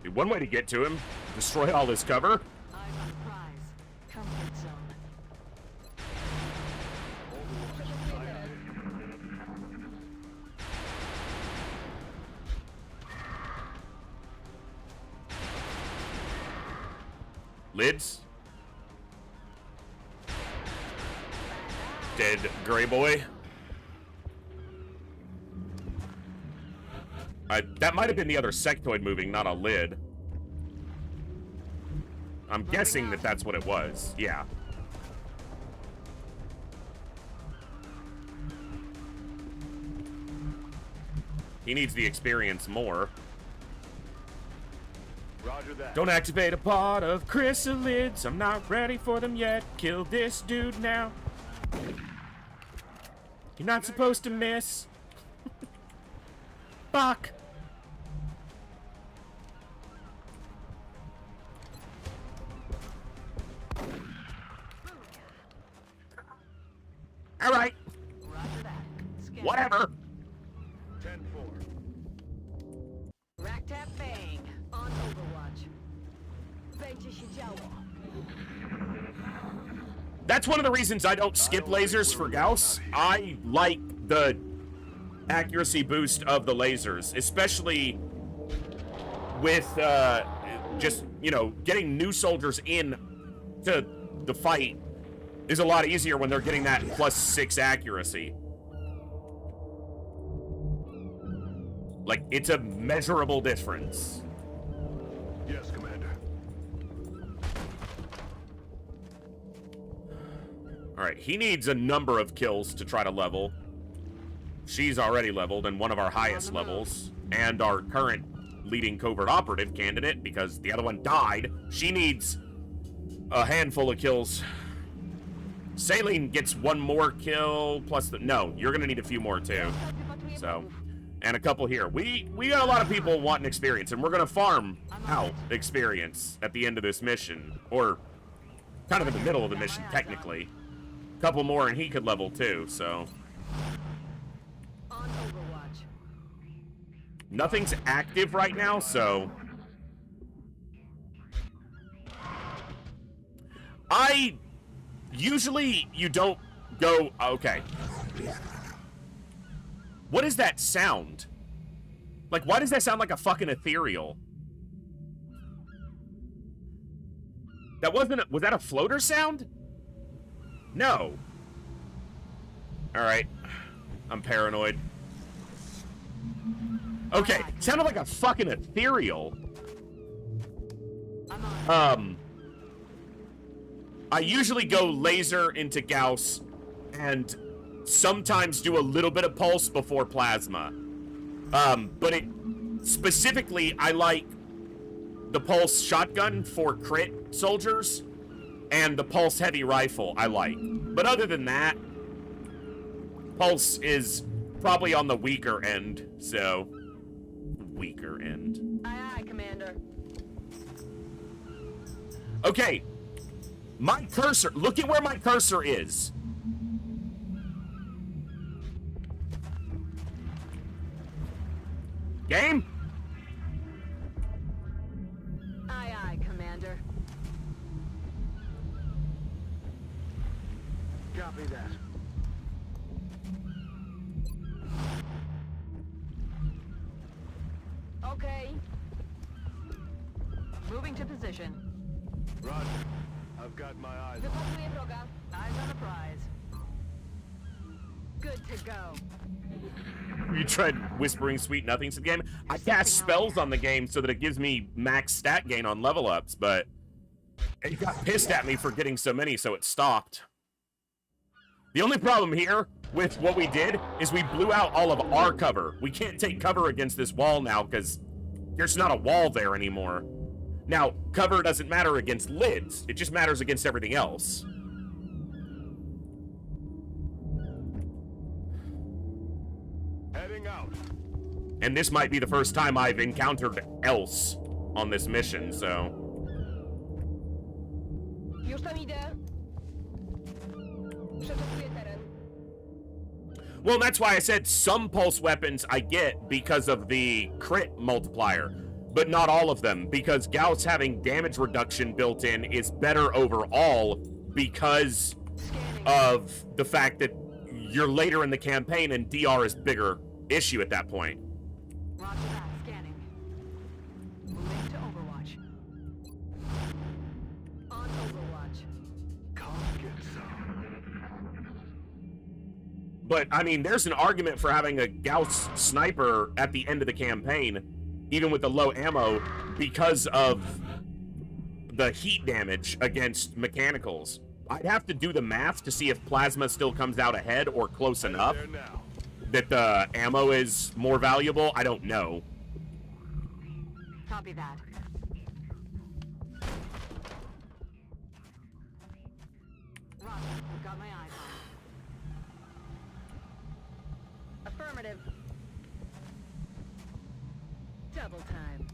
Dude, one way to get to him, destroy all this cover. Eyes on the prize. Comfort zone. Lids. Dead gray boy. That might have been the other sectoid moving, not a lid. I'm guessing that that's what it was. Yeah. He needs the experience more. Roger that. Don't activate a pot of chrysalids. I'm not ready for them yet. Kill this dude now. You're not supposed to miss. Fuck. All right. Roger that. Scan. Whatever. 10-4. Rack tap bang. On Overwatch. Będzie się działo. That's one of the reasons I don't skip lasers for Gauss. I like the accuracy boost of the lasers, especially with just, you know, getting new soldiers in to the fight is a lot easier when they're getting that +6 accuracy. Like, it's a measurable difference. Yes, Commander. Alright, he needs a number of kills to try to level. She's already leveled and one of our highest levels. And our current leading covert operative candidate, because the other one died. She needs a handful of kills. Saline gets one more kill, plus the... No, you're gonna need a few more too. So, and a couple here. We got a lot of people wanting experience, and we're gonna farm out experience at the end of this mission. Or, kind of in the middle of the mission, technically. Couple more and he could level too, so. On Overwatch. Nothing's active right now, so. Usually you don't go, okay. What is that sound? Like, why does that sound like a fucking ethereal? That wasn't, was that a floater sound? No. Alright. I'm paranoid. Okay, sounded like a fucking ethereal. I usually go laser into Gauss and sometimes do a little bit of pulse before plasma. But it specifically, I like the pulse shotgun for crit soldiers and the pulse heavy rifle I like. But other than that, pulse is probably on the weaker end, so weaker end. Aye, aye, Commander. Okay, my cursor, look at where my cursor is. Game? Aye, aye, Commander. Copy that. Okay. Moving to position. Roger. I've got my eyes on. Wypatruję wroga. Eyes on the prize. Good to go. You tried whispering sweet nothings to the game? I cast spells on the game so that it gives me max stat gain on level ups, but it got pissed at me for getting so many, so it stopped. The only problem here with what we did is we blew out all of our cover. We can't take cover against this wall now because there's not a wall there anymore. Now, cover doesn't matter against lids. It just matters against everything else. Heading out. And this might be the first time I've encountered else on this mission, so... Już tam idę. Przeczekuję teren. Well, that's why I said some pulse weapons I get because of the crit multiplier, but not all of them, because Gauss having damage reduction built in is better overall because of the fact that you're later in the campaign and DR is bigger issue at that point. Roger that. Scanning. Moving to Overwatch. On Overwatch. Come get some. But, I mean, there's an argument for having a Gauss sniper at the end of the campaign, even with the low ammo, because of the heat damage against mechanicals. I'd have to do the math to see if plasma still comes out ahead or close enough that the ammo is more valuable. I don't know. Copy that. Roger. We've got my eyes on. Affirmative. Double time.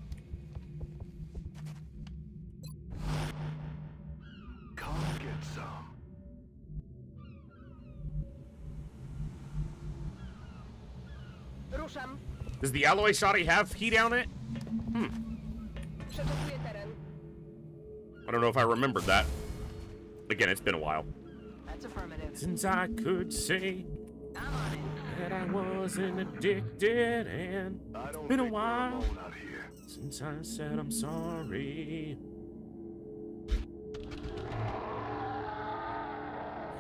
Come get some. Ruszam. Does the alloy shotty have heat on it? Przeczekuję teren. I don't know if I remembered that. Again, it's been a while. That's affirmative. Since I could say I'm on it. that I wasn't addicted, and been a while since I said I'm sorry.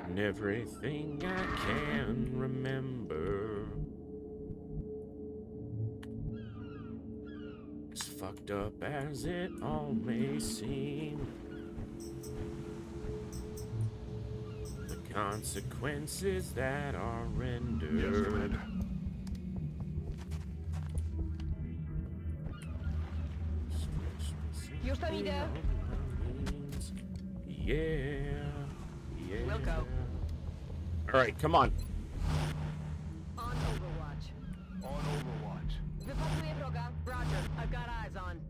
And everything I can remember, as fucked up as it all may seem, the consequences that are rendered. Już tam idę. Yeah. We'll go. All right, come on. On Overwatch. On Overwatch. Wypatruję wroga. Roger. I've got eyes on.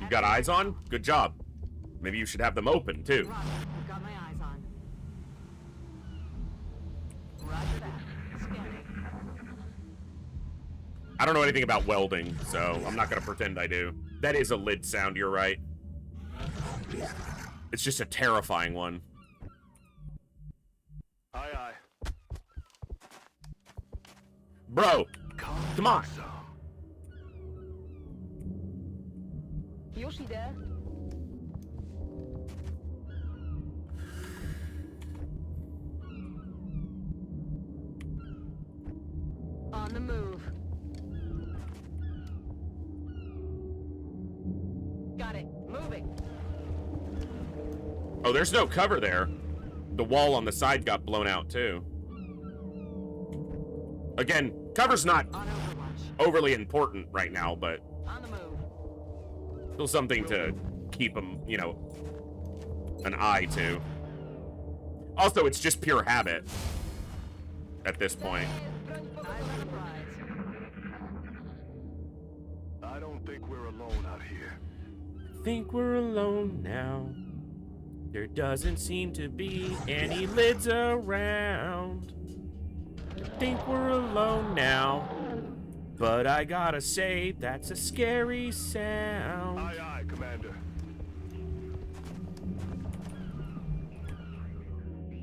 You got eyes on? Good job. Maybe you should have them open, too. Roger. I've got my eyes on. Roger that. Scanning. I don't know anything about welding, so I'm not going to pretend I do. That is a lid sound, you're right. It's just a terrifying one. Aye, aye. Bro, come on. Już idę. On the move. Got it. Moving. Oh, there's no cover there. The wall on the side got blown out, too. Again, cover's not overly important right now, but On the move. still something to keep them, you know, an eye to. Also, it's just pure habit at this point. I don't think we're alone out here. Think we're alone now. There doesn't seem to be any lids around. Think we're alone now. But I gotta say, that's a scary sound. Aye, aye, Commander.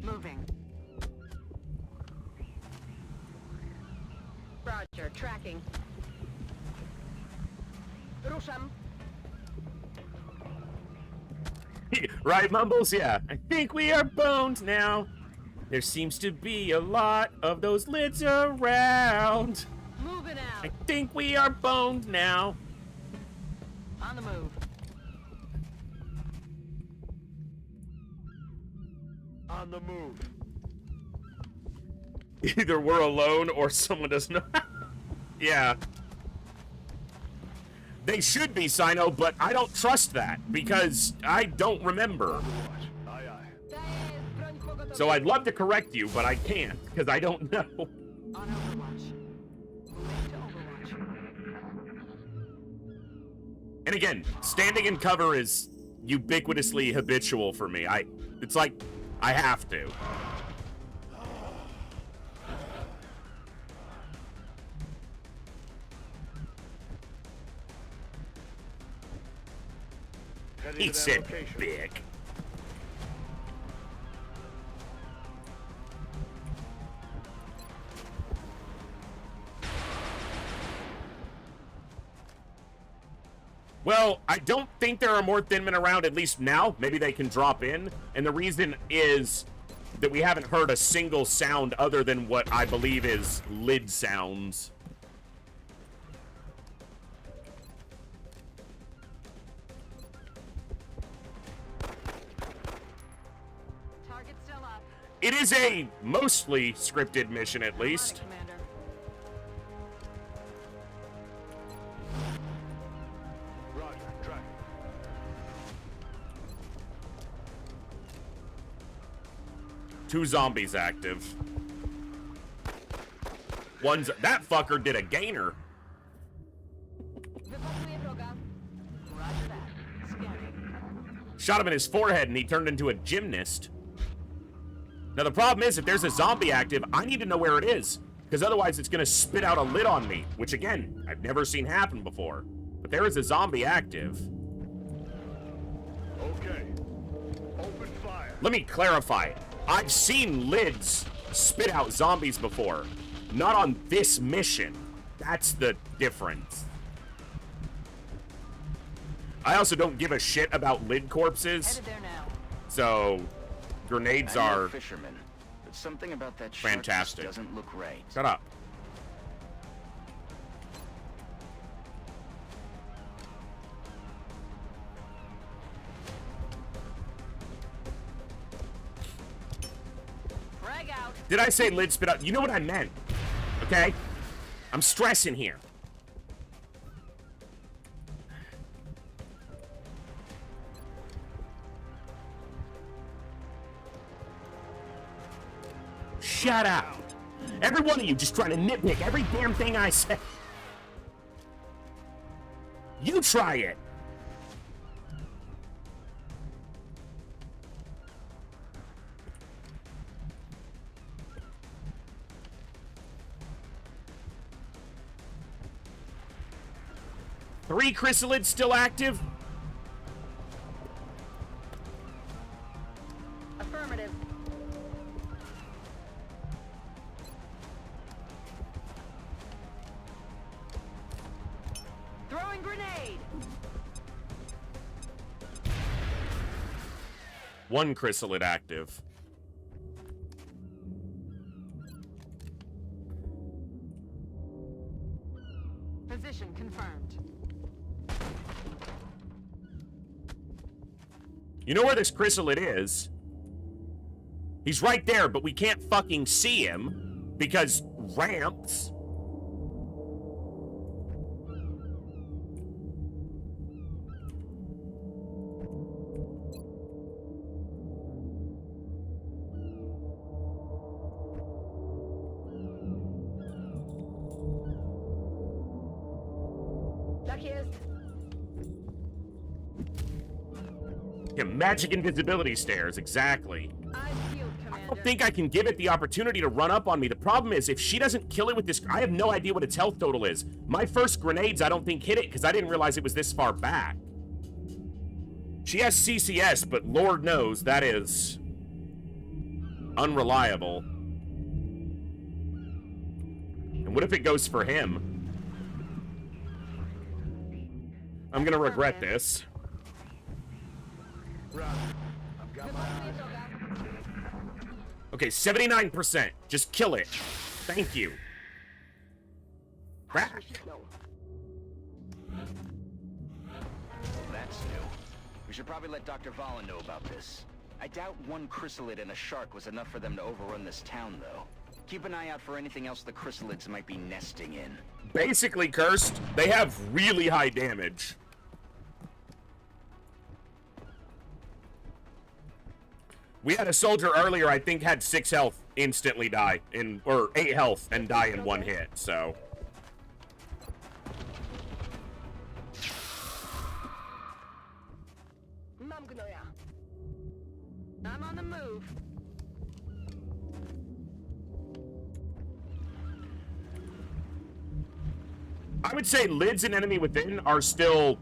Moving. Roger. Tracking. Ruszam. Right, Mumbles? Yeah. I think we are boned now. There seems to be a lot of those lids around. Moving out. I think we are boned now. On the move. On the move. Either we're alone or someone doesn't know. Yeah. They should be, Sino, but I don't trust that because I don't remember. Aye, aye. So I'd love to correct you, but I can't because I don't know. On Overwatch. Moving to Overwatch. And again, standing in cover is ubiquitously habitual for me. It's like I have to. Heading He to that said location. big. Well, I don't think there are more thin men around, at least now. Maybe they can drop in. And the reason is that we haven't heard a single sound other than what I believe is lid sounds. Target still up. It is a mostly scripted mission, at least. Commander. Roger, track. Two zombies active. That fucker did a gainer. Wypatruję wroga. Roger that. Scanning. Shot him in his forehead and he turned into a gymnast. Now the problem is, if there's a zombie active, I need to know where it is, because otherwise it's going to spit out a lid on me, which again, I've never seen happen before. But there is a zombie active. Okay. Open fire. Let me clarify. I've seen lids spit out zombies before. Not on this mission. That's the difference. I also don't give a shit about lid corpses. Headed there now. So, grenades I'm no are fisherman, but something about that shark just fantastic. doesn't look right. Shut up. Frag out. Did I say lid spit out? You know what I meant. Okay? I'm stressing here. Shut up. Every one of you just trying to nitpick every damn thing I say. You try it. Three chrysalids still active? Affirmative. Throwing grenade. One chrysalid active. Position confirmed. You know where this chrysalid is? He's right there, but we can't fucking see him because ramps. Tak jest. Yeah, magic invisibility stairs, exactly. I'm healed, I Commander. don't think I can give it the opportunity to run up on me. The problem is, if she doesn't kill it with this, I have no idea what its health total is. My first grenades, I don't think hit it because I didn't realize it was this far back. She has CCS, but Lord knows that is unreliable. And what if it goes for him? I'm gonna regret this. Roger. I've got my eyes on it. Okay, 79%. Just kill it. Thank you. Crack. That's new. We should probably let Dr. Valen know about this. I doubt one chrysalid and a shark was enough for them to overrun this town, though. Keep an eye out for anything else the chrysalids might be nesting in. Basically, Cursed, they have really high damage. We had a soldier earlier, I think, had 6 health, instantly die, or 8 health, and die in 1 hit, so. Mam gnoja. I'm on the move. I would say Lids and Enemy Within are still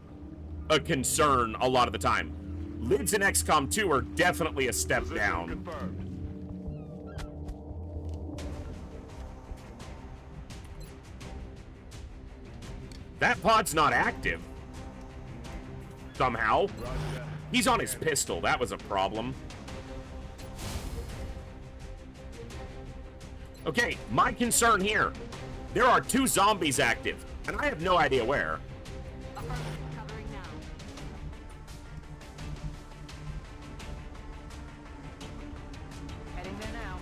a concern a lot of the time. Lids in XCOM 2 are definitely a step down. Confirmed. That pod's not active. Somehow. Roger. He's on his pistol. That was a problem. Okay, my concern here. There are 2 zombies active, and I have no idea where. Affirmative. Covering now. Heading there now.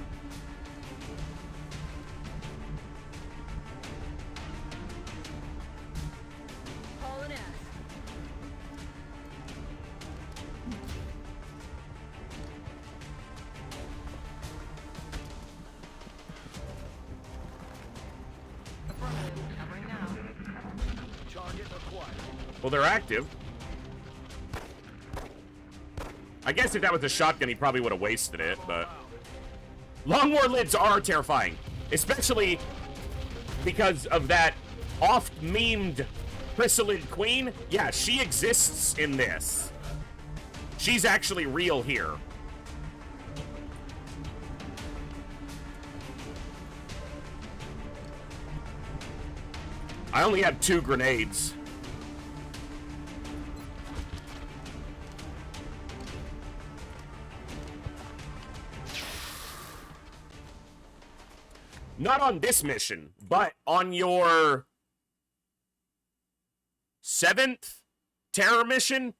Hauling ass. Affirmative. Covering now. Target acquired. Well, they're active. I guess if that was a shotgun, he probably would have wasted it, but... Long War lids are terrifying. Especially because of that oft-memed chrysalid queen. Yeah, she exists in this. She's actually real here. I only have 2 grenades. Not on this mission, but on your 7th terror mission,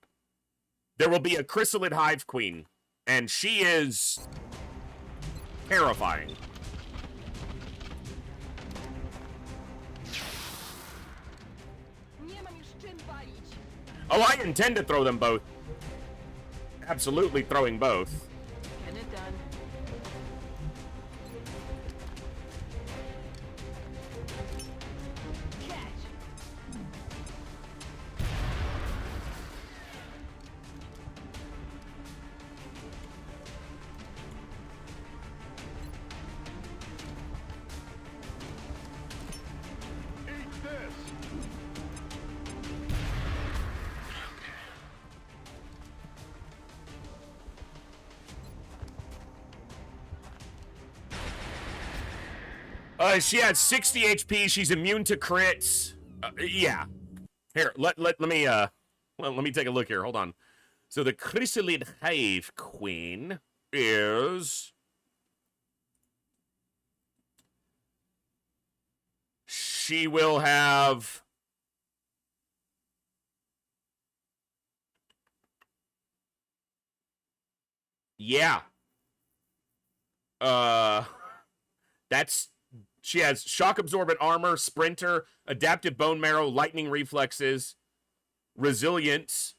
there will be a chrysalid hive queen, and she is terrifying. Nie mam już czym palić. Oh, I intend to throw them both. Absolutely throwing both. Getting it done. Catch. Eat this. She has 60 HP. She's immune to crits. Yeah. Here, let me take a look here. Hold on. So the chrysalid hive queen is... She will have... Yeah. That's... She has shock absorbent armor, sprinter, adaptive bone marrow, lightning reflexes, resilience.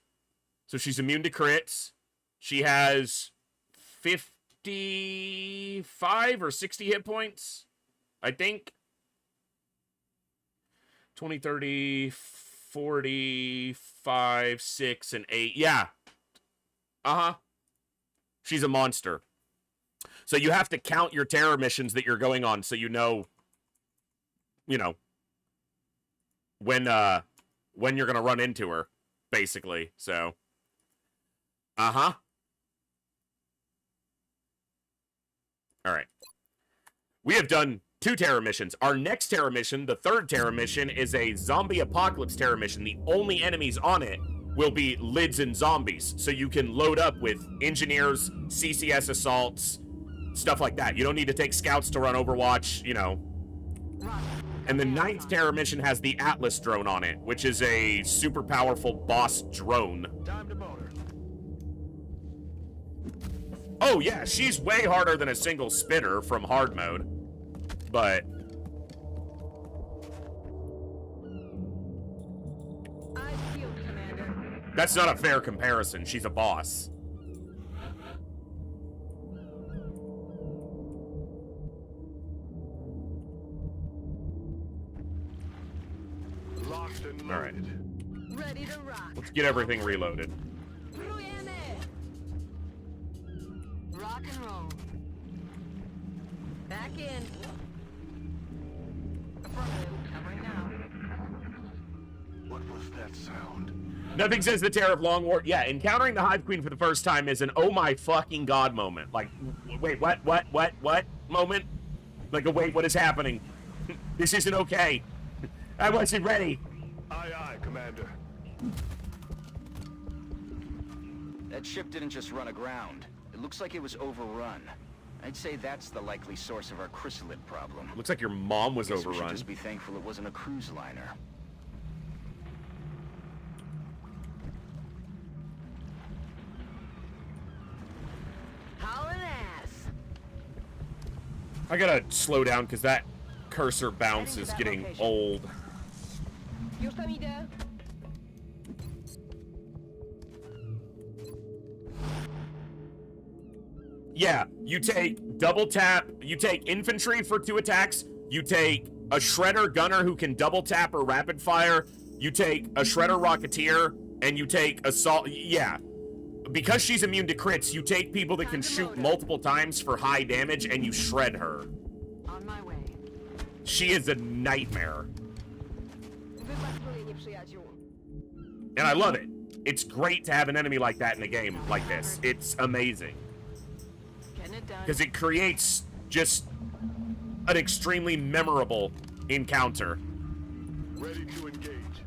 So she's immune to crits. She has 55 or 60 hit points, I think. 20, 30, 40, 5, 6, and 8. Yeah. Uh-huh. She's a monster. So you have to count your terror missions that you're going on so you know, when you're going to run into her, basically. So, uh-huh. All right. We have done 2 terror missions. Our next terror mission, the 3rd terror mission, is a zombie apocalypse terror mission. The only enemies on it will be lids and zombies. So you can load up with engineers, CCS assaults, stuff like that. You don't need to take scouts to run Overwatch, And the 9th terror mission has the Atlas drone on it, which is a super powerful boss drone. Time to motor. Oh yeah, she's way harder than a single spinner from hard mode. But... I feel, Commander. That's not a fair comparison. She's a boss. Locked and loaded. All right. Ready to rock. Let's get everything reloaded. Rock and roll. Back in. Affirmative. Covering now. What was that sound? Nothing says the terror of long war. Yeah, encountering the Hive Queen for the first time is an oh my fucking god moment. Like, wait, what moment? Like, wait, what is happening? This isn't okay. I wasn't ready. Aye, aye, Commander. That ship didn't just run aground. It looks like it was overrun. I'd say that's the likely source of our chrysalid problem. Looks like your mom was Guess we should overrun. just be thankful it wasn't a cruise liner. Hauling ass. I gotta slow down because that cursor bounce is getting old. Już tam idę. Yeah, you take double tap, you take infantry for 2 attacks, you take a shredder gunner who can double tap or rapid fire, you take a shredder rocketeer, and you take assault. Yeah, because she's immune to crits, you take people that can shoot multiple times for high damage and you shred her. On my way. She is a nightmare. Wypatruję nieprzyjaciół. And I love it. It's great to have an enemy like that in a game like this. It's amazing. Because it creates just an extremely memorable encounter. Ready to engage.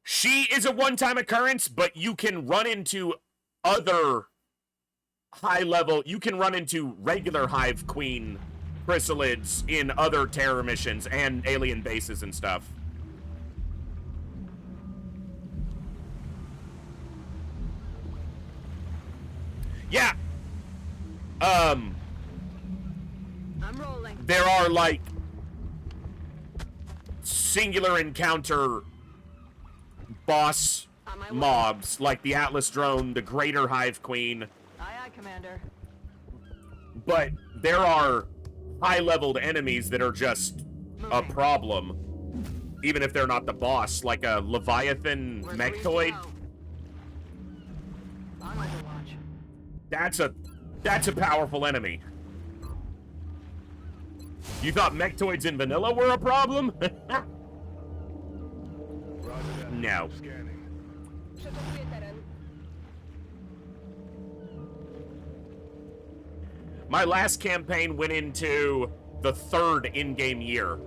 She is a one-time occurrence, but you can run into other high-level... You can run into regular Hive Queen chrysalids in other terror missions and alien bases and stuff. Yeah. I'm rolling. There are, like, singular encounter boss mobs, like the Atlas Drone, the Greater Hive Queen. Aye, aye, Commander. But there are high-leveled enemies that are just a problem, even if they're not the boss, like a Leviathan Mechtoid. On Overwatch. That's a powerful enemy. You thought Mechtoids in vanilla were a problem? No. Przeczesuję teren. My last campaign went into the 3rd in-game year.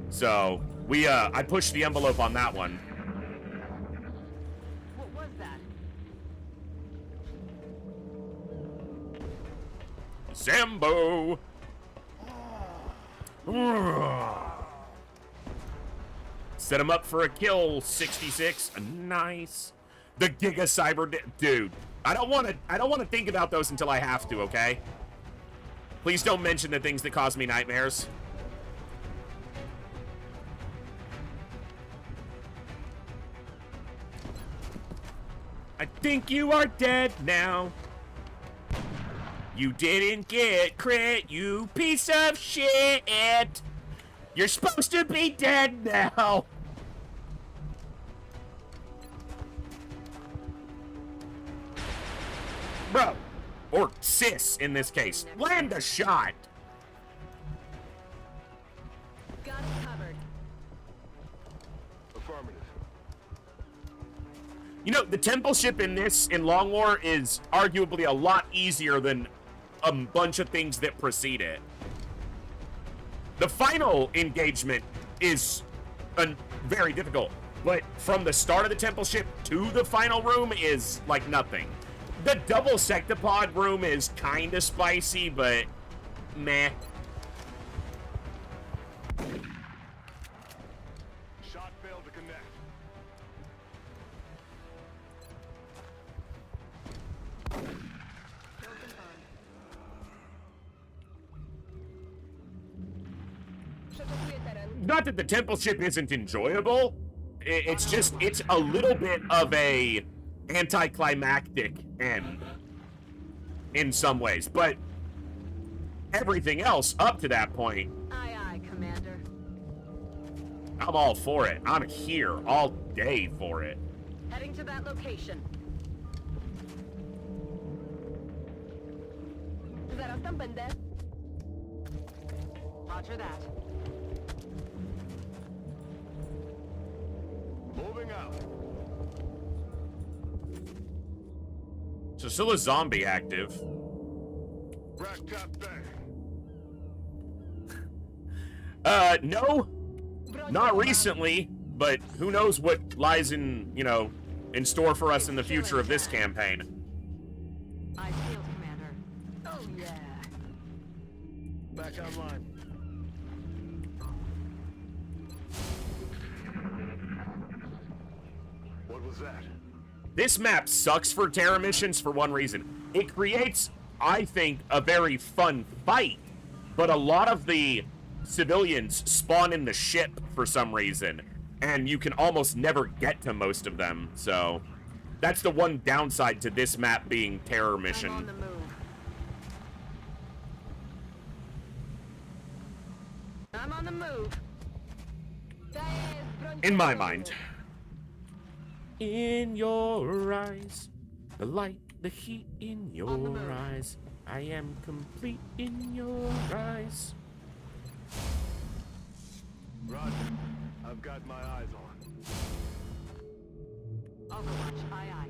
So, I pushed the envelope on that one. What was that? Sambo! Set him up for a kill, 66. Nice. The Giga Cyber... Dude, I don't want to think about those until I have to, okay? Please don't mention the things that cause me nightmares. I think you are dead now. You didn't get crit, you piece of shit. You're supposed to be dead now. Bro, or sis in this case, land a shot. Got it covered. Affirmative. You know, the temple ship in Long War is arguably a lot easier than a bunch of things that precede it. The final engagement is very difficult, but from the start of the temple ship to the final room is like nothing. The double sectopod room is kinda spicy, but meh. Shot failed to connect. Przeczesuję teren. Not that the temple ship isn't enjoyable. It's just, it's a little bit of a anticlimactic end in some ways, but everything else up to that point, Aye, aye, Commander. I'm all for it. I'm here all day for it. Heading to that location. Zaraz tam będę. Roger that. Moving out. So still a zombie active. No, not recently, but who knows what lies in, you know, in store for us in the future of this campaign. I field commander. Oh yeah. Back online. What was that? This map sucks for Terra missions for one reason. It creates, I think, a very fun fight, but a lot of the civilians spawn in the ship for some reason, and you can almost never get to most of them, so that's the one downside to this map being Terror mission. I'm on the move. I'm on the move. In my mind. In your eyes, the light, the heat in your eyes. I am complete in your eyes. Roger. I've got my eyes on. Overwatch, aye.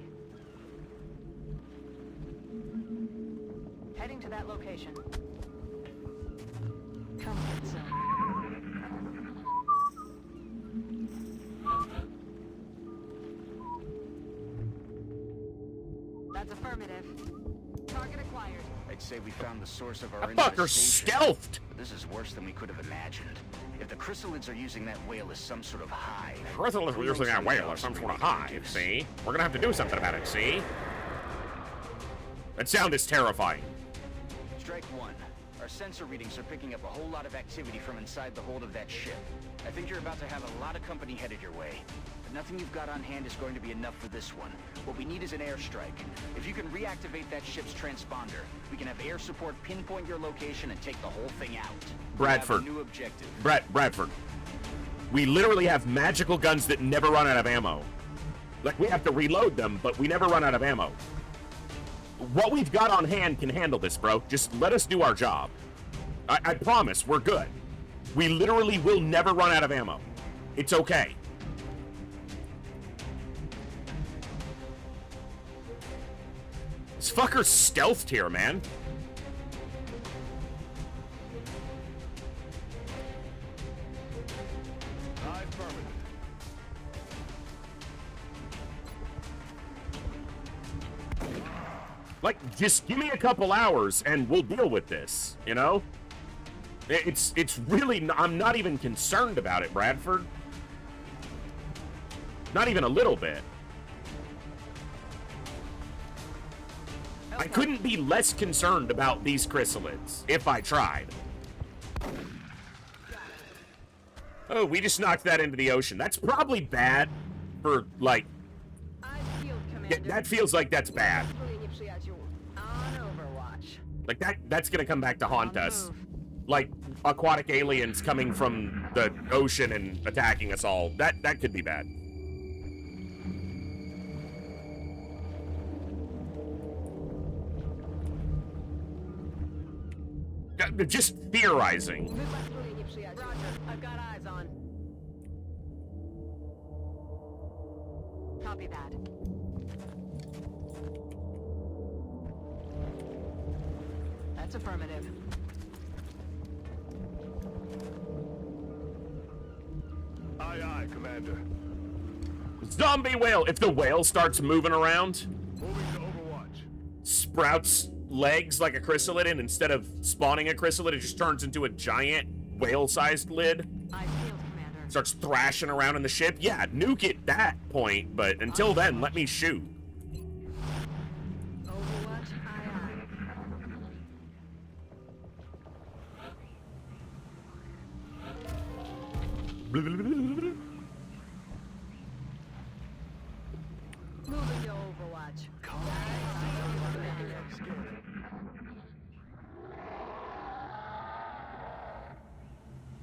Heading to that location. Comfort zone. That's affirmative. Target acquired. I'd say we found the source of our That fucker's infestation. stealthed. But this is worse than we could have imagined. If the chrysalids are using that whale as some sort of hive... Chrysalids are using that whale as some sort of hive, see? We're gonna have to do something about it, see? That sound is terrifying. Strike one. Our sensor readings are picking up a whole lot of activity from inside the hold of that ship. I think you're about to have a lot of company headed your way. But nothing you've got on hand is going to be enough for this one. What we need is an airstrike. If you can reactivate that ship's transponder, we can have air support pinpoint your location and take the whole thing out. Bradford. We have a new objective. Bradford. We literally have magical guns that never run out of ammo. Like, we have to reload them, but we never run out of ammo. What we've got on hand can handle this, bro. Just let us do our job. I promise, we're good. We literally will never run out of ammo. It's okay. This fucker's stealthed here, man. Like, just give me a couple hours and we'll deal with this, you know? It's really, I'm not even concerned about it, Bradford. Not even a little bit. I couldn't be less concerned about these chrysalids if I tried. Oh, we just knocked that into the ocean. That's probably bad for, like... Yeah, that feels like that's bad. On Overwatch. Like, that's gonna come back to haunt us. Like, aquatic aliens coming from the ocean and attacking us all. That could be bad. Just theorizing. Roger, I've got eyes on. Copy that. That's affirmative. Aye, aye, Commander. Zombie whale! If the whale starts moving around, Moving to Overwatch. sprouts legs like a chrysalid, and instead of spawning a chrysalid, it just turns into a giant whale-sized lid. I field commander. Starts thrashing around in the ship. Yeah, nuke at that point, but until then, let me shoot. Overwatch, aye. Moving to Overwatch.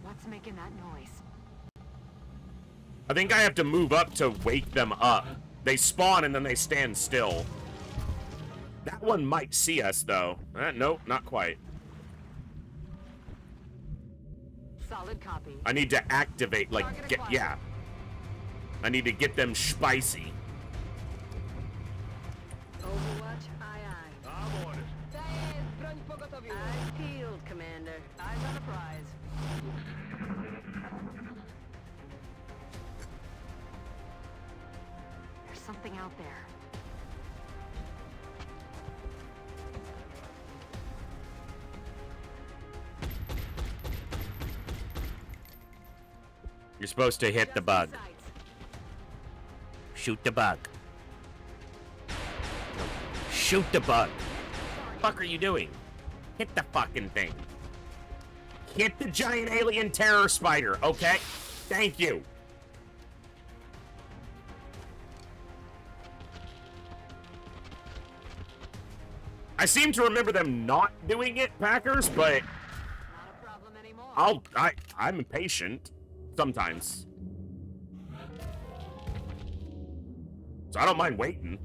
What's making that noise? I think I have to move up to wake them up. They spawn and then they stand still. That one might see us, though. Nope, not quite. Solid copy. I need to activate, like, yeah. I need to get them spicy. Overwatch, aye aye. I'm on it. Daję, broń w pogotowiu. Eyes peeled, Commander. Eyes on the prize. There's something out there. You're supposed to hit the bug. Shoot the bug. Shoot the bug. What the fuck are you doing? Hit the fucking thing. Hit the giant alien terror spider, okay? Thank you. I seem to remember them not doing it, Packers, but I'm impatient sometimes. So I don't mind waiting.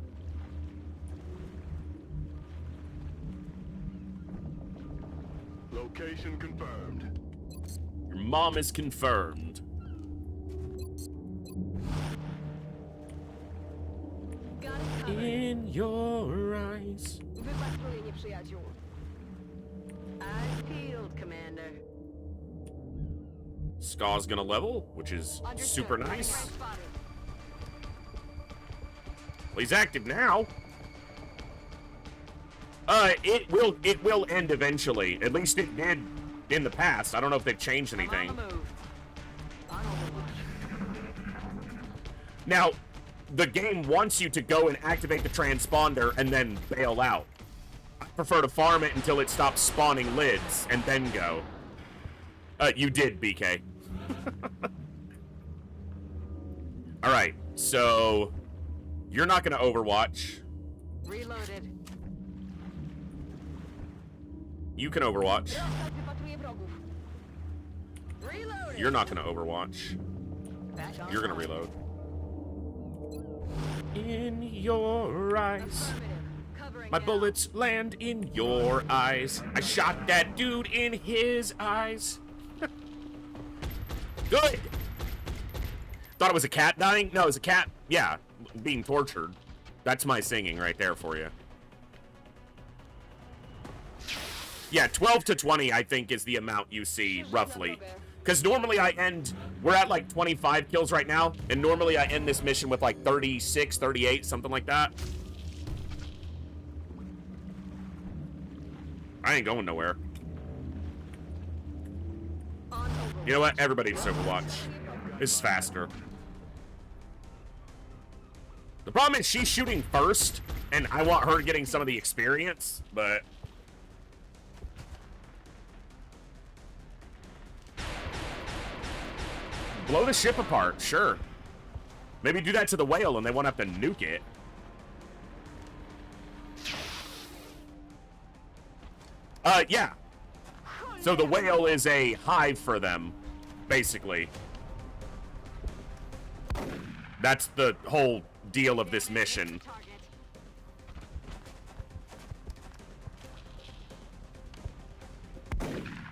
Location confirmed. Your mom is confirmed. In your eyes. Wypatruję nieprzyjaciół. Eyes peeled, Commander. Ska's gonna level, which is super nice. Well, he's active now. It will end eventually. At least it did in the past. I don't know if they've changed anything. Now, the game wants you to go and activate the transponder and then bail out. I prefer to farm it until it stops spawning lids and then go. You did, BK. Alright, so you're not gonna Overwatch. Reloaded. You can Overwatch. Wypatruję wrogów. Reloaded. You're not gonna Overwatch. You're gonna reload. In your eyes. My bullets land in your eyes. I shot that dude in his eyes. Good! Thought it was a cat dying? No, it was a cat, yeah, being tortured. That's my singing right there for you. Yeah, 12 to 20, I think, is the amount you see, roughly. Because normally we're at like 25 kills right now, and normally I end this mission with like 36, 38, something like that. I ain't going nowhere. You know what? Everybody just Overwatch. This is faster. The problem is she's shooting first, and I want her getting some of the experience, but... Blow the ship apart, sure. Maybe do that to the whale and they won't have to nuke it. Yeah. So the whale is a hive for them, basically. That's the whole deal of this mission.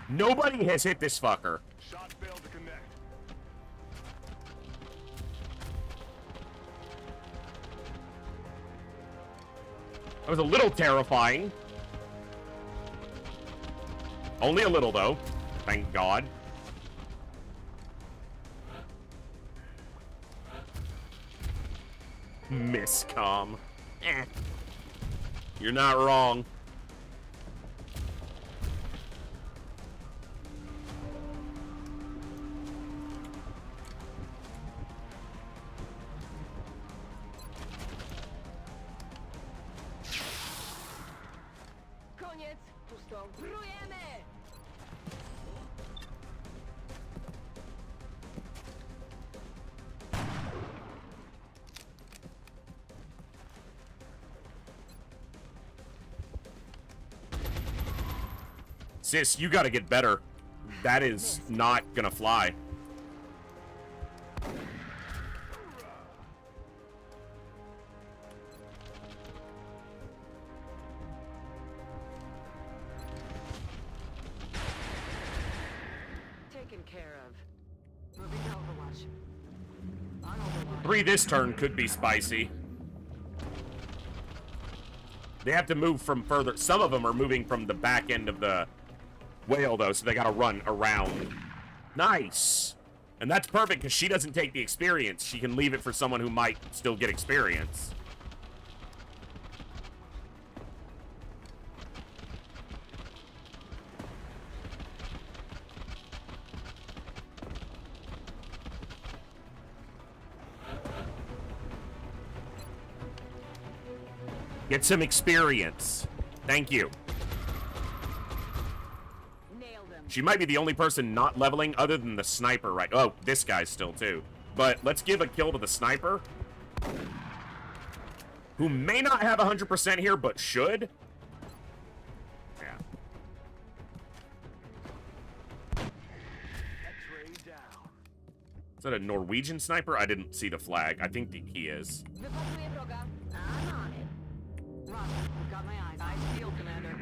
Nobody has hit this fucker. Shot failed to connect. That was a little terrifying. Only a little, though. Thank God. Miscom. Eh. You're not wrong. Koniec. Pusto. Brujemy. Sis, you gotta get better. That is not gonna fly. Taken care of. 3 this turn could be spicy. They have to move from further. Some of them are moving from the back end of the whale, though, so they gotta run around. Nice. And that's perfect, because she doesn't take the experience. She can leave it for someone who might still get experience. Get some experience. Thank you. She might be the only person not leveling other than the sniper, right? Oh, this guy's still too. But let's give a kill to the sniper, who may not have 100% here, but should. Yeah. Is that a Norwegian sniper? I didn't see the flag. I think he is. I'm on it. Roger, got my eyes. Eyes peeled, Commander.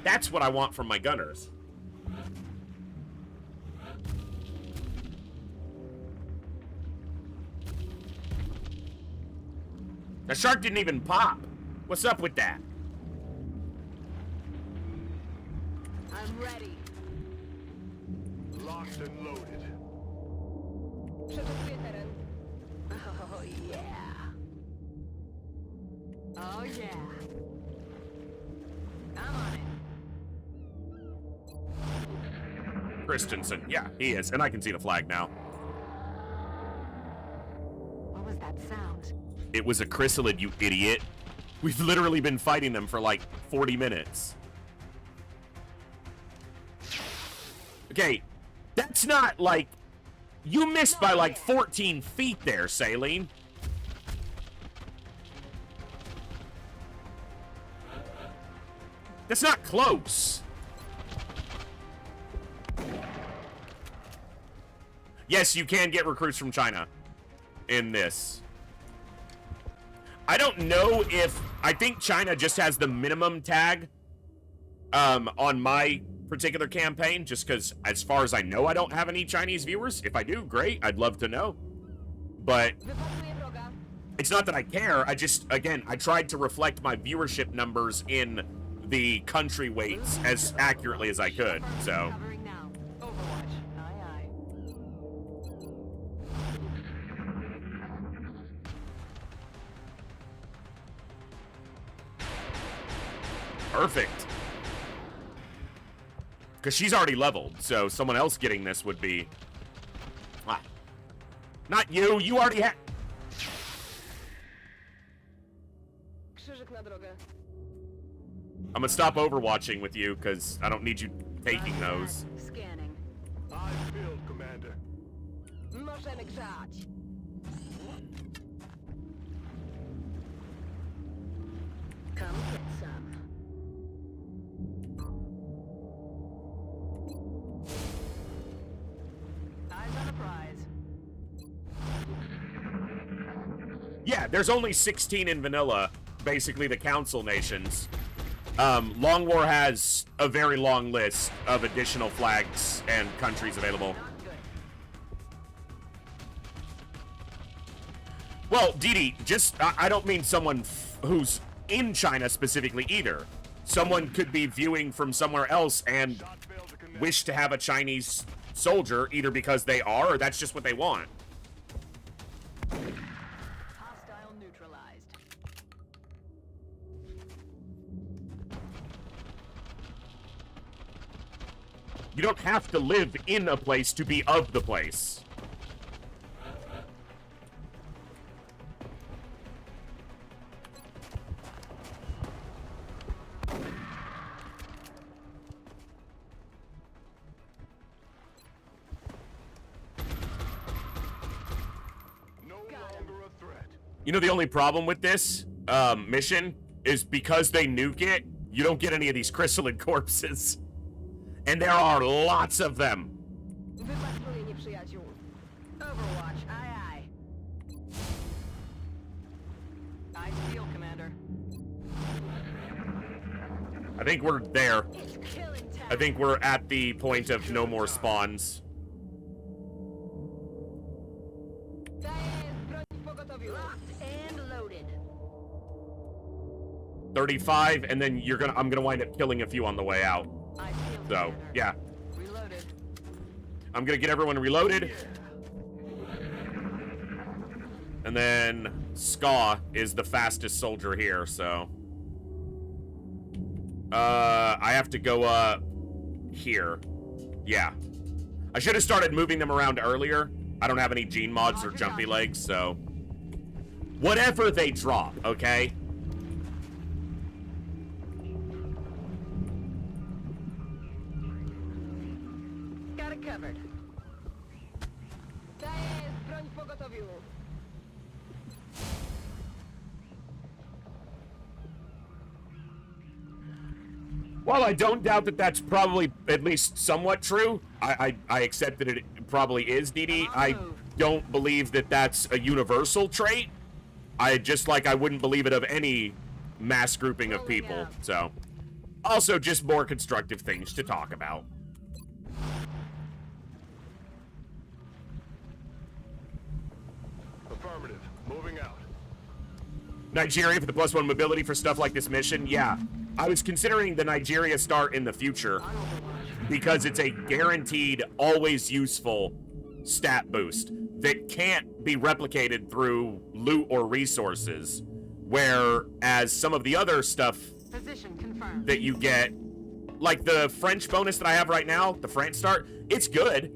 That's what I want from my gunners. The shark didn't even pop. What's up with that? I'm ready. Locked and loaded. Oh, yeah. Oh, yeah. I'm on it. Christensen. Yeah, he is. And I can see the flag now. What was that sound? It was a chrysalid, you idiot. We've literally been fighting them for like 40 minutes. Okay, that's not like... You missed by like 14 feet there, Saline. That's not close. Yes, you can get recruits from China in this. I don't know if... I think China just has the minimum tag on my particular campaign, just because, as far as I know, I don't have any Chinese viewers. If I do, great. I'd love to know. But it's not that I care. I just, again, I tried to reflect my viewership numbers in the country weights as accurately as I could, so... Perfect. Because she's already leveled, so someone else getting this would be... Ah. Not you, you already had... I'm gonna stop overwatching with you, because I don't need you taking those. Scanning. I feel, Commander. Możemy grzać. Come get some. Eyes on a prize. Yeah, there's only 16 in vanilla, basically the council nations. Long War has a very long list of additional flags and countries available. Well, Didi, just, I don't mean someone who's in China specifically either. Someone could be viewing from somewhere else and wish to have a Chinese soldier, either because they are or that's just what they want. Hostile neutralized. You don't have to live in a place to be of the place. You know, the only problem with this mission is because they nuke it, you don't get any of these chrysalid corpses. And there are lots of them. Wypatruję nieprzyjaciół. Overwatch, aye aye. Eyes peeled, Commander. I think we're there. It's killing time. I think we're at the point of no more spawns. Locked and loaded. 35, and then I'm gonna wind up killing a few on the way out. So, yeah. Reloaded. I'm gonna get everyone reloaded. And then Ska is the fastest soldier here, so I have to go up here. Yeah. I should have started moving them around earlier. I don't have any gene mods or jumpy legs, so whatever they drop, okay? Got it covered. To jest broń w pogotowiu. While I don't doubt that that's probably at least somewhat true, I accept that it probably is, DD. I don't believe that that's a universal trait. I wouldn't believe it of any mass grouping of people. So, also just more constructive things to talk about. Affirmative. Moving out. Nigeria for the +1 mobility for stuff like this mission? Yeah. I was considering the Nigeria start in the future because it's a guaranteed, always useful stat boost that can't be replicated through loot or resources, whereas some of the other stuff that you get, like the French bonus that I have right now, the France start, it's good,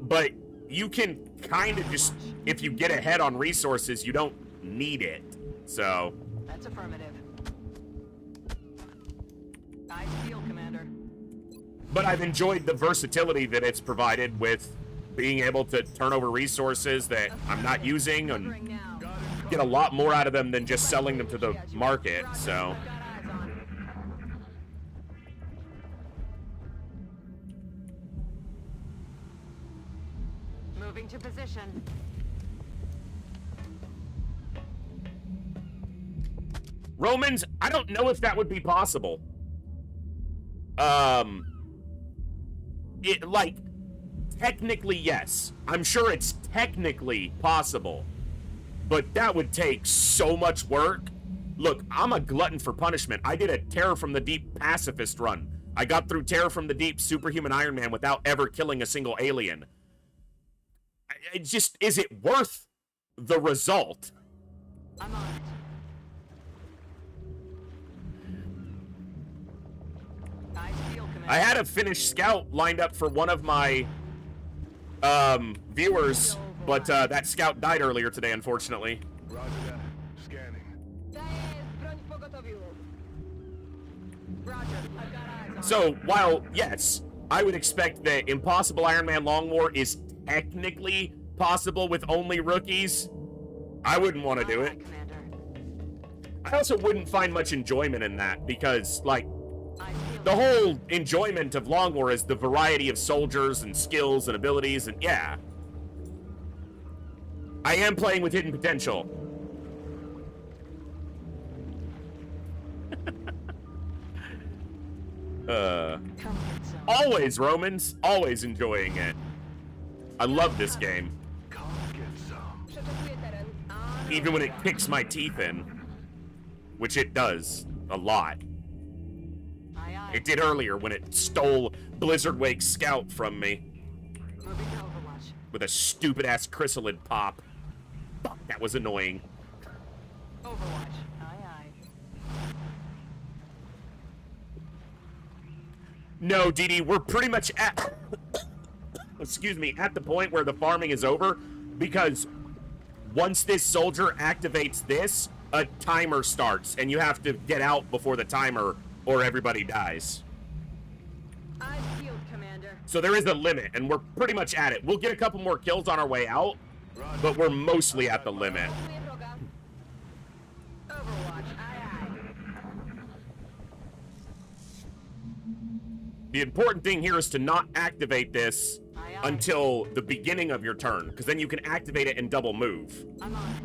but you can kind of just, if you get ahead on resources, you don't need it. So That's affirmative. I feel, Commander. but I've enjoyed the versatility that it's provided with being able to turn over resources that I'm not using and get a lot more out of them than just selling them to the market. So Moving to position. Romans, I don't know if that would be possible. Technically, yes. I'm sure it's technically possible. But that would take so much work. Look, I'm a glutton for punishment. I did a Terror from the Deep pacifist run. I got through Terror from the Deep Superhuman Ironman without ever killing a single alien. It just, is it worth the result? I'm on it. I feel, Commander. I had a finished scout lined up for one of my viewers, but that scout died earlier today, unfortunately. Roger that. Scanning. To jest broń w pogotowiu. Roger. I've got eyes on So, while, yes, I would expect that Impossible Iron Man Long War is technically possible with only rookies, I wouldn't want to do it. I also wouldn't find much enjoyment in that because, like, the whole enjoyment of Long War is the variety of soldiers and skills and abilities, and yeah. I am playing with hidden potential. Always, Romans. Always enjoying it. I love this game. Przeczesuję teren. Even when it kicks my teeth in. Which it does. A lot. It did earlier when it stole Blizzard Wake's scout from me. Moving to Overwatch. With a stupid-ass chrysalid pop. Fuck, that was annoying. Overwatch. Aye, aye. No, DD, we're pretty much at... excuse me, at the point where the farming is over, because once this soldier activates this, a timer starts, and you have to get out before the timer, or everybody dies. I feel, Commander. So there is a limit, and we're pretty much at it. We'll get a couple more kills on our way out, but we're mostly at the limit. Overwatch. Aye, aye. The important thing here is to not activate this until the beginning of your turn, because then you can activate it and double move. I'm on it.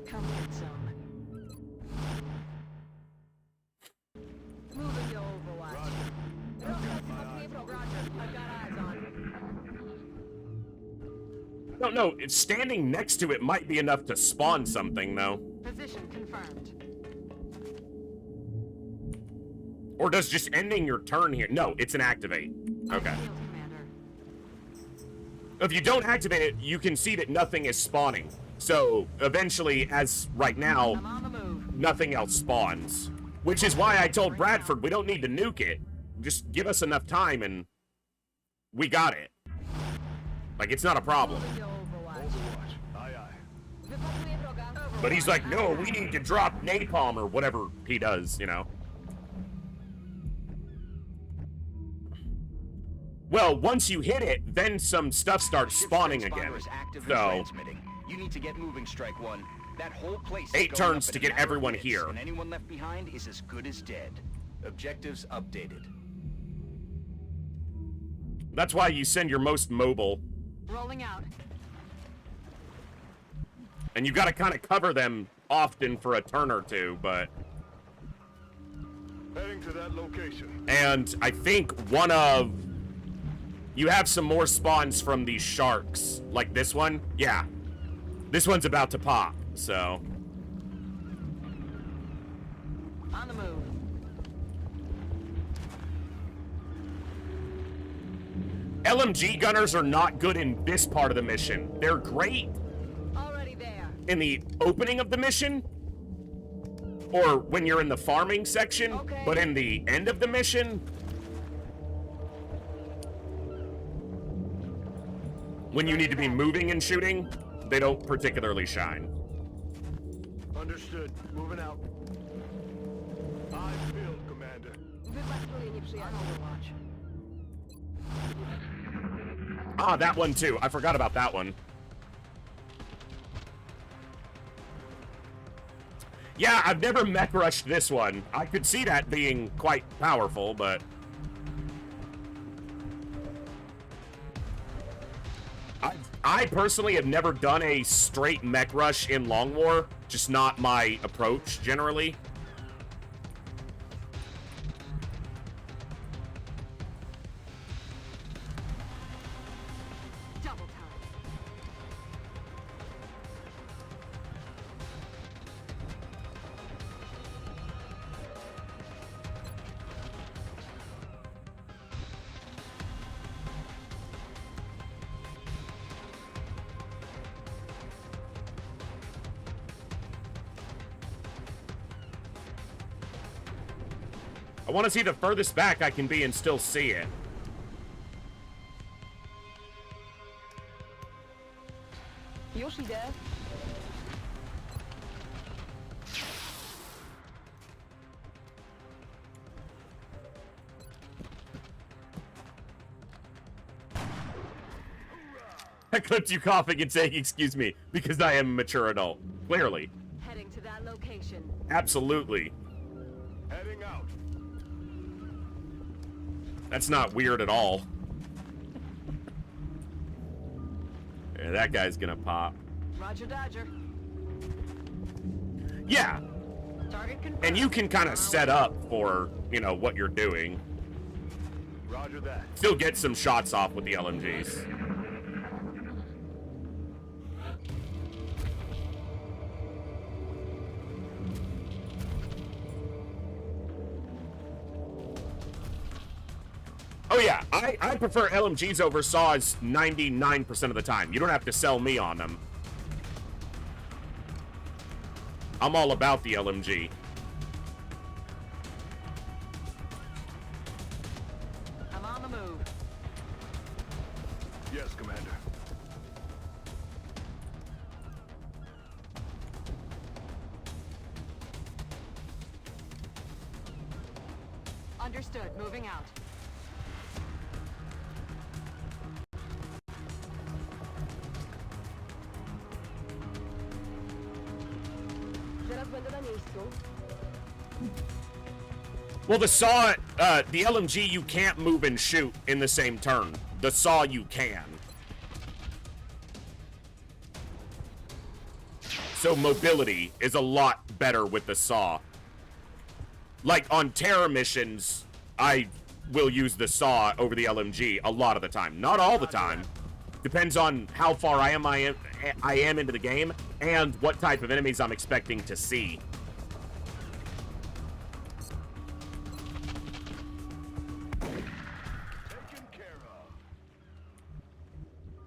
Come get some. Moving your No, it's standing next to it might be enough to spawn something, though. Position confirmed. Or does just ending your turn here? No, it's an activate. Okay. If you don't activate it, you can see that nothing is spawning. So, eventually, as right now, nothing else spawns. Which is why I told Bradford we don't need to nuke it. Just give us enough time and we got it. Like, it's not a problem. But he's like, no, we need to drop napalm or whatever he does, you know. Well, once you hit it, then some stuff starts spawning again. So, you need to get moving, Strike One. That whole place 8 turns to get everyone here. And anyone left behind is as good as dead. Objectives updated. That's why you send your most mobile. Rolling out. And you gotta kind of cover them often for a turn or two, but... Heading to that location. And I think one of... You have some more spawns from these sharks. Like this one? Yeah. This one's about to pop, so... On the move. LMG gunners are not good in this part of the mission. They're great Already there. in the opening of the mission, or when you're in the farming section, but in the end of the mission, when you need to be moving and shooting, they don't particularly shine. Understood. Moving out. I feel, Commander. Ah, that one too. I forgot about that one. Yeah, I've never mech rushed this one. I could see that being quite powerful, but... I personally have never done a straight mech rush in Long War. Just not my approach, generally. Double time. I want to see the furthest back I can be and still see it. Yoshi there. I clipped you coughing and saying, excuse me, because I am a mature adult. Clearly. Heading to that location. Absolutely. Heading out. That's not weird at all. Yeah, that guy's gonna pop. Roger Dodger. Yeah. Target confirmed. And you can kind of set up for, you know, what you're doing. Roger that. Still get some shots off with the LMGs. Oh yeah, I prefer LMGs over saws 99% of the time. You don't have to sell me on them. I'm all about the LMG. I'm on the move. Yes, Commander. Understood. Moving out. Well, the saw, the LMG you can't move and shoot in the same turn. The saw you can. So mobility is a lot better with the saw. Like on terror missions, I will use the saw over the LMG a lot of the time. Not all the time, Depends on how far I am into the game and what type of enemies I'm expecting to see.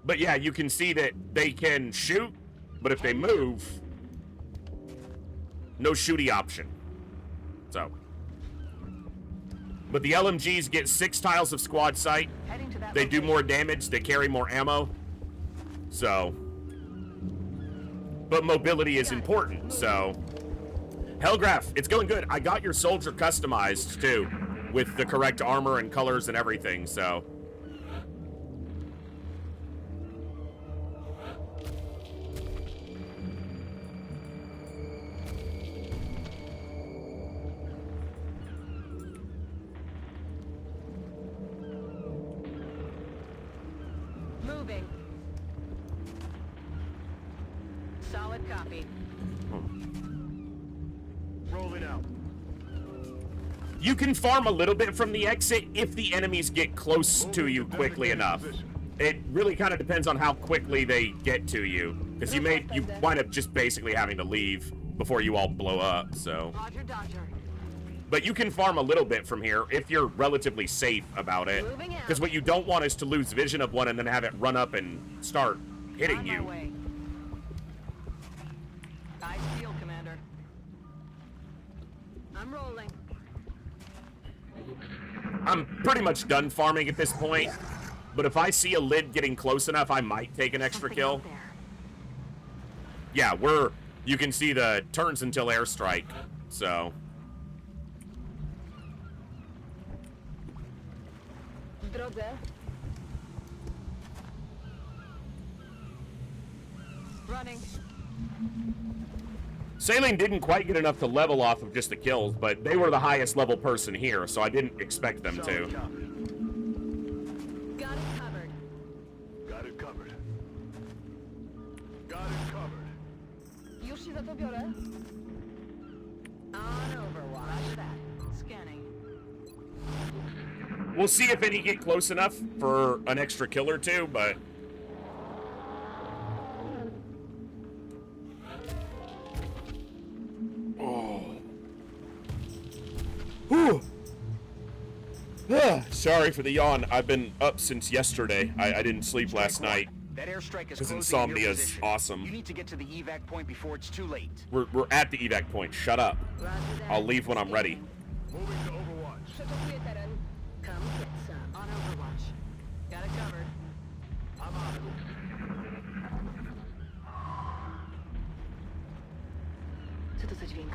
But yeah, you can see that they can shoot, but if they move, no shooty option. So. But the LMGs get 6 tiles of squad sight. They do more damage. They carry more ammo. So. But mobility is important, so. Hellgraph, it's going good. I got your soldier customized, too, with the correct armor and colors and everything, so. Moving. Solid copy. Rolling out. You can farm a little bit from the exit if the enemies get close to you quickly enough. It really kind of depends on how quickly they get to you, because you wind up just basically having to leave before you all blow up. So. Roger, Dodger. But you can farm a little bit from here if you're relatively safe about it. Because what you don't want is to lose vision of one and then have it run up and start hitting you. Eyes peeled, Commander. I'm rolling. I'm pretty much done farming at this point. But if I see a lid getting close enough, I might take an extra kill. Yeah, you can see the turns until airstrike. So. W drodze. Running. Saline didn't quite get enough to level off of just the kills, but they were the highest level person here, so I didn't expect them to. Got it covered. Got it covered. Got it covered. Już się za to biorę. On Overwatch. That. Scanning. We'll see if any get close enough for an extra kill or two, but... Oh. Whew. Sorry for the yawn. I've been up since yesterday. I didn't sleep last night. That airstrike is Because closing insomnia your is position. awesome. You need to get to the evac point before it's too late. We're at the evac point. Shut up. I'll leave when I'm ready. Moving to Overwatch. Przeczekuję teren. Come get some. On Overwatch. Got it covered. I'm out. Co to za dźwięk?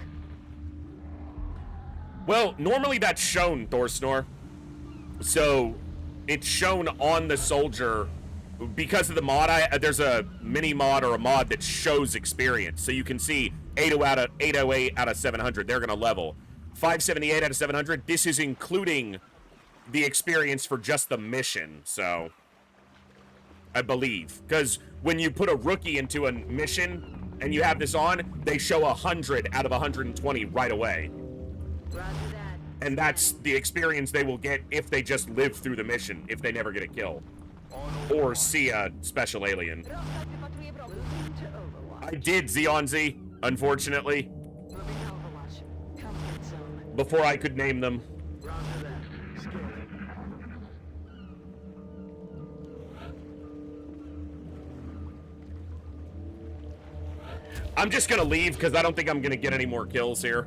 Well, normally that's shown, Thorsnor. So, it's shown on the soldier because of the mod. There's a mini mod or a mod that shows experience. So you can see 808 out of 700. They're going to level. 578 out of 700. This is including the experience for just the mission. So, I believe. Because when you put a rookie into a mission and you have this on, they show 100 out of 120 right away. Roger that. And that's the experience they will get if they just live through the mission, if they never get a kill. Or see a special alien. Rozkaz wypatruje wrogów. To Overwatch. I did, Zeonzi, unfortunately, Moving to Overwatch. Come get some. before I could name them. Roger that. Scanning. I'm just gonna leave because I don't think I'm gonna get any more kills here.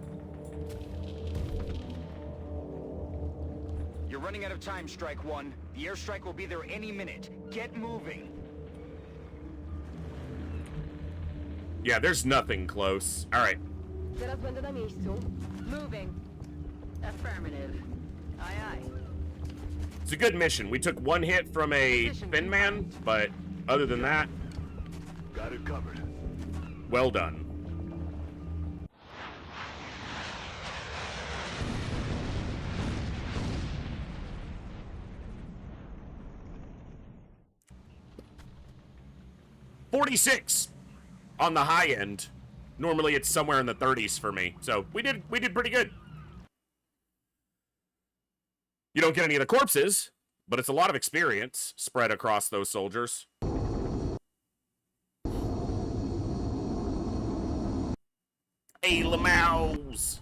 You're running out of time, Strike One. The airstrike will be there any minute. Get moving. Yeah, there's nothing close. All right. Zaraz będę na miejscu. Moving. Affirmative. Aye, aye. It's a good mission. We took one hit from a thin man, but other than that, Got it covered. well done. $46 on the high end. Normally it's somewhere in the 30s for me. So we did pretty good. You don't get any of the corpses, but it's a lot of experience spread across those soldiers. A-Lamaus.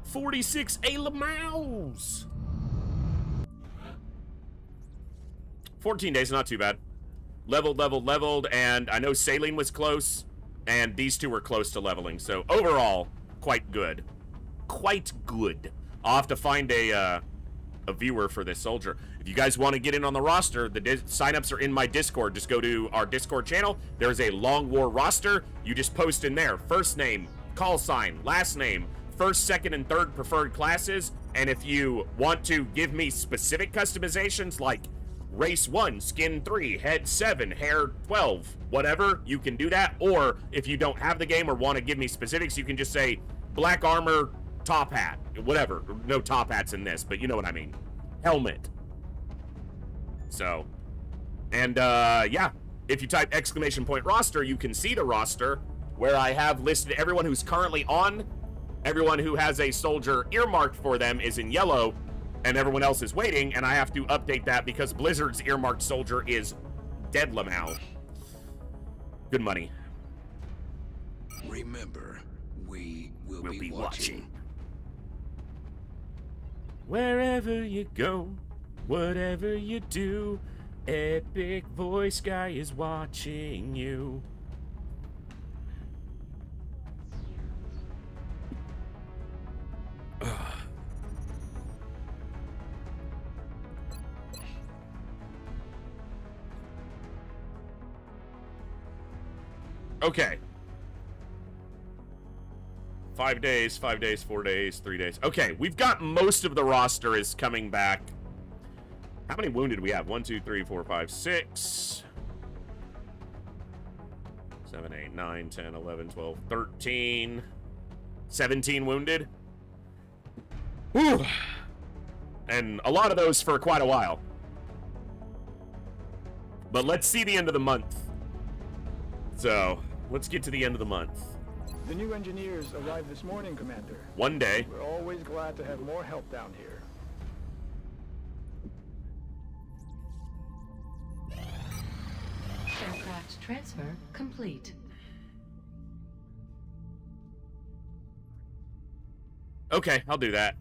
46 A-Lamaus. 14 days, not too bad. Leveled, and I know Saline was close, and these two were close to leveling. So overall, quite good. Quite good. I'll have to find a viewer for this soldier. If you guys want to get in on the roster, the signups are in my Discord. Just go to our Discord channel. There's a Long War roster. You just post in there. First name, call sign, last name, first, second, and third preferred classes. And if you want to give me specific customizations like race 1, skin 3, head 7, hair 12, whatever, you can do that. Or if you don't have the game or want to give me specifics, you can just say black armor, top hat, whatever. No top hats in this, but you know what I mean. Helmet. So, and yeah, if you type ! roster, you can see the roster where I have listed everyone who's currently on. Everyone who has a soldier earmarked for them is in yellow, and everyone else is waiting, and I have to update that because Blizzard's earmarked soldier is dead Lamau. Good money. Remember, we will be watching. Wherever you go, whatever you do, Epic Voice Guy is watching you. Okay. 5 days, 5 days, 4 days, 3 days. Okay, we've got most of the roster is coming back. How many wounded we have? 1, 2, 3, 4, 5, 6, 7, 8, 9, 10, 11, 12, 13, 17 wounded. Whew. And a lot of those for quite a while. But let's see the end of the month. So, let's get to the end of the month. The new engineers arrived this morning, Commander. One day. We're always glad to have more help down here. Aircraft transfer complete. Okay, I'll do that.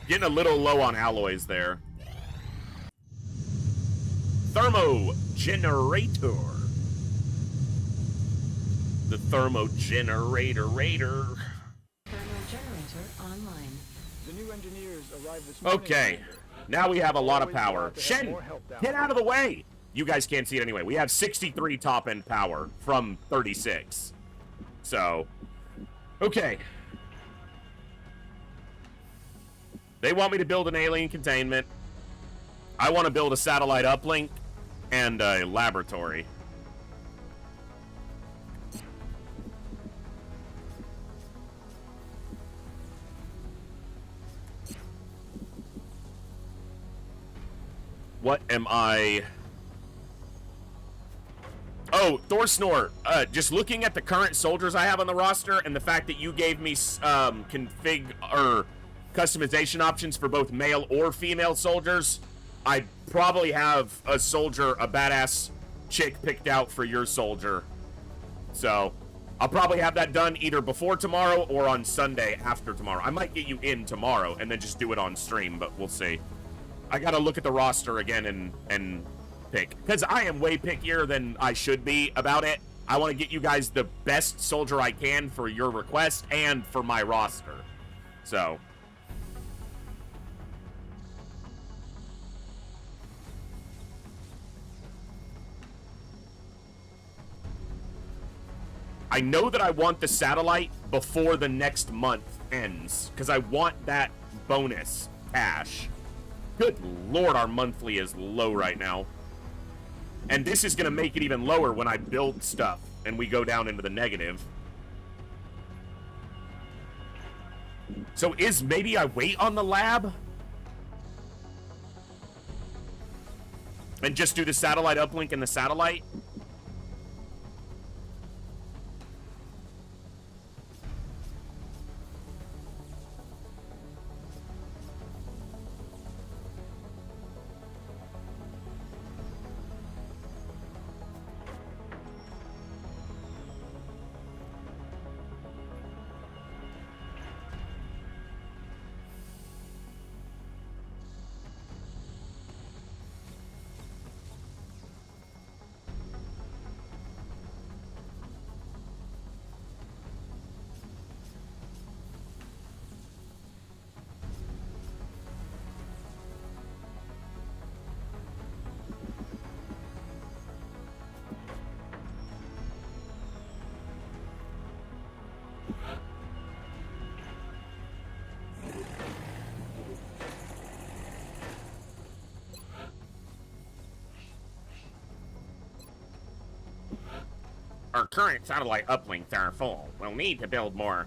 Getting a little low on alloys there. Thermo generator. The thermo generator. Thermal generator online. The new engineers arrived this morning. Okay, now we have a lot of power. Shen, get out of the way! You guys can't see it anyway. We have 63 top-end power from 36. So, okay. They want me to build an alien containment. I want to build a satellite uplink and a laboratory. What am I... Oh, Thor Snore. Just looking at the current soldiers I have on the roster and the fact that you gave me config or customization options for both male or female soldiers, I probably have a soldier, a badass chick picked out for your soldier. So, I'll probably have that done either before tomorrow or on Sunday after tomorrow. I might get you in tomorrow and then just do it on stream, but we'll see. I gotta look at the roster again and pick. Because I am way pickier than I should be about it. I want to get you guys the best soldier I can for your request and for my roster. So... I know that I want the satellite before the next month ends, because I want that bonus cash. Good lord, our monthly is low right now. And this is going to make it even lower when I build stuff and we go down into the negative. So maybe I wait on the lab? And just do the satellite uplink and the satellite? our current satellite uplinks are full. We'll need to build more.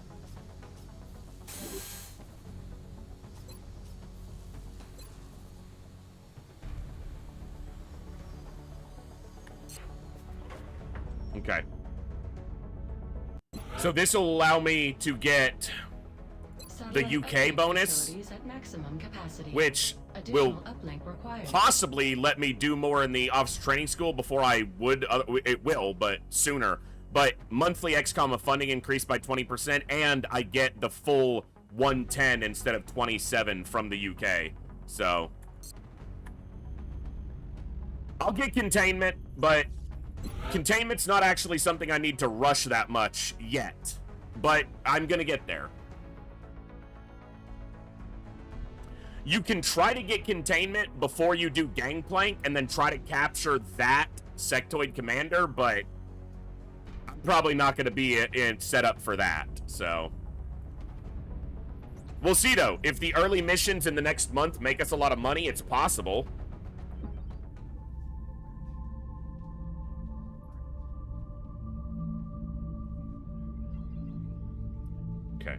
Okay. So this will allow me to get the UK bonus, which will possibly let me do more in the Officer Training School before I would. It will, but sooner. But monthly XCOM funding increased by 20%, and I get the full 110 instead of 27 from the UK. So I'll get containment, but containment's not actually something I need to rush that much yet. But I'm gonna get there. You can try to get containment before you do Gangplank and then try to capture that sectoid commander, but I'm probably not going to be set up for that, so. We'll see, though. If the early missions in the next month make us a lot of money, it's possible. Okay.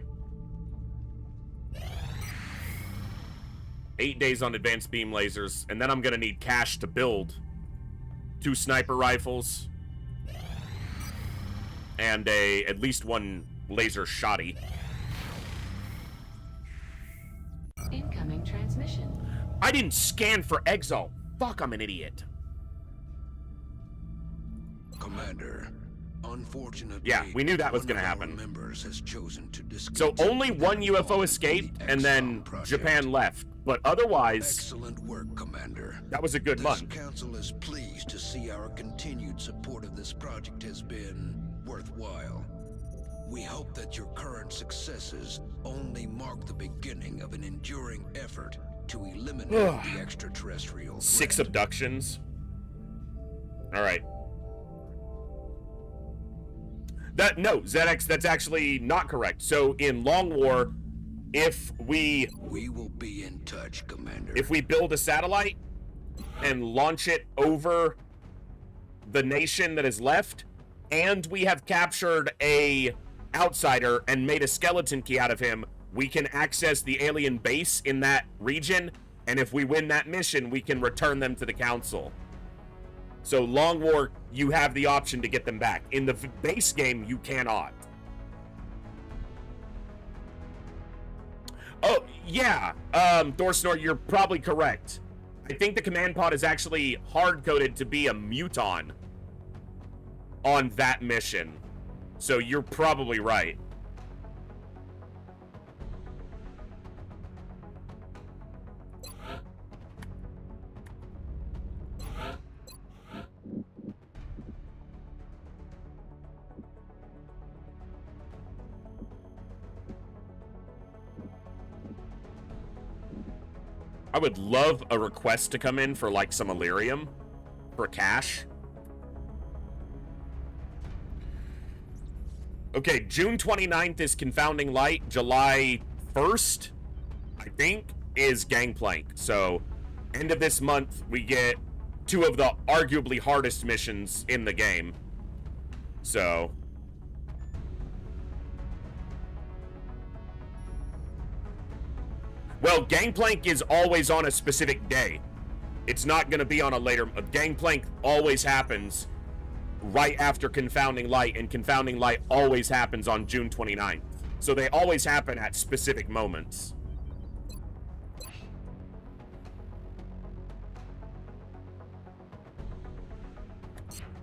8 days on advanced beam lasers, and then I'm gonna need cash to build 2 sniper rifles and at least 1 laser shotty. Incoming transmission. I didn't scan for Exalt. Fuck, I'm an idiot. Commander, unfortunately, yeah, we knew that was gonna happen. Members has chosen to so only 1 UFO escaped, and then Japan left. But otherwise, excellent work, Commander. That was a good month. This council is pleased to see our continued support of this project has been worthwhile. We hope that your current successes only mark the beginning of an enduring effort to eliminate the extraterrestrial 6 threat. abductions. All right. No, ZX, that's actually not correct. So in Long War, if we will be in touch, Commander. If we build a satellite and launch it over the nation that is left, and we have captured a outsider and made a skeleton key out of him, we can access the alien base in that region, and if we win that mission, we can return them to the council. So Long War, you have the option to get them back. In the base game, you cannot. Oh, yeah, Thorsnor, you're probably correct. I think the command pod is actually hard-coded to be a muton on that mission. So you're probably right. I would love a request to come in for like some Illyrium for cash. Okay, June 29th is Confounding Light. July 1st, I think, is Gangplank. So, end of this month, we get 2 of the arguably hardest missions in the game. So... well, Gangplank is always on a specific day. It's not going to be on a later... Gangplank always happens right after Confounding Light, and Confounding Light always happens on June 29th. So they always happen at specific moments.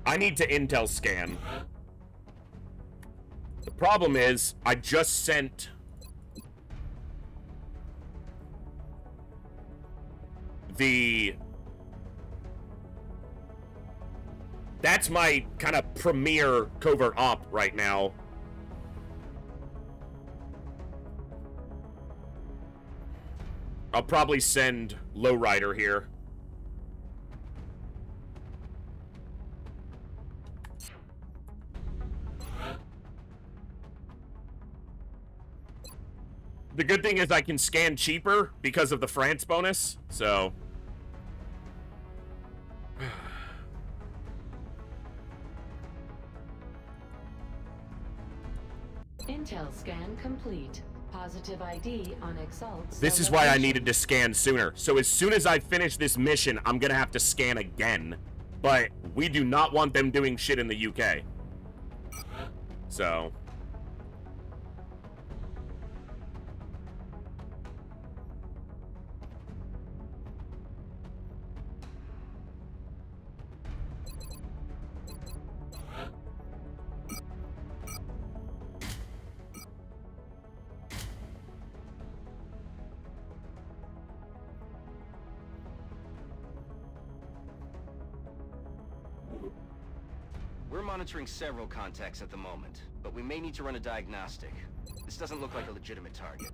I need to intel scan. The problem is, I just sent... that's my kind of premier covert op right now. I'll probably send Lowrider here. The good thing is I can scan cheaper because of the France bonus, so... Intel scan complete. Positive ID on Exalt. This is why I needed to scan sooner. So as soon as I finish this mission, I'm gonna have to scan again. But we do not want them doing shit in the UK. So... We're monitoring several contacts at the moment, but we may need to run a diagnostic. This doesn't look like a legitimate target.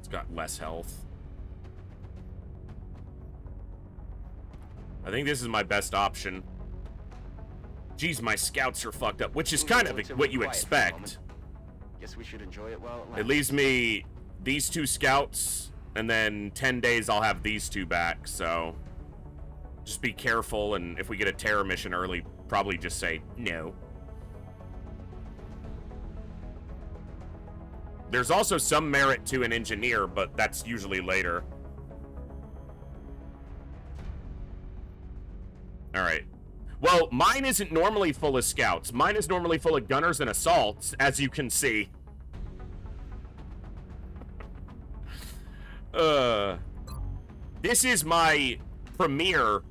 Got less health. I think this is my best option. Geez, my scouts are fucked up, which is kind of what you expect. Guess we should enjoy it while it lasts. It leaves me these 2 scouts, and then 10 days I'll have these 2 back, so just be careful, and if we get a terror mission early, probably just say no. There's also some merit to an engineer, but that's usually later. Alright. Well, mine isn't normally full of scouts. Mine is normally full of gunners and assaults, as you can see. This is my premier,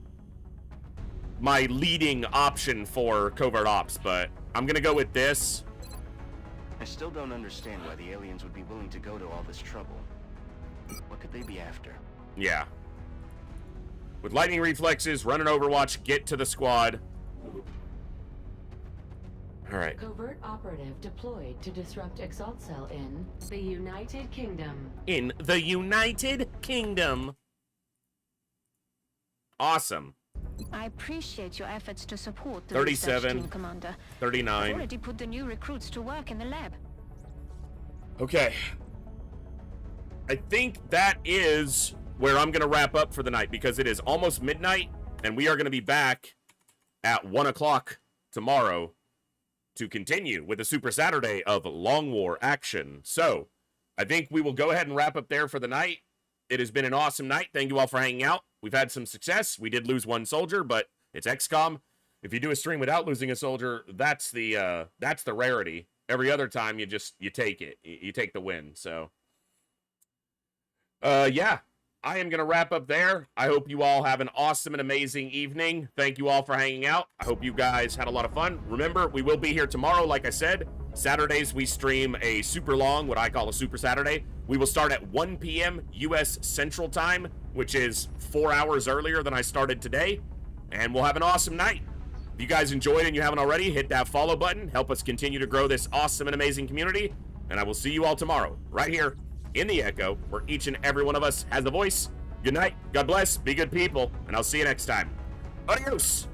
my leading option for covert ops, but I'm gonna go with this. I still don't understand why the aliens would be willing to go to all this trouble. What could they be after? Yeah. With lightning reflexes, run an Overwatch, get to the squad. Alright. Covert operative deployed to disrupt Exalt Cell in the United Kingdom. In the United Kingdom. Awesome. I appreciate your efforts to support the 37, research team, Commander. 39. I've already put the new recruits to work in the lab. Okay. I think that is where I'm going to wrap up for the night, because it is almost midnight, and we are going to be back at 1 o'clock tomorrow to continue with the Super Saturday of Long War action. So, I think we will go ahead and wrap up there for the night. It has been an awesome night. Thank you all for hanging out. We've had some success. We did lose 1 soldier, but it's XCOM. If you do a stream without losing a soldier, that's the rarity. Every other time you take it. You take the win. So yeah, I am going to wrap up there. I hope you all have an awesome and amazing evening. Thank you all for hanging out. I hope you guys had a lot of fun. Remember, we will be here tomorrow, like I said. Saturdays, we stream a super long, what I call a Super Saturday. We will start at 1 p.m. U.S. Central Time, which is 4 hours earlier than I started today. And we'll have an awesome night. If you guys enjoyed and you haven't already, hit that follow button. Help us continue to grow this awesome and amazing community. And I will see you all tomorrow, right here in the Echo, where each and every one of us has a voice. Good night. God bless. Be good people. And I'll see you next time. Adios.